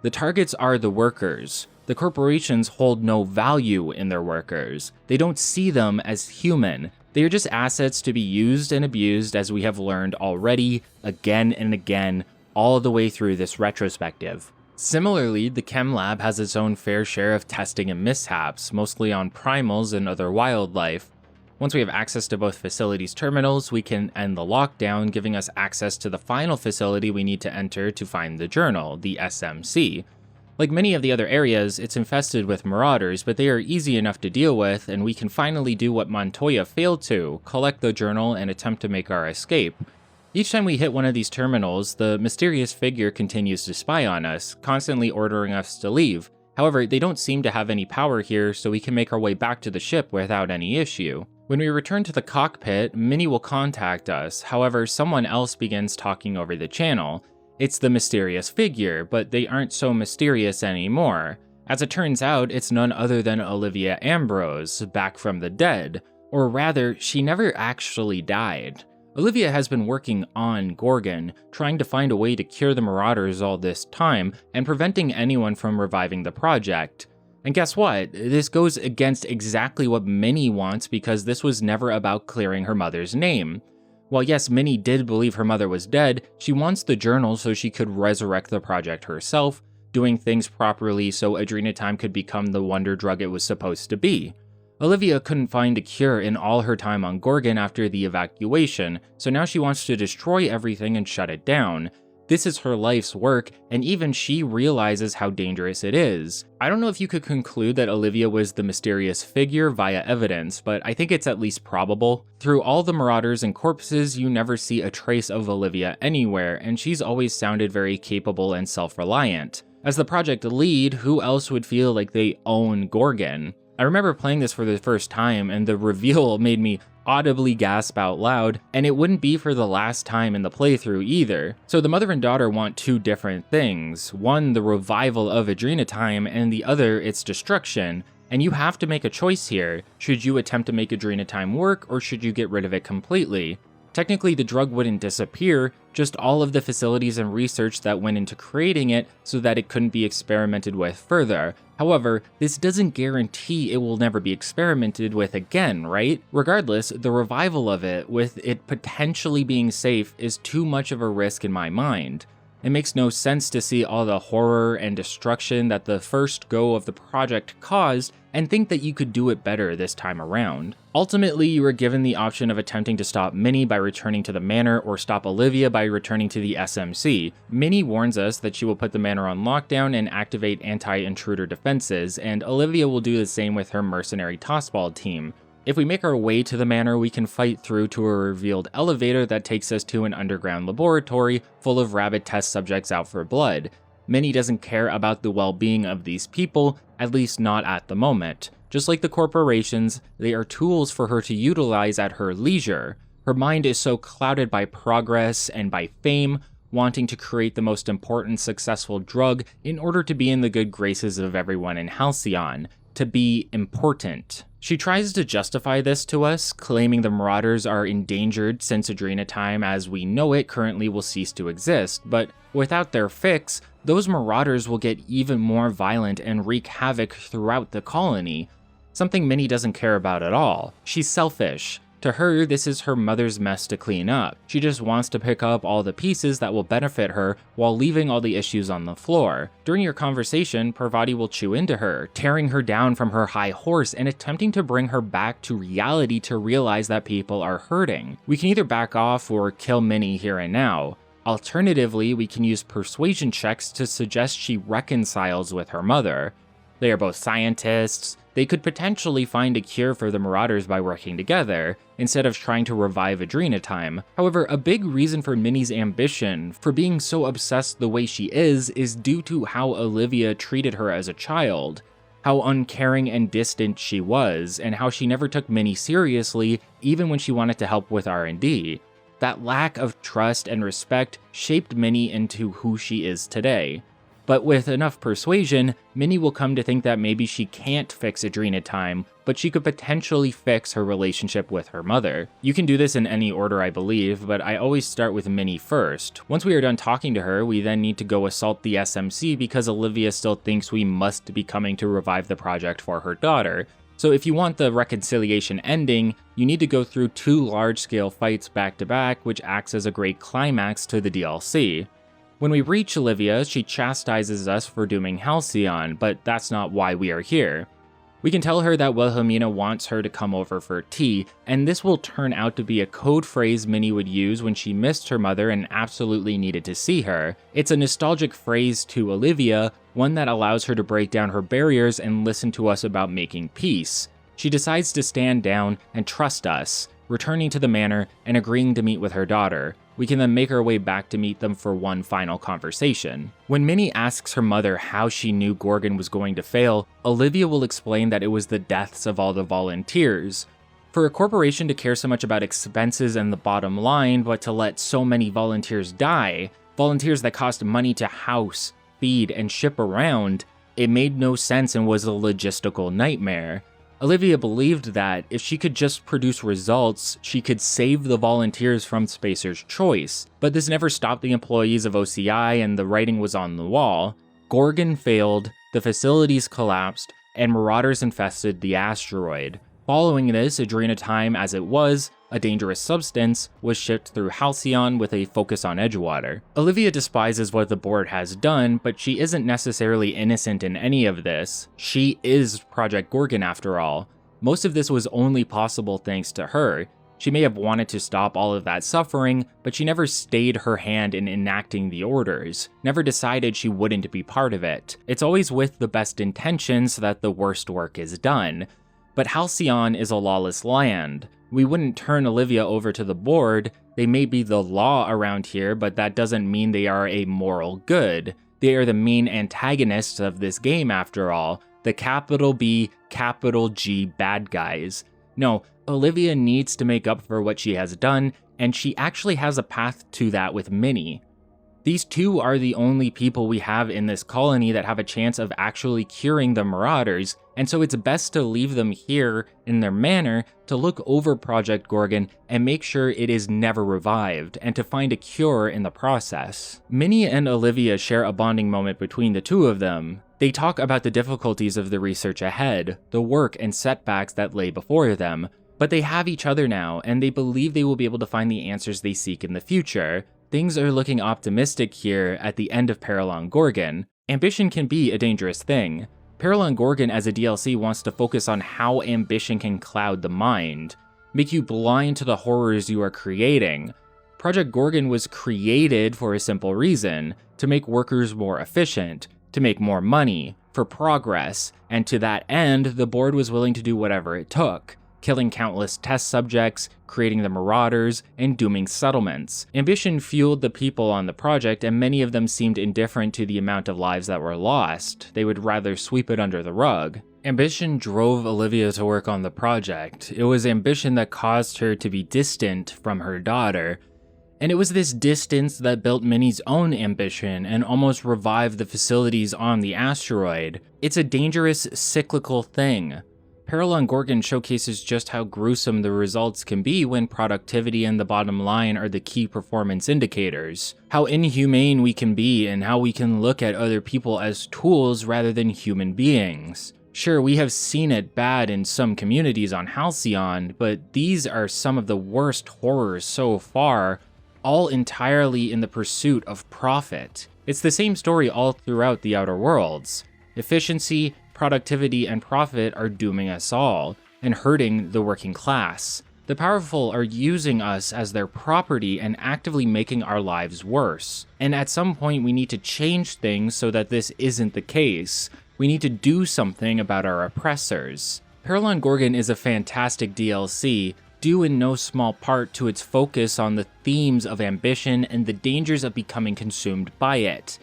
The targets are the workers. The corporations hold no value in their workers. They don't see them as human. They are just assets to be used and abused, as we have learned already, again and again, all the way through this retrospective. Similarly, the chem lab has its own fair share of testing and mishaps, mostly on primals and other wildlife. Once we have access to both facilities' terminals, we can end the lockdown, giving us access to the final facility we need to enter to find the journal, the SMC. Like many of the other areas, it's infested with marauders, but they are easy enough to deal with, and we can finally do what Montoya failed to, collect the journal and attempt to make our escape. Each time we hit one of these terminals, the mysterious figure continues to spy on us, constantly ordering us to leave. However, they don't seem to have any power here, so we can make our way back to the ship without any issue. When we return to the cockpit, Minnie will contact us. However, someone else begins talking over the channel. It's the mysterious figure, but they aren't so mysterious anymore. As it turns out, it's none other than Olivia Ambrose, back from the dead. Or rather, she never actually died. Olivia has been working on Gorgon, trying to find a way to cure the Marauders all this time, and preventing anyone from reviving the project. And guess what? This goes against exactly what Minnie wants, because this was never about clearing her mother's name. While yes, Minnie did believe her mother was dead, she wants the journal so she could resurrect the project herself, doing things properly so Adrenatime could become the wonder drug it was supposed to be. Olivia couldn't find a cure in all her time on Gorgon after the evacuation, so now she wants to destroy everything and shut it down. This is her life's work, and even she realizes how dangerous it is. I don't know if you could conclude that Olivia was the mysterious figure via evidence, but I think it's at least probable. Through all the Marauders and corpses, you never see a trace of Olivia anywhere, and she's always sounded very capable and self-reliant. As the project lead, who else would feel like they own Gorgon? I remember playing this for the first time, and the reveal made me audibly gasp out loud, and it wouldn't be for the last time in the playthrough either. So the mother and daughter want two different things. One, the revival of Adrenatime, and the other, its destruction. And you have to make a choice here. Should you attempt to make Adrenatime work, or should you get rid of it completely? Technically, the drug wouldn't disappear, just all of the facilities and research that went into creating it so that it couldn't be experimented with further. However, this doesn't guarantee it will never be experimented with again, right? Regardless, the revival of it, with it potentially being safe, is too much of a risk in my mind. It makes no sense to see all the horror and destruction that the first go of the project caused and think that you could do it better this time around. Ultimately, you were given the option of attempting to stop Minnie by returning to the manor or stop Olivia by returning to the SMC. Minnie warns us that she will put the manor on lockdown and activate anti-intruder defenses, and Olivia will do the same with her mercenary tossball team. If we make our way to the manor, we can fight through to a revealed elevator that takes us to an underground laboratory full of rabid test subjects out for blood. Minnie doesn't care about the well-being of these people, at least not at the moment. Just like the corporations, they are tools for her to utilize at her leisure. Her mind is so clouded by progress and by fame, wanting to create the most important successful drug in order to be in the good graces of everyone in Halcyon, to be important. She tries to justify this to us, claiming the Marauders are endangered since Adrena time as we know it currently will cease to exist, but without their fix, those Marauders will get even more violent and wreak havoc throughout the colony, something Minnie doesn't care about at all. She's selfish. To her, this is her mother's mess to clean up. She just wants to pick up all the pieces that will benefit her while leaving all the issues on the floor. During your conversation, Parvati will chew into her, tearing her down from her high horse and attempting to bring her back to reality to realize that people are hurting. We can either back off or kill Minnie here and now. Alternatively, we can use persuasion checks to suggest she reconciles with her mother. They are both scientists. They could potentially find a cure for the Marauders by working together, instead of trying to revive Adrena time. However, a big reason for Minnie's ambition, for being so obsessed the way she is due to how Olivia treated her as a child, how uncaring and distant she was, and how she never took Minnie seriously even when she wanted to help with R&D. That lack of trust and respect shaped Minnie into who she is today. But with enough persuasion, Minnie will come to think that maybe she can't fix Adrena time, but she could potentially fix her relationship with her mother. You can do this in any order, I believe, but I always start with Minnie first. Once we are done talking to her, we then need to go assault the SMC because Olivia still thinks we must be coming to revive the project for her daughter. So if you want the reconciliation ending, you need to go through 2 large-scale fights back-to-back, which acts as a great climax to the DLC. When we reach Olivia, she chastises us for dooming Halcyon, but that's not why we are here. We can tell her that Wilhelmina wants her to come over for tea, and this will turn out to be a code phrase Minnie would use when she missed her mother and absolutely needed to see her. It's a nostalgic phrase to Olivia, one that allows her to break down her barriers and listen to us about making peace. She decides to stand down and trust us, returning to the manor and agreeing to meet with her daughter. We can then make our way back to meet them for one final conversation. When Minnie asks her mother how she knew Gorgon was going to fail, Olivia will explain that it was the deaths of all the volunteers. For a corporation to care so much about expenses and the bottom line, but to let so many volunteers die, volunteers that cost money to house, feed, and ship around, it made no sense and was a logistical nightmare. Olivia believed that if she could just produce results, she could save the volunteers from Spacer's Choice, but this never stopped the employees of OCI and the writing was on the wall. Gorgon failed, the facilities collapsed, and Marauders infested the asteroid. Following this, Adrena time as it was, a dangerous substance, was shipped through Halcyon with a focus on Edgewater. Olivia despises what the board has done, but she isn't necessarily innocent in any of this. She is Project Gorgon after all. Most of this was only possible thanks to her. She may have wanted to stop all of that suffering, but she never stayed her hand in enacting the orders, never decided she wouldn't be part of it. It's always with the best intentions that the worst work is done. But Halcyon is a lawless land. We wouldn't turn Olivia over to the board. They may be the law around here, but that doesn't mean they are a moral good. They are the main antagonists of this game after all, the capital B, capital G bad guys. No, Olivia needs to make up for what she has done, and she actually has a path to that with Minnie. These two are the only people we have in this colony that have a chance of actually curing the Marauders, and so it's best to leave them here in their manor to look over Project Gorgon and make sure it is never revived, and to find a cure in the process. Minnie and Olivia share a bonding moment between the two of them. They talk about the difficulties of the research ahead, the work and setbacks that lay before them, but they have each other now, and they believe they will be able to find the answers they seek in the future. things are looking optimistic here at the end of Peril on Gorgon. Ambition can be a dangerous thing. Peril on Gorgon as a DLC wants to focus on how ambition can cloud the mind, make you blind to the horrors you are creating. Project Gorgon was created for a simple reason: to make workers more efficient, to make more money, for progress, and to that end, the board was willing to do whatever it took, killing countless test subjects, creating the Marauders, and dooming settlements. Ambition fueled the people on the project, and many of them seemed indifferent to the amount of lives that were lost. They would rather sweep it under the rug. Ambition drove Olivia to work on the project. It was ambition that caused her to be distant from her daughter. And it was this distance that built Minnie's own ambition and almost revived the facilities on the asteroid. It's a dangerous, cyclical thing. Peril on Gorgon showcases just how gruesome the results can be when productivity and the bottom line are the key performance indicators. How inhumane we can be and how we can look at other people as tools rather than human beings. Sure, we have seen it bad in some communities on Halcyon, but these are some of the worst horrors so far, all entirely in the pursuit of profit. It's the same story all throughout the Outer Worlds. Efficiency, productivity, and profit are dooming us all, and hurting the working class. The powerful are using us as their property and actively making our lives worse. And at some point we need to change things so that this isn't the case. We need to do something about our oppressors. Peril on Gorgon is a fantastic DLC, due in no small part to its focus on the themes of ambition and the dangers of becoming consumed by it.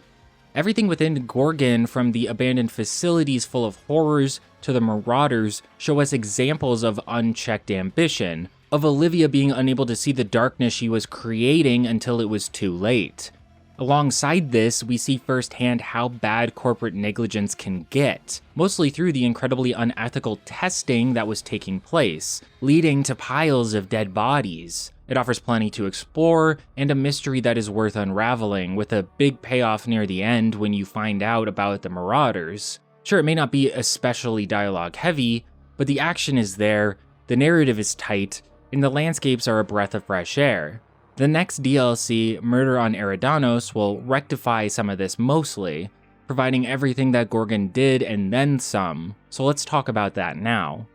Everything within Gorgon, from the abandoned facilities full of horrors to the Marauders, show us examples of unchecked ambition, of Olivia being unable to see the darkness she was creating until it was too late. Alongside this, we see firsthand how bad corporate negligence can get, mostly through the incredibly unethical testing that was taking place, leading to piles of dead bodies. It offers plenty to explore, and a mystery that is worth unraveling, with a big payoff near the end when you find out about the Marauders. Sure, it may not be especially dialogue heavy, but the action is there, the narrative is tight, and the landscapes are a breath of fresh air. The next DLC, Murder on Eridanos, will rectify some of this mostly, providing everything that Gorgon did and then some, so let's talk about that now.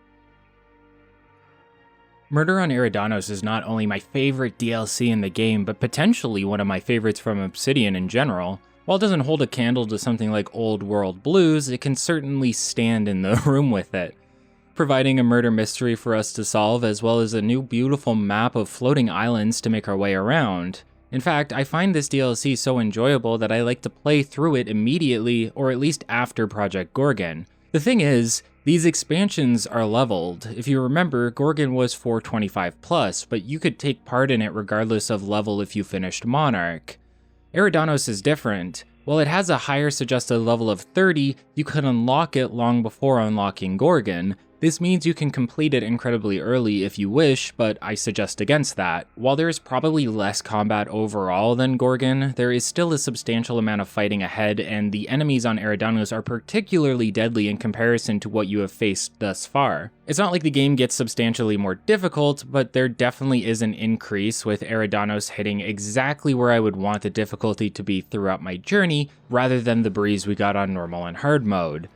Murder on Eridanos is not only my favorite DLC in the game, but potentially one of my favorites from Obsidian in general. While it doesn't hold a candle to something like Old World Blues, it can certainly stand in the room with it, providing a murder mystery for us to solve, as well as a new beautiful map of floating islands to make our way around. In fact, I find this DLC so enjoyable that I like to play through it immediately, or at least after Project Gorgon. The thing is, these expansions are leveled. If you remember, Gorgon was 425+, but you could take part in it regardless of level if you finished Monarch. Eridanos is different. While it has a higher suggested level of 30, you could unlock it long before unlocking Gorgon. This means you can complete it incredibly early if you wish, but I suggest against that. While there is probably less combat overall than Gorgon, there is still a substantial amount of fighting ahead, and the enemies on Eridanos are particularly deadly in comparison to what you have faced thus far. It's not like the game gets substantially more difficult, but there definitely is an increase, with Eridanos hitting exactly where I would want the difficulty to be throughout my journey, rather than the breeze we got on normal and hard mode.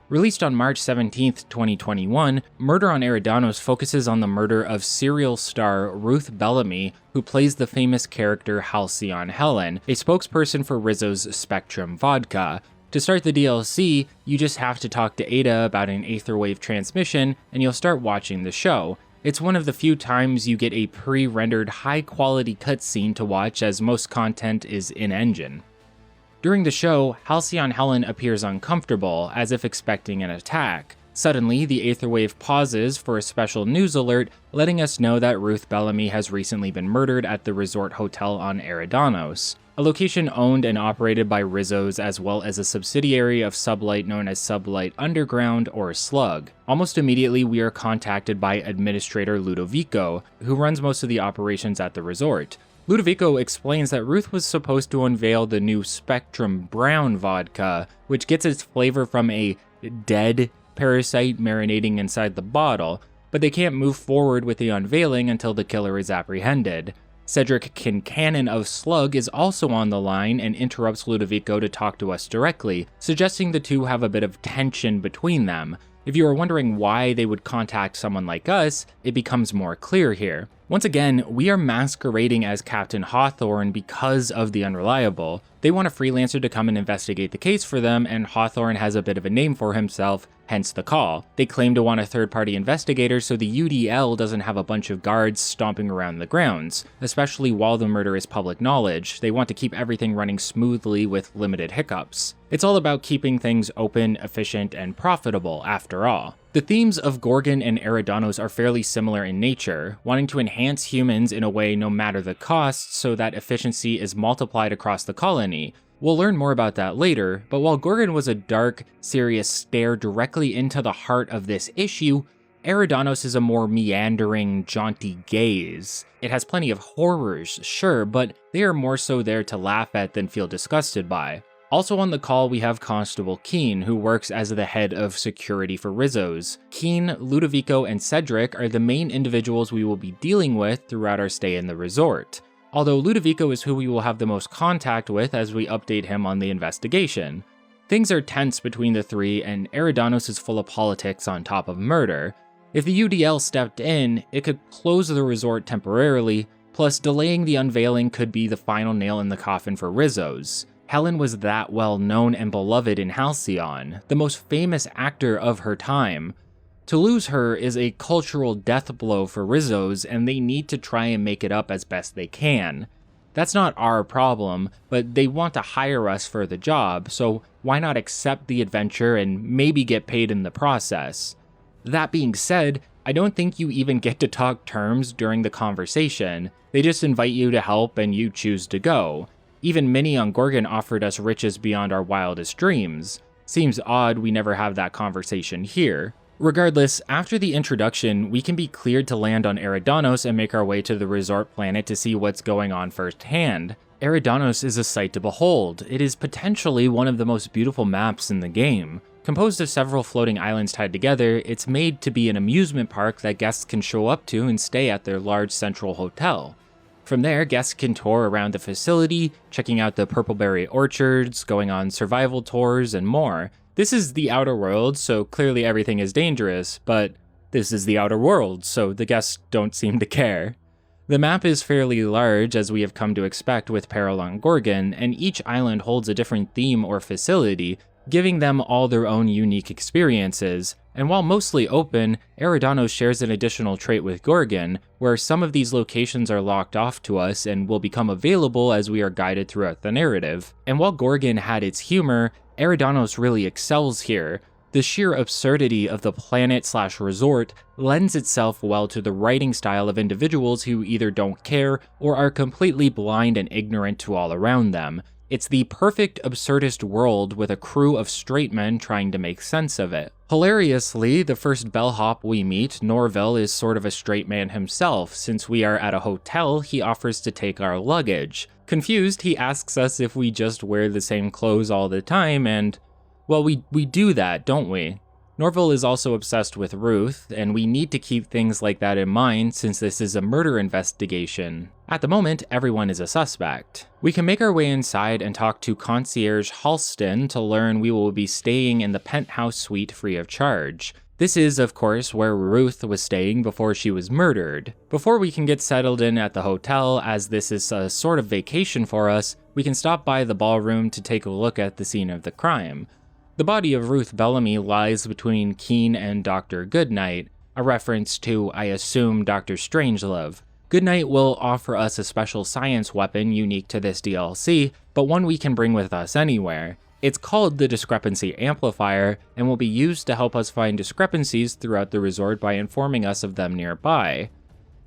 Released on March 17th, 2021, Murder on Eridanos focuses on the murder of serial star Ruth Bellamy, who plays the famous character Halcyon Helen, a spokesperson for Rizzo's Spectrum vodka. To start the DLC, you just have to talk to Ada about an Aetherwave transmission, and you'll start watching the show. It's one of the few times you get a pre-rendered high-quality cutscene to watch, as most content is in-engine. During the show, Halcyon Helen appears uncomfortable, as if expecting an attack. Suddenly, the Aetherwave pauses for a special news alert, letting us know that Ruth Bellamy has recently been murdered at the resort hotel on Eridanos, a location owned and operated by Rizzo's, as well as a subsidiary of Sublight known as Sublight Underground, or Slug. Almost immediately, we are contacted by Administrator Ludovico, who runs most of the operations at the resort. Ludovico explains that Ruth was supposed to unveil the new Spectrum Brown vodka, which gets its flavor from a dead parasite marinating inside the bottle, but they can't move forward with the unveiling until the killer is apprehended. Cedric Kincannon of Slug is also on the line and interrupts Ludovico to talk to us directly, suggesting the two have a bit of tension between them. If you are wondering why they would contact someone like us, it becomes more clear here. Once again, we are masquerading as Captain Hawthorne because of the Unreliable. They want a freelancer to come and investigate the case for them, and Hawthorne has a bit of a name for himself, hence the call. They claim to want a third-party investigator so the UDL doesn't have a bunch of guards stomping around the grounds, especially while the murder is public knowledge. They want to keep everything running smoothly with limited hiccups. It's all about keeping things open, efficient, and profitable, after all. The themes of Gorgon and Eridanos are fairly similar in nature, wanting to enhance humans in a way no matter the cost so that efficiency is multiplied across the colony. We'll learn more about that later, but while Gorgon was a dark, serious stare directly into the heart of this issue, Eridanos is a more meandering, jaunty gaze. It has plenty of horrors, sure, but they are more so there to laugh at than feel disgusted by. Also on the call, we have Constable Keen, who works as the head of security for Rizzo's. Keen, Ludovico, and Cedric are the main individuals we will be dealing with throughout our stay in the resort, although Ludovico is who we will have the most contact with as we update him on the investigation. Things are tense between the three, and Eridanos is full of politics on top of murder. If the UDL stepped in, it could close the resort temporarily, plus delaying the unveiling could be the final nail in the coffin for Rizzo's. Helen was that well known and beloved in Halcyon, the most famous actor of her time. To lose her is a cultural death blow for Rizzo's, and they need to try and make it up as best they can. That's not our problem, but they want to hire us for the job, so why not accept the adventure and maybe get paid in the process? That being said, I don't think you even get to talk terms during the conversation. They just invite you to help and you choose to go. Even Minnie on Gorgon offered us riches beyond our wildest dreams. Seems odd we never have that conversation here. Regardless, after the introduction, we can be cleared to land on Eridanos and make our way to the resort planet to see what's going on firsthand. Eridanos is a sight to behold. It is potentially one of the most beautiful maps in the game. Composed of several floating islands tied together, it's made to be an amusement park that guests can show up to and stay at their large central hotel. From there, guests can tour around the facility, checking out the purpleberry orchards, going on survival tours, and more. This is the outer world, so clearly everything is dangerous, but this is the outer world, so the guests don't seem to care. The map is fairly large, as we have come to expect with Peril on Gorgon, and each island holds a different theme or facility, giving them all their own unique experiences. And while mostly open, Eridanos shares an additional trait with Gorgon, where some of these locations are locked off to us and will become available as we are guided throughout the narrative. And while Gorgon had its humor, Eridanos really excels here. The sheer absurdity of the planet/resort lends itself well to the writing style of individuals who either don't care or are completely blind and ignorant to all around them. It's the perfect absurdist world with a crew of straight men trying to make sense of it. Hilariously, the first bellhop we meet, Norville, is sort of a straight man himself. Since we are at a hotel, he offers to take our luggage. Confused, he asks us if we just wear the same clothes all the time, and, well, we do that, don't we? Norville is also obsessed with Ruth, and we need to keep things like that in mind since this is a murder investigation. At the moment, everyone is a suspect. We can make our way inside and talk to concierge Halston to learn we will be staying in the penthouse suite free of charge. This is, of course, where Ruth was staying before she was murdered. Before we can get settled in at the hotel, as this is a sort of vacation for us, we can stop by the ballroom to take a look at the scene of the crime. The body of Ruth Bellamy lies between Keen and Dr. Goodnight, a reference to, I assume, Dr. Strangelove. Goodnight will offer us a special science weapon unique to this DLC, but one we can bring with us anywhere. It's called the Discrepancy Amplifier, and will be used to help us find discrepancies throughout the resort by informing us of them nearby.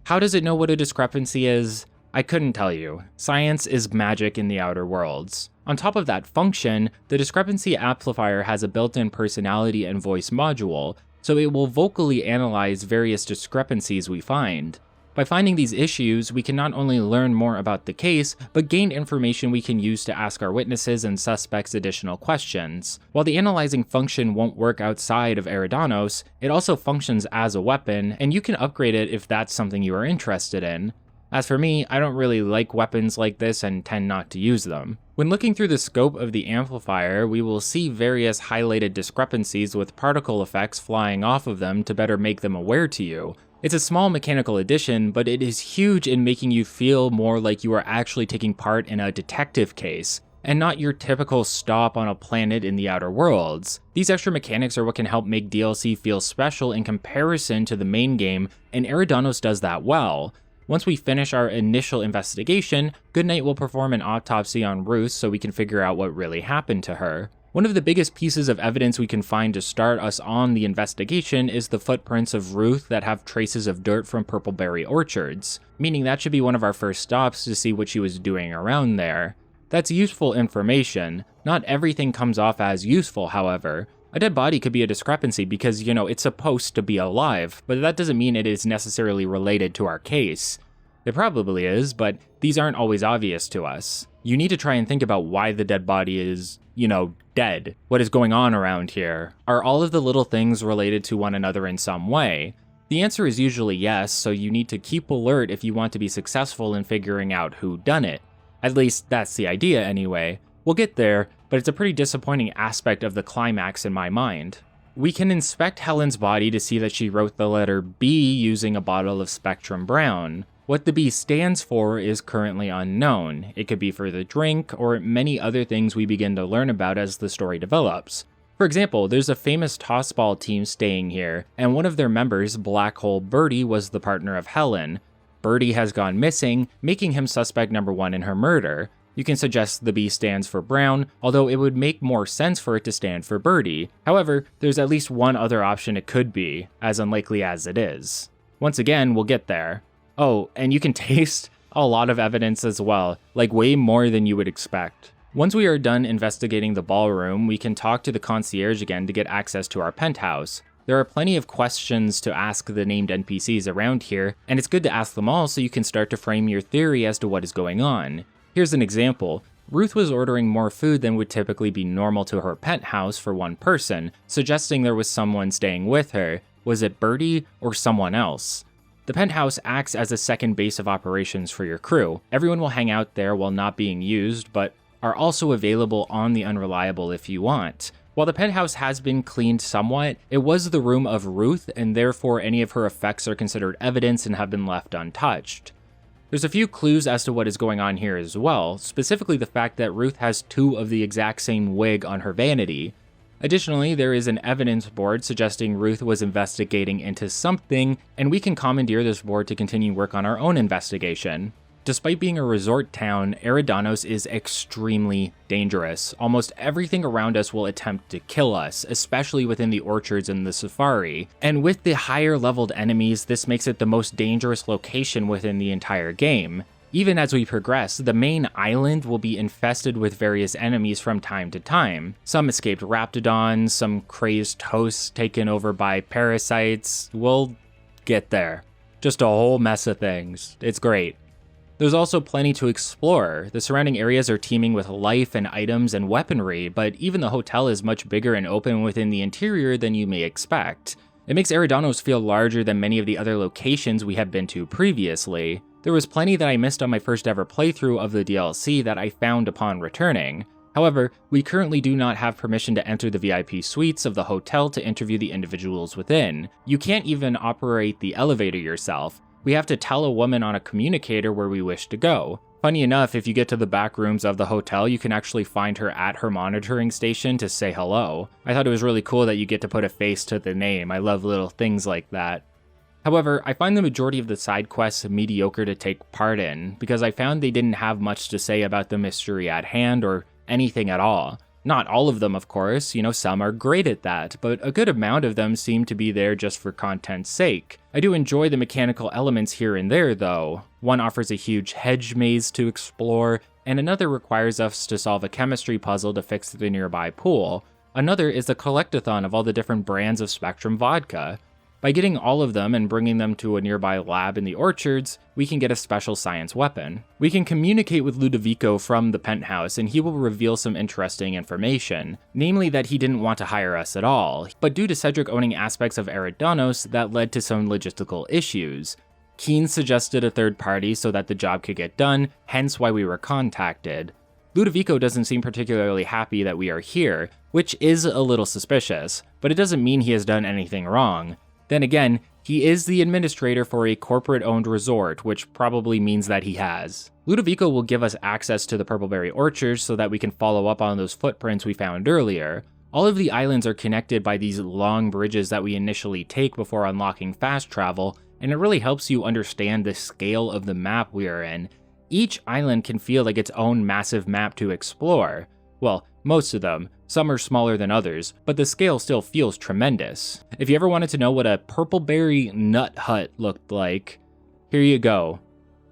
How does it know what a discrepancy is? I couldn't tell you. Science is magic in the Outer Worlds. On top of that function, the Discrepancy Amplifier has a built-in personality and voice module, so it will vocally analyze various discrepancies we find. By finding these issues, we can not only learn more about the case, but gain information we can use to ask our witnesses and suspects additional questions. While the analyzing function won't work outside of Eridanos, it also functions as a weapon, and you can upgrade it if that's something you are interested in. As for me, I don't really like weapons like this and tend not to use them. When looking through the scope of the amplifier, we will see various highlighted discrepancies with particle effects flying off of them to better make them aware to you. It's a small mechanical addition, but it is huge in making you feel more like you are actually taking part in a detective case, and not your typical stop on a planet in the Outer Worlds. These extra mechanics are what can help make DLC feel special in comparison to the main game, and Eridanos does that well. Once we finish our initial investigation, Goodnight will perform an autopsy on Ruth so we can figure out what really happened to her. One of the biggest pieces of evidence we can find to start us on the investigation is the footprints of Ruth that have traces of dirt from purpleberry orchards, meaning that should be one of our first stops to see what she was doing around there. That's useful information. Not everything comes off as useful, however. A dead body could be a discrepancy because, it's supposed to be alive, but that doesn't mean it is necessarily related to our case. It probably is, but these aren't always obvious to us. You need to try and think about why the dead body is, dead. What is going on around here? Are all of the little things related to one another in some way? The answer is usually yes, so you need to keep alert if you want to be successful in figuring out who done it. At least that's the idea anyway. We'll get there, but it's a pretty disappointing aspect of the climax in my mind. We can inspect Helen's body to see that she wrote the letter B using a bottle of Spectrum Brown. What the B stands for is currently unknown. It could be for the drink, or many other things we begin to learn about as the story develops. For example, there's a famous tossball team staying here, and one of their members, Black Hole Birdie, was the partner of Helen. Birdie has gone missing, making him suspect number 1 in her murder. You can suggest the B stands for Brown, although it would make more sense for it to stand for Birdie. However, there's at least one other option it could be, as unlikely as it is. Once again, we'll get there. Oh, and you can taste a lot of evidence as well, like way more than you would expect. Once we are done investigating the ballroom, we can talk to the concierge again to get access to our penthouse. There are plenty of questions to ask the named NPCs around here, and it's good to ask them all so you can start to frame your theory as to what is going on. Here's an example. Ruth was ordering more food than would typically be normal to her penthouse for one person, suggesting there was someone staying with her. Was it Birdie or someone else? The penthouse acts as a second base of operations for your crew. Everyone will hang out there while not being used, but are also available on the Unreliable if you want. While the penthouse has been cleaned somewhat, it was the room of Ruth, and therefore any of her effects are considered evidence and have been left untouched. There's a few clues as to what is going on here as well, specifically the fact that Ruth has 2 of the exact same wig on her vanity. Additionally, there is an evidence board suggesting Ruth was investigating into something, and we can commandeer this board to continue work on our own investigation. Despite being a resort town, Eridanos is extremely dangerous. Almost everything around us will attempt to kill us, especially within the orchards and the safari. And with the higher leveled enemies, this makes it the most dangerous location within the entire game. Even as we progress, the main island will be infested with various enemies from time to time. Some escaped raptidons, some crazed hosts taken over by parasites. We'll get there. Just a whole mess of things. It's great. There's also plenty to explore. The surrounding areas are teeming with life and items and weaponry, but even the hotel is much bigger and open within the interior than you may expect. It makes Eridanos feel larger than many of the other locations we have been to previously. There was plenty that I missed on my first ever playthrough of the DLC that I found upon returning. However, we currently do not have permission to enter the VIP suites of the hotel to interview the individuals within. You can't even operate the elevator yourself. We have to tell a woman on a communicator where we wish to go. Funny enough, if you get to the back rooms of the hotel, you can actually find her at her monitoring station to say hello. I thought it was really cool that you get to put a face to the name. I love little things like that. However, I find the majority of the side quests mediocre to take part in, because I found they didn't have much to say about the mystery at hand or anything at all. Not all of them, of course, some are great at that, but a good amount of them seem to be there just for content's sake. I do enjoy the mechanical elements here and there, though. One offers a huge hedge maze to explore, and another requires us to solve a chemistry puzzle to fix the nearby pool. Another is the collectathon of all the different brands of Spectrum vodka. By getting all of them and bringing them to a nearby lab in the orchards, we can get a special science weapon. We can communicate with Ludovico from the penthouse, and he will reveal some interesting information, namely that he didn't want to hire us at all, but due to Cedric owning aspects of Eridanos, that led to some logistical issues. Keen suggested a third party so that the job could get done, hence why we were contacted. Ludovico doesn't seem particularly happy that we are here, which is a little suspicious, but it doesn't mean he has done anything wrong. Then again, he is the administrator for a corporate-owned resort, which probably means that he has. Ludovico will give us access to the Purpleberry Orchards so that we can follow up on those footprints we found earlier. All of the islands are connected by these long bridges that we initially take before unlocking fast travel, and it really helps you understand the scale of the map we are in. Each island can feel like its own massive map to explore. Well, most of them. Some are smaller than others, but the scale still feels tremendous. If you ever wanted to know what a purpleberry nut hut looked like, here you go.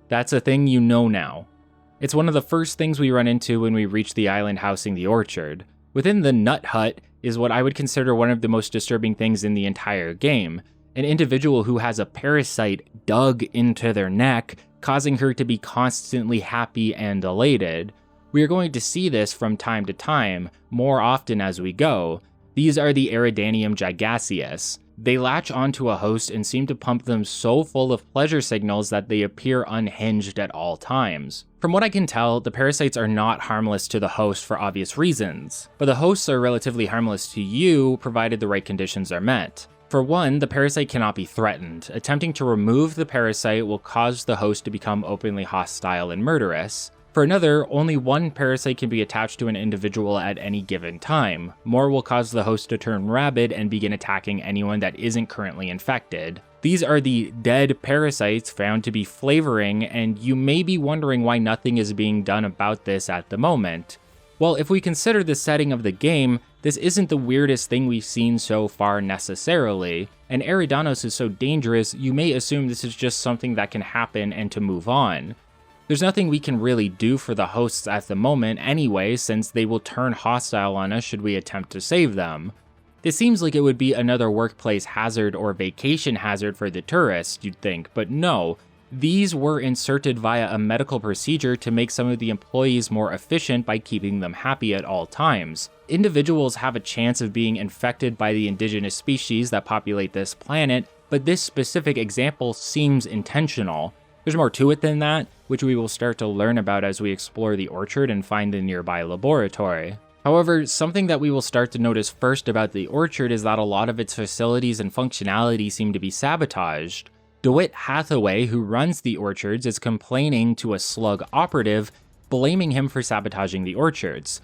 That's a thing you know now. It's one of the first things we run into when we reach the island housing the orchard. Within the nut hut is what I would consider one of the most disturbing things in the entire game. An individual who has a parasite dug into their neck, causing her to be constantly happy and elated. We are going to see this from time to time, more often as we go. These are the Eridanium gigaseus. They latch onto a host and seem to pump them so full of pleasure signals that they appear unhinged at all times. From what I can tell, the parasites are not harmless to the host for obvious reasons, but the hosts are relatively harmless to you provided the right conditions are met. For one, the parasite cannot be threatened. Attempting to remove the parasite will cause the host to become openly hostile and murderous. For another, only one parasite can be attached to an individual at any given time. More will cause the host to turn rabid and begin attacking anyone that isn't currently infected. These are the dead parasites found to be flavoring, and you may be wondering why nothing is being done about this at the moment. Well, if we consider the setting of the game, this isn't the weirdest thing we've seen so far necessarily, and Eridanos is so dangerous, you may assume this is just something that can happen and to move on. There's nothing we can really do for the hosts at the moment anyway, since they will turn hostile on us should we attempt to save them. This seems like it would be another workplace hazard or vacation hazard for the tourists, you'd think, but no. These were inserted via a medical procedure to make some of the employees more efficient by keeping them happy at all times. Individuals have a chance of being infected by the indigenous species that populate this planet, but this specific example seems intentional. There's more to it than that, which we will start to learn about as we explore the orchard and find the nearby laboratory. However, something that we will start to notice first about the orchard is that a lot of its facilities and functionality seem to be sabotaged. DeWitt Hathaway, who runs the orchards, is complaining to a Slug operative, blaming him for sabotaging the orchards.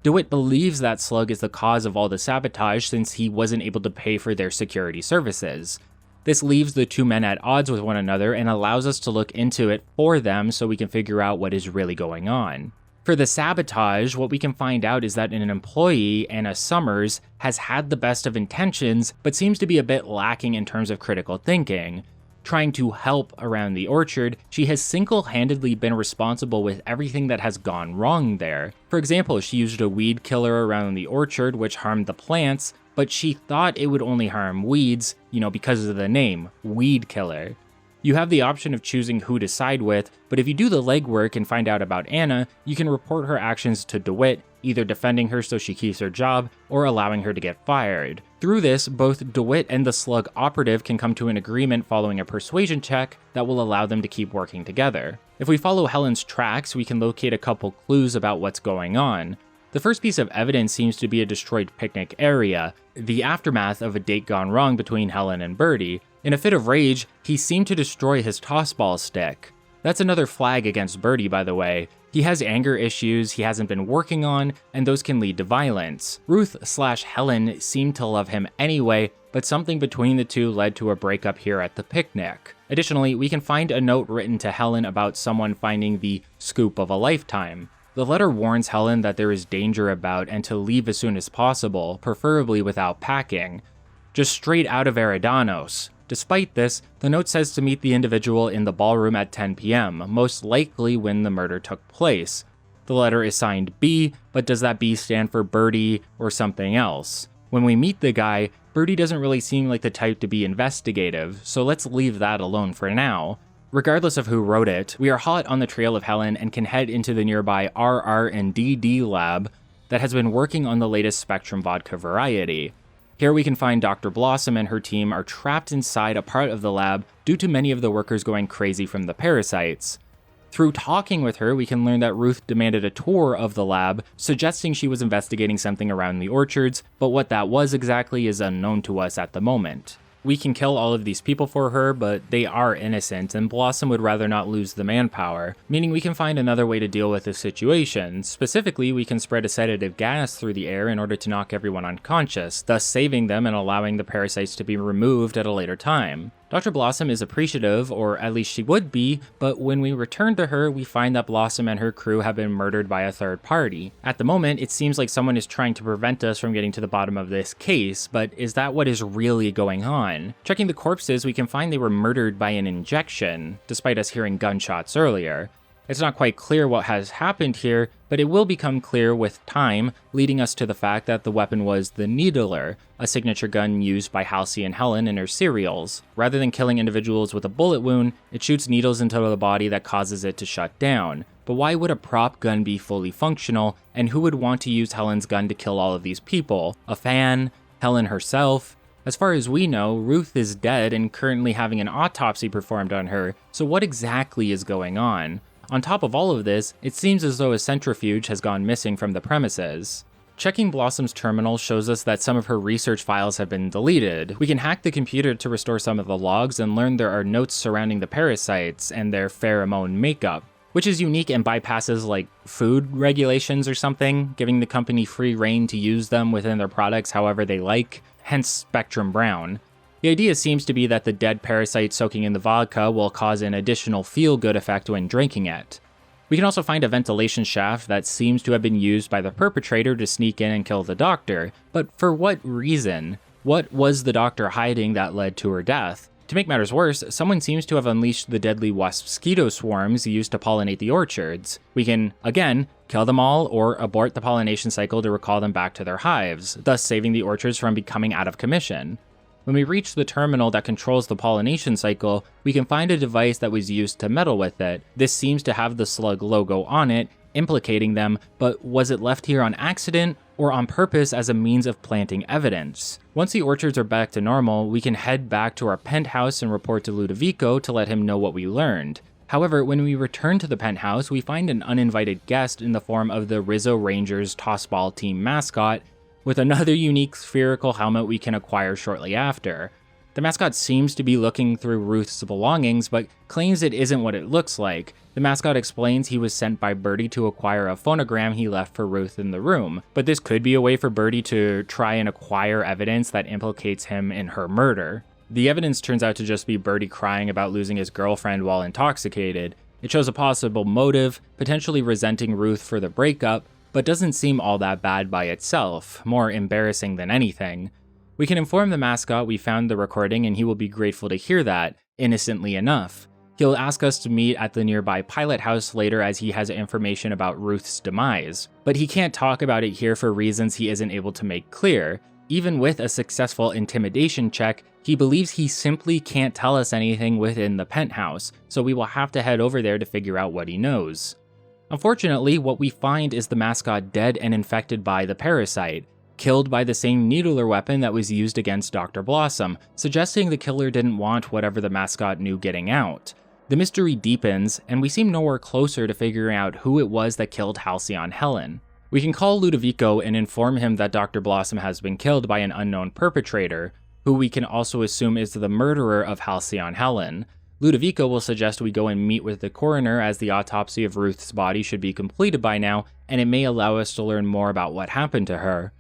DeWitt believes that Slug is the cause of all the sabotage since he wasn't able to pay for their security services. This leaves the two men at odds with one another and allows us to look into it for them so we can figure out what is really going on. For the sabotage, what we can find out is that an employee, Anna Summers, has had the best of intentions, but seems to be a bit lacking in terms of critical thinking. Trying to help around the orchard, she has single-handedly been responsible with everything that has gone wrong there. For example, she used a weed killer around the orchard which harmed the plants, but she thought it would only harm weeds, because of the name, weed killer. You have the option of choosing who to side with, but if you do the legwork and find out about Anna, you can report her actions to DeWitt, either defending her so she keeps her job, or allowing her to get fired. Through this, both DeWitt and the Slug operative can come to an agreement following a persuasion check that will allow them to keep working together. If we follow Helen's tracks, we can locate a couple clues about what's going on. The first piece of evidence seems to be a destroyed picnic area, the aftermath of a date gone wrong between Helen and Birdie. In a fit of rage, he seemed to destroy his tossball stick. That's another flag against Birdie, by the way. He has anger issues he hasn't been working on, and those can lead to violence. Ruth/Helen seemed to love him anyway, but something between the two led to a breakup here at the picnic. Additionally, we can find a note written to Helen about someone finding the scoop of a lifetime. The letter warns Helen that there is danger about and to leave as soon as possible, preferably without packing. Just straight out of Eridanos. Despite this, the note says to meet the individual in the ballroom at 10 p.m., most likely when the murder took place. The letter is signed B, but does that B stand for Birdie or something else? When we meet the guy, Birdie doesn't really seem like the type to be investigative, so let's leave that alone for now. Regardless of who wrote it, we are hot on the trail of Helen and can head into the nearby RR&DD lab that has been working on the latest Spectrum vodka variety. Here we can find Dr. Blossom and her team are trapped inside a part of the lab due to many of the workers going crazy from the parasites. Through talking with her, we can learn that Ruth demanded a tour of the lab, suggesting she was investigating something around the orchards, but what that was exactly is unknown to us at the moment. We can kill all of these people for her, but they are innocent, and Blossom would rather not lose the manpower, meaning we can find another way to deal with the situation. Specifically, we can spread a sedative gas through the air in order to knock everyone unconscious, thus saving them and allowing the parasites to be removed at a later time. Dr. Blossom is appreciative, or at least she would be, but when we return to her, we find that Blossom and her crew have been murdered by a third party. At the moment, it seems like someone is trying to prevent us from getting to the bottom of this case, but is that what is really going on? Checking the corpses, we can find they were murdered by an injection, despite us hearing gunshots earlier. It's not quite clear what has happened here, but it will become clear with time, leading us to the fact that the weapon was the Needler, a signature gun used by Halsey and Helen in her serials. Rather than killing individuals with a bullet wound, it shoots needles into the body that causes it to shut down. But why would a prop gun be fully functional, and who would want to use Helen's gun to kill all of these people? A fan? Helen herself? As far as we know, Ruth is dead and currently having an autopsy performed on her, so what exactly is going on? On top of all of this, it seems as though a centrifuge has gone missing from the premises. Checking Blossom's terminal shows us that some of her research files have been deleted. We can hack the computer to restore some of the logs and learn there are notes surrounding the parasites and their pheromone makeup, which is unique and bypasses like food regulations or something, giving the company free rein to use them within their products however they like, hence Spectrum Brown. The idea seems to be that the dead parasite soaking in the vodka will cause an additional feel-good effect when drinking it. We can also find a ventilation shaft that seems to have been used by the perpetrator to sneak in and kill the doctor, but for what reason? What was the doctor hiding that led to her death? To make matters worse, someone seems to have unleashed the deadly mosquito swarms used to pollinate the orchards. We can, again, kill them all or abort the pollination cycle to recall them back to their hives, thus saving the orchards from becoming out of commission. When we reach the terminal that controls the pollination cycle, we can find a device that was used to meddle with it. This seems to have the slug logo on it, implicating them, but was it left here on accident or on purpose as a means of planting evidence? Once the orchards are back to normal, we can head back to our penthouse and report to Ludovico to let him know what we learned. However, when we return to the penthouse, we find an uninvited guest in the form of the Rizzo Rangers tossball team mascot, with another unique spherical helmet we can acquire shortly after. The mascot seems to be looking through Ruth's belongings, but claims it isn't what it looks like. The mascot explains he was sent by Birdie to acquire a phonogram he left for Ruth in the room, but this could be a way for Birdie to try and acquire evidence that implicates him in her murder. The evidence turns out to just be Birdie crying about losing his girlfriend while intoxicated. It shows a possible motive, potentially resenting Ruth for the breakup, but doesn't seem all that bad by itself, more embarrassing than anything. We can inform the mascot we found the recording and he will be grateful to hear that, innocently enough. He'll ask us to meet at the nearby pilot house later as he has information about Ruth's demise, but he can't talk about it here for reasons he isn't able to make clear. Even with a successful intimidation check, he believes he simply can't tell us anything within the penthouse, so we will have to head over there to figure out what he knows. Unfortunately, what we find is the mascot dead and infected by the parasite, killed by the same needler weapon that was used against Dr. Blossom, suggesting the killer didn't want whatever the mascot knew getting out. The mystery deepens, and we seem nowhere closer to figuring out who it was that killed Halcyon Helen. We can call Ludovico and inform him that Dr. Blossom has been killed by an unknown perpetrator, who we can also assume is the murderer of Halcyon Helen. Ludovico will suggest we go and meet with the coroner as the autopsy of Ruth's body should be completed by now, and it may allow us to learn more about what happened to her.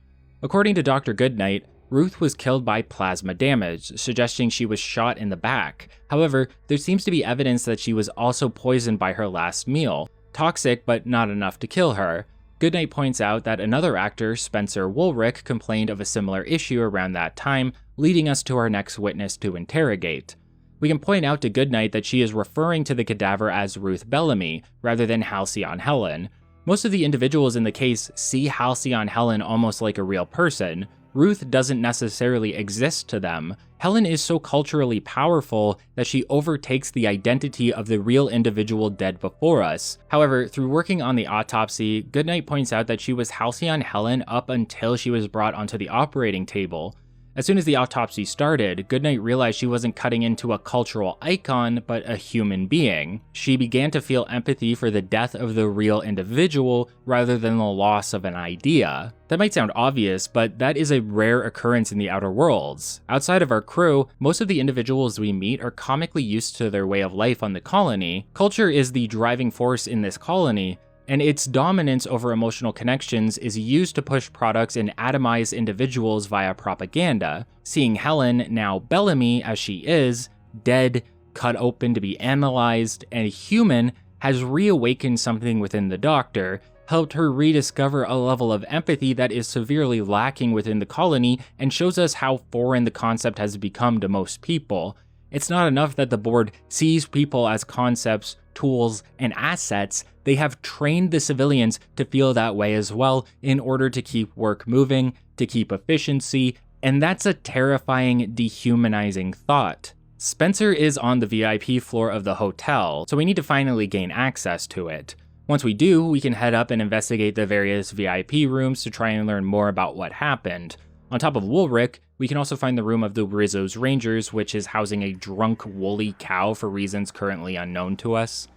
According to Dr. Goodnight, Ruth was killed by plasma damage, suggesting she was shot in the back. However, there seems to be evidence that she was also poisoned by her last meal. Toxic, but not enough to kill her. Goodnight points out that another actor, Spencer Woolrick, complained of a similar issue around that time, leading us to our next witness to interrogate. We can point out to Goodnight that she is referring to the cadaver as Ruth Bellamy, rather than Halcyon Helen. Most of the individuals in the case see Halcyon Helen almost like a real person. Ruth doesn't necessarily exist to them. Helen is so culturally powerful that she overtakes the identity of the real individual dead before us. However, through working on the autopsy, Goodnight points out that she was Halcyon Helen up until she was brought onto the operating table. As soon as the autopsy started, Goodnight realized she wasn't cutting into a cultural icon, but a human being. She began to feel empathy for the death of the real individual rather than the loss of an idea. That might sound obvious, but that is a rare occurrence in the Outer Worlds. Outside of our crew, most of the individuals we meet are comically used to their way of life on the colony. Culture is the driving force in this colony, and its dominance over emotional connections is used to push products and atomize individuals via propaganda. Seeing Helen, now Bellamy as she is, dead, cut open to be analyzed, and human, has reawakened something within the Doctor, helped her rediscover a level of empathy that is severely lacking within the colony, and shows us how foreign the concept has become to most people. It's not enough that the board sees people as concepts, tools, and assets. They have trained the civilians to feel that way as well in order to keep work moving, to keep efficiency, and that's a terrifying, dehumanizing thought. Spencer is on the VIP floor of the hotel, so we need to finally gain access to it. Once we do, we can head up and investigate the various VIP rooms to try and learn more about what happened. On top of Woolric, we can also find the room of the Rizzo's Rangers, which is housing a drunk woolly cow for reasons currently unknown to us.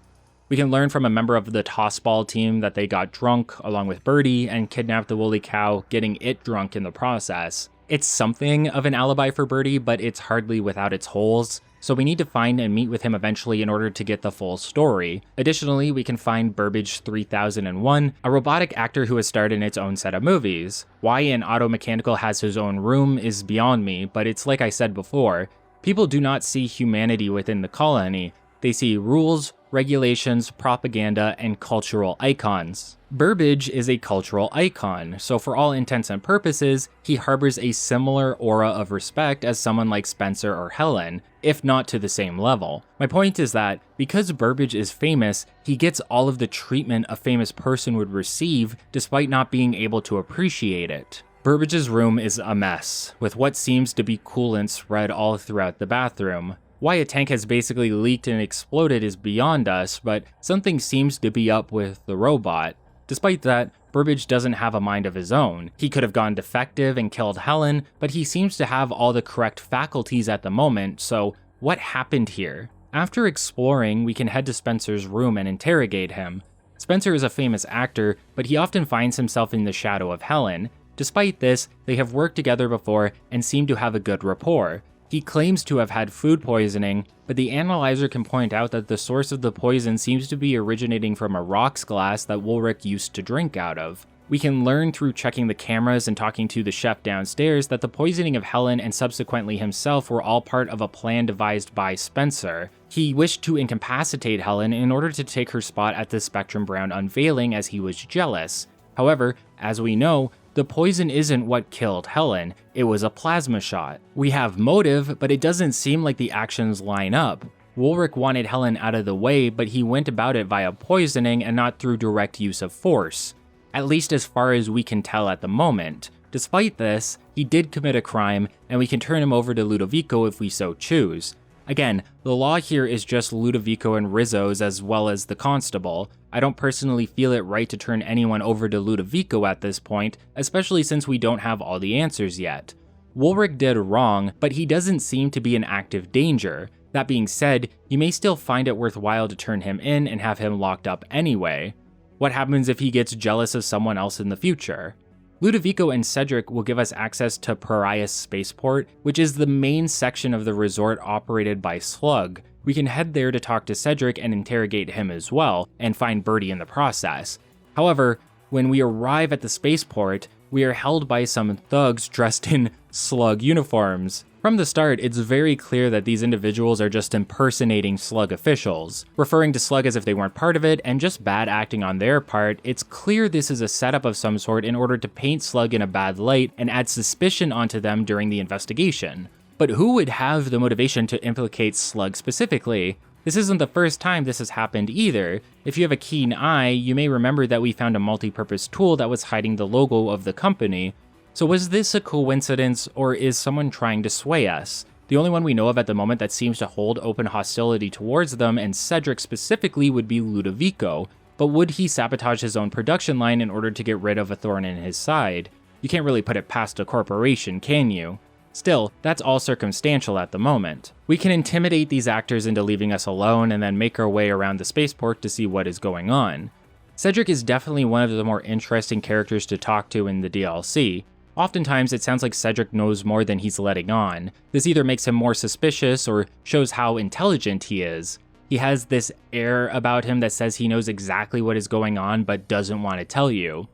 We can learn from a member of the tossball team that they got drunk along with Birdie and kidnapped the woolly cow, getting it drunk in the process. It's something of an alibi for Birdie, but it's hardly without its holes, so we need to find and meet with him eventually in order to get the full story. Additionally, we can find Burbage 3001, a robotic actor who has starred in its own set of movies. Why an auto mechanical has his own room is beyond me, but it's like I said before, people do not see humanity within the colony. They see rules, regulations, propaganda, and cultural icons. Burbage is a cultural icon, so for all intents and purposes, he harbors a similar aura of respect as someone like Spencer or Helen, if not to the same level. My point is that, because Burbage is famous, he gets all of the treatment a famous person would receive, despite not being able to appreciate it. Burbage's room is a mess, with what seems to be coolant spread all throughout the bathroom. Why a tank has basically leaked and exploded is beyond us, but something seems to be up with the robot. Despite that, Burbage doesn't have a mind of his own. He could have gone defective and killed Helen, but he seems to have all the correct faculties at the moment, so what happened here? After exploring, we can head to Spencer's room and interrogate him. Spencer is a famous actor, but he often finds himself in the shadow of Helen. Despite this, they have worked together before and seem to have a good rapport. He claims to have had food poisoning, but the analyzer can point out that the source of the poison seems to be originating from a rocks glass that Woolric used to drink out of. We can learn through checking the cameras and talking to the chef downstairs that the poisoning of Helen and subsequently himself were all part of a plan devised by Spencer. He wished to incapacitate Helen in order to take her spot at the Spectrum Brown unveiling as he was jealous. However, as we know, the poison isn't what killed Helen, it was a plasma shot. We have motive, but it doesn't seem like the actions line up. Woolric wanted Helen out of the way, but he went about it via poisoning and not through direct use of force. At least as far as we can tell at the moment. Despite this, he did commit a crime, and we can turn him over to Ludovico if we so choose. Again, the law here is just Ludovico and Rizzo's as well as the constable. I don't personally feel it right to turn anyone over to Ludovico at this point, especially since we don't have all the answers yet. Woolric did wrong, but he doesn't seem to be an active danger. That being said, you may still find it worthwhile to turn him in and have him locked up anyway. What happens if he gets jealous of someone else in the future? Ludovico and Cedric will give us access to Parias Spaceport, which is the main section of the resort operated by Slug. We can head there to talk to Cedric and interrogate him as well, and find Birdie in the process. However, when we arrive at the spaceport, we are held by some thugs dressed in Slug uniforms. From the start, it's very clear that these individuals are just impersonating Slug officials, referring to Slug as if they weren't part of it, and just bad acting on their part. It's clear this is a setup of some sort in order to paint Slug in a bad light and add suspicion onto them during the investigation. But who would have the motivation to implicate Slug specifically? This isn't the first time this has happened either. If you have a keen eye, you may remember that we found a multi-purpose tool that was hiding the logo of the company. So was this a coincidence, or is someone trying to sway us? The only one we know of at the moment that seems to hold open hostility towards them, and Cedric specifically, would be Ludovico. But would he sabotage his own production line in order to get rid of a thorn in his side? You can't really put it past a corporation, can you? Still, that's all circumstantial at the moment. We can intimidate these actors into leaving us alone and then make our way around the spaceport to see what is going on. Cedric is definitely one of the more interesting characters to talk to in the DLC. Oftentimes, it sounds like Cedric knows more than he's letting on. This either makes him more suspicious or shows how intelligent he is. He has this air about him that says he knows exactly what is going on but doesn't want to tell you.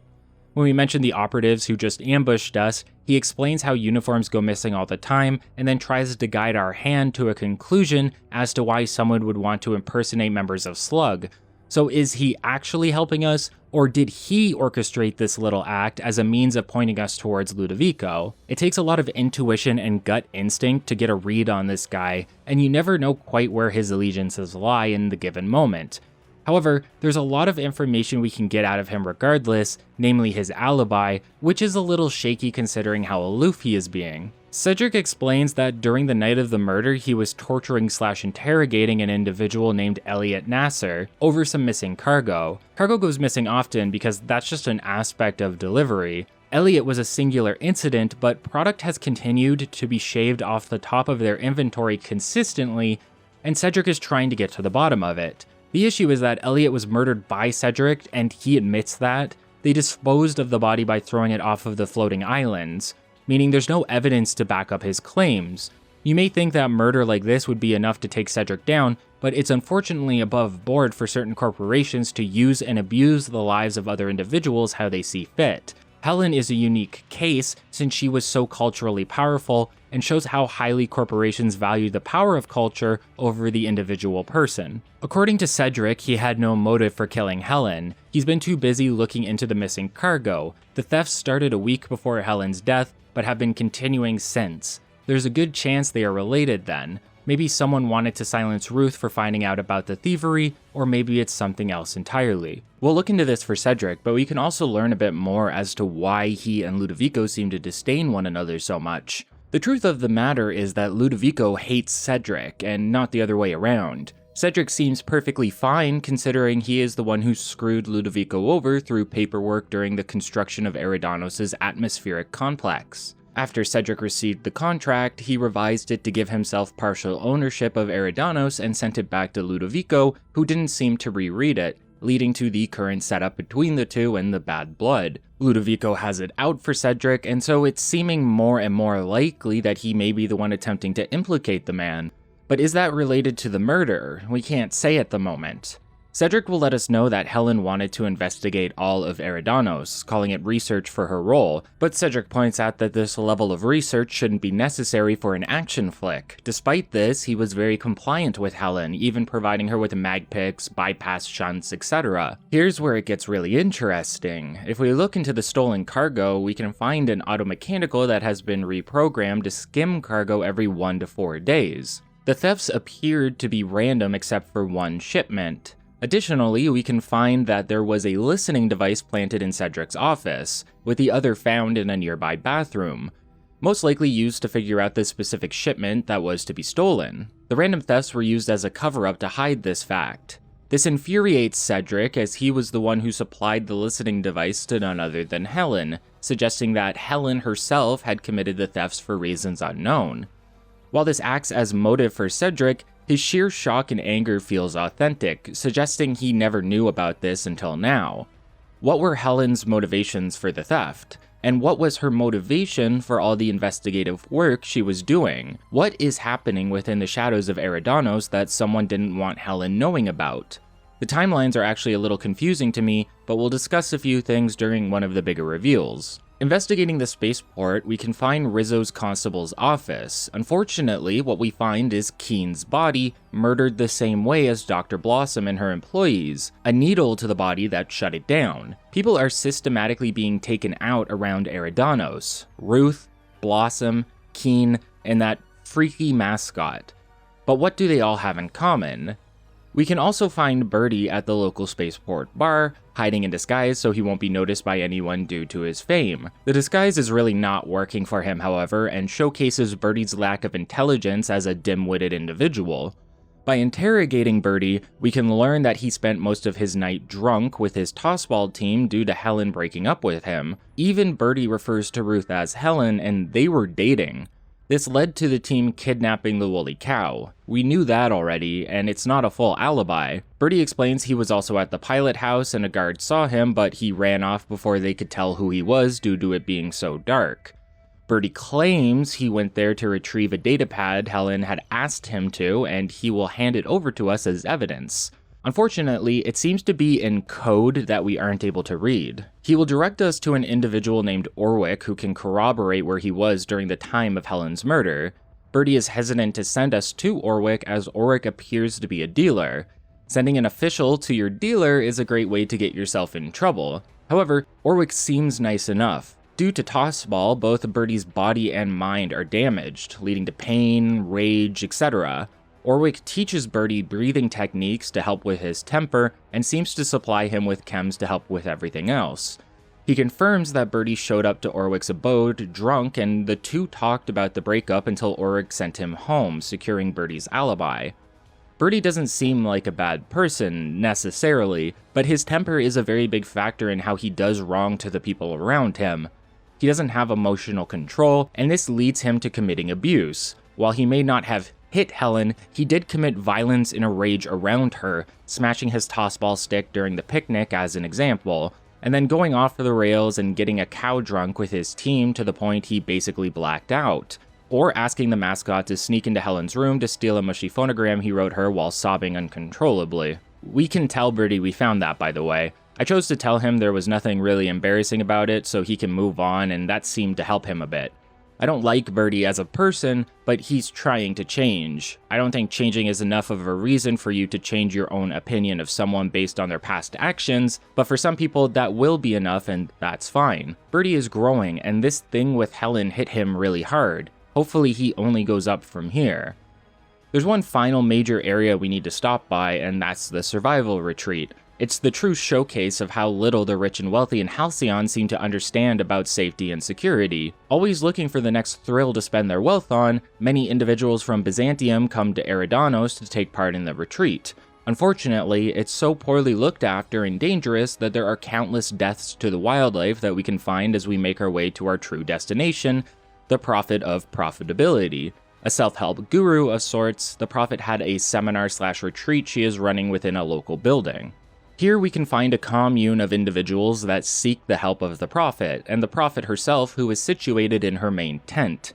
When we mention the operatives who just ambushed us, he explains how uniforms go missing all the time and then tries to guide our hand to a conclusion as to why someone would want to impersonate members of Slug. So is he actually helping us, or did he orchestrate this little act as a means of pointing us towards Ludovico? It takes a lot of intuition and gut instinct to get a read on this guy, and you never know quite where his allegiances lie in the given moment. However, there's a lot of information we can get out of him regardless, namely his alibi, which is a little shaky considering how aloof he is being. Cedric explains that during the night of the murder, he was torturing/interrogating an individual named Elliot Nasser over some missing cargo. Cargo goes missing often because that's just an aspect of delivery. Elliot was a singular incident, but product has continued to be shaved off the top of their inventory consistently, and Cedric is trying to get to the bottom of it. The issue is that Elliot was murdered by Cedric, and he admits that. They disposed of the body by throwing it off of the floating islands, meaning there's no evidence to back up his claims. You may think that murder like this would be enough to take Cedric down, but it's unfortunately above board for certain corporations to use and abuse the lives of other individuals how they see fit. Helen is a unique case since she was so culturally powerful and shows how highly corporations value the power of culture over the individual person. According to Cedric, he had no motive for killing Helen. He's been too busy looking into the missing cargo. The thefts started a week before Helen's death, but have been continuing since. There's a good chance they are related then. Maybe someone wanted to silence Ruth for finding out about the thievery, or maybe it's something else entirely. We'll look into this for Cedric, but we can also learn a bit more as to why he and Ludovico seem to disdain one another so much. The truth of the matter is that Ludovico hates Cedric, and not the other way around. Cedric seems perfectly fine considering he is the one who screwed Ludovico over through paperwork during the construction of Eridanos' atmospheric complex. After Cedric received the contract, he revised it to give himself partial ownership of Eridanos and sent it back to Ludovico, who didn't seem to reread it, leading to the current setup between the two and the bad blood. Ludovico has it out for Cedric, and so it's seeming more and more likely that he may be the one attempting to implicate the man. But is that related to the murder? We can't say at the moment. Cedric will let us know that Helen wanted to investigate all of Eridanos, calling it research for her role, but Cedric points out that this level of research shouldn't be necessary for an action flick. Despite this, he was very compliant with Helen, even providing her with mag picks, bypass shunts, etc. Here's where it gets really interesting. If we look into the stolen cargo, we can find an automechanical that has been reprogrammed to skim cargo every 1 to 4 days. The thefts appeared to be random except for one shipment. Additionally, we can find that there was a listening device planted in Cedric's office, with the other found in a nearby bathroom, most likely used to figure out the specific shipment that was to be stolen. The random thefts were used as a cover-up to hide this fact. This infuriates Cedric as he was the one who supplied the listening device to none other than Helen, suggesting that Helen herself had committed the thefts for reasons unknown. While this acts as motive for Cedric, his sheer shock and anger feels authentic, suggesting he never knew about this until now. What were Helen's motivations for the theft? And what was her motivation for all the investigative work she was doing? What is happening within the shadows of Eridanos that someone didn't want Helen knowing about? The timelines are actually a little confusing to me, but we'll discuss a few things during one of the bigger reveals. Investigating the spaceport, we can find Rizzo's constable's office. Unfortunately, what we find is Keen's body, murdered the same way as Dr. Blossom and her employees, a needle to the body that shut it down. People are systematically being taken out around Eridanos. Ruth, Blossom, Keen, and that freaky mascot. But what do they all have in common? We can also find Birdie at the local spaceport bar, hiding in disguise so he won't be noticed by anyone due to his fame. The disguise is really not working for him, however, and showcases Birdie's lack of intelligence as a dim-witted individual. By interrogating Birdie, we can learn that he spent most of his night drunk with his tossball team due to Helen breaking up with him. Even Birdie refers to Ruth as Helen, and they were dating. This led to the team kidnapping the woolly cow. We knew that already, and it's not a full alibi. Birdie explains he was also at the pilot house and a guard saw him, but he ran off before they could tell who he was due to it being so dark. Birdie claims he went there to retrieve a datapad Helen had asked him to, and he will hand it over to us as evidence. Unfortunately, it seems to be in code that we aren't able to read. He will direct us to an individual named Orwick who can corroborate where he was during the time of Helen's murder. Birdie is hesitant to send us to Orwick as Orwick appears to be a dealer. Sending an official to your dealer is a great way to get yourself in trouble. However, Orwick seems nice enough. Due to Tossball, both Birdie's body and mind are damaged, leading to pain, rage, etc. Orwick teaches Birdie breathing techniques to help with his temper and seems to supply him with chems to help with everything else. He confirms that Birdie showed up to Orwick's abode drunk and the two talked about the breakup until Orwick sent him home, securing Birdie's alibi. Birdie doesn't seem like a bad person, necessarily, but his temper is a very big factor in how he does wrong to the people around him. He doesn't have emotional control, and this leads him to committing abuse. While he may not have hit Helen, he did commit violence in a rage around her, smashing his tossball stick during the picnic as an example, and then going off the rails and getting a cow drunk with his team to the point he basically blacked out, or asking the mascot to sneak into Helen's room to steal a mushy phonogram he wrote her while sobbing uncontrollably. We can tell Birdie we found that, by the way. I chose to tell him there was nothing really embarrassing about it so he can move on, and that seemed to help him a bit. I don't like Birdie as a person, but he's trying to change. I don't think changing is enough of a reason for you to change your own opinion of someone based on their past actions, but for some people that will be enough and that's fine. Birdie is growing, and this thing with Helen hit him really hard. Hopefully he only goes up from here. There's one final major area we need to stop by, and that's the survival retreat. It's the true showcase of how little the rich and wealthy in Halcyon seem to understand about safety and security. Always looking for the next thrill to spend their wealth on, many individuals from Byzantium come to Eridanos to take part in the retreat. Unfortunately, it's so poorly looked after and dangerous that there are countless deaths to the wildlife that we can find as we make our way to our true destination, the Prophet of Profitability. A self-help guru of sorts, the Prophet had a seminar/retreat she is running within a local building. Here we can find a commune of individuals that seek the help of the Prophet, and the Prophet herself who is situated in her main tent.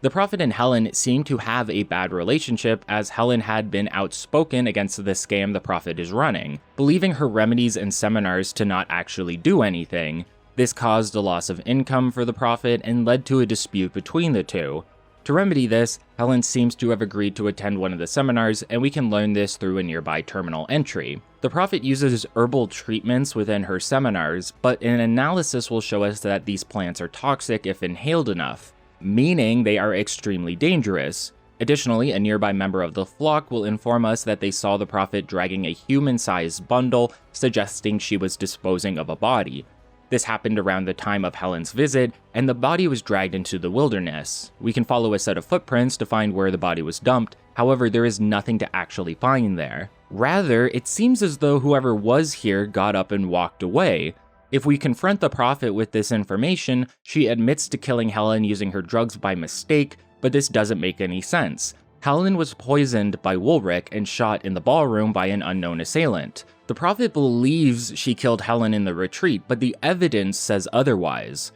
The Prophet and Helen seem to have a bad relationship as Helen had been outspoken against the scam the Prophet is running, believing her remedies and seminars to not actually do anything. This caused a loss of income for the Prophet and led to a dispute between the two. To remedy this, Helen seems to have agreed to attend one of the seminars, and we can learn this through a nearby terminal entry. The Prophet uses herbal treatments within her seminars, but an analysis will show us that these plants are toxic if inhaled enough, meaning they are extremely dangerous. Additionally, a nearby member of the flock will inform us that they saw the Prophet dragging a human-sized bundle, suggesting she was disposing of a body. This happened around the time of Helen's visit, and the body was dragged into the wilderness. We can follow a set of footprints to find where the body was dumped, however there is nothing to actually find there. Rather, it seems as though whoever was here got up and walked away. If we confront the Prophet with this information, she admits to killing Helen using her drugs by mistake, but this doesn't make any sense. Helen was poisoned by Woolrick and shot in the ballroom by an unknown assailant. The Prophet believes she killed Helen in the retreat, but the evidence says otherwise.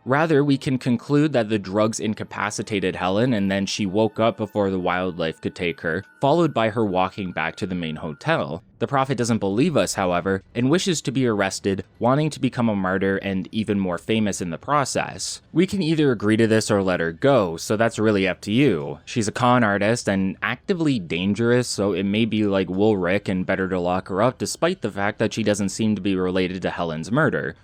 Rather, we can conclude that the drugs incapacitated Helen and then she woke up before the wildlife could take her, followed by her walking back to the main hotel. The Prophet doesn't believe us, however, and wishes to be arrested, wanting to become a martyr and even more famous in the process. We can either agree to this or let her go, so that's really up to you. She's a con artist and actively dangerous, so it may be like Woolrick and better to lock her up despite the fact that she doesn't seem to be related to Helen's murder.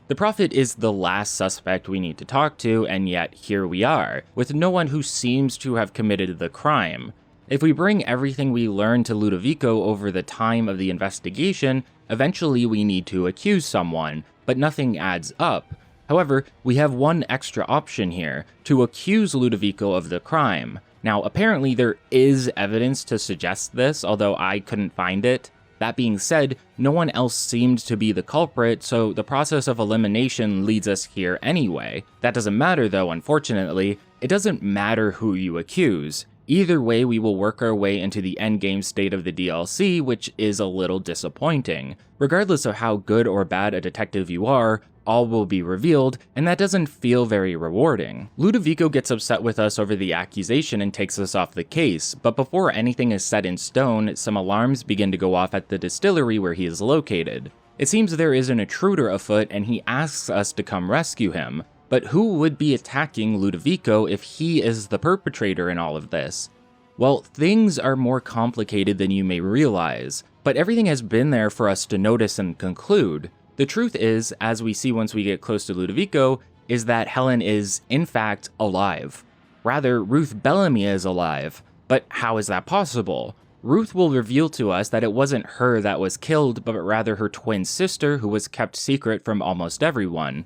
The Prophet is the last suspect we need to talk to, and yet here we are, with no one who seems to have committed the crime. If we bring everything we learned to Ludovico over the time of the investigation, eventually we need to accuse someone, but nothing adds up. However, we have one extra option here, to accuse Ludovico of the crime. Now, apparently there is evidence to suggest this, although I couldn't find it. That being said, no one else seemed to be the culprit, so the process of elimination leads us here anyway. That doesn't matter though, unfortunately. It doesn't matter who you accuse. Either way, we will work our way into the endgame state of the DLC, which is a little disappointing. Regardless of how good or bad a detective you are, all will be revealed, and that doesn't feel very rewarding. Ludovico gets upset with us over the accusation and takes us off the case, but before anything is set in stone, some alarms begin to go off at the distillery where he is located. It seems there is an intruder afoot and he asks us to come rescue him. But who would be attacking Ludovico if he is the perpetrator in all of this? Well, things are more complicated than you may realize, but everything has been there for us to notice and conclude. The truth is, as we see once we get close to Ludovico, is that Helen is, in fact, alive. Rather, Ruth Bellamy is alive. But how is that possible? Ruth will reveal to us that it wasn't her that was killed, but rather her twin sister who was kept secret from almost everyone.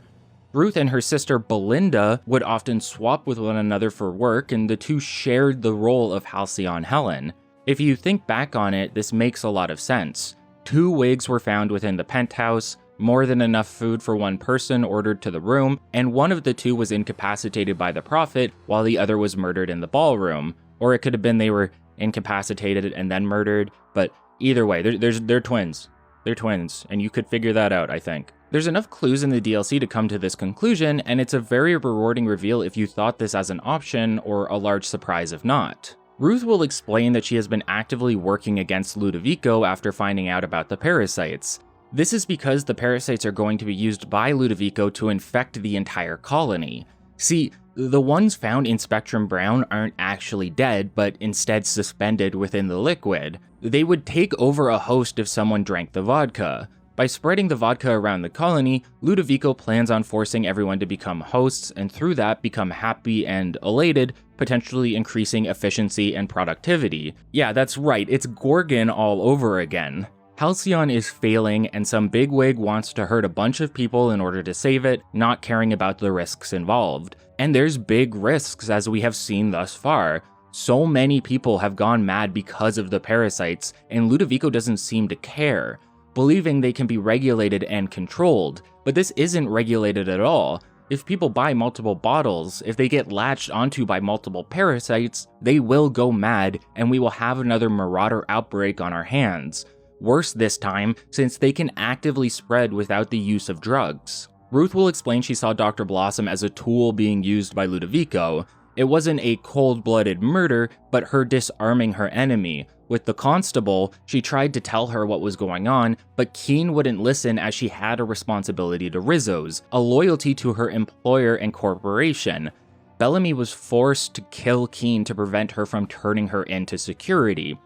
Ruth and her sister Belinda would often swap with one another for work, and the two shared the role of Halcyon Helen. If you think back on it, this makes a lot of sense. 2 wigs were found within the penthouse, more than enough food for one person ordered to the room, and one of the 2 was incapacitated by the Prophet, while the other was murdered in the ballroom. Or it could have been they were incapacitated and then murdered, but either way, they're twins. They're twins, and you could figure that out, I think. There's enough clues in the DLC to come to this conclusion, and it's a very rewarding reveal if you thought this as an option, or a large surprise if not. Ruth will explain that she has been actively working against Ludovico after finding out about the parasites. This is because the parasites are going to be used by Ludovico to infect the entire colony. See, the ones found in Spectrum Brown aren't actually dead, but instead suspended within the liquid. They would take over a host if someone drank the vodka. By spreading the vodka around the colony, Ludovico plans on forcing everyone to become hosts and through that become happy and elated, potentially increasing efficiency and productivity. Yeah, that's right, it's Gorgon all over again. Halcyon is failing and some bigwig wants to hurt a bunch of people in order to save it, not caring about the risks involved. And there's big risks as we have seen thus far. So many people have gone mad because of the parasites, and Ludovico doesn't seem to care, believing they can be regulated and controlled, but this isn't regulated at all. If people buy multiple bottles, if they get latched onto by multiple parasites, they will go mad and we will have another marauder outbreak on our hands. Worse this time, since they can actively spread without the use of drugs. Ruth will explain she saw Dr. Blossom as a tool being used by Ludovico. It wasn't a cold-blooded murder, but her disarming her enemy. With the constable, she tried to tell her what was going on, but Keen wouldn't listen as she had a responsibility to Rizzo's, a loyalty to her employer and corporation. Bellamy was forced to kill Keen to prevent her from turning her into security.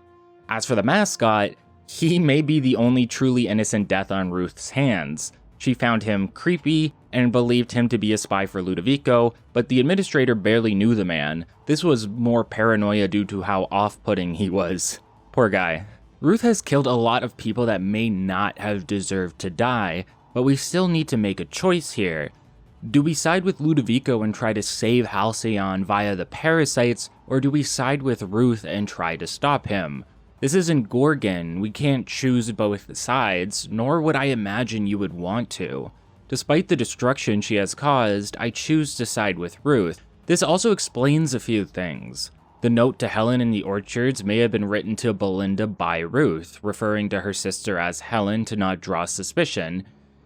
As for the mascot, he may be the only truly innocent death on Ruth's hands. She found him creepy and believed him to be a spy for Ludovico, but the administrator barely knew the man. This was more paranoia due to how off-putting he was. Poor guy. Ruth has killed a lot of people that may not have deserved to die, but we still need to make a choice here. Do we side with Ludovico and try to save Halcyon via the parasites, or do we side with Ruth and try to stop him? This isn't Gorgon, we can't choose both sides, nor would I imagine you would want to. Despite the destruction she has caused, I choose to side with Ruth. This also explains a few things. The note to Helen in the orchards may have been written to Belinda by Ruth, referring to her sister as Helen to not draw suspicion,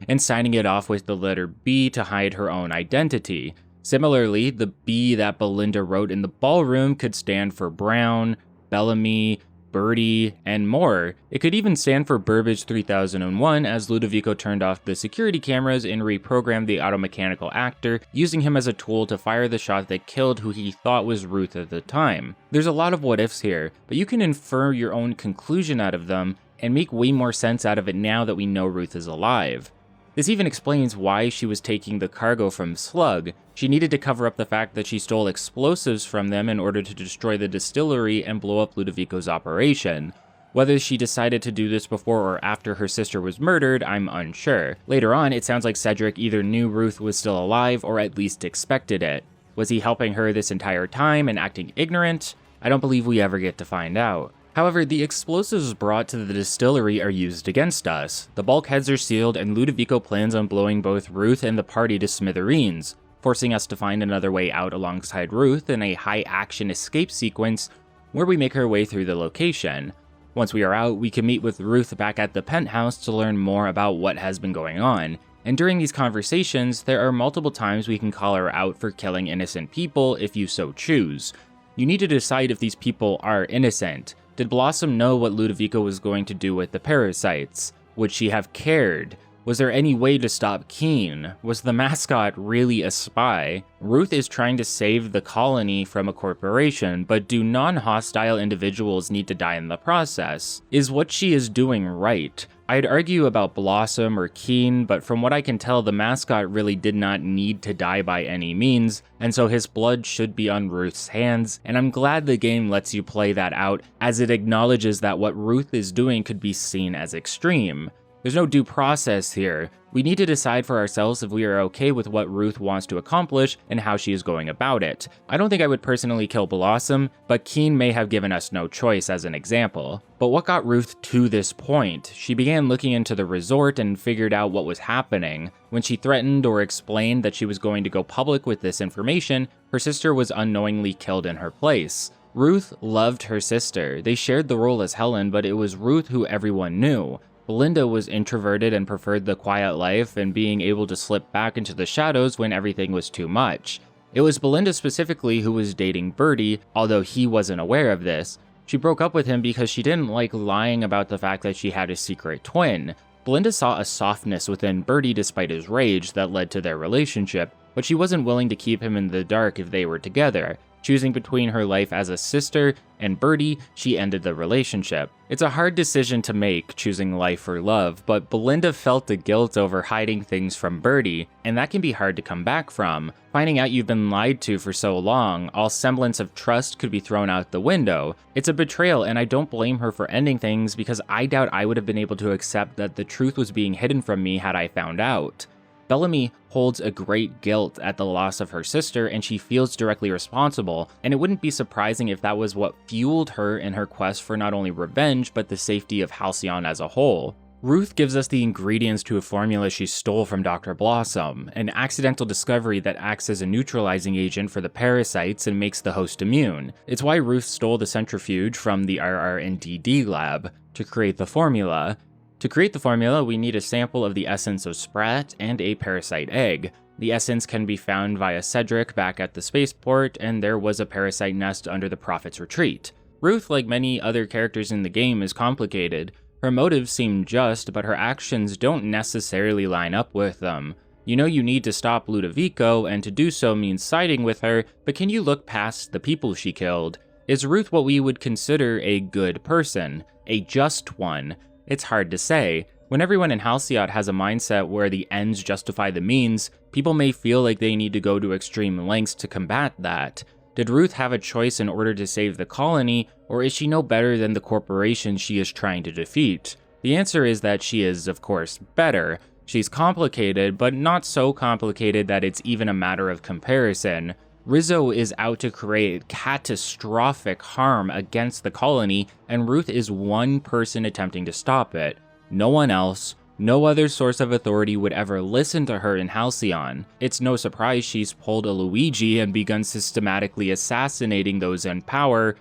and signing it off with the letter B to hide her own identity. Similarly, the B that Belinda wrote in the ballroom could stand for Brown, Bellamy, Birdie, and more. It could even stand for Burbage 3001 as Ludovico turned off the security cameras and reprogrammed the automechanical actor, using him as a tool to fire the shot that killed who he thought was Ruth at the time. There's a lot of what ifs here, but you can infer your own conclusion out of them and make way more sense out of it now that we know Ruth is alive. This even explains why she was taking the cargo from Slug. She needed to cover up the fact that she stole explosives from them in order to destroy the distillery and blow up Ludovico's operation. Whether she decided to do this before or after her sister was murdered, I'm unsure. Later on, it sounds like Cedric either knew Ruth was still alive or at least expected it. Was he helping her this entire time and acting ignorant? I don't believe we ever get to find out. However, the explosives brought to the distillery are used against us. The bulkheads are sealed, and Ludovico plans on blowing both Ruth and the party to smithereens, forcing us to find another way out alongside Ruth in a high-action escape sequence where we make our way through the location. Once we are out, we can meet with Ruth back at the penthouse to learn more about what has been going on. And during these conversations, there are multiple times we can call her out for killing innocent people if you so choose. You need to decide if these people are innocent. Did Blossom know what Ludovico was going to do with the parasites? Would she have cared? Was there any way to stop Keen? Was the mascot really a spy? Ruth is trying to save the colony from a corporation, but do non-hostile individuals need to die in the process? Is what she is doing right? I'd argue about Blossom or Keen, but from what I can tell, the mascot really did not need to die by any means, and so his blood should be on Ruth's hands, and I'm glad the game lets you play that out, as it acknowledges that what Ruth is doing could be seen as extreme. There's no due process here. We need to decide for ourselves if we are okay with what Ruth wants to accomplish and how she is going about it. I don't think I would personally kill Blossom, but Keen may have given us no choice as an example. But what got Ruth to this point? She began looking into the resort and figured out what was happening. When she threatened or explained that she was going to go public with this information, her sister was unknowingly killed in her place. Ruth loved her sister. They shared the role as Helen, but it was Ruth who everyone knew. Belinda was introverted and preferred the quiet life and being able to slip back into the shadows when everything was too much. It was Belinda specifically who was dating Bertie, although he wasn't aware of this. She broke up with him because she didn't like lying about the fact that she had a secret twin. Belinda saw a softness within Bertie despite his rage that led to their relationship, but she wasn't willing to keep him in the dark if they were together. Choosing between her life as a sister and Bertie, she ended the relationship. It's a hard decision to make, choosing life or love, but Belinda felt the guilt over hiding things from Bertie, and that can be hard to come back from. Finding out you've been lied to for so long, all semblance of trust could be thrown out the window. It's a betrayal, and I don't blame her for ending things because I doubt I would have been able to accept that the truth was being hidden from me had I found out. Bellamy holds a great guilt at the loss of her sister, and she feels directly responsible, and it wouldn't be surprising if that was what fueled her in her quest for not only revenge, but the safety of Halcyon as a whole. Ruth gives us the ingredients to a formula she stole from Dr. Blossom, an accidental discovery that acts as a neutralizing agent for the parasites and makes the host immune. It's why Ruth stole the centrifuge from the RR&DD lab to create the formula. To create the formula, we need a sample of the essence of Sprat and a parasite egg. The essence can be found via Cedric back at the spaceport, and there was a parasite nest under the Prophet's retreat. Ruth, like many other characters in the game, is complicated. Her motives seem just, but her actions don't necessarily line up with them. You know you need to stop Ludovico, and to do so means siding with her, but can you look past the people she killed? Is Ruth what we would consider a good person? A just one? It's hard to say. When everyone in Halcyon has a mindset where the ends justify the means, people may feel like they need to go to extreme lengths to combat that. Did Ruth have a choice in order to save the colony, or is she no better than the corporation she is trying to defeat? The answer is that she is, of course, better. She's complicated, but not so complicated that it's even a matter of comparison. Rizzo is out to create catastrophic harm against the colony, and Ruth is one person attempting to stop it. No one else, no other source of authority would ever listen to her in Halcyon. It's no surprise she's pulled a Luigi and begun systematically assassinating those in power,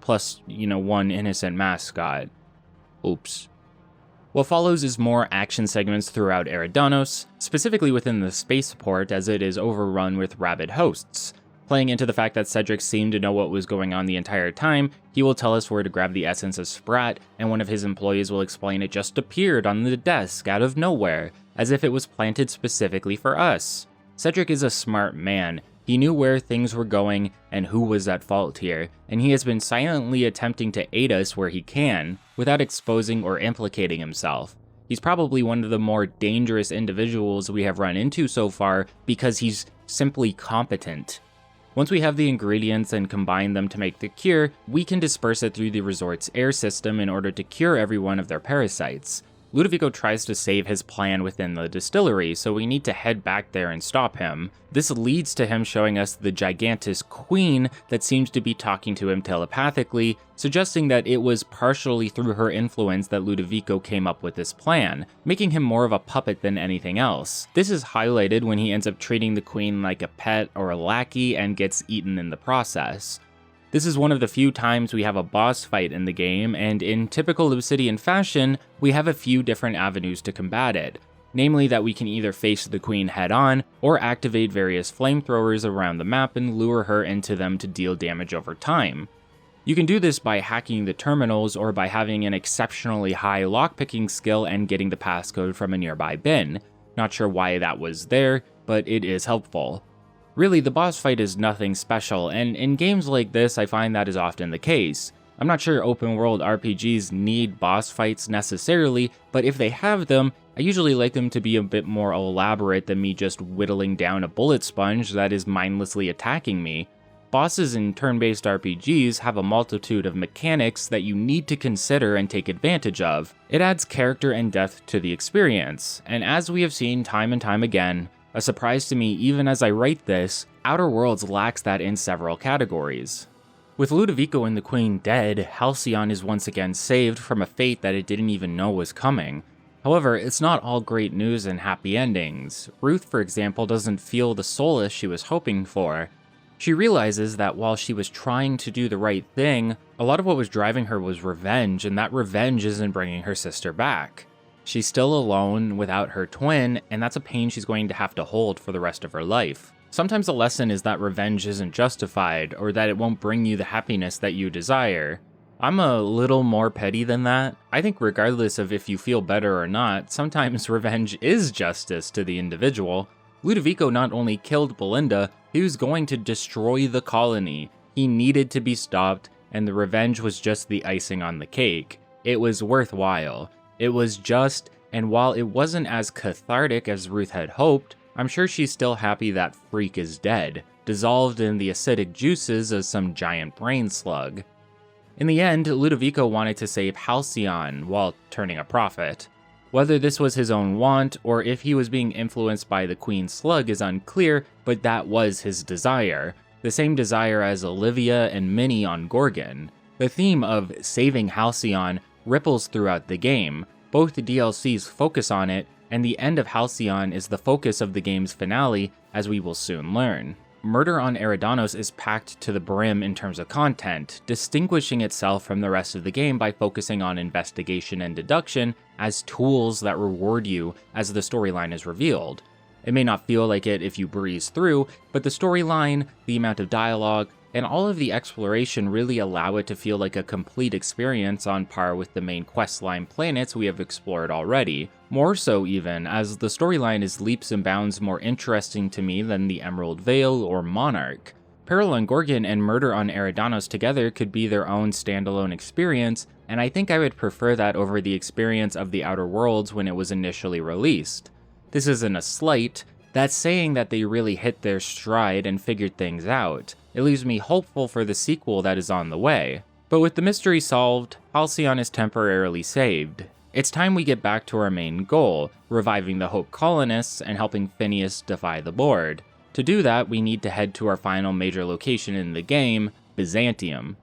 plus, one innocent mascot. Oops. What follows is more action segments throughout Eridanos, specifically within the spaceport as it is overrun with rabid hosts. Playing into the fact that Cedric seemed to know what was going on the entire time, he will tell us where to grab the essence of Sprat, and one of his employees will explain it just appeared on the desk out of nowhere, as if it was planted specifically for us. Cedric is a smart man. He knew where things were going and who was at fault here, and he has been silently attempting to aid us where he can, without exposing or implicating himself. He's probably one of the more dangerous individuals we have run into so far because he's simply competent. Once we have the ingredients and combine them to make the cure, we can disperse it through the resort's air system in order to cure everyone of their parasites. Ludovico tries to save his plan within the distillery, so we need to head back there and stop him. This leads to him showing us the gigantic queen that seems to be talking to him telepathically, suggesting that it was partially through her influence that Ludovico came up with this plan, making him more of a puppet than anything else. This is highlighted when he ends up treating the queen like a pet or a lackey and gets eaten in the process. This is one of the few times we have a boss fight in the game, and in typical Obsidian fashion, we have a few different avenues to combat it. Namely that we can either face the queen head-on, or activate various flamethrowers around the map and lure her into them to deal damage over time. You can do this by hacking the terminals or by having an exceptionally high lockpicking skill and getting the passcode from a nearby bin. Not sure why that was there, but it is helpful. Really, the boss fight is nothing special, and in games like this I find that is often the case. I'm not sure open world RPGs need boss fights necessarily, but if they have them, I usually like them to be a bit more elaborate than me just whittling down a bullet sponge that is mindlessly attacking me. Bosses in turn-based RPGs have a multitude of mechanics that you need to consider and take advantage of. It adds character and depth to the experience, and as we have seen time and time again, a surprise to me even as I write this, Outer Worlds lacks that in several categories. With Ludovico and the Queen dead, Halcyon is once again saved from a fate that it didn't even know was coming. However, it's not all great news and happy endings. Ruth, for example, doesn't feel the solace she was hoping for. She realizes that while she was trying to do the right thing, a lot of what was driving her was revenge, and that revenge isn't bringing her sister back. She's still alone without her twin, and that's a pain she's going to have to hold for the rest of her life. Sometimes the lesson is that revenge isn't justified, or that it won't bring you the happiness that you desire. I'm a little more petty than that. I think regardless of if you feel better or not, sometimes revenge is justice to the individual. Ludovico not only killed Belinda, he was going to destroy the colony. He needed to be stopped, and the revenge was just the icing on the cake. It was worthwhile. It was just, and while it wasn't as cathartic as Ruth had hoped, I'm sure she's still happy that freak is dead, dissolved in the acidic juices of some giant brain slug. In the end, Ludovico wanted to save Halcyon while turning a profit. Whether this was his own want, or if he was being influenced by the Queen's slug is unclear, but that was his desire. The same desire as Olivia and Minnie on Gorgon. The theme of saving Halcyon ripples throughout the game. Both the DLCs focus on it, and the end of Halcyon is the focus of the game's finale, as we will soon learn. Murder on Eridanos is packed to the brim in terms of content, distinguishing itself from the rest of the game by focusing on investigation and deduction as tools that reward you as the storyline is revealed. It may not feel like it if you breeze through, but the storyline, the amount of dialogue, and all of the exploration really allow it to feel like a complete experience on par with the main questline planets we have explored already. More so even, as the storyline is leaps and bounds more interesting to me than the Emerald Vale or Monarch. Peril on Gorgon and Murder on Eridanos together could be their own standalone experience, and I think I would prefer that over the experience of the Outer Worlds when it was initially released. This isn't a slight, that's saying that they really hit their stride and figured things out. It leaves me hopeful for the sequel that is on the way. But with the mystery solved, Halcyon is temporarily saved. It's time we get back to our main goal, reviving the Hope colonists and helping Phineas defy the board. To do that, we need to head to our final major location in the game, Byzantium.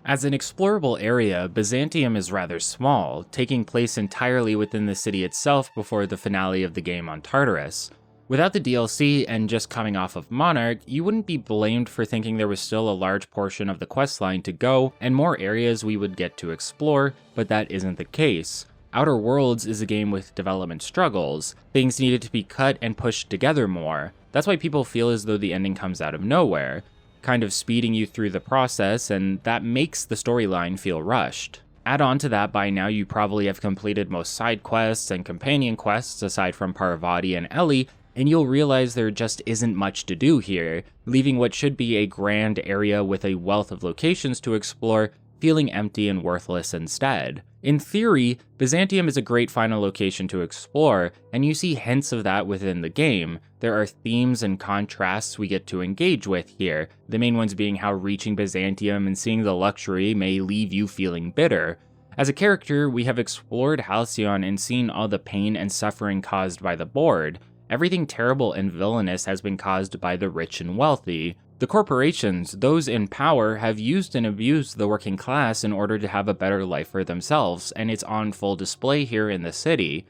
As an explorable area, Byzantium is rather small, taking place entirely within the city itself before the finale of the game on Tartarus. Without the DLC and just coming off of Monarch, you wouldn't be blamed for thinking there was still a large portion of the questline to go and more areas we would get to explore, but that isn't the case. Outer Worlds is a game with development struggles. Things needed to be cut and pushed together more. That's why people feel as though the ending comes out of nowhere, kind of speeding you through the process, and that makes the storyline feel rushed. Add on to that, by now you probably have completed most side quests and companion quests aside from Parvati and Ellie, and you'll realize there just isn't much to do here, leaving what should be a grand area with a wealth of locations to explore feeling empty and worthless instead. In theory, Byzantium is a great final location to explore, and you see hints of that within the game. There are themes and contrasts we get to engage with here, the main ones being how reaching Byzantium and seeing the luxury may leave you feeling bitter. As a character, we have explored Halcyon and seen all the pain and suffering caused by the board. Everything terrible and villainous has been caused by the rich and wealthy. The corporations, those in power, have used and abused the working class in order to have a better life for themselves, and it's on full display here in the city.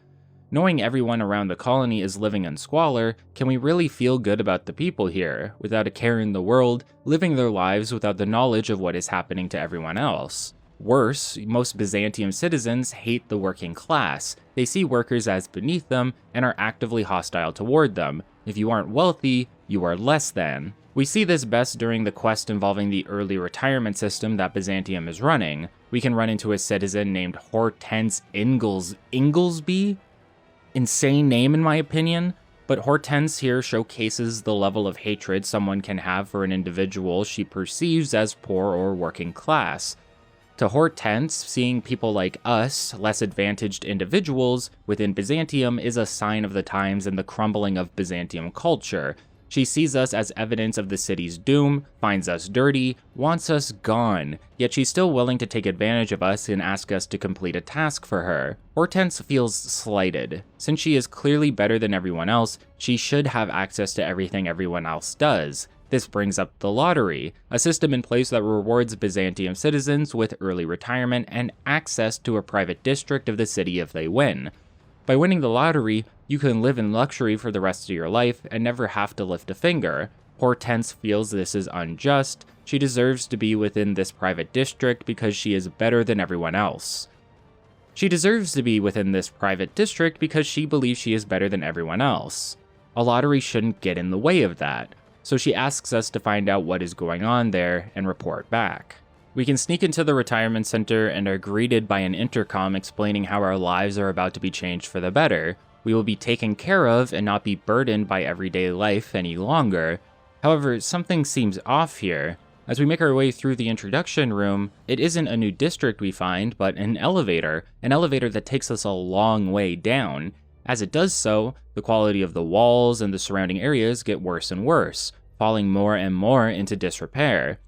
Knowing everyone around the colony is living in squalor, can we really feel good about the people here, without a care in the world, living their lives without the knowledge of what is happening to everyone else? Worse, most Byzantium citizens hate the working class. They see workers as beneath them and are actively hostile toward them. If you aren't wealthy, you are less than. We see this best during the quest involving the early retirement system that Byzantium is running. We can run into a citizen named Hortense Inglesby? Insane name in my opinion, but Hortense here showcases the level of hatred someone can have for an individual she perceives as poor or working class. To Hortense, seeing people like us, less advantaged individuals, within Byzantium is a sign of the times and the crumbling of Byzantium culture. She sees us as evidence of the city's doom, finds us dirty, wants us gone, yet she's still willing to take advantage of us and ask us to complete a task for her. Hortense feels slighted. Since she is clearly better than everyone else, she should have access to everything everyone else does. This brings up the lottery, a system in place that rewards Byzantium citizens with early retirement and access to a private district of the city if they win. By winning the lottery, you can live in luxury for the rest of your life and never have to lift a finger. Hortense feels this is unjust. She deserves to be within this private district because she is better than everyone else. She deserves to be within this private district because she believes she is better than everyone else. A lottery shouldn't get in the way of that. So she asks us to find out what is going on there and report back. We can sneak into the retirement center and are greeted by an intercom explaining how our lives are about to be changed for the better. We will be taken care of and not be burdened by everyday life any longer. However, something seems off here. As we make our way through the introduction room, it isn't a new district we find, but an elevator that takes us a long way down. As it does so, the quality of the walls and the surrounding areas get worse and worse, falling more and more into disrepair.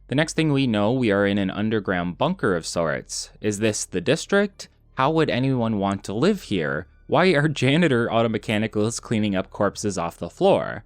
The next thing we know, we are in an underground bunker of sorts. Is this the district? How would anyone want to live here? Why are janitor automechanicals cleaning up corpses off the floor?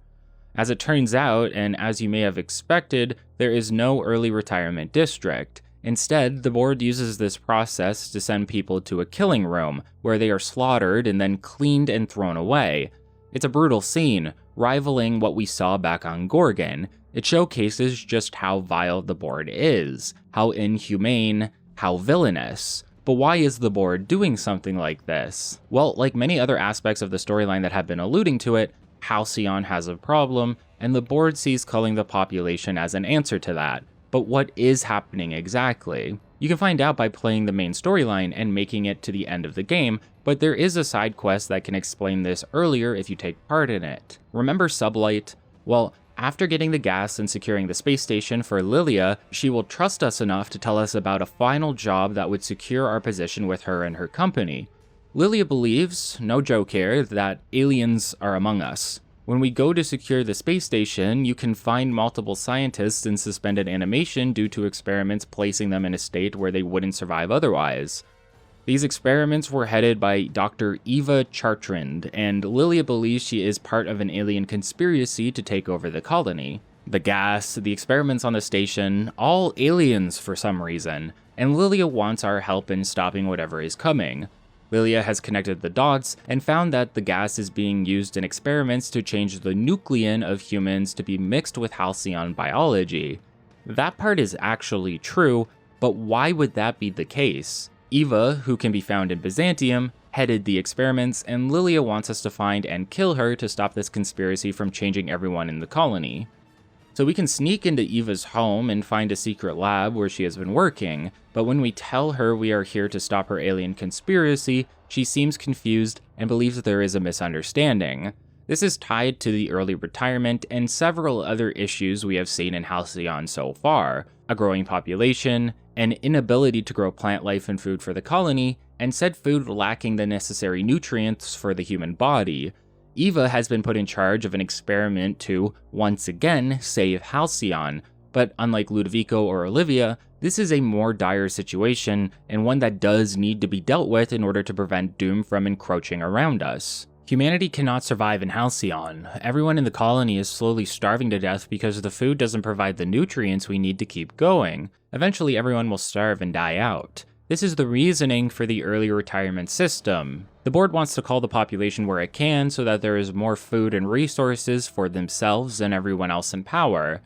As it turns out, and as you may have expected, there is no early retirement district. Instead, the board uses this process to send people to a killing room, where they are slaughtered and then cleaned and thrown away. It's a brutal scene, rivaling what we saw back on Gorgon. It showcases just how vile the board is, how inhumane, how villainous. But why is the board doing something like this? Well, like many other aspects of the storyline that have been alluding to it, Halcyon has a problem, and the board sees culling the population as an answer to that. But what is happening exactly? You can find out by playing the main storyline and making it to the end of the game, but there is a side quest that can explain this earlier if you take part in it. Remember Sublight? Well, after getting the gas and securing the space station for Lilia, she will trust us enough to tell us about a final job that would secure our position with her and her company. Lilia believes, no joke here, that aliens are among us. When we go to secure the space station, you can find multiple scientists in suspended animation due to experiments placing them in a state where they wouldn't survive otherwise. These experiments were headed by Dr. Eva Chartrand, and Lilia believes she is part of an alien conspiracy to take over the colony. The gas, the experiments on the station, all aliens for some reason, and Lilia wants our help in stopping whatever is coming. Lilia has connected the dots and found that the gas is being used in experiments to change the nucleon of humans to be mixed with Halcyon biology. That part is actually true, but why would that be the case? Eva, who can be found in Byzantium, headed the experiments, and Lilia wants us to find and kill her to stop this conspiracy from changing everyone in the colony. So we can sneak into Eva's home and find a secret lab where she has been working, but when we tell her we are here to stop her alien conspiracy, she seems confused and believes there is a misunderstanding. This is tied to the early retirement and several other issues we have seen in Halcyon so far: a growing population, an inability to grow plant life and food for the colony, and said food lacking the necessary nutrients for the human body. Eva has been put in charge of an experiment to, once again, save Halcyon. But unlike Ludovico or Olivia, this is a more dire situation, and one that does need to be dealt with in order to prevent doom from encroaching around us. Humanity cannot survive in Halcyon. Everyone in the colony is slowly starving to death because the food doesn't provide the nutrients we need to keep going. Eventually everyone will starve and die out. This is the reasoning for the early retirement system. The board wants to cull the population where it can so that there is more food and resources for themselves and everyone else in power.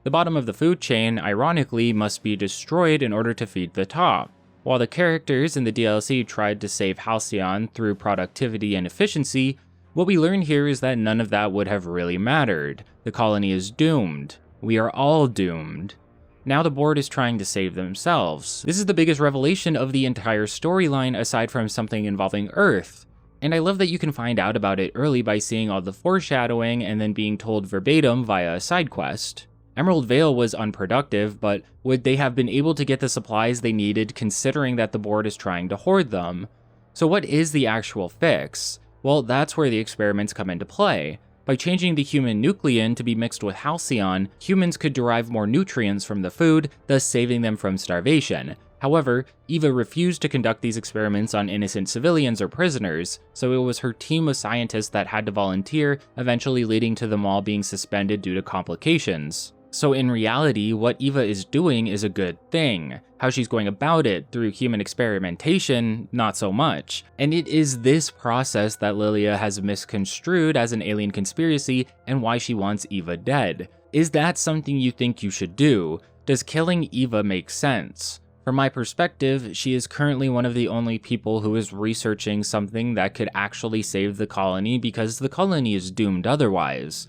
The bottom of the food chain, ironically, must be destroyed in order to feed the top. While the characters in the DLC tried to save Halcyon through productivity and efficiency, what we learn here is that none of that would have really mattered. The colony is doomed. We are all doomed. Now the board is trying to save themselves. This is the biggest revelation of the entire storyline aside from something involving Earth. And I love that you can find out about it early by seeing all the foreshadowing and then being told verbatim via a side quest. Emerald Vale was unproductive, but would they have been able to get the supplies they needed considering that the board is trying to hoard them? So what is the actual fix? Well, that's where the experiments come into play. By changing the human nuclein to be mixed with Halcyon, humans could derive more nutrients from the food, thus saving them from starvation. However, Eva refused to conduct these experiments on innocent civilians or prisoners, so it was her team of scientists that had to volunteer, eventually leading to them all being suspended due to complications. So in reality, what Eva is doing is a good thing. How she's going about it through human experimentation, not so much. And it is this process that Lilia has misconstrued as an alien conspiracy and why she wants Eva dead. Is that something you think you should do? Does killing Eva make sense? From my perspective, she is currently one of the only people who is researching something that could actually save the colony because the colony is doomed otherwise.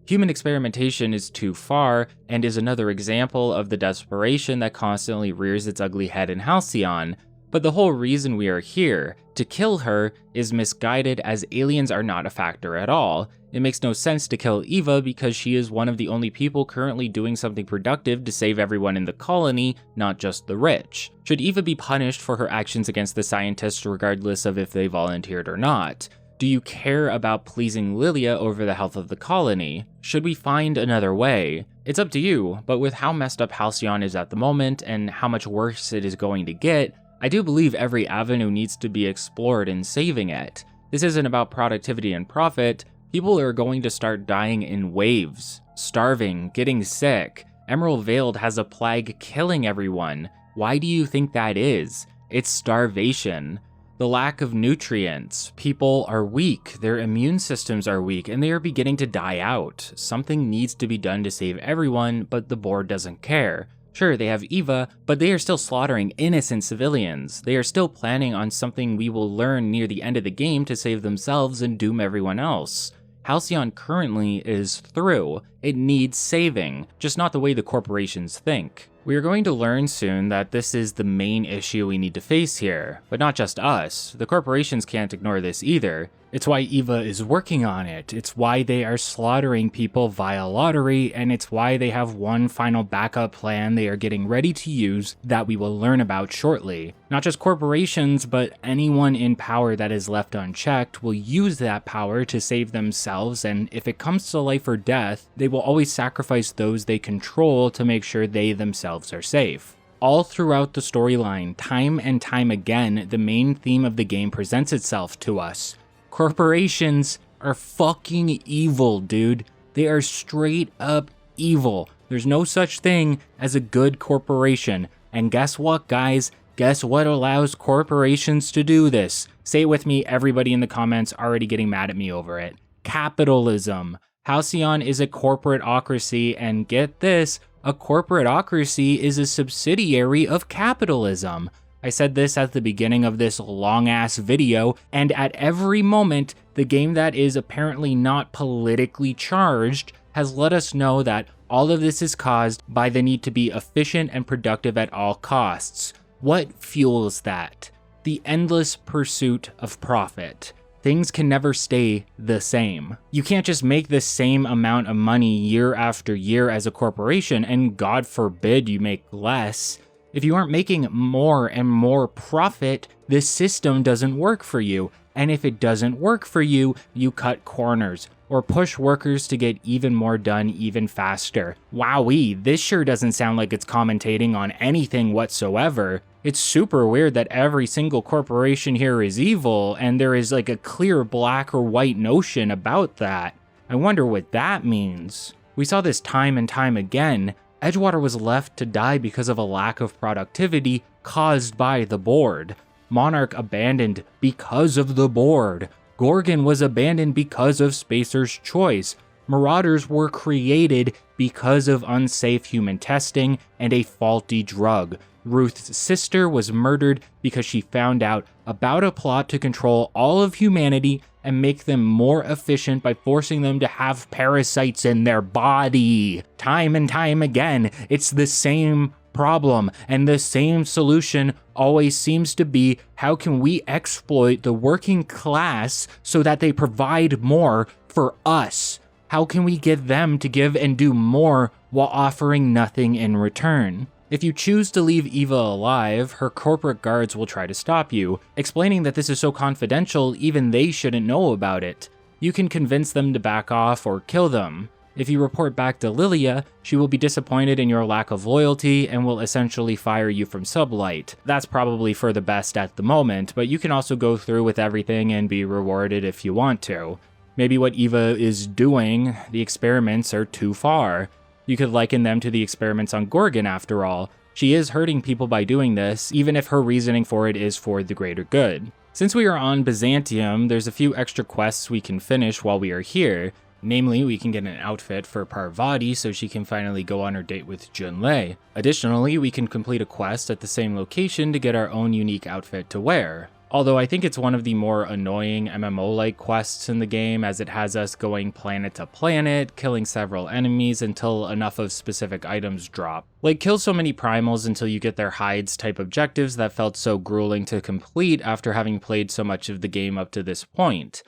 Human experimentation is too far, and is another example of the desperation that constantly rears its ugly head in Halcyon, but the whole reason we are here, to kill her, is misguided as aliens are not a factor at all. It makes no sense to kill Eva because she is one of the only people currently doing something productive to save everyone in the colony, not just the rich. Should Eva be punished for her actions against the scientists regardless of if they volunteered or not? Do you care about pleasing Lilia over the health of the colony? Should we find another way? It's up to you, but with how messed up Halcyon is at the moment and how much worse it is going to get, I do believe every avenue needs to be explored in saving it. This isn't about productivity and profit. People are going to start dying in waves, starving, getting sick. Emerald Vale has a plague killing everyone. Why do you think that is? It's starvation. The lack of nutrients. People are weak, their immune systems are weak, and they are beginning to die out. Something needs to be done to save everyone, but the board doesn't care. Sure, they have Eva, but they are still slaughtering innocent civilians. They are still planning on something we will learn near the end of the game to save themselves and doom everyone else. Halcyon currently is through. It needs saving, just not the way the corporations think. We are going to learn soon that this is the main issue we need to face here, but not just us. The corporations can't ignore this either. It's why Eva is working on it, it's why they are slaughtering people via lottery, and it's why they have one final backup plan they are getting ready to use that we will learn about shortly. Not just corporations, but anyone in power that is left unchecked will use that power to save themselves, and if it comes to life or death, they will always sacrifice those they control to make sure they themselves are safe. All throughout the storyline, time and time again, the main theme of the game presents itself to us. Corporations are fucking evil, dude. They are straight up evil. There's no such thing as a good corporation. And guess what, guys? Guess what allows corporations to do this? Say it with me, everybody in the comments already getting mad at me over it. Capitalism. Halcyon is a corporateocracy, and get this, a corporateocracy is a subsidiary of capitalism. I said this at the beginning of this long-ass video, and at every moment, the game that is apparently not politically charged has let us know that all of this is caused by the need to be efficient and productive at all costs. What fuels that? The endless pursuit of profit. Things can never stay the same. You can't just make the same amount of money year after year as a corporation, and God forbid you make less. If you aren't making more and more profit, this system doesn't work for you. And if it doesn't work for you, you cut corners. or push workers to get even more done even faster. Wowee, this sure doesn't sound like it's commentating on anything whatsoever. It's super weird that every single corporation here is evil, and there is like a clear black or white notion about that. I wonder what that means. We saw this time and time again. Edgewater was left to die because of a lack of productivity caused by the board. Monarch abandoned because of the board. Gorgon was abandoned because of Spacer's choice. Marauders were created because of unsafe human testing and a faulty drug. Ruth's sister was murdered because she found out about a plot to control all of humanity and make them more efficient by forcing them to have parasites in their body. Time and time again, it's the same problem, and the same solution always seems to be, how can we exploit the working class so that they provide more for us? How can we get them to give and do more while offering nothing in return? If you choose to leave Eva alive, her corporate guards will try to stop you, explaining that this is so confidential even they shouldn't know about it. You can convince them to back off or kill them. If you report back to Lilia, she will be disappointed in your lack of loyalty and will essentially fire you from Sublight. That's probably for the best at the moment, but you can also go through with everything and be rewarded if you want to. Maybe what Eva is doing, the experiments are too far. You could liken them to the experiments on Gorgon after all. She is hurting people by doing this, even if her reasoning for it is for the greater good. Since we are on Byzantium, there's a few extra quests we can finish while we are here. Namely, we can get an outfit for Parvati so she can finally go on her date with Junlei. Additionally, we can complete a quest at the same location to get our own unique outfit to wear. Although I think it's one of the more annoying MMO-like quests in the game, as it has us going planet to planet, killing several enemies until enough of specific items drop. Like, kill so many primals until you get their hides type objectives that felt so grueling to complete after having played so much of the game up to this point.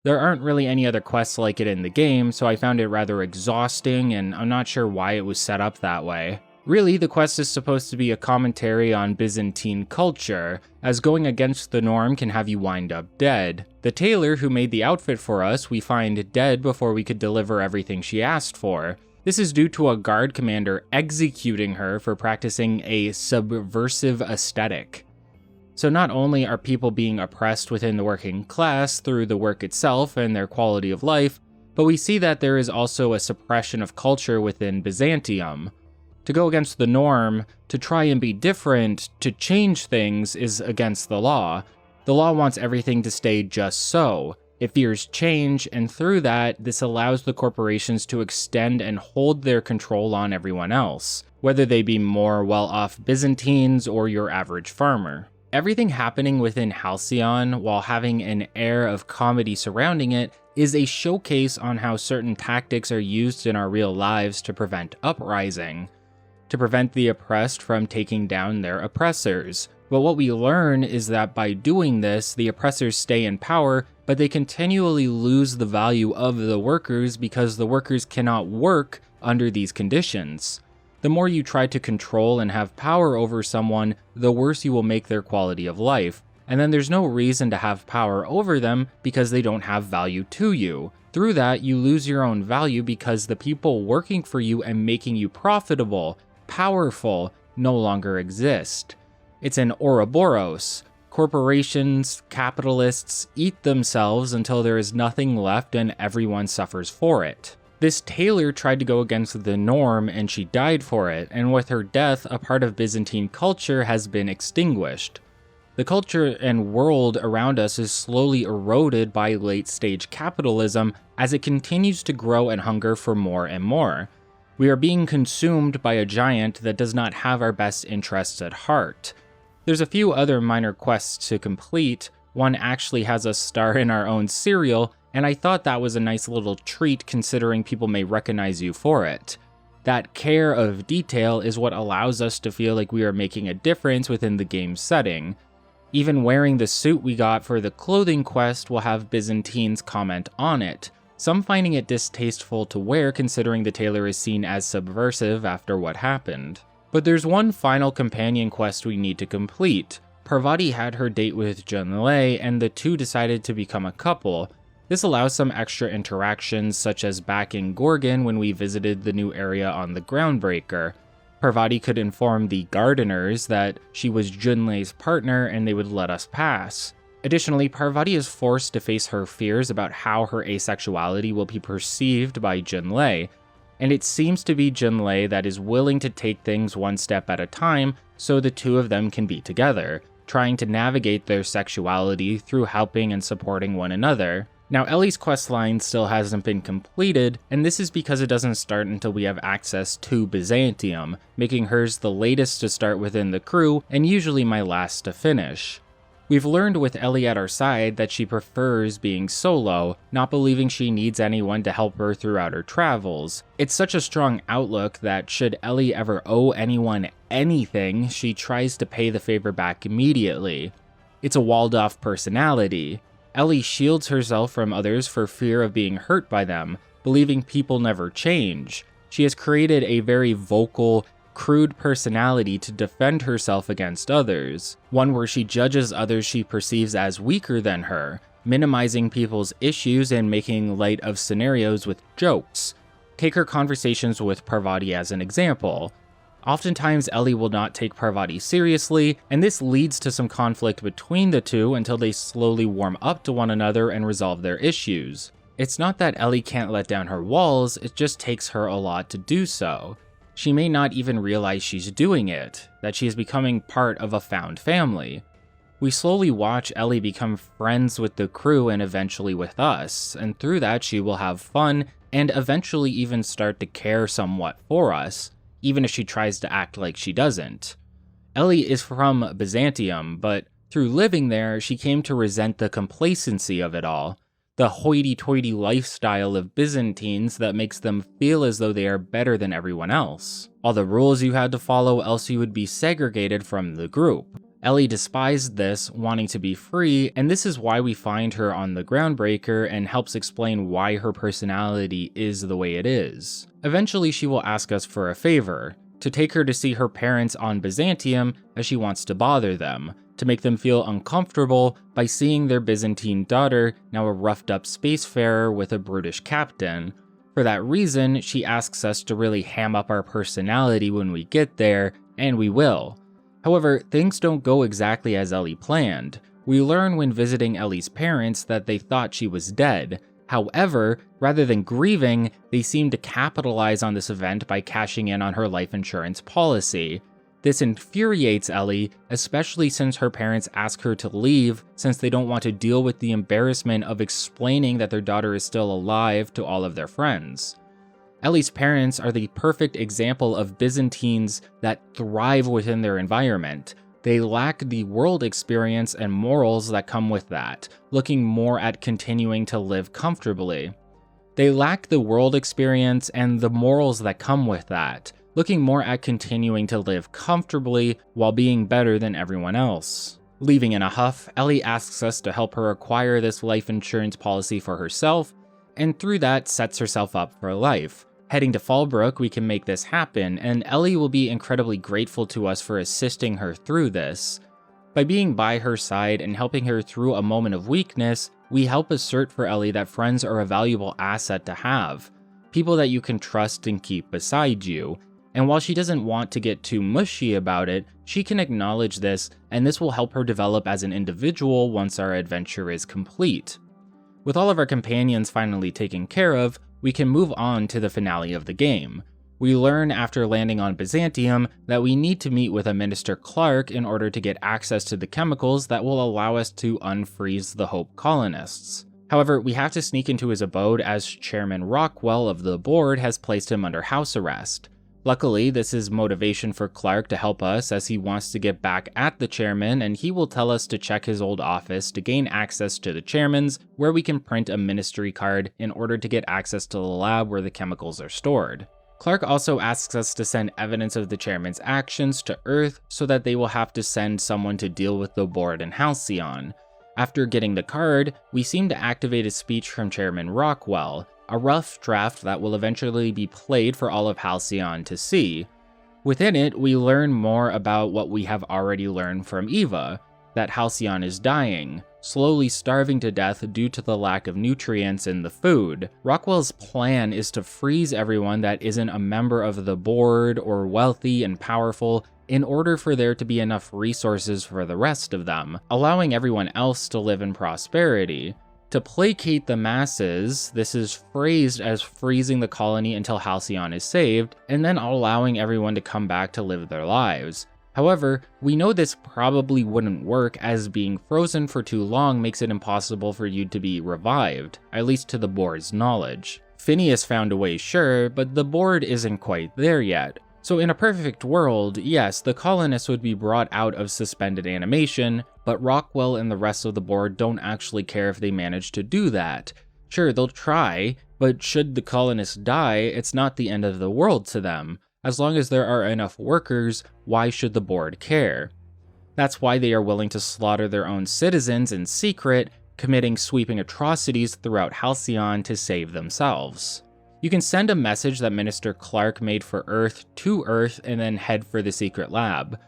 There aren't really any other quests like it in the game, so I found it rather exhausting, and I'm not sure why it was set up that way. Really, the quest is supposed to be a commentary on Byzantine culture, as going against the norm can have you wind up dead. The tailor who made the outfit for us we find dead before we could deliver everything she asked for. This is due to a guard commander executing her for practicing a subversive aesthetic. So not only are people being oppressed within the working class through the work itself and their quality of life, but we see that there is also a suppression of culture within Byzantium. To go against the norm, to try and be different, to change things is against the law. The law wants everything to stay just so. It fears change, and through that, this allows the corporations to extend and hold their control on everyone else, whether they be more well-off Byzantines or your average farmer. Everything happening within Halcyon, while having an air of comedy surrounding it, is a showcase on how certain tactics are used in our real lives to prevent uprising, to prevent the oppressed from taking down their oppressors. But what we learn is that by doing this, the oppressors stay in power, but they continually lose the value of the workers because the workers cannot work under these conditions. The more you try to control and have power over someone, the worse you will make their quality of life. And then there's no reason to have power over them because they don't have value to you. Through that, you lose your own value because the people working for you and making you profitable, powerful, no longer exist. It's an Ouroboros. Corporations, capitalists eat themselves until there is nothing left and everyone suffers for it. This tailor tried to go against the norm and she died for it, and with her death, a part of Byzantine culture has been extinguished. The culture and world around us is slowly eroded by late-stage capitalism as it continues to grow and hunger for more and more. We are being consumed by a giant that does not have our best interests at heart. There's a few other minor quests to complete. One actually has us star in our own serial, and I thought that was a nice little treat considering people may recognize you for it. That care of detail is what allows us to feel like we are making a difference within the game's setting. Even wearing the suit we got for the clothing quest will have Byzantines comment on it, some finding it distasteful to wear considering the tailor is seen as subversive after what happened. But there's one final companion quest we need to complete. Parvati had her date with Junlei, and the two decided to become a couple. This allows some extra interactions, such as back in Gorgon when we visited the new area on the Groundbreaker. Parvati could inform the gardeners that she was Junlei's partner and they would let us pass. Additionally, Parvati is forced to face her fears about how her asexuality will be perceived by Junlei, and it seems to be Junlei that is willing to take things one step at a time so the two of them can be together, trying to navigate their sexuality through helping and supporting one another. Now, Ellie's questline still hasn't been completed, and this is because it doesn't start until we have access to Byzantium, making hers the latest to start within the crew and usually my last to finish. We've learned with Ellie at our side that she prefers being solo, not believing she needs anyone to help her throughout her travels. It's such a strong outlook that should Ellie ever owe anyone anything, she tries to pay the favor back immediately. It's a walled-off personality. Ellie shields herself from others for fear of being hurt by them, believing people never change. She has created a very vocal, crude personality to defend herself against others, one where she judges others she perceives as weaker than her, minimizing people's issues and making light of scenarios with jokes. Take her conversations with Parvati as an example. Oftentimes, Ellie will not take Parvati seriously, and this leads to some conflict between the two until they slowly warm up to one another and resolve their issues. It's not that Ellie can't let down her walls, it just takes her a lot to do so. She may not even realize she's doing it, that she is becoming part of a found family. We slowly watch Ellie become friends with the crew and eventually with us, and through that she will have fun and eventually even start to care somewhat for us, even if she tries to act like she doesn't. Ellie is from Byzantium, but through living there, she came to resent the complacency of it all, the hoity-toity lifestyle of Byzantines that makes them feel as though they are better than everyone else. All the rules you had to follow, else you would be segregated from the group. Ellie despised this, wanting to be free, and this is why we find her on the Groundbreaker and helps explain why her personality is the way it is. Eventually, she will ask us for a favor, to take her to see her parents on Byzantium as she wants to bother them, to make them feel uncomfortable by seeing their Byzantine daughter, now a roughed-up spacefarer with a brutish captain. For that reason, she asks us to really ham up our personality when we get there, and we will. However, things don't go exactly as Ellie planned. We learn when visiting Ellie's parents that they thought she was dead. However, rather than grieving, they seem to capitalize on this event by cashing in on her life insurance policy. This infuriates Ellie, especially since her parents ask her to leave since they don't want to deal with the embarrassment of explaining that their daughter is still alive to all of their friends. Ellie's parents are the perfect example of Byzantines that thrive within their environment. They lack the world experience and morals that come with that, looking more at continuing to live comfortably. They lack the world experience and the morals that come with that, looking more at continuing to live comfortably while being better than everyone else. Leaving in a huff, Ellie asks us to help her acquire this life insurance policy for herself, and through that sets herself up for life. Heading to Fallbrook, we can make this happen, and Ellie will be incredibly grateful to us for assisting her through this. By being by her side and helping her through a moment of weakness, we help assert for Ellie that friends are a valuable asset to have, people that you can trust and keep beside you. And while she doesn't want to get too mushy about it, she can acknowledge this, and this will help her develop as an individual once our adventure is complete. With all of our companions finally taken care of, we can move on to the finale of the game. We learn after landing on Byzantium that we need to meet with a Minister Clark in order to get access to the chemicals that will allow us to unfreeze the Hope colonists. However, we have to sneak into his abode as Chairman Rockwell of the board has placed him under house arrest. Luckily, this is motivation for Clark to help us as he wants to get back at the chairman, and he will tell us to check his old office to gain access to the chairman's, where we can print a ministry card in order to get access to the lab where the chemicals are stored. Clark also asks us to send evidence of the chairman's actions to Earth so that they will have to send someone to deal with the board in Halcyon. After getting the card, we seem to activate a speech from Chairman Rockwell, a rough draft that will eventually be played for all of Halcyon to see. Within it, we learn more about what we have already learned from Eva, that Halcyon is dying. slowly starving to death due to the lack of nutrients in the food. Rockwell's plan is to freeze everyone that isn't a member of the board or wealthy and powerful in order for there to be enough resources for the rest of them, allowing everyone else to live in prosperity. To placate the masses, this is phrased as freezing the colony until Halcyon is saved, and then allowing everyone to come back to live their lives. However, we know this probably wouldn't work, as being frozen for too long makes it impossible for you to be revived, at least to the board's knowledge. Phineas found a way, sure, but the board isn't quite there yet. So in a perfect world, yes, the colonists would be brought out of suspended animation, but Rockwell and the rest of the board don't actually care if they manage to do that. Sure, they'll try, but should the colonists die, it's not the end of the world to them. As long as there are enough workers, why should the board care? That's why they are willing to slaughter their own citizens in secret, committing sweeping atrocities throughout Halcyon to save themselves. You can send a message that Minister Clark made for Earth to Earth and then head for the secret lab.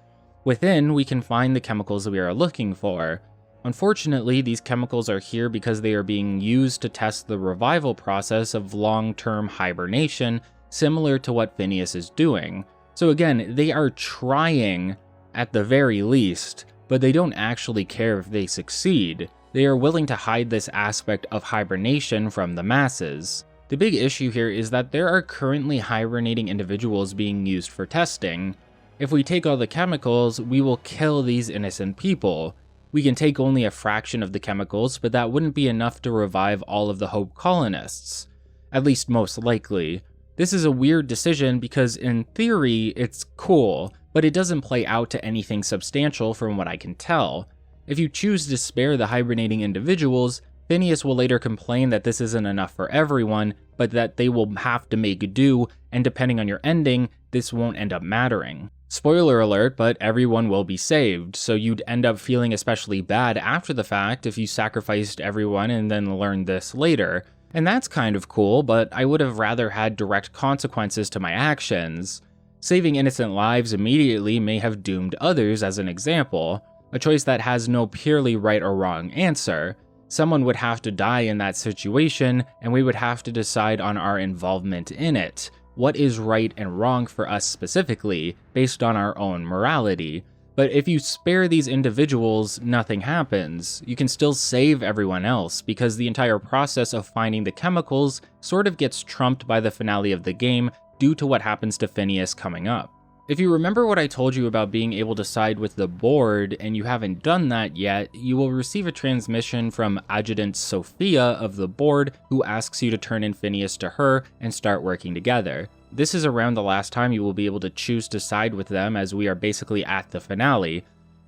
Within, we can find the chemicals we are looking for. Unfortunately, these chemicals are here because they are being used to test the revival process of long-term hibernation, similar to what Phineas is doing. So again, they are trying at the very least, but they don't actually care if they succeed. They are willing to hide this aspect of hibernation from the masses. The big issue here is that there are currently hibernating individuals being used for testing. If we take all the chemicals, we will kill these innocent people. We can take only a fraction of the chemicals, but that wouldn't be enough to revive all of the Hope colonists. At least most likely. This is a weird decision because in theory, it's cool, but it doesn't play out to anything substantial from what I can tell. If you choose to spare the hibernating individuals, Phineas will later complain that this isn't enough for everyone, but that they will have to make do, and depending on your ending, this won't end up mattering. Spoiler alert, but everyone will be saved, so you'd end up feeling especially bad after the fact if you sacrificed everyone and then learned this later. And that's kind of cool, but I would have rather had direct consequences to my actions. Saving innocent lives immediately may have doomed others, as an example, a choice that has no purely right or wrong answer. Someone would have to die in that situation, and we would have to decide on our involvement in it. What is right and wrong for us specifically, based on our own morality. But if you spare these individuals, nothing happens. You can still save everyone else, because the entire process of finding the chemicals sort of gets trumped by the finale of the game due to what happens to Phineas coming up. If you remember what I told you about being able to side with the board, and you haven't done that yet, you will receive a transmission from Adjutant Sophia of the board, who asks you to turn in Phineas to her and start working together. This is around the last time you will be able to choose to side with them, as we are basically at the finale.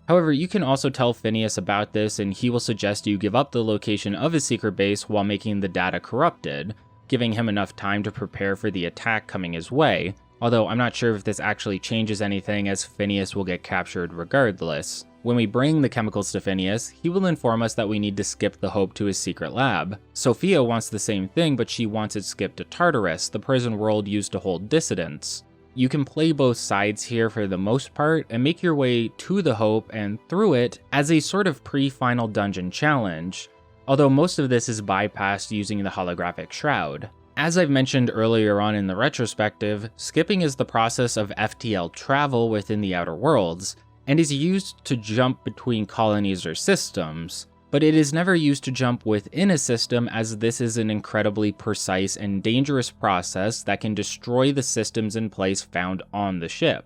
However, you can also tell Phineas about this, and he will suggest you give up the location of his secret base while making the data corrupted, giving him enough time to prepare for the attack coming his way. Although I'm not sure if this actually changes anything, as Phineas will get captured regardless. When we bring the chemicals to Phineas, he will inform us that we need to skip the Hope to his secret lab. Sophia wants the same thing, but she wants it skipped to Tartarus, the prison world used to hold dissidents. You can play both sides here for the most part, and make your way to the Hope and through it as a sort of pre-final dungeon challenge, although most of this is bypassed using the holographic shroud. As I've mentioned earlier on in the retrospective, skipping is the process of FTL travel within the Outer Worlds, and is used to jump between colonies or systems, but it is never used to jump within a system, as this is an incredibly precise and dangerous process that can destroy the systems in place found on the ship.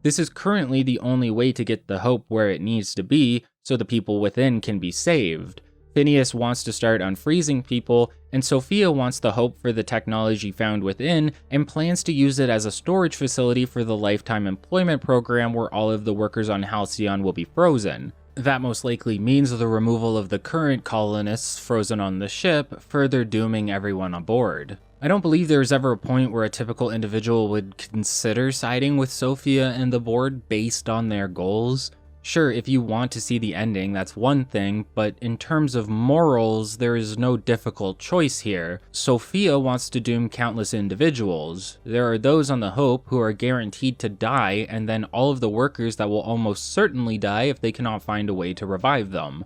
This is currently the only way to get the Hope where it needs to be, so the people within can be saved. Phineas wants to start unfreezing people, and Sophia wants the Hope for the technology found within, and plans to use it as a storage facility for the lifetime employment program where all of the workers on Halcyon will be frozen. That most likely means the removal of the current colonists frozen on the ship, further dooming everyone aboard. I don't believe there is ever a point where a typical individual would consider siding with Sophia and the board based on their goals. Sure, if you want to see the ending, that's one thing, but in terms of morals, there is no difficult choice here. Sophia wants to doom countless individuals. There are those on the Hope who are guaranteed to die, and then all of the workers that will almost certainly die if they cannot find a way to revive them.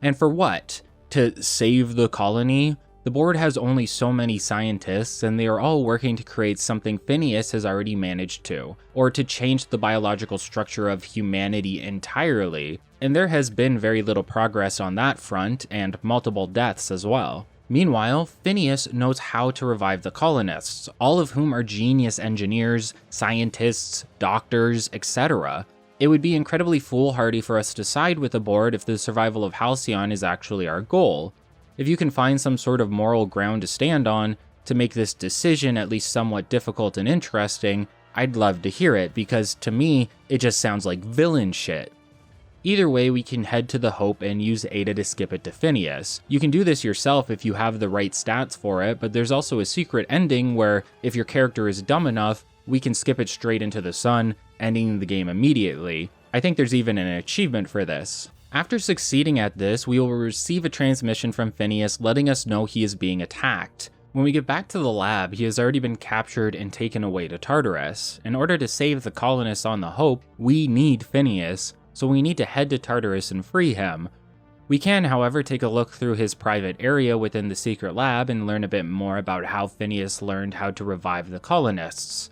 And for what? To save the colony? The board has only so many scientists, and they are all working to create something Phineas has already managed to, or to change the biological structure of humanity entirely, and there has been very little progress on that front, and multiple deaths as well. Meanwhile, Phineas knows how to revive the colonists, all of whom are genius engineers, scientists, doctors, etc. It would be incredibly foolhardy for us to side with the board if the survival of Halcyon is actually our goal. If you can find some sort of moral ground to stand on to make this decision at least somewhat difficult and interesting, I'd love to hear it, because to me, it just sounds like villain shit. Either way, we can head to the Hope and use Ada to skip it to Phineas. You can do this yourself if you have the right stats for it, but there's also a secret ending where, if your character is dumb enough, we can skip it straight into the sun, ending the game immediately. I think there's even an achievement for this. After succeeding at this, we will receive a transmission from Phineas letting us know he is being attacked. When we get back to the lab, he has already been captured and taken away to Tartarus. In order to save the colonists on the Hope, we need Phineas, so we need to head to Tartarus and free him. We can, however, take a look through his private area within the secret lab and learn a bit more about how Phineas learned how to revive the colonists.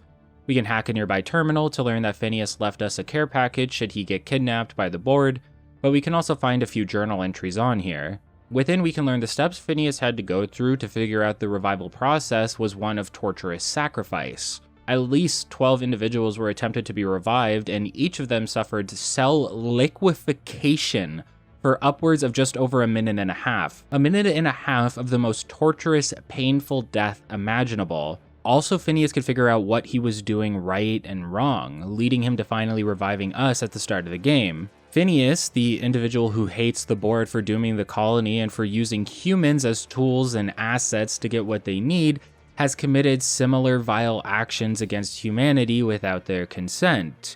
We can hack a nearby terminal to learn that Phineas left us a care package should he get kidnapped by the board, but we can also find a few journal entries on here. Within, we can learn the steps Phineas had to go through to figure out the revival process was one of torturous sacrifice. At least 12 individuals were attempted to be revived, and each of them suffered cell liquefaction for upwards of just over a minute and a half. A minute and a half of the most torturous, painful death imaginable. Also, Phineas could figure out what he was doing right and wrong, leading him to finally reviving us at the start of the game. Phineas, the individual who hates the board for dooming the colony and for using humans as tools and assets to get what they need, has committed similar vile actions against humanity without their consent.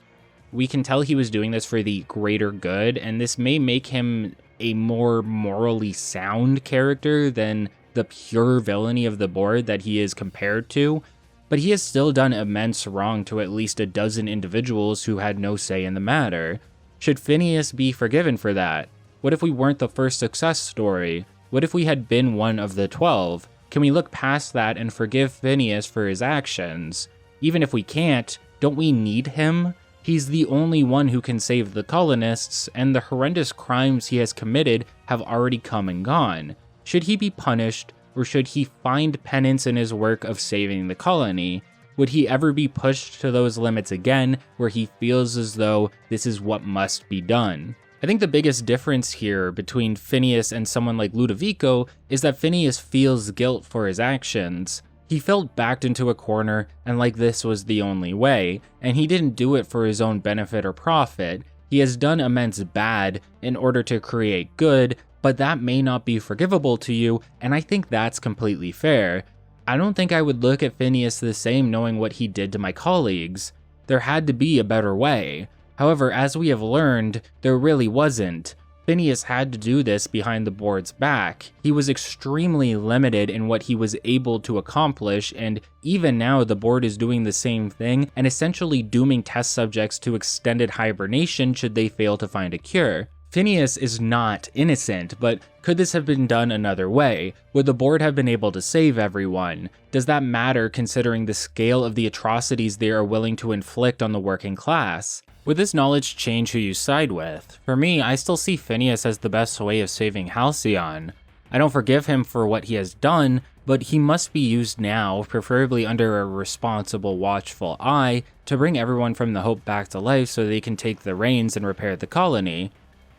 We can tell he was doing this for the greater good, and this may make him a more morally sound character than the pure villainy of the board that he is compared to, but he has still done immense wrong to at least a dozen individuals who had no say in the matter. Should Phineas be forgiven for that? What if we weren't the first success story? What if we had been one of the 12? Can we look past that and forgive Phineas for his actions? Even if we can't, don't we need him? He's the only one who can save the colonists, and the horrendous crimes he has committed have already come and gone. Should he be punished, or should he find penance in his work of saving the colony? Would he ever be pushed to those limits again, where he feels as though this is what must be done? I think the biggest difference here between Phineas and someone like Ludovico is that Phineas feels guilt for his actions. He felt backed into a corner and like this was the only way, and he didn't do it for his own benefit or profit. He has done immense bad in order to create good, but that may not be forgivable to you, and I think that's completely fair. I don't think I would look at Phineas the same knowing what he did to my colleagues. There had to be a better way. However, as we have learned, there really wasn't. Phineas had to do this behind the board's back. He was extremely limited in what he was able to accomplish, and even now the board is doing the same thing and essentially dooming test subjects to extended hibernation should they fail to find a cure. Phineas is not innocent, but could this have been done another way? Would the board have been able to save everyone? Does that matter considering the scale of the atrocities they are willing to inflict on the working class? Would this knowledge change who you side with? For me, I still see Phineas as the best way of saving Halcyon. I don't forgive him for what he has done, but he must be used now, preferably under a responsible, watchful eye, to bring everyone from the Hope back to life so they can take the reins and repair the colony.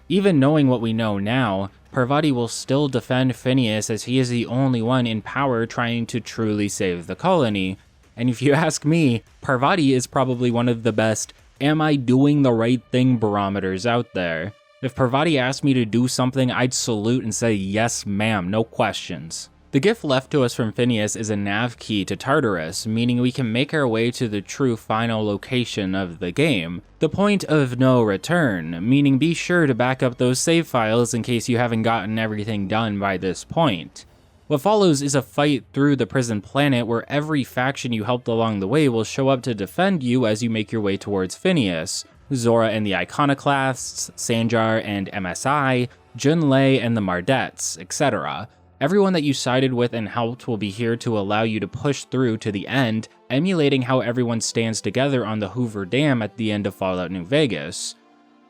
Even knowing what we know now, Parvati will still defend Phineas as he is the only one in power trying to truly save the colony. And if you ask me, Parvati is probably one of the best "am I doing the right thing" barometers out there. If Parvati asked me to do something, I'd salute and say yes ma'am, no questions. The gift left to us from Phineas is a nav key to Tartarus, meaning we can make our way to the true final location of the game. The point of no return, meaning be sure to back up those save files in case you haven't gotten everything done by this point. What follows is a fight through the prison planet where every faction you helped along the way will show up to defend you as you make your way towards Phineas. Zora and the Iconoclasts, Sanjar and MSI, Junlei and the Mardettes, etc. Everyone that you sided with and helped will be here to allow you to push through to the end, emulating how everyone stands together on the Hoover Dam at the end of Fallout New Vegas.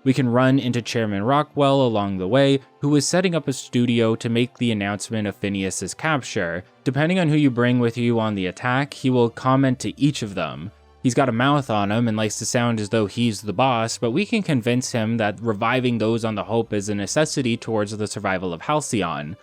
We can run into Chairman Rockwell along the way, who is setting up a studio to make the announcement of Phineas's capture. Depending on who you bring with you on the attack, he will comment to each of them. He's got a mouth on him and likes to sound as though he's the boss, but we can convince him that reviving those on the Hope is a necessity towards the survival of Halcyon.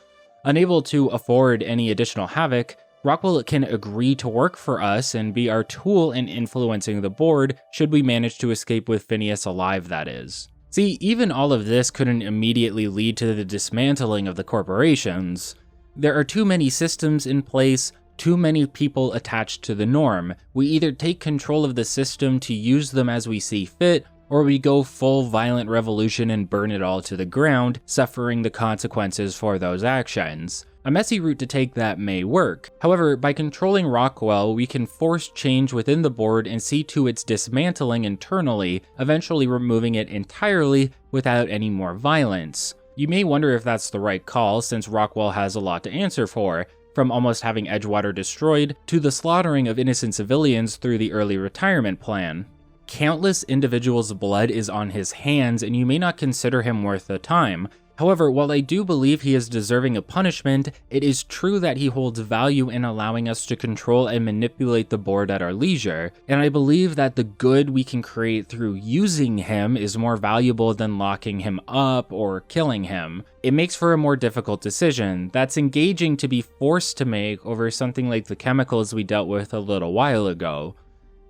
Unable to afford any additional havoc, Rockwell can agree to work for us and be our tool in influencing the board should we manage to escape with Phineas alive, that is. See, even all of this couldn't immediately lead to the dismantling of the corporations. There are too many systems in place, too many people attached to the norm. We either take control of the system to use them as we see fit, or we go full violent revolution and burn it all to the ground, suffering the consequences for those actions. A messy route to take that may work. However, by controlling Rockwell, we can force change within the board and see to its dismantling internally, eventually removing it entirely without any more violence. You may wonder if that's the right call, since Rockwell has a lot to answer for, from almost having Edgewater destroyed to the slaughtering of innocent civilians through the early retirement plan. Countless individuals' blood is on his hands, and you may not consider him worth the time. However, while I do believe he is deserving of punishment, it is true that he holds value in allowing us to control and manipulate the board at our leisure, and I believe that the good we can create through using him is more valuable than locking him up or killing him. It makes for a more difficult decision that's engaging to be forced to make over something like the chemicals we dealt with a little while ago.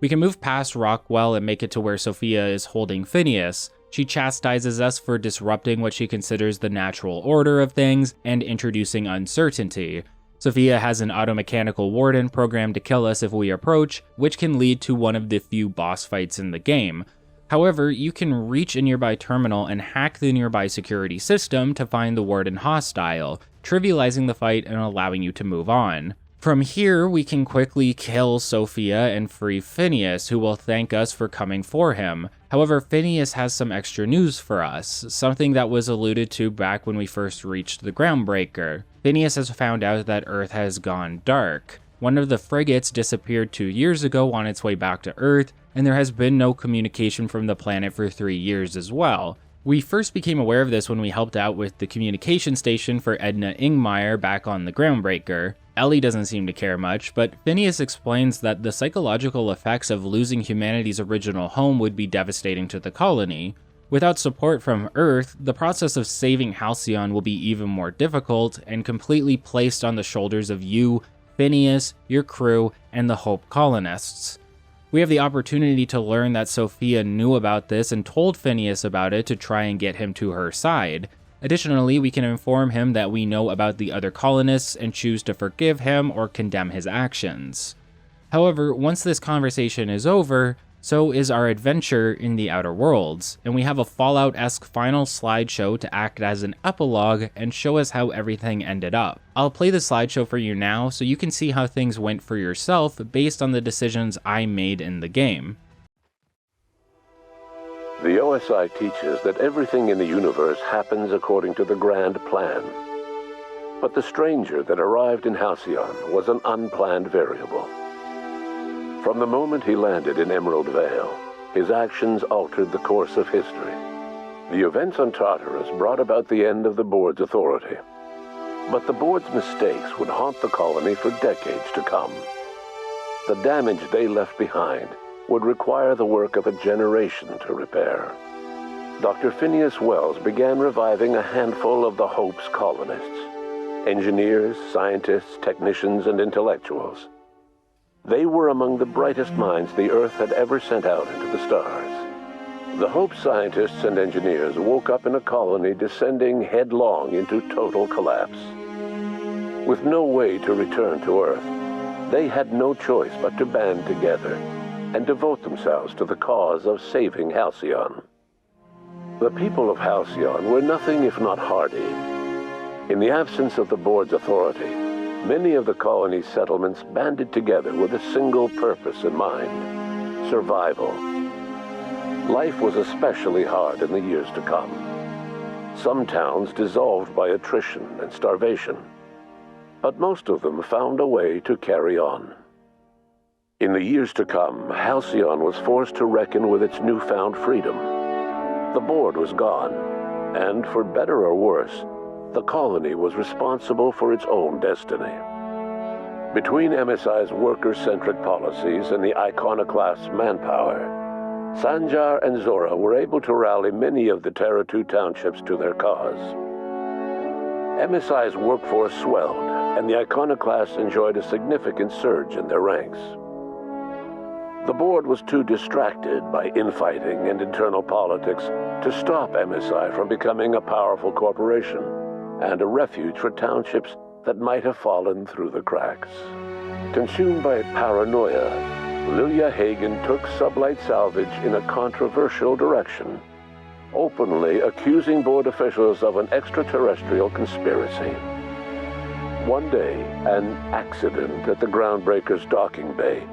We can move past Rockwell and make it to where Sophia is holding Phineas. She chastises us for disrupting what she considers the natural order of things and introducing uncertainty. Sophia has an automechanical warden programmed to kill us if we approach, which can lead to one of the few boss fights in the game. However, you can reach a nearby terminal and hack the nearby security system to find the warden hostile, trivializing the fight and allowing you to move on. From here, we can quickly kill Sophia and free Phineas, who will thank us for coming for him. However, Phineas has some extra news for us, something that was alluded to back when we first reached the Groundbreaker. Phineas has found out that Earth has gone dark. One of the frigates disappeared 2 years ago on its way back to Earth, and there has been no communication from the planet for 3 years as well. We first became aware of this when we helped out with the communication station for Edna Ingmeyer back on the Groundbreaker. Ellie doesn't seem to care much, but Phineas explains that the psychological effects of losing humanity's original home would be devastating to the colony. Without support from Earth, the process of saving Halcyon will be even more difficult and completely placed on the shoulders of you, Phineas, your crew, and the Hope colonists. We have the opportunity to learn that Sophia knew about this and told Phineas about it to try and get him to her side. Additionally, we can inform him that we know about the other colonists and choose to forgive him or condemn his actions. However, once this conversation is over, so is our adventure in the Outer Worlds, and we have a Fallout-esque final slideshow to act as an epilogue and show us how everything ended up. I'll play the slideshow for you now so you can see how things went for yourself based on the decisions I made in the game. The OSI teaches that everything in the universe happens according to the grand plan. But the stranger that arrived in Halcyon was an unplanned variable. From the moment he landed in Emerald Vale, his actions altered the course of history. The events on Tartarus brought about the end of the board's authority. But the board's mistakes would haunt the colony for decades to come. The damage they left behind would require the work of a generation to repair. Dr. Phineas Wells began reviving a handful of the Hope's colonists, engineers, scientists, technicians, and intellectuals. They were among the brightest minds the Earth had ever sent out into the stars. The Hope scientists and engineers woke up in a colony descending headlong into total collapse. With no way to return to Earth, they had no choice but to band together and devote themselves to the cause of saving Halcyon. The people of Halcyon were nothing if not hardy. In the absence of the board's authority, many of the colony's settlements banded together with a single purpose in mind: survival. Life was especially hard in the years to come. some towns dissolved by attrition and starvation, but most of them found a way to carry on. In the years to come, Halcyon was forced to reckon with its newfound freedom. The board was gone, and for better or worse, the colony was responsible for its own destiny. Between MSI's worker-centric policies and the iconoclast's manpower, Sanjar and Zora were able to rally many of the Terra 2 townships to their cause. MSI's workforce swelled, and the iconoclasts enjoyed a significant surge in their ranks. The board was too distracted by infighting and internal politics to stop MSI from becoming a powerful corporation and a refuge for townships that might have fallen through the cracks. Consumed by paranoia, Lilia Hagen took Sublight Salvage in a controversial direction, openly accusing board officials of an extraterrestrial conspiracy. One day, an accident at the Groundbreaker's docking bay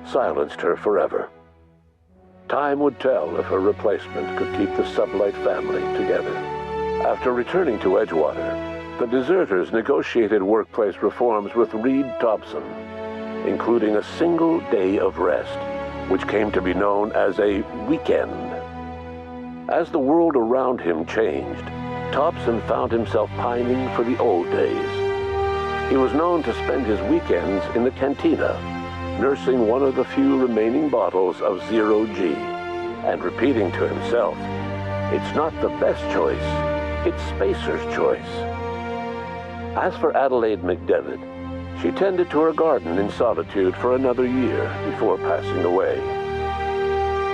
silenced her forever. Time would tell if a replacement could keep the Sublight family together. After returning to Edgewater, the deserters negotiated workplace reforms with Reed Thompson, including a single day of rest, which came to be known as a weekend. As the world around him changed, Thompson found himself pining for the old days. He was known to spend his weekends in the cantina, nursing one of the few remaining bottles of Zero G, and repeating to himself, "It's not the best choice, it's Spacer's choice." As for Adelaide McDevitt, she tended to her garden in solitude for another year before passing away.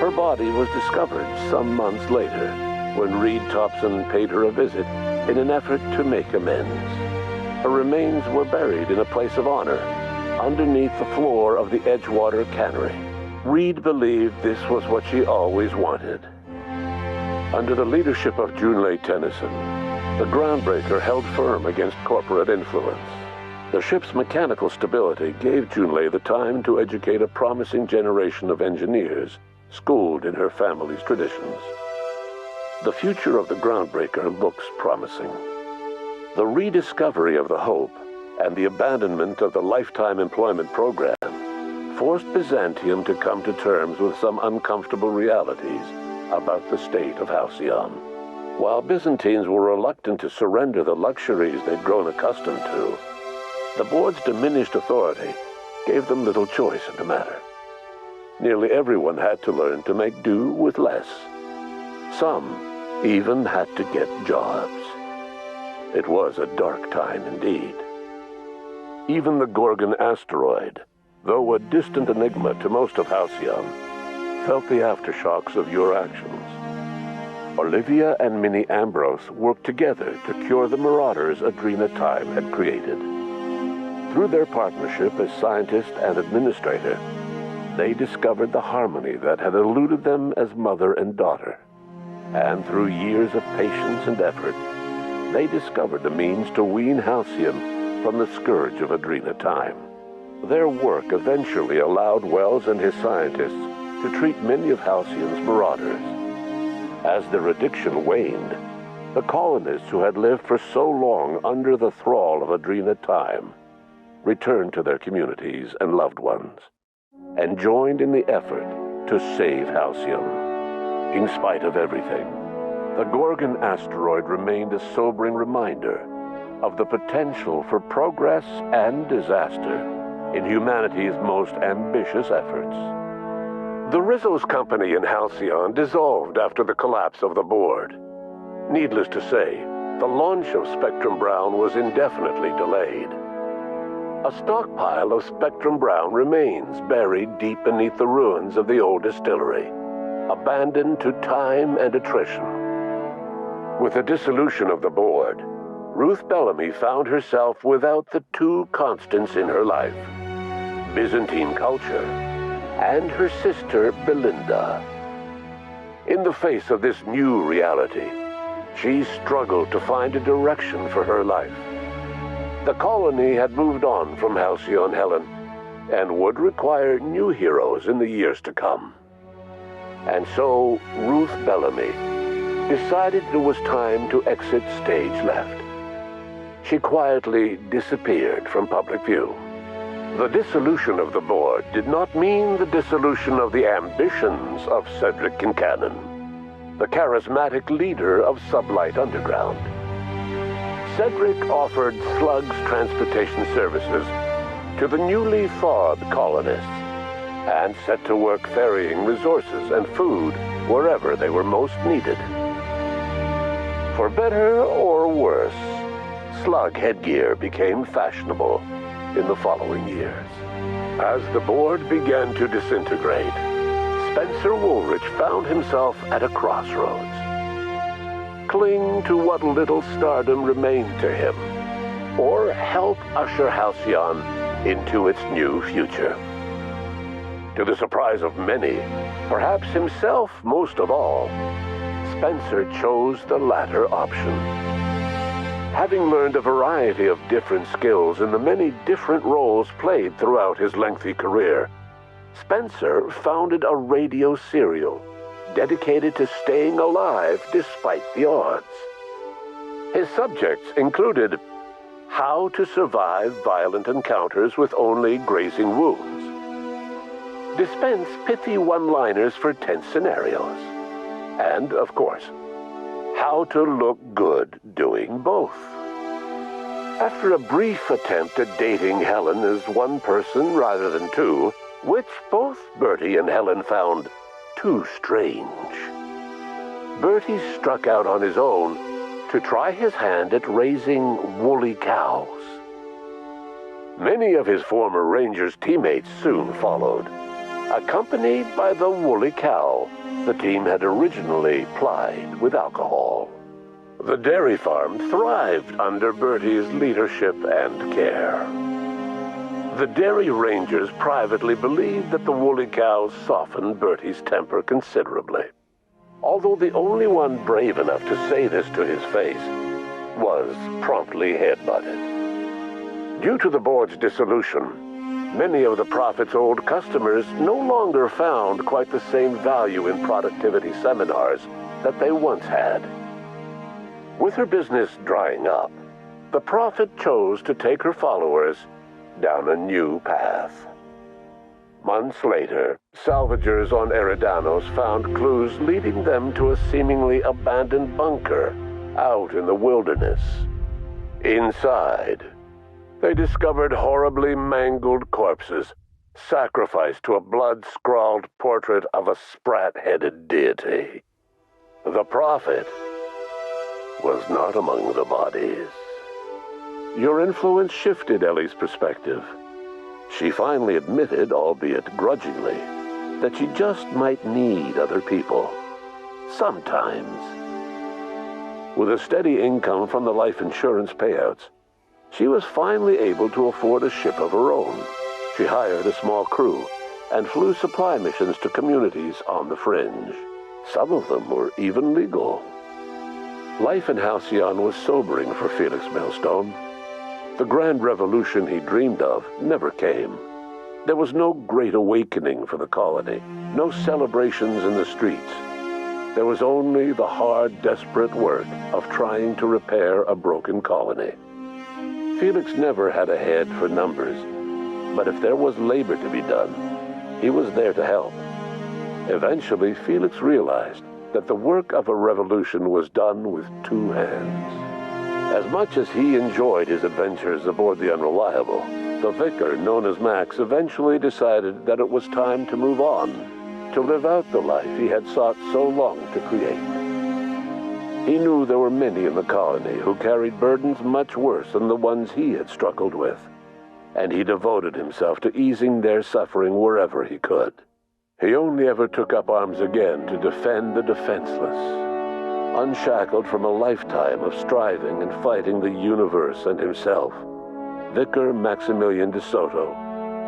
Her body was discovered some months later when Reed Thompson paid her a visit in an effort to make amends. Her remains were buried in a place of honor underneath the floor of the Edgewater cannery. Reed believed this was what she always wanted. Under the leadership of Junlei Tennyson, the Groundbreaker held firm against corporate influence. The ship's mechanical stability gave Junlei the time to educate a promising generation of engineers schooled in her family's traditions. The future of the Groundbreaker looks promising. The rediscovery of the Hope and the abandonment of the lifetime employment program forced Byzantium to come to terms with some uncomfortable realities about the state of Halcyon. While Byzantines were reluctant to surrender the luxuries they'd grown accustomed to, the board's diminished authority gave them little choice in the matter. Nearly everyone had to learn to make do with less. Some even had to get jobs. It was a dark time indeed. Even the Gorgon asteroid, though a distant enigma to most of Halcyon, felt the aftershocks of your actions. Olivia and Minnie Ambrose worked together to cure the marauders Adrena Time had created. Through their partnership as scientist and administrator, they discovered the harmony that had eluded them as mother and daughter. And through years of patience and effort, they discovered the means to wean Halcyon from the scourge of Adrena Time. Their work eventually allowed Wells and his scientists to treat many of Halcyon's marauders. As their addiction waned, the colonists who had lived for so long under the thrall of Adrena Time returned to their communities and loved ones, and joined in the effort to save Halcyon. In spite of everything, the Gorgon asteroid remained a sobering reminder of the potential for progress and disaster in humanity's most ambitious efforts. The Rizzo's company in Halcyon dissolved after the collapse of the board. Needless to say, the launch of Spectrum Brown was indefinitely delayed. A stockpile of Spectrum Brown remains buried deep beneath the ruins of the old distillery, abandoned to time and attrition. With the dissolution of the board, Ruth Bellamy found herself without the two constants in her life, Byzantine culture and her sister Belinda. In the face of this new reality, she struggled to find a direction for her life. The colony had moved on from Halcyon Helen and would require new heroes in the years to come. And so Ruth Bellamy decided it was time to exit stage left. She quietly disappeared from public view. The dissolution of the board did not mean the dissolution of the ambitions of Cedric Kincannon, the charismatic leader of Sublight Underground. Cedric offered slugs transportation services to the newly thawed colonists and set to work ferrying resources and food wherever they were most needed. For better or worse, slug headgear became fashionable in the following years. As the board began to disintegrate, Spencer Woolrich found himself at a crossroads. Cling to what little stardom remained to him, or help usher Halcyon into its new future. To the surprise of many, perhaps himself most of all, Spencer chose the latter option. Having learned a variety of different skills in the many different roles played throughout his lengthy career, Spencer founded a radio serial dedicated to staying alive despite the odds. His subjects included how to survive violent encounters with only grazing wounds, dispense pithy one-liners for tense scenarios, and, of course, how to look good doing both. After a brief attempt at dating Helen as one person rather than two, which both Bertie and Helen found too strange, Bertie struck out on his own to try his hand at raising woolly cows. Many of his former Rangers teammates soon followed, accompanied by the woolly cow the team had originally plied with alcohol. The dairy farm thrived under Bertie's leadership and care. The dairy rangers privately believed that the woolly cows softened Bertie's temper considerably, although the only one brave enough to say this to his face was promptly headbutted. Due to the board's dissolution, many of the Prophet's old customers no longer found quite the same value in productivity seminars that they once had. With her business drying up, the Prophet chose to take her followers down a new path. Months later, salvagers on Eridanos found clues leading them to a seemingly abandoned bunker out in the wilderness. Inside, they discovered horribly mangled corpses, sacrificed to a blood-scrawled portrait of a sprat-headed deity. The Prophet was not among the bodies. Your influence shifted Ellie's perspective. She finally admitted, albeit grudgingly, that she just might need other people. Sometimes. With a steady income from the life insurance payouts, she was finally able to afford a ship of her own. She hired a small crew and flew supply missions to communities on the fringe. Some of them were even legal. Life in Halcyon was sobering for Felix Maelstone. The grand revolution he dreamed of never came. There was no great awakening for the colony, no celebrations in the streets. There was only the hard, desperate work of trying to repair a broken colony. Felix never had a head for numbers, but if there was labor to be done, he was there to help. Eventually, Felix realized that the work of a revolution was done with two hands. As much as he enjoyed his adventures aboard the Unreliable, the vicar, known as Max, eventually decided that it was time to move on, to live out the life he had sought so long to create. He knew there were many in the colony who carried burdens much worse than the ones he had struggled with, and he devoted himself to easing their suffering wherever he could. He only ever took up arms again to defend the defenseless. Unshackled from a lifetime of striving and fighting the universe and himself, Vicar Maximilian de Soto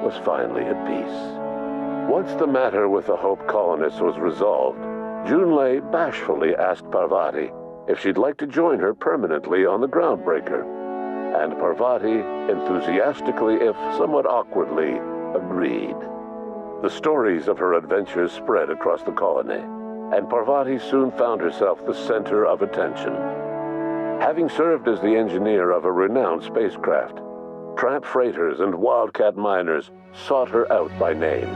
was finally at peace. Once the matter with the Hope colonists was resolved, Junlei bashfully asked Parvati if she'd like to join her permanently on the Groundbreaker, and Parvati enthusiastically, if somewhat awkwardly, agreed. The stories of her adventures spread across the colony. and Parvati soon found herself the center of attention. Having served as the engineer of a renowned spacecraft, tramp freighters and wildcat miners sought her out by name.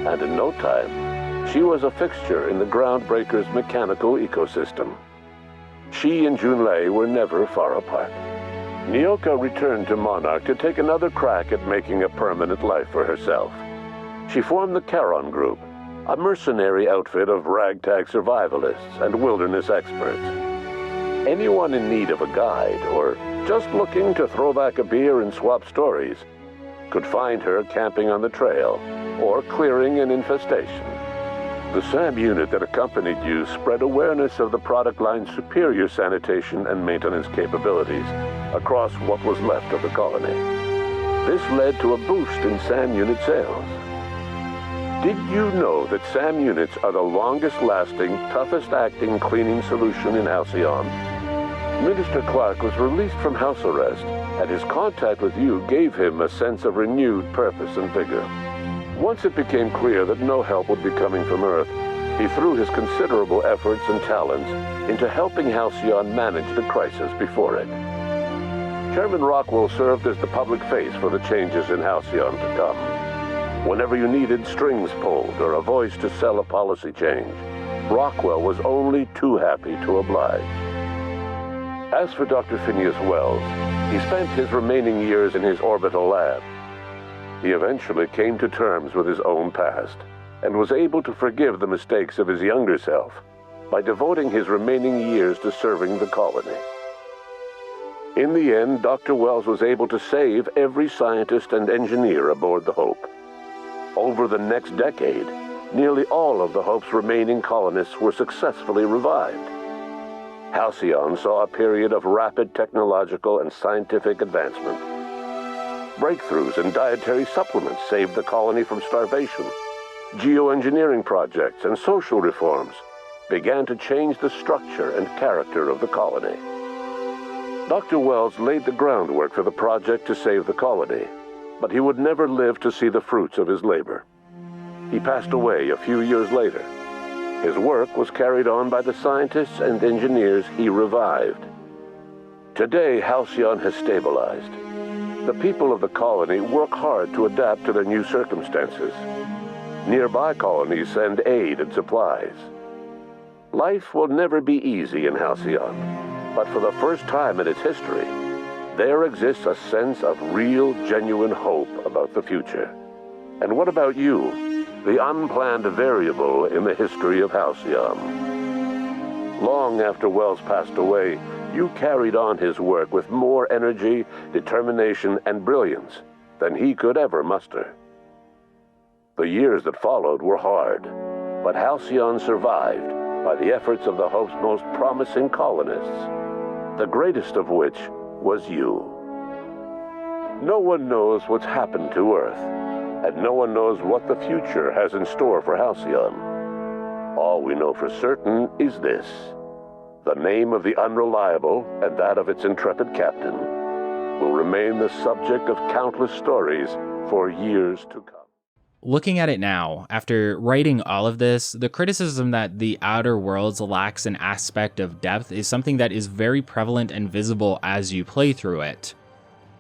And in no time, she was a fixture in the Groundbreaker's mechanical ecosystem. She and Junlei were never far apart. Nyoka returned to Monarch to take another crack at making a permanent life for herself. She formed the Charon Group, a mercenary outfit of ragtag survivalists and wilderness experts. Anyone in need of a guide, or just looking to throw back a beer and swap stories, could find her camping on the trail or clearing an infestation. The SAM unit that accompanied you spread awareness of the product line's superior sanitation and maintenance capabilities across what was left of the colony. This led to a boost in SAM unit sales. Did you know that SAM units are the longest-lasting, toughest-acting cleaning solution in Halcyon? Minister Clark was released from house arrest, and his contact with you gave him a sense of renewed purpose and vigor. Once it became clear that no help would be coming from Earth, he threw his considerable efforts and talents into helping Halcyon manage the crisis before it. Chairman Rockwell served as the public face for the changes in Halcyon to come. Whenever you needed strings pulled or a voice to sell a policy change, Rockwell was only too happy to oblige. As for Dr. Phineas Wells, he spent his remaining years in his orbital lab. He eventually came to terms with his own past and was able to forgive the mistakes of his younger self by devoting his remaining years to serving the colony. In the end, Dr. Wells was able to save every scientist and engineer aboard the Hope. Over the next decade, nearly all of the Hope's remaining colonists were successfully revived. Halcyon saw a period of rapid technological and scientific advancement. Breakthroughs in dietary supplements saved the colony from starvation. Geoengineering projects and social reforms began to change the structure and character of the colony. Dr. Wells laid the groundwork for the project to save the colony, but he would never live to see the fruits of his labor. He passed away a few years later. His work was carried on by the scientists and engineers he revived. Today, Halcyon has stabilized. The people of the colony work hard to adapt to their new circumstances. Nearby colonies send aid and supplies. Life will never be easy in Halcyon, but for the first time in its history, there exists a sense of real, genuine hope about the future. And what about you, the unplanned variable in the history of Halcyon? Long after Wells passed away, you carried on his work with more energy, determination, and brilliance than he could ever muster. The years that followed were hard, but Halcyon survived by the efforts of the Hope's most promising colonists, the greatest of which was you. No one knows what's happened to Earth, and no one knows what the future has in store for Halcyon. All we know for certain is this: the name of the Unreliable and that of its intrepid captain will remain the subject of countless stories for years to come. Looking at it now, after writing all of this, the criticism that The Outer Worlds lacks an aspect of depth is something that is very prevalent and visible as you play through it.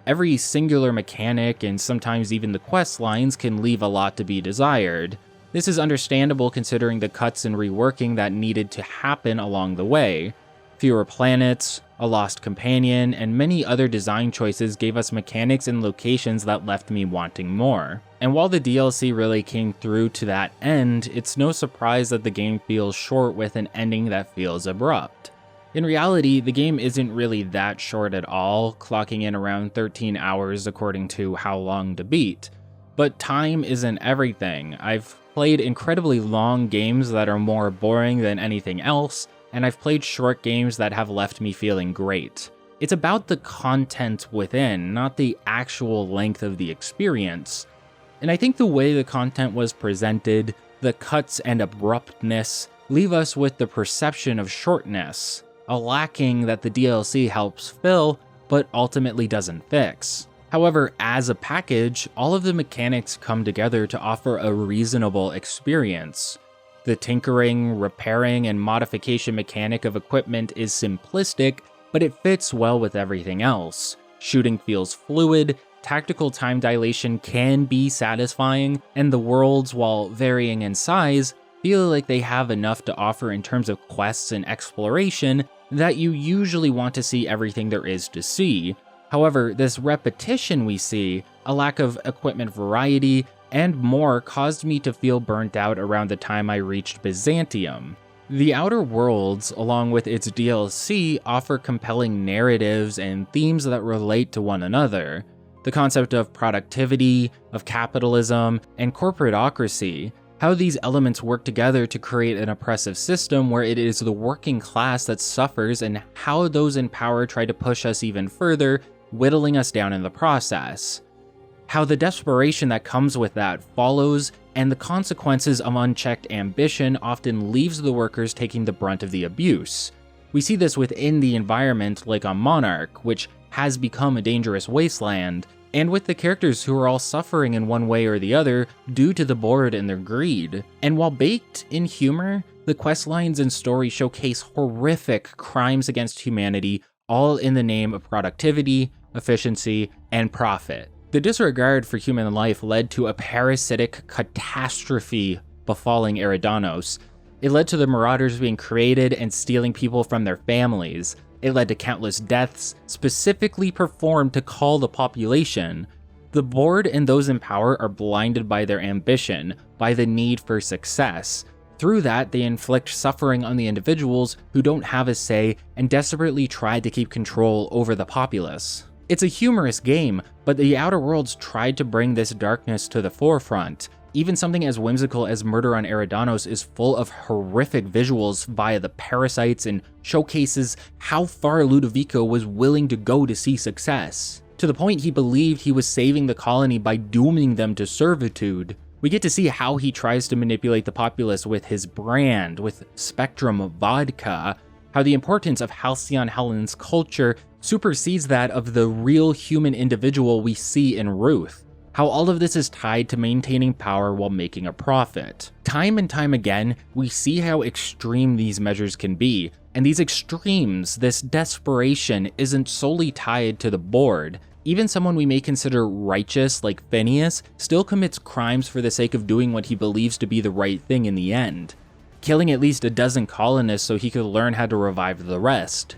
Every singular mechanic and sometimes even the quest lines can leave a lot to be desired. This is understandable considering the cuts and reworking that needed to happen along the way. Fewer planets, a lost companion, and many other design choices gave us mechanics and locations that left me wanting more. And while the DLC really came through to that end, it's no surprise that the game feels short with an ending that feels abrupt. In reality, the game isn't really that short at all, clocking in around 13 hours according to how long to beat. But time isn't everything. I've played incredibly long games that are more boring than anything else, and I've played short games that have left me feeling great. It's about the content within, not the actual length of the experience. And I think the way the content was presented, the cuts and abruptness, leave us with the perception of shortness, a lacking that the DLC helps fill, but ultimately doesn't fix. However, as a package, all of the mechanics come together to offer a reasonable experience. The tinkering, repairing, and modification mechanic of equipment is simplistic, but it fits well with everything else. Shooting feels fluid, tactical time dilation can be satisfying, and the worlds, while varying in size, feel like they have enough to offer in terms of quests and exploration that you usually want to see everything there is to see. However, this repetition we see, a lack of equipment variety, and more caused me to feel burnt out around the time I reached Byzantium. The Outer Worlds, along with its DLC, offer compelling narratives and themes that relate to one another. The concept of productivity, of capitalism, and corporatocracy, how these elements work together to create an oppressive system where it is the working class that suffers, and how those in power try to push us even further, whittling us down in the process. How the desperation that comes with that follows, and the consequences of unchecked ambition often leaves the workers taking the brunt of the abuse. We see this within the environment, like on Monarch, which has become a dangerous wasteland, and with the characters who are all suffering in one way or the other due to the board and their greed. And while baked in humor, the questlines and story showcase horrific crimes against humanity, all in the name of productivity, efficiency, and profit. The disregard for human life led to a parasitic catastrophe befalling Eridanos. It led to the Marauders being created and stealing people from their families. It led to countless deaths, specifically performed to cull the population. The board and those in power are blinded by their ambition, by the need for success. Through that, they inflict suffering on the individuals who don't have a say and desperately try to keep control over the populace. It's a humorous game, but the Outer Worlds tried to bring this darkness to the forefront. Even something as whimsical as Murder on Eridanos is full of horrific visuals via the parasites and showcases how far Ludovico was willing to go to see success. To the point he believed he was saving the colony by dooming them to servitude. We get to see how he tries to manipulate the populace with his brand, with Spectrum Vodka, how the importance of Halcyon Helen's culture supersedes that of the real human individual we see in Ruth. How all of this is tied to maintaining power while making a profit. Time and time again, we see how extreme these measures can be, and these extremes, this desperation, isn't solely tied to the board. Even someone we may consider righteous, like Phineas, still commits crimes for the sake of doing what he believes to be the right thing in the end. Killing at least a dozen colonists so he could learn how to revive the rest.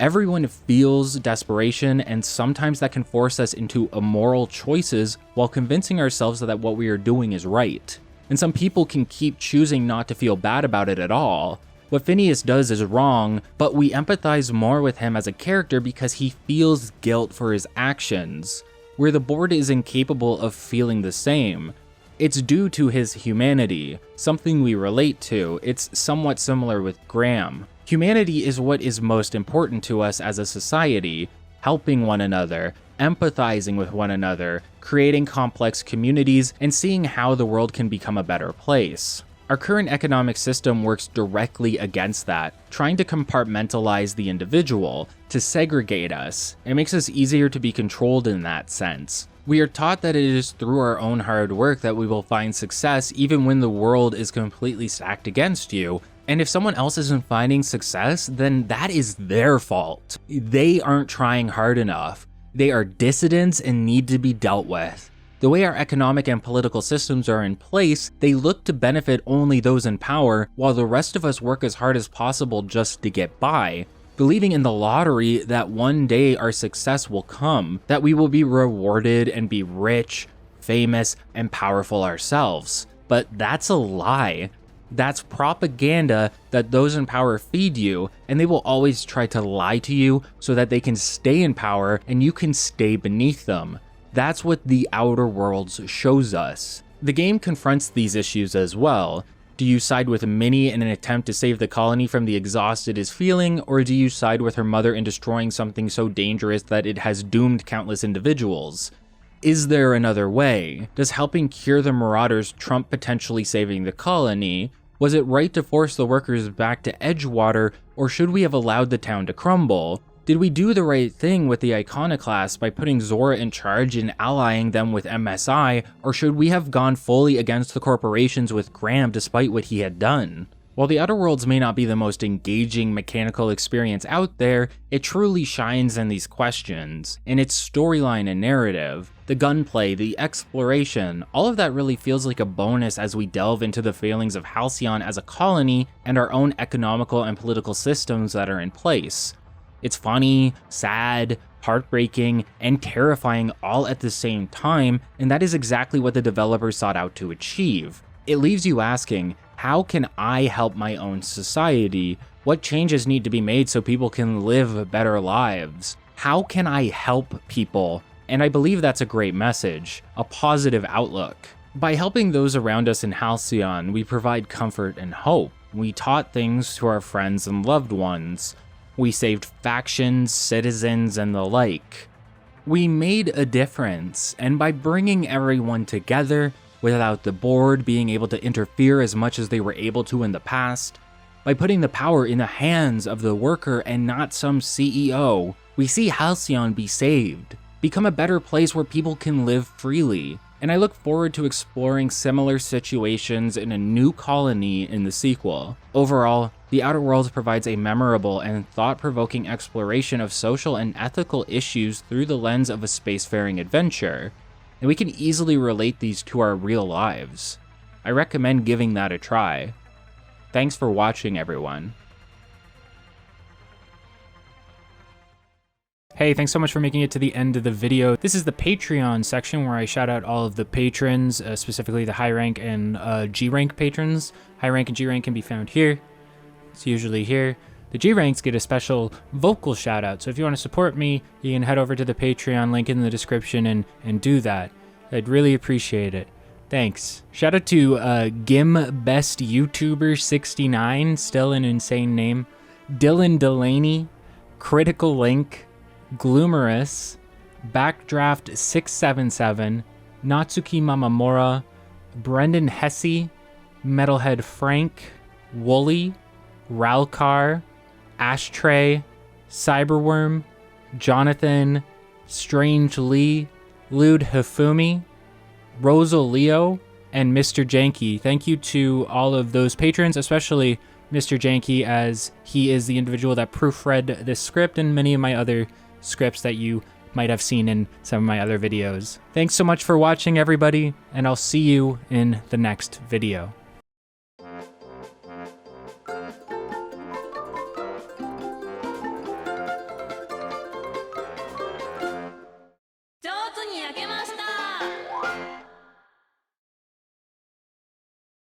Everyone feels desperation, and sometimes that can force us into immoral choices while convincing ourselves that what we are doing is right. And some people can keep choosing not to feel bad about it at all. What Phineas does is wrong, but we empathize more with him as a character because he feels guilt for his actions, where the board is incapable of feeling the same. It's due to his humanity, something we relate to. It's somewhat similar with Graham. Humanity is what is most important to us as a society, helping one another, empathizing with one another, creating complex communities, and seeing how the world can become a better place. Our current economic system works directly against that, trying to compartmentalize the individual, to segregate us. It makes us easier to be controlled in that sense. We are taught that it is through our own hard work that we will find success even when the world is completely stacked against you. And if someone else isn't finding success, then that is their fault. They aren't trying hard enough. They are dissidents and need to be dealt with. The way our economic and political systems are in place, they look to benefit only those in power, while the rest of us work as hard as possible just to get by, believing in the lottery that one day our success will come, that we will be rewarded and be rich, famous, and powerful ourselves. But that's a lie. That's propaganda that those in power feed you, and they will always try to lie to you so that they can stay in power and you can stay beneath them. That's what the Outer Worlds shows us. The game confronts these issues as well. Do you side with Minnie in an attempt to save the colony from the exhaust it is feeling, or do you side with her mother in destroying something so dangerous that it has doomed countless individuals? Is there another way? Does helping cure the Marauders trump potentially saving the colony? Was it right to force the workers back to Edgewater, or should we have allowed the town to crumble? Did we do the right thing with the Iconoclasts by putting Zora in charge and allying them with MSI, or should we have gone fully against the corporations with Graham despite what he had done? While the Outer Worlds may not be the most engaging mechanical experience out there, it truly shines in these questions. In its storyline and narrative, the gunplay, the exploration, all of that really feels like a bonus as we delve into the failings of Halcyon as a colony and our own economical and political systems that are in place. It's funny, sad, heartbreaking, and terrifying all at the same time, and that is exactly what the developers sought out to achieve. It leaves you asking, how can I help my own society? What changes need to be made so people can live better lives? How can I help people? And I believe that's a great message, a positive outlook. By helping those around us in Halcyon, we provide comfort and hope. We taught things to our friends and loved ones. We saved factions, citizens, and the like. We made a difference, and by bringing everyone together, without the board being able to interfere as much as they were able to in the past, by putting the power in the hands of the worker and not some CEO, we see Halcyon be saved, become a better place where people can live freely. And I look forward to exploring similar situations in a new colony in the sequel. Overall, The Outer Worlds provides a memorable and thought-provoking exploration of social and ethical issues through the lens of a spacefaring adventure, and we can easily relate these to our real lives. I recommend giving that a try. Thanks for watching, everyone. Hey, thanks so much for making it to the end of the video. This is the Patreon section where I shout out all of the patrons, specifically the high rank and G rank patrons. High rank and G rank can be found here. It's usually here. The G ranks get a special vocal shout out, so if you want to support me, you can head over to the Patreon link in the description and do that. I'd really appreciate it. Thanks. Shout out to Gim Best YouTuber 69, still an insane name. Dylan Delaney, Critical Link, Gloomerous, Backdraft 677, Natsuki Mamamura, Brendan Hesse, Metalhead Frank, Wooly, Ralcar, Ashtray, Cyberworm, Jonathan, Strange Lee, Lude Hifumi, Rosaleo, and Mr. Janky. Thank you to all of those patrons, especially Mr. Janky, as he is the individual that proofread this script and many of my other scripts that you might have seen in some of my other videos. Thanks so much for watching, everybody, and I'll see you in the next video. Don't